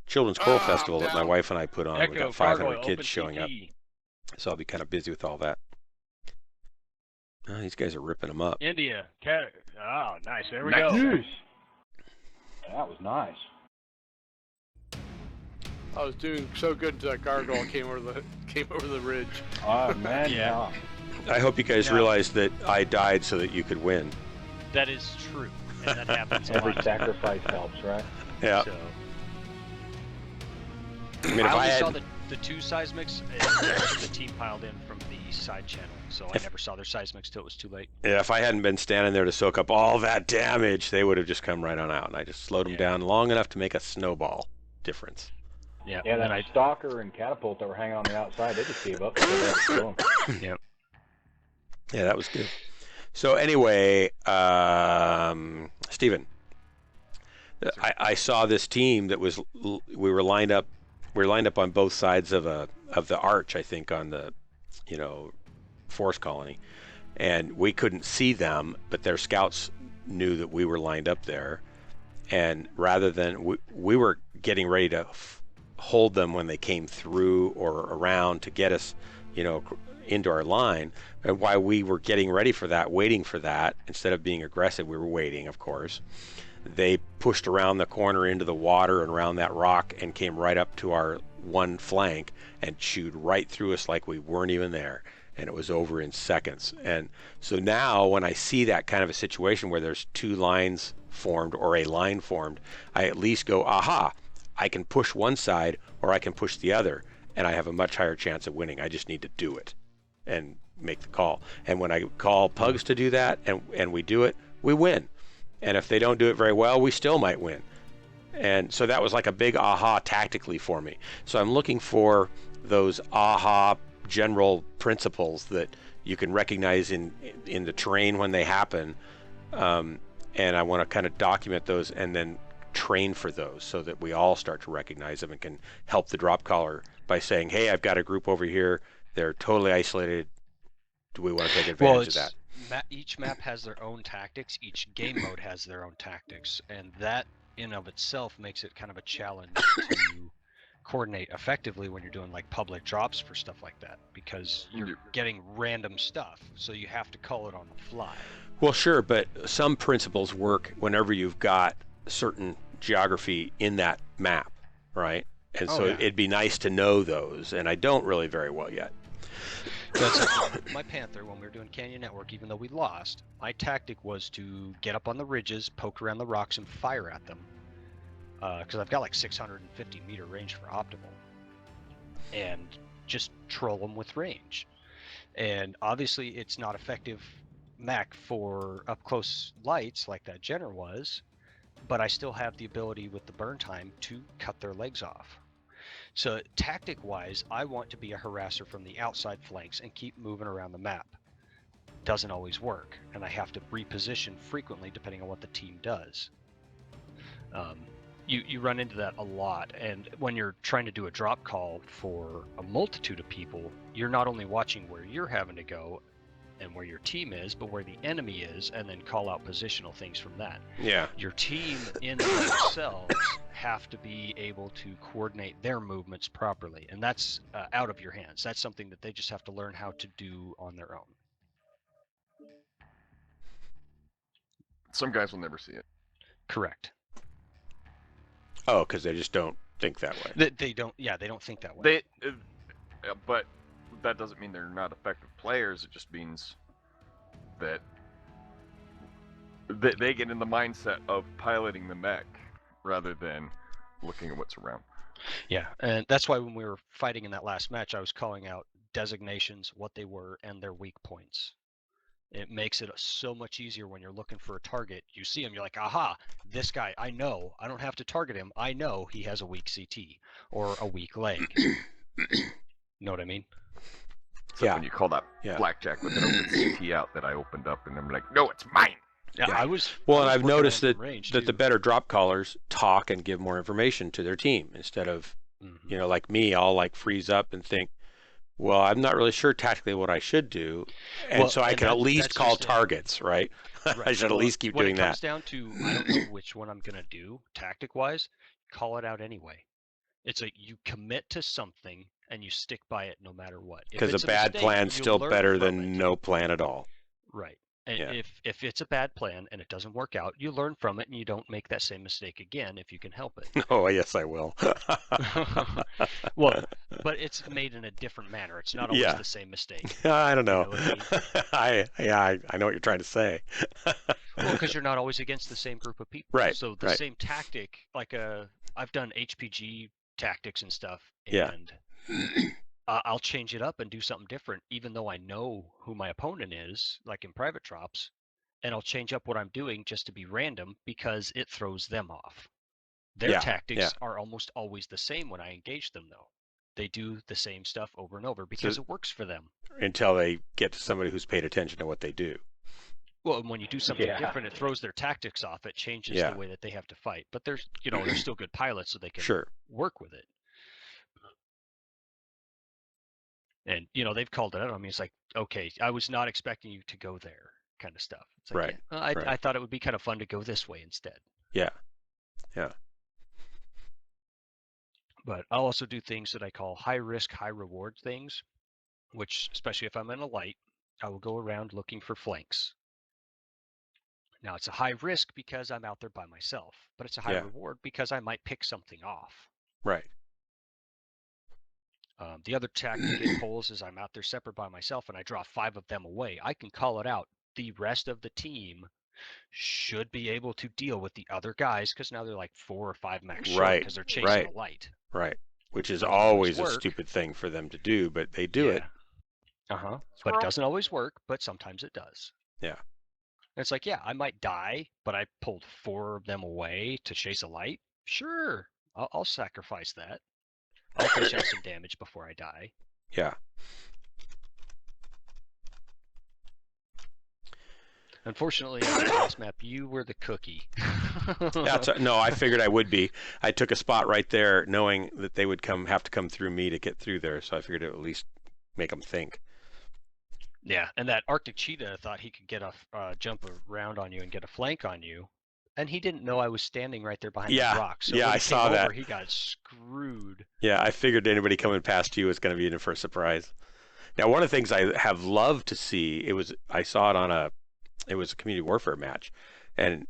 Children's Choral Festival that my
down.
wife and I put on. We
Echo,
got 500
Gargoyle,
kids
open
showing up,
TT.
so I'll be kind of busy with all that. Oh, these guys are ripping them up.
India. Oh, nice. There we
Nice.
go.
That was nice.
I was doing so good until that gargoyle came over the ridge.
Oh man, yeah.
I hope you guys realized that I died so that you could win.
That is true, and that happens a
Every
lot.
sacrifice helps, right?
Yeah.
So,
I mean, if
I
I
only
had,
saw the two seismics, and the team piled in from the side channel, so I never saw their seismics till it was too late.
yeah, if I hadn't been standing there to soak up all that damage, they would have just come right on out, and I just slowed them down long enough to make a snowball difference.
Yeah.
Yeah, that stalker and catapult that were hanging on the outside, they just gave up.
Yep.
Yeah, that was good. So anyway, Stephen, I saw this team that was we were lined up on both sides of the arch, I think, on the forest colony, and we couldn't see them, but their scouts knew that we were lined up there, and rather than we were getting ready to hold them when they came through or around to get us into our line, and while we were getting ready for that, waiting for that, instead of being aggressive, we were waiting, of course. They pushed around the corner into the water and around that rock and came right up to our one flank and chewed right through us like we weren't even there, and it was over in seconds. And so now when I see that kind of a situation where there's two lines formed or a line formed, I at least go, aha, I can push one side or I can push the other, and I have a much higher chance of winning. I just need to do it and make the call. And when I call Pugs to do that and we do it, we win. And if they don't do it very well, we still might win. And so that was like a big aha tactically for me. So I'm looking for those aha general principles that you can recognize in the terrain when they happen. And I want to kind of document those and then train for those so that we all start to recognize them and can help the drop caller by saying, hey, I've got a group over here. They're totally isolated. Do we want to take advantage of that?
Each map has their own tactics. Each game mode has their own tactics, and that in of itself makes it kind of a challenge to coordinate effectively when you're doing like public drops for stuff like that, because you're getting random stuff, so you have to call it on the fly.
Well, sure, but some principles work whenever you've got certain geography in that map, right? And so it'd be nice to know those, and I don't really very well yet.
That's my Panther, when we were doing Canyon Network, even though we lost, my tactic was to get up on the ridges, poke around the rocks, and fire at them. Because I've got like 650 meter range for optimal. And just troll them with range. And obviously it's not effective mech for up close lights like that Jenner was, but I still have the ability with the burn time to cut their legs off. So tactic-wise, I want to be a harasser from the outside flanks and keep moving around the map. Doesn't always work, and I have to reposition frequently depending on what the team does. You run into that a lot, and when you're trying to do a drop call for a multitude of people, you're not only watching where you're having to go and where your team is, but where the enemy is, and then call out positional things from that.
Yeah.
Your team in themselves have to be able to coordinate their movements properly, and that's out of your hands. That's something that they just have to learn how to do on their own.
Some guys will never see it.
Correct.
Oh, because they just don't think that way.
They don't. Yeah, they don't think that way.
But that doesn't mean they're not effective players. It just means that they get in the mindset of piloting the mech rather than looking at what's around.
Yeah, and that's why when we were fighting in that last match, I was calling out designations, what they were, and their weak points. It makes it so much easier when you're looking for a target. You see him, you're like, aha, this guy, I know. I don't have to target him. I know he has a weak CT or a weak leg. Know what I mean?
So when you call that blackjack with an open CT out that I opened up, and I'm like, no, it's mine.
Yeah, I was.
Well,
and
I've noticed that
too.
the better drop callers talk and give more information to their team instead of, like me, I'll like freeze up and think, well, I'm not really sure tactically what I should do, and so I can at least call targets, right? I should at least keep doing
When it comes
that.
down to I don't know which one I'm gonna do tactic-wise, call it out anyway. It's like you commit to something and you stick by it no matter what. If
Because a
it's
bad
mistake,
plan's
you
still
learn
better
from
than
it.
no plan at all.
Right. And
Yeah.
if it's a bad plan and it doesn't work out, you learn from it and you don't make that same mistake again if you can help it.
Oh, yes, I will.
Well, but it's made in a different manner. It's not always
Yeah.
the same mistake.
I don't
You
know.
know what I mean?
I know what you're trying to say.
Well, because you're not always against the same group of people.
Right,
So the
right.
same tactic, like I've done HPG tactics and stuff,
Yeah.
and I'll change it up and do something different, even though I know who my opponent is, like in private drops, and I'll change up what I'm doing just to be random because it throws them off. Their
Yeah,
tactics
yeah.
are almost always the same when I engage them, though. They do the same stuff over and over because it works for them.
Until they get to somebody who's paid attention to what they do.
Well, and when you do something
Yeah.
different, it throws their tactics off. It changes
Yeah.
the way that they have to fight. But they're still good pilots, so they can
Sure.
work with it. And they've called it out. I mean, it's like, okay, I was not expecting you to go there, kind of stuff. It's like,
Right.
yeah, I
Right.
thought it would be kind of fun to go this way instead.
Yeah. Yeah.
But I'll also do things that I call high risk, high reward things, which, especially if I'm in a light, I will go around looking for flanks. Now, it's a high risk because I'm out there by myself, but it's a high
Yeah.
reward because I might pick something off.
Right.
The other tactic it pulls is I'm out there separate by myself and I draw 5 of them away. I can call it out. The rest of the team should be able to deal with the other guys because now they're like 4 or 5 max short
Right.
because they're chasing
Right.
a light.
Right. Which is
Doesn't always
always a
work.
stupid thing for them to do, but they do it.
Uh-huh. But it doesn't always work, but sometimes it does.
Yeah.
And it's like, yeah, I might die, but I pulled 4 of them away to chase a light. Sure, I'll sacrifice that. I'll dish out some damage before I die.
Yeah.
Unfortunately, on the last map, you were the cookie.
No, I figured I would be. I took a spot right there, knowing that they would have to come through me to get through there. So I figured it would at least make them think.
Yeah, and that Arctic cheetah thought he could get a jump around on you and get a flank on you, and he didn't know I was standing right there behind the rock. So
yeah,
when
I
he
saw
came
that.
over, he got screwed.
Yeah, I figured anybody coming past you was going to be in for a surprise. Now, one of the things I have loved to see, I saw it it was a community warfare match, and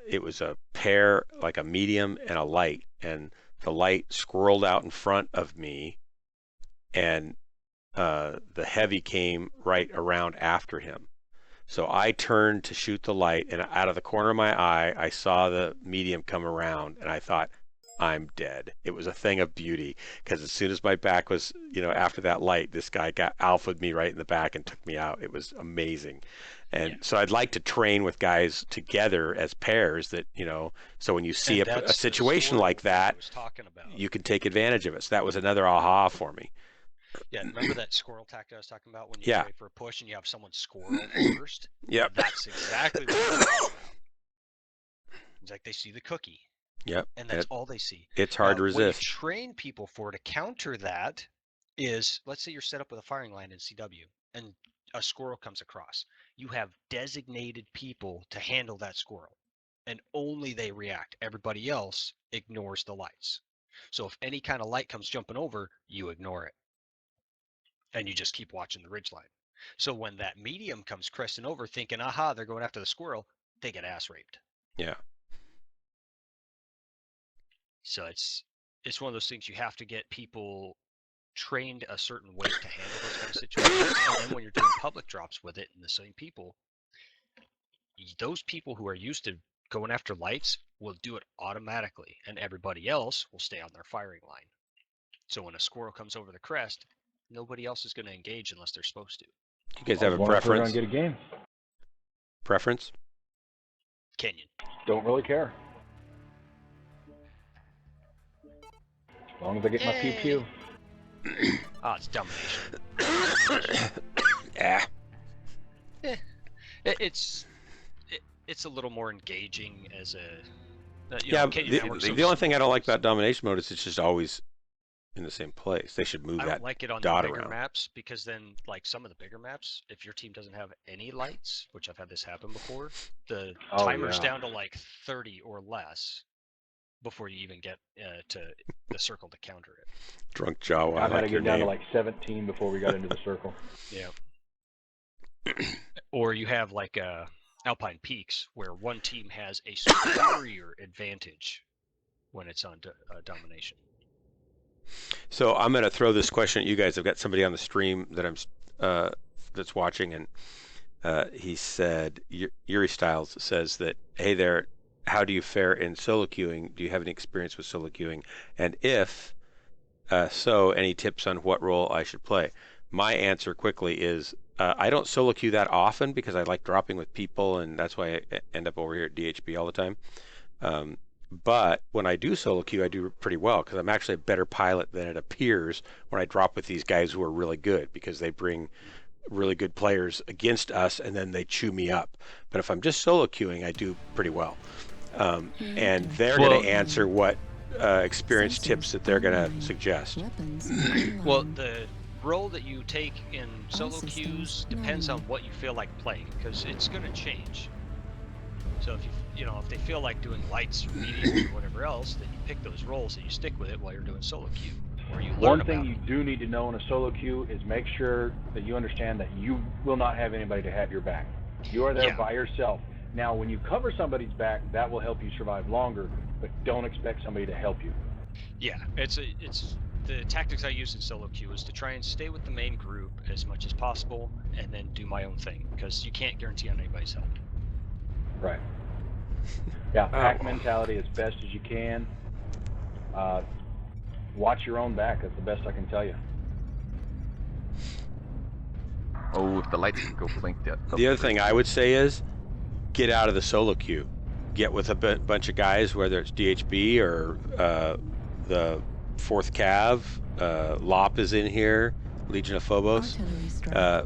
it was a pair, like a medium and a light, and the light squirreled out in front of me, and the heavy came right around after him. So I turned to shoot the light, and out of the corner of my eye, I saw the medium come around, and I thought, I'm dead. It was a thing of beauty, because as soon as my back was, after that light, this guy got alphaed me right in the back and took me out. It was amazing. And so I'd like to train with guys together as pairs that, so when you see a situation like that, you can take advantage of it. So that was another aha for me.
Yeah, remember that squirrel tactic I was talking about when you
Yeah.
wait for a push and you have someone squirrel first?
Yep.
That's exactly what it is. It's like they see the cookie.
Yep.
And that's all they see.
It's hard to
What
resist.
you train people for to counter that is, let's say you're set up with a firing line in CW and a squirrel comes across. You have designated people to handle that squirrel, and only they react. Everybody else ignores the lights. So if any kind of light comes jumping over, you ignore it. And you just keep watching the ridgeline. So when that medium comes cresting over thinking, aha, they're going after the squirrel, they get ass raped.
Yeah.
So it's one of those things you have to get people trained a certain way to handle those kind of situations. And then when you're doing public drops with it and the same people, those people who are used to going after lights will do it automatically, and everybody else will stay on their firing line. So when a squirrel comes over the crest, nobody else is going to engage unless they're supposed to.
You guys have a
We're
preference?
gonna get a game.
Preference?
Kenyon.
Don't really care. As long as I get my pew pew.
Oh, it's domination.
Yeah.
It's a little more engaging as a.
The only thing I don't like about domination mode is it's just always in the same place. They should move
I
that
don't like it on the
dot
bigger
around.
maps because then, like some of the bigger maps, if your team doesn't have any lights, which I've had this happen before, the timer's down to like 30 or less before you even get to the circle to counter it.
Drunk Jawa,
I've
I
had to
like your
get down to
name.
like 17 before we got into the circle.
Yeah. Or you have like Alpine Peaks where one team has a superior advantage when it's on domination.
So I'm going to throw this question at you guys. I've got somebody on the stream that I'm that's watching, and he said, Yuri Styles says that, hey there, how do you fare in solo queuing? Do you have any experience with solo queuing? And if so, any tips on what role I should play? My answer quickly is I don't solo queue that often because I like dropping with people, and that's why I end up over here at DHB all the time. But when I do solo queue, I do pretty well because I'm actually a better pilot than it appears when I drop with these guys who are really good, because they bring really good players against us and then they chew me up. But if I'm just solo queuing, I do pretty well. And they're going to answer what experience tips that they're going to suggest.
Well, the role that you take in solo queues depends on what you feel like playing, because it's going to change. So if if they feel like doing lights or medium or whatever else, then you pick those roles and you stick with it while you're doing solo queue, or you learn
One
about
thing
it.
you do need to know in a solo queue is make sure that you understand that you will not have anybody to have your back. You are there by yourself. Now, when you cover somebody's back, that will help you survive longer, but don't expect somebody to help you.
Yeah, it's the tactics I use in solo queue is to try and stay with the main group as much as possible, and then do my own thing, because you can't guarantee on anybody's help.
Right. Yeah, pack mentality as best as you can. Watch your own back. That's the best I can tell you.
Oh, if the lights could go blinked out.
The other thing I would say is get out of the solo queue. Get with a bunch of guys, whether it's DHB or the 4th Cav. Lop is in here, Legion of Phobos.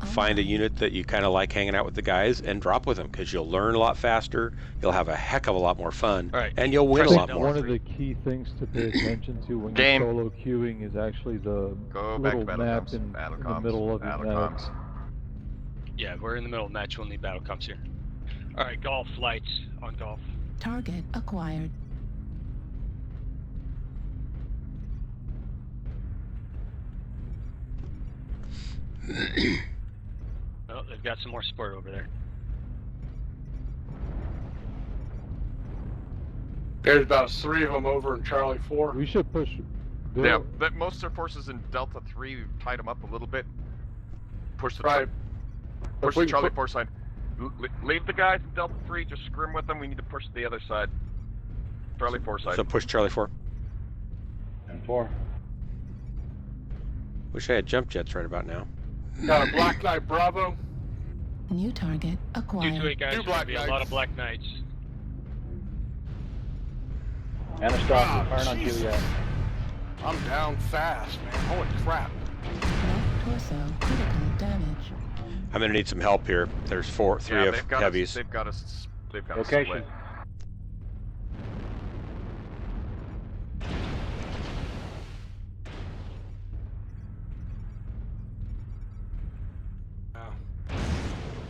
Find a unit that you kind of like hanging out with the guys and drop with them, because you'll learn a lot faster, you'll have a heck of a lot more fun, and you'll win a lot more.
One of the key things to pay attention to when you're solo queuing is actually the little map in the middle of your match.
Yeah, we're in the middle of match. We'll need battle comms here. All right, golf lights on golf.
Target acquired.
Oh, they've got some more support over there.
There's about 3 of them over in Charlie 4.
We should push.
Yeah, that most of their forces in Delta 3 tied them up a little bit. Push the push the Charlie 4 side. Leave the guys in Delta 3. Just scrim with them. We need to push the other side. Charlie 4 side.
So push Charlie 4.
And 4.
Wish I had jump jets right about now.
Got a Black Knight Bravo.
New target acquired.
228 guys, there's gonna be a lot of Black Knights.
Anastasia, firing on Gilead.
I'm down fast, man. Holy crap.
Left torso, critical damage.
I'm going to need some help here. There's 3 of heavies.
They've got us
Location.
split.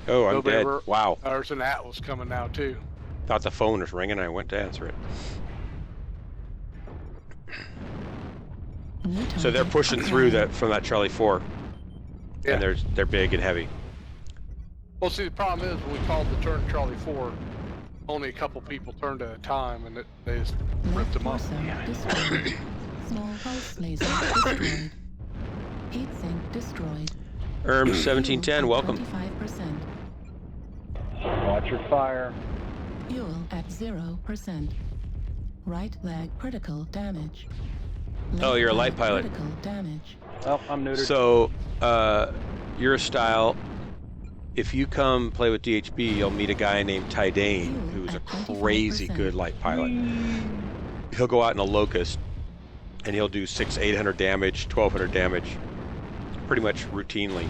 Oh, I'm
Nobody
dead.
ever-
Wow.
There's an Atlas coming now, too.
Thought the phone was ringing. I went to answer it. So they're pushing through that from that Charlie 4,
Yeah.
and they're big and heavy.
Well, see, the problem is when we called the turn Charlie 4, only a couple people turned at a time, and they just ripped them up.
Destroyed. Small pulse laser destroyed. Heat sink destroyed.
1710, welcome.
25%.
Watch your fire.
Fuel at 0%. Right leg critical damage.
Oh, you're a light
leg
pilot.
Critical damage.
Well, I'm neutered.
So, your style, if you come play with DHB, you'll meet a guy named Tydane, who's a crazy good light pilot. He'll go out in a Locust, and he'll do 800 damage, 1200 damage, pretty much routinely.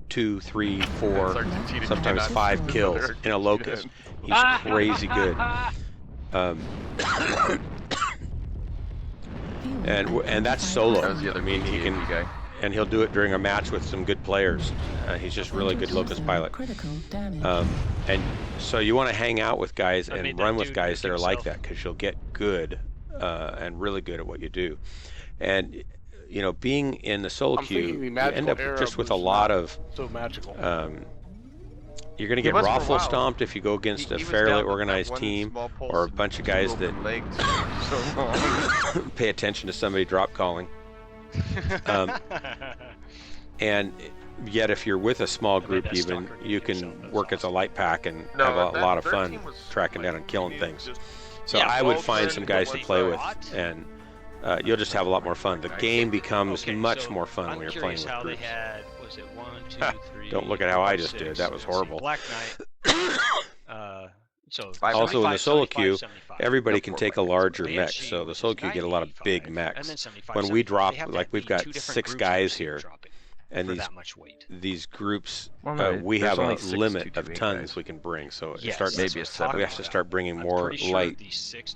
2, 3, 4, sometimes 5 kills in a Locust. He's crazy good. and that's solo.
That was the other
I mean, he can,
guy.
and he'll do it during a match with some good players. He's just really good locust pilot. And so you want to hang out with guys and run with guys that are like that, because you'll get good and really good at what you do. And you know, being in the solo queue, you end up just with a lot of
so magical.
You're going to get raffle stomped if you go against a fairly organized team or a bunch of guys that pay attention to somebody drop calling. And yet if you're with a small group even, you can work as a light pack and have a lot of fun tracking down and killing things. So I would find some guys to play with, and you'll just have a lot more fun. The game becomes much more fun when you're playing with groups.
Was it 1, 2, 3?
Don't look at how I just did. That was horrible.
Black Knight.
Also in the solo queue, everybody can take a larger mech, so the solo queue get a lot of big mechs. When we drop, like we've got 6 guys here, and these groups, we have a limit of tons we can bring, so it starts, we have to start bringing more light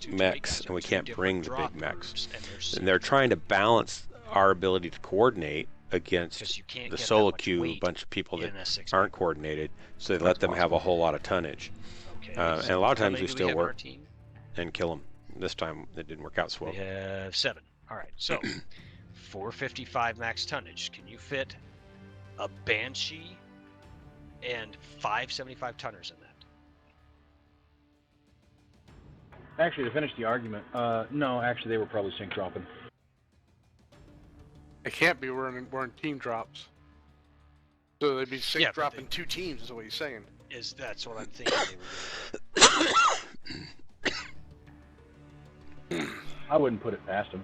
mechs, and we can't bring the big mechs. And they're trying to balance our ability to coordinate against the solo queue, a bunch of people that aren't coordinated, so they let them have a whole lot of tonnage. And a lot of times we still work and kill them. This time it didn't work out so well.
We have 7. All right, so 455 max tonnage. Can you fit a Banshee and 5 75 tonners in that?
Actually, to finish the argument, no, actually they were probably sync dropping.
It can't be. We're in team drops. So they'd be sync dropping 2 teams, is what he's saying.
That's what I'm thinking they were doing.
I wouldn't put it past them.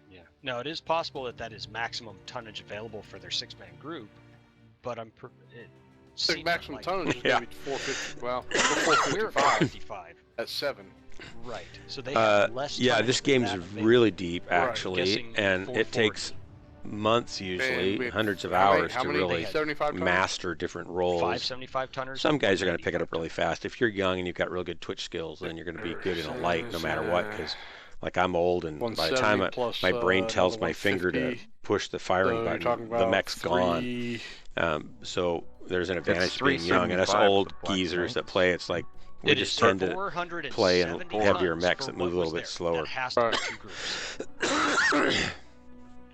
Yeah. No, it is possible that is maximum tonnage available for their 6-man group, but I
think maximum tonnage is going to be 450. Well,
we're at 455
at 7.
Right. So they have less.
Yeah, this game's really deep actually, and it takes months, usually hundreds of hours to really master different roles.
575 tonners.
Some guys are going to pick it up really fast. If you're young and you've got real good twitch skills, then you're going to be good in a light no matter what, because like I'm old, and by the time my brain tells my finger to push the firing button, the mech's gone. So there's an advantage to being young, and us old geezers that play, it's like we just tend to play in heavier mechs that move a little bit slower.
That has to be 2 groups.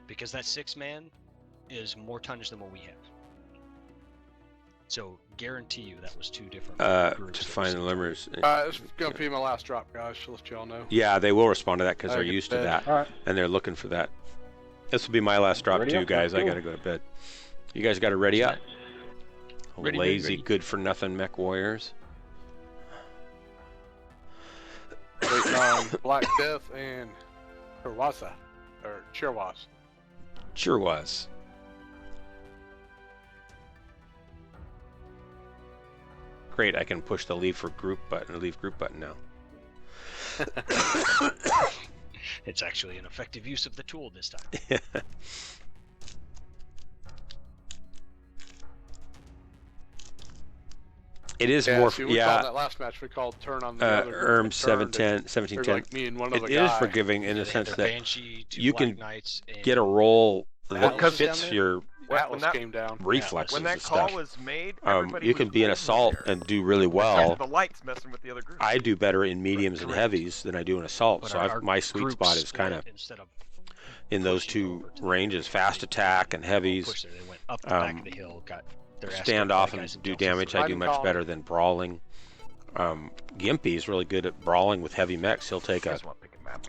Because that 6-man is more tonnage than what we have. So guarantee you that was 2 different groups.
Just find the limbers.
It's going to be my last drop, guys, to let y'all know.
Yeah, they will respond to that because they're used to that, and they're looking for that. This will be my last drop too, guys. I got to go to bed. You guys got to ready up. Lazy, good-for-nothing mech warriors.
Waiting on Black Death and Chirwasa.
Sure was. Great, I can push the leave group button now.
It's actually an effective use of the tool this time.
It is more.
See, we called that last match. We called turn on the other.
1710.
Like me and one other
it
guy.
is forgiving in the sense that
Banshee,
you can get a roll that fits your
came down.
reflexes
when that
and
call
stuff.
was made,
You can be an assault and do really well.
The lights messing with the other group.
I do better in mediums and heavies than I do in assault, so my sweet spot is kind of in those 2 ranges: fast attack and heavies.
They went up the back of the hill, got their
stand off and do damage. I do much better than brawling. Gimpy is really good at brawling with heavy mechs. He'll take a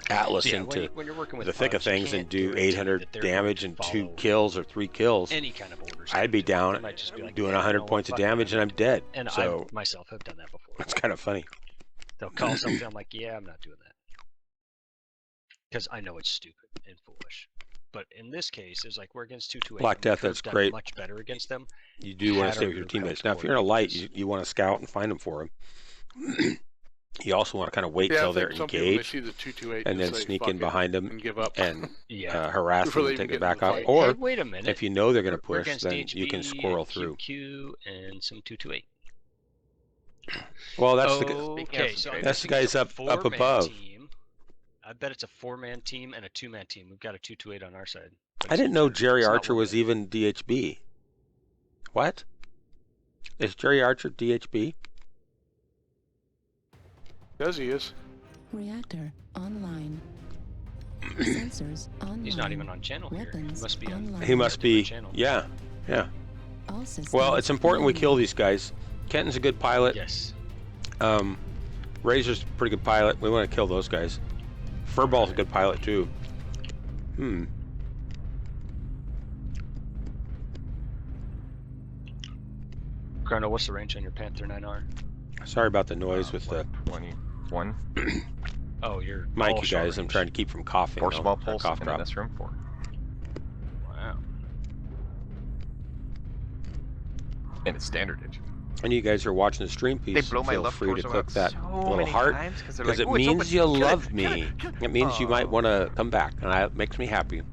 Atlas into the thick of things and do 800 damage and 2 kills or 3 kills.
Any kind of orders.
I'd be down doing 100 points of damage and I'm dead.
And
so
I myself have done that before.
It's kind of funny.
They'll call something, I'm like, yeah, I'm not doing that. Because I know it's stupid and foolish. But in this case, it's like we're against 228.
Black Death, that's great.
Much better against them.
You do want to stay with your teammates. Now, if you're in a light, you want to scout and find them for them. You also want to kind of wait till they're engaged and then sneak in behind them and harass them and take it back up. Or
wait a minute.
if you know they're going to push, then you can squirrel through.
QQ and some 228.
Well, that's
the
guys up above.
I bet it's a 4-man team and a 2-man team. We've got a 228 on our side.
I didn't know Jerry
it's not
Archer was
wounded.
even DHB. What? Is Jerry Archer DHB?
Yes, he is.
Reactor online. Sensors online.
He's not even on channel here.
Weapons
He must be on.
online.
He must be.
Channel.
Yeah, yeah.
All systems
Well, it's important we
online.
kill these guys. Kenton's a good pilot.
Yes.
Razor's a pretty good pilot. We want to kill those guys. Furball's a good pilot too.
Chrono, what's the range on your Panther 9R?
Sorry about the noise with the
21.
Oh, you're
mic,
all
you
short
guys. I'm
range.
trying to keep from coughing.
4
though.
small
Or
pulse
cough
and
drop.
an SRM 4.
Wow.
And it's standard engine.
And you guys are watching the stream piece.
blow my
feel
left
free to
torso
click
out
that
so
little
many
heart
times 'cause they're
because
like,
it
"Oh, it's
means
open.
you
Kill it,
love
kill
me.
it, kill it."
It means you might want to come back, and it makes me happy.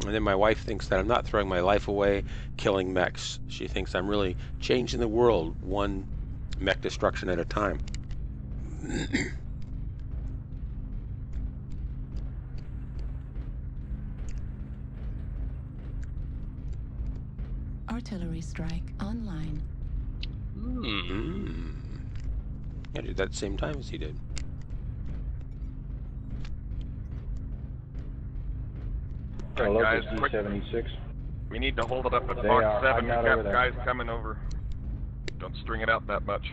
And then my wife thinks that I'm not throwing my life away killing mechs. She thinks I'm really changing the world one mech destruction at a time.
Artillery strike online.
I did that at the same time as he did.
Hello,
guys,
this is
quick.
D76.
We need to hold it up at
They
box
are
7.
hiding
We've
out
got
over there.
guys coming over. Don't string it out that much.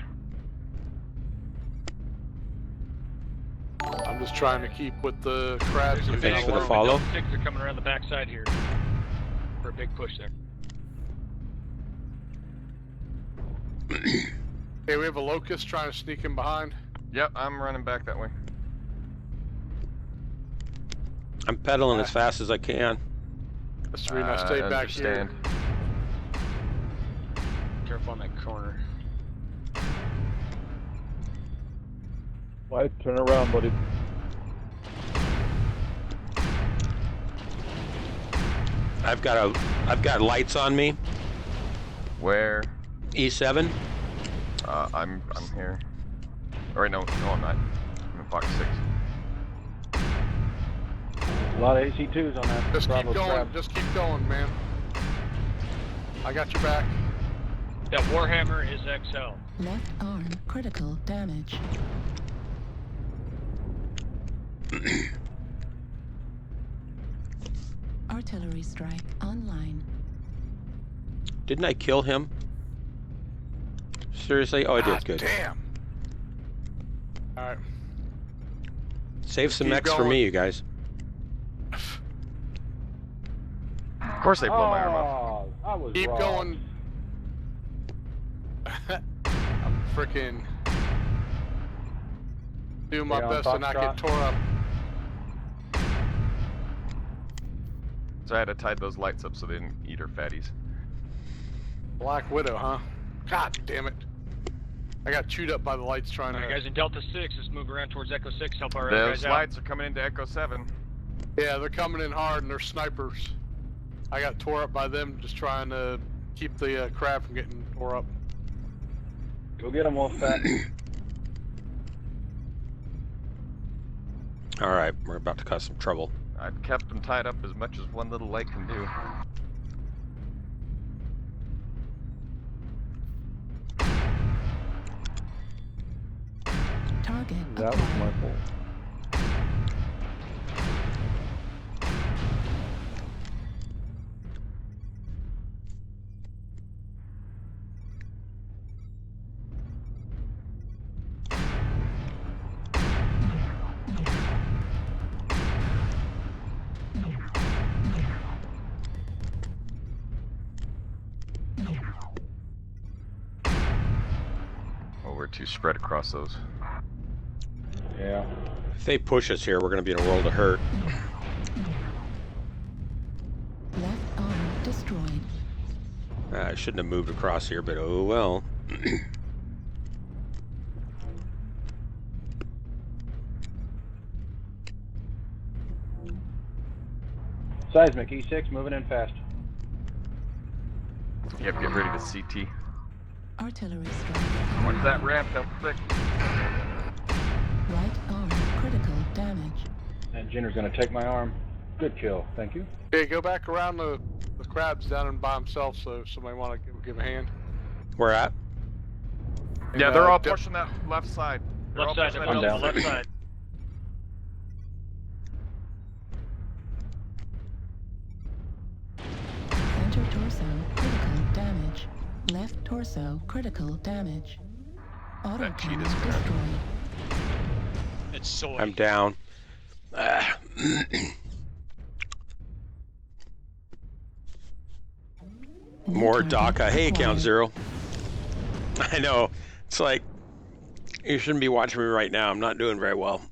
I'm just trying to keep with the crabs. and
Thanks
not
for the
alone.
follow.
Six are coming around the backside here for a big push there.
Hey, we have a locust trying to sneak in behind.
Yep, I'm running back that way.
I'm pedaling as fast as I can.
That's the reason I stay back here.
understand.
Careful on that corner.
Why turn around, buddy?
I've got lights on me.
Where?
E7.
I'm here. Or no, I'm not. I'm in box 6.
A lot of AC2s on that.
Just keep
Bravo
going.
crab.
Just keep going, man. I got your back.
That Warhammer is XL.
Left arm critical damage. Artillery strike online.
Didn't I kill him? Seriously? Oh, I did. Good.
Damn. All right.
Save some
Keep
mechs for
going.
me, you guys.
Of course they blow my arm off.
Oh, I was
Keep
wrong.
going. I'm freaking doing my
Yeah,
best to not get
Foxtrot.
tore up.
So I had to tie those lights up so they didn't eat our fatties.
Black Widow, huh? God damn it. I got chewed up by the lights trying
All right,
to...
guys in Delta 6, let's move around towards Echo 6, help our other
Those
guys out.
lights are coming into Echo 7.
Yeah, they're coming in hard and they're snipers. I got tore up by them just trying to keep the crab from getting tore up.
Go get him, Wolfpack.
All right, we're about to cause some trouble.
I've kept them tied up as much as one little light can do.
Target
That was my fault.
Oh, we're too spread across those.
Yeah.
If they push us here, we're going to be in a world of hurt.
Left arm destroyed.
I shouldn't have moved across here, but oh well.
Seismic E6 moving in fast.
Yep, get ready to CT.
Artillery strike.
Watch that ramp, Delta 6.
Right arm critical damage.
And Jenner's going to take my arm. Good kill. Thank you.
Hey, go back around the crabs down and by himself. So if somebody want to give a hand.
Where at?
Yeah, they're all pushing that left side. They're all
Left side,
pushing
they're
that
building
left
left side.
Center torso, critical damage. Left torso, critical damage. Auto cannon destroyed.
It's soy.
I'm down. More DACA. Hey, Count Zero. I know. It's like, you shouldn't be watching me right now. I'm not doing very well.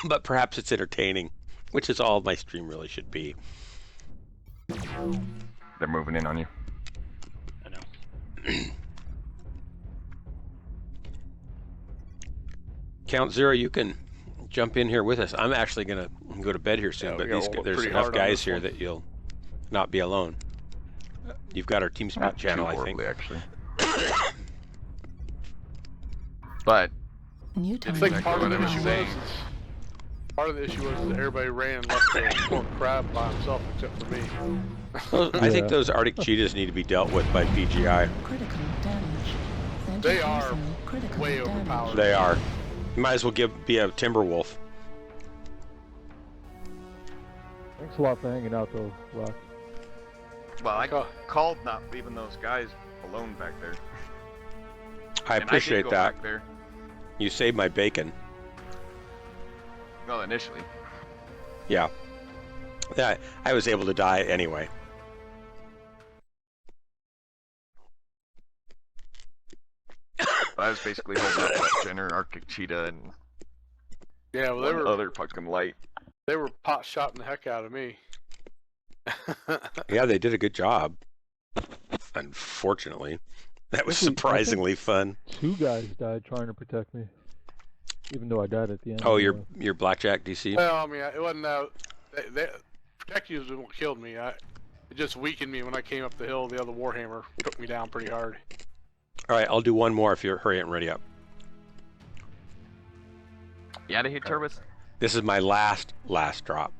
But perhaps it's entertaining, which is all my stream really should be.
They're moving in on you.
I know.
Count Zero, you can jump in here with us. I'm actually going to go to bed here soon, but there's enough guys here that you'll not be alone. You've got our TeamSpeak channel, I think.
Actually. But
it's like part of the issue was that everybody ran and left the poor crab by himself except for me.
I think those Arctic cheetahs need to be dealt with by PGI.
Critical damage.
They are way overpowered.
They are. You might as well be a timber wolf.
Thanks a lot for hanging out, though, Rock.
Well, I called not leaving those guys alone back there.
I appreciate
go
that.
Back there.
You saved my bacon.
Well, initially.
Yeah. Yeah, I was able to die anyway.
I was basically holding up that Jenner, Arctic cheetah, and
yeah, well, they were
other fucking light.
They were pot shotting the heck out of me.
Yeah, they did a good job. Unfortunately, that was surprisingly fun.
2 guys died trying to protect me, even though I died at the end.
Oh, your blackjack DC.
Well, I mean, it wasn't protect you is what killed me. It just weakened me when I came up the hill. The other Warhammer took me down pretty hard.
All right, I'll do one more if you're hurry and ready up.
You out of here, Turbis?
This is my last drop.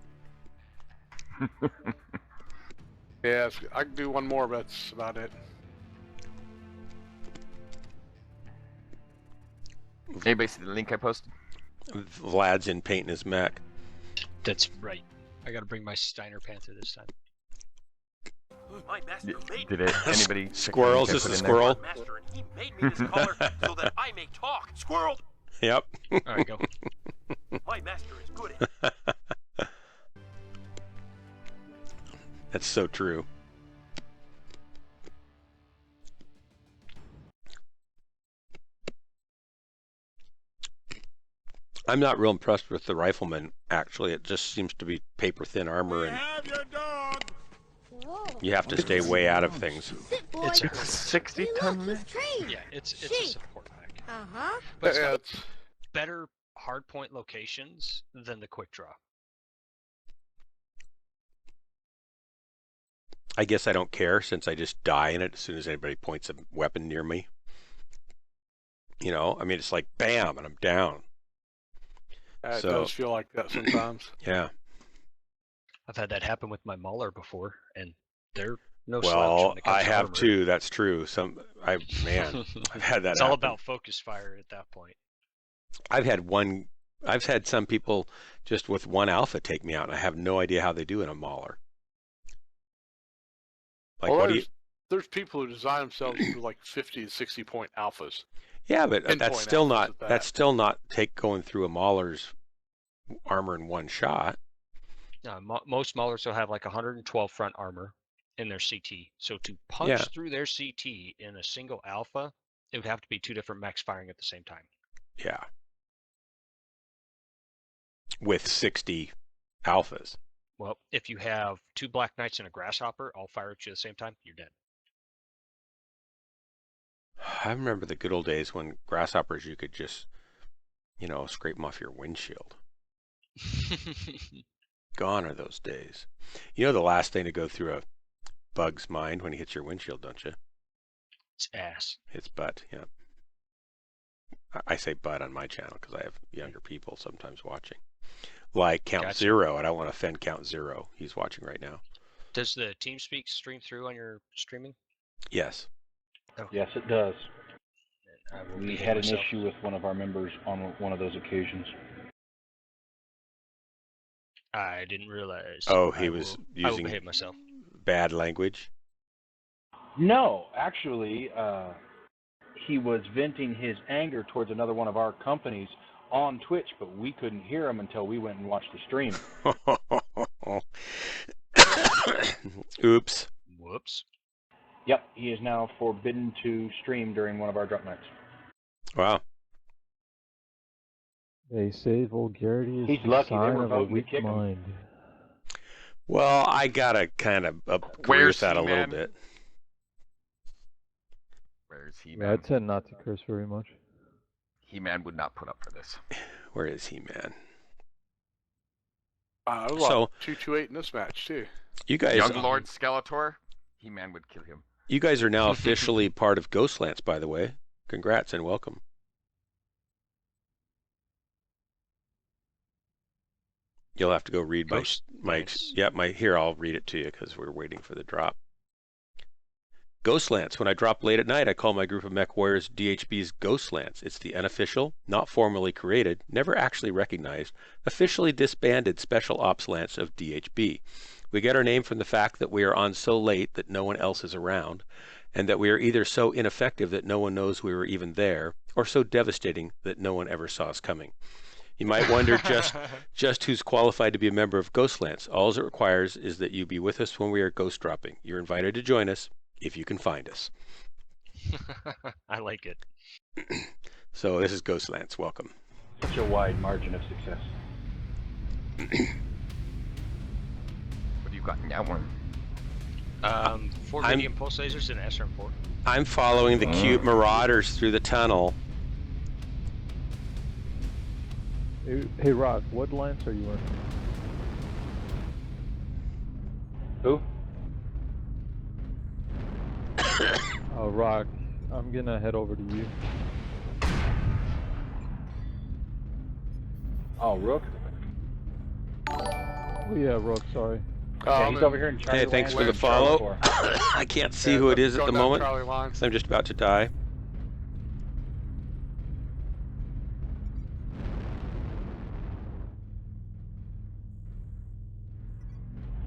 Yeah, I can do one more, but that's about it.
Anybody see the link I posted?
Vlad's in painting his mech.
That's right. I gotta bring my Steiner Panther this time.
My master made
Did it? Anybody?
Squirrels, this is a squirrel.
Master, and he made me this color so that I may talk. Squirrel.
Yep.
All right, go.
My master is good at it.
That's so true. I'm not real impressed with the rifleman, actually. It just seems to be paper-thin armor, and you have to stay way out of things.
It's a 60-ton mech?
Yeah, it's a support mech.
Uh-huh.
But it's got better hardpoint locations than the quick draw.
I guess I don't care, since I just die in it as soon as anybody points a weapon near me. You know, I mean, it's like bam, and I'm down.
It does feel like that sometimes.
Yeah.
I've had that happen with my Mauler before, and they're no
well,
slouch when it comes
I
to
have
armor.
too. That's true. I've had that.
It's all
happen.
about focus fire at that point.
I've had some people just with one alpha take me out, and I have no idea how they do in a Mauler. Like,
well,
what do you?
There's people who design themselves for like 50 to 60 point alphas.
Yeah, but that's still not
that.
That's still not going through a Mauler's armor in one shot.
Most Maulers will have like 112 front armor in their CT. So to punch through their CT in a single alpha, it would have to be 2 different mechs firing at the same time.
Yeah. With 60 alphas.
Well, if you have 2 Black Knights and a Grasshopper all fire at you at the same time, you're dead.
I remember the good old days when Grasshoppers you could just, scrape them off your windshield. Gone are those days. You know the last thing to go through a bug's mind when he hits your windshield, don't you?
It's ass.
It's butt, yeah. I say butt on my channel because I have younger people sometimes watching. like Count
Gotcha.
Zero. I don't want to offend Count Zero. He's watching right now.
Does the TeamSpeak stream through on your streaming?
Yes.
Yes, it does.
I will
We
behave
had an
myself.
issue with one of our members on one of those occasions.
I didn't realize.
Oh,
I
he was
will
using
behave myself.
bad language.
No, actually, he was venting his anger towards another one of our companies on Twitch, but we couldn't hear him until we went and watched the stream.
Oops.
Whoops.
Yep, he is now forbidden to stream during one of our drop nights.
Wow.
They say vulgarity is
He's
the
lucky they
sign
were
of a
voting to
weak
kick him.
mind.
Well, I gotta kind of agree
Where's
with that a little
He-Man?
bit.
Where's
Yeah, I
He-Man?
tend not to curse very much.
He-Man would not put up for this.
Where is He-Man?
There's a
So-
lot of 228 in this match too.
You guys,
Young Lord Skeletor, He-Man would kill him.
you guys are now officially part of Ghostlands, by the way. Congrats and welcome. You'll have to go read my here. I'll read it to you because we're waiting for the drop. Ghostlands. When I drop late at night, I call my group of Mechwarriors DHB's Ghostlands. It's the unofficial, not formally created, never actually recognized, officially disbanded special ops lance of DHB. We get our name from the fact that we are on so late that no one else is around, and that we are either so ineffective that no one knows we were even there, or so devastating that no one ever saw us coming. You might wonder just who's qualified to be a member of Ghostlands. All it requires is that you be with us when we are ghost dropping. You're invited to join us if you can find us.
I like it.
So this is Ghostlands. Welcome.
Such a wide margin of success.
What do you got in that one?
4 medium pulse lasers and SRM4.
I'm following the cute Marauders through the tunnel.
Hey, Rock, what lance are you in?
Who?
Rock, I'm gonna head over to you.
Oh, Rook?
Oh yeah, Rook, sorry.
Yeah, he's over here in Charlie
Hey, thanks
Land
for the
and Charlie
follow.
4.
I can't see who it is at the
going down
moment.
Charlie line.
'Cause I'm just about to die.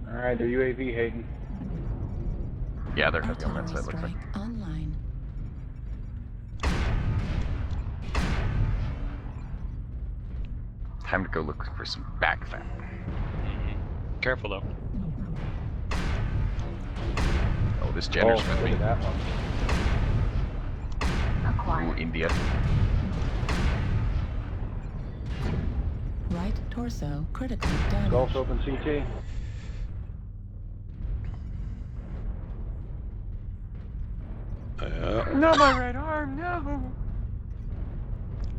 Alright, they're UAV hating.
Yeah, they're heavy on that side, looks like.
Online.
Time to go look for some back fat.
Careful though.
Oh, this Jenner's
Oh,
with
look
me.
at that one.
Ooh, India.
Right torso critical damage.
Gulf's open CT.
No, my right arm, no!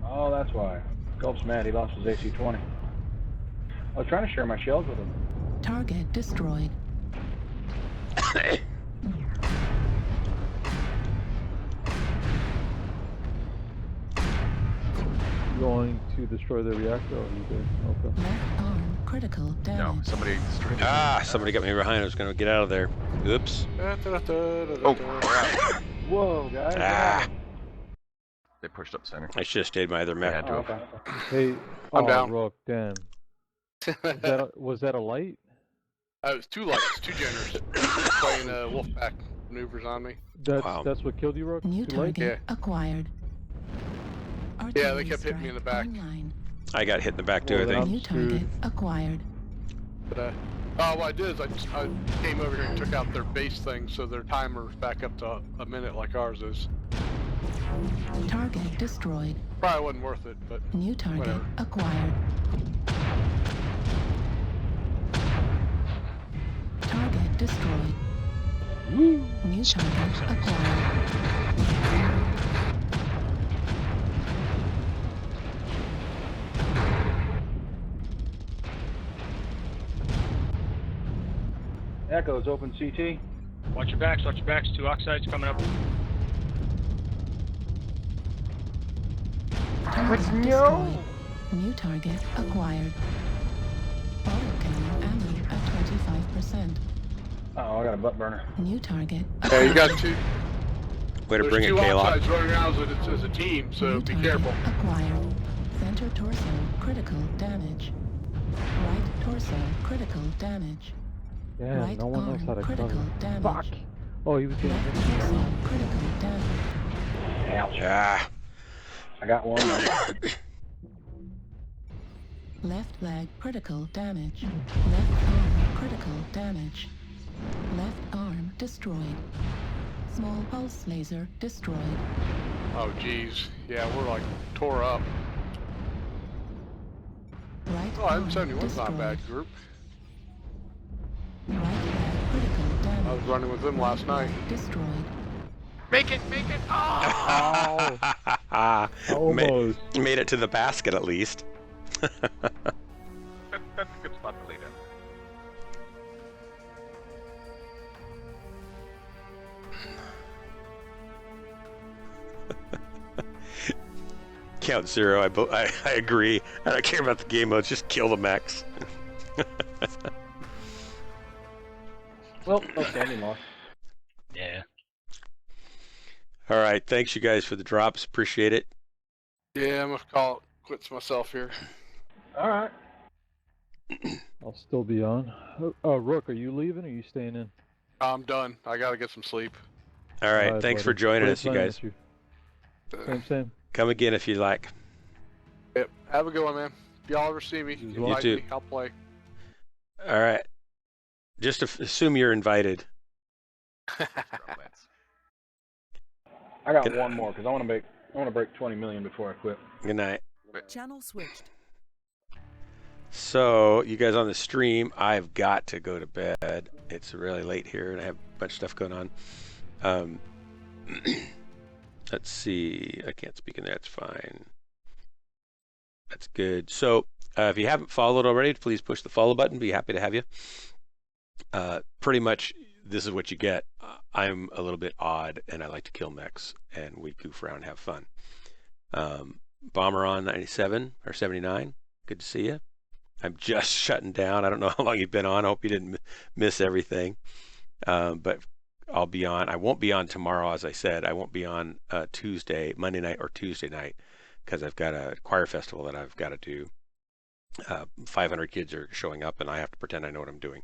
Oh, that's why. Gulf's mad, he lost his AC-20. I was trying to share my shells with him.
Target destroyed.
Going to destroy the reactor? Or you did? Okay.
Left arm critical damage.
No, somebody destroyed it.
Ah, somebody got me behind. I was going to get out of there. Oops.
Oh, crap.
Whoa, guys.
Ah,
They pushed up center.
I should have stayed my other
They
mech.
had to have.
Okay.
Hey,
I'm down.
Rook, damn. Was that a light?
It was two lights, two generators playing Wolfpack maneuvers on me.
That's what killed you, Rook?
New
Too late?
target acquired.
Yeah, they
Artillery
kept hitting me in the back.
strike online.
I got hit in the back too, I
Well,
think.
New target acquired.
But what I did is I came over here and took out their base thing, so their timer's back up to a minute like ours is.
Target destroyed.
Probably wasn't worth it, but
New target
whatever.
acquired. Target destroyed. New target acquired.
Echo's open CT.
Watch your backs, watch your backs. 2 oxides coming up.
Target destroyed. New target acquired. Auto cannon ammo at 25%.
Oh, I got a butt burner.
New target.
Yeah, you got two.
Way to
There's
bring it,
two
K-Lock.
offsides running around as a team, so be careful.
Acquired. Center torso critical damage. Right torso critical damage.
Yeah,
Right
no one knows
arm
how to
critical
cover.
damage.
Fuck! Oh, he was getting
Left
hit.
torso critical damage.
Ouch.
Ah.
I got one.
Left leg critical damage. Left arm critical damage. Left arm destroyed. Small pulse laser destroyed.
Oh, geez. Yeah, we're like tore up.
Right
Oh,
arm
M71's not a
destroyed.
bad group.
Right leg critical damage.
I was running with them last night.
Destroyed.
Make it! Oh!
Almost.
Made it to the basket at least.
That's a good spot to lay down.
Count zero. I agree. I don't care about the game modes. Just kill the mechs.
Well, no standing loss.
Yeah.
All right. Thanks, you guys, for the drops. Appreciate it.
Yeah, I'm gonna call it quits myself here.
All right.
I'll still be on. Rook, are you leaving or are you staying in?
I'm done. I gotta get some sleep.
All right.
Alright,
Thanks for
buddy.
joining
Great
us, you
playing
guys.
with you. Same.
Come again if you like.
Yep. Have a good one, man. If y'all ever see me,
You
invite
too.
me. I'll play.
All right. Just assume you're invited.
I got one more because I want to break 20 million before I quit.
Good night.
Channel switched.
So, you guys on the stream, I've got to go to bed. It's really late here, and I have a bunch of stuff going on. Let's see. I can't speak in there. That's fine. That's good. So, if you haven't followed already, please push the follow button. Be happy to have you. Pretty much, this is what you get. I'm a little bit odd, and I like to kill mechs, and we goof around and have fun. Bomber on 97 or 79. Good to see you. I'm just shutting down. I don't know how long you've been on. I hope you didn't miss everything. But I'll be on. I won't be on tomorrow, as I said. I won't be on Monday night or Tuesday night, because I've got a choir festival that I've got to do. 500 kids are showing up, and I have to pretend I know what I'm doing.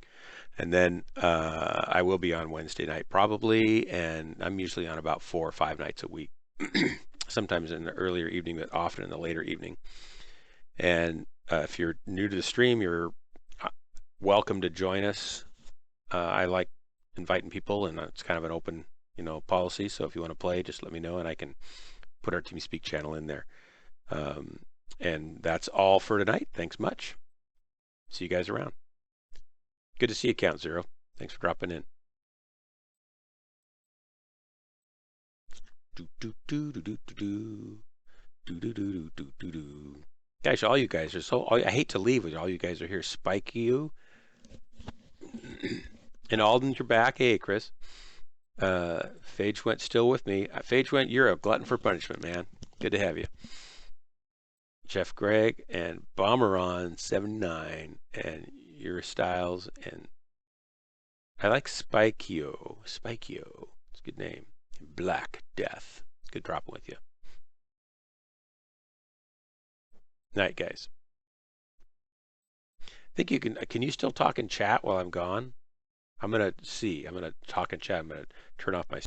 And then I will be on Wednesday night probably, and I'm usually on about 4 or 5 nights a week. Sometimes in the earlier evening, but often in the later evening. And if you're new to the stream, you're welcome to join us. I like inviting people, and it's kind of an open, policy. So if you want to play, just let me know, and I can put our TeamSpeak channel in there. And that's all for tonight. Thanks much. See you guys around. Good to see you, Count Zero. Thanks for dropping in. Guys, all you guys are so. I hate to leave, but all you guys are here. Spike you. And Alden's, you're back. Hey, Chris. Phage went still with me. Phage went, you're a glutton for punishment, man. Good to have you. Jeff Gregg and Bomberon 79 and your Styles, and I like Spikeo. Spikeo. It's a good name. Black Death. Good dropping with you. Night, guys. I think you can you still talk and chat while I'm gone? I'm going to see. I'm going to talk and chat. I'm going to turn off my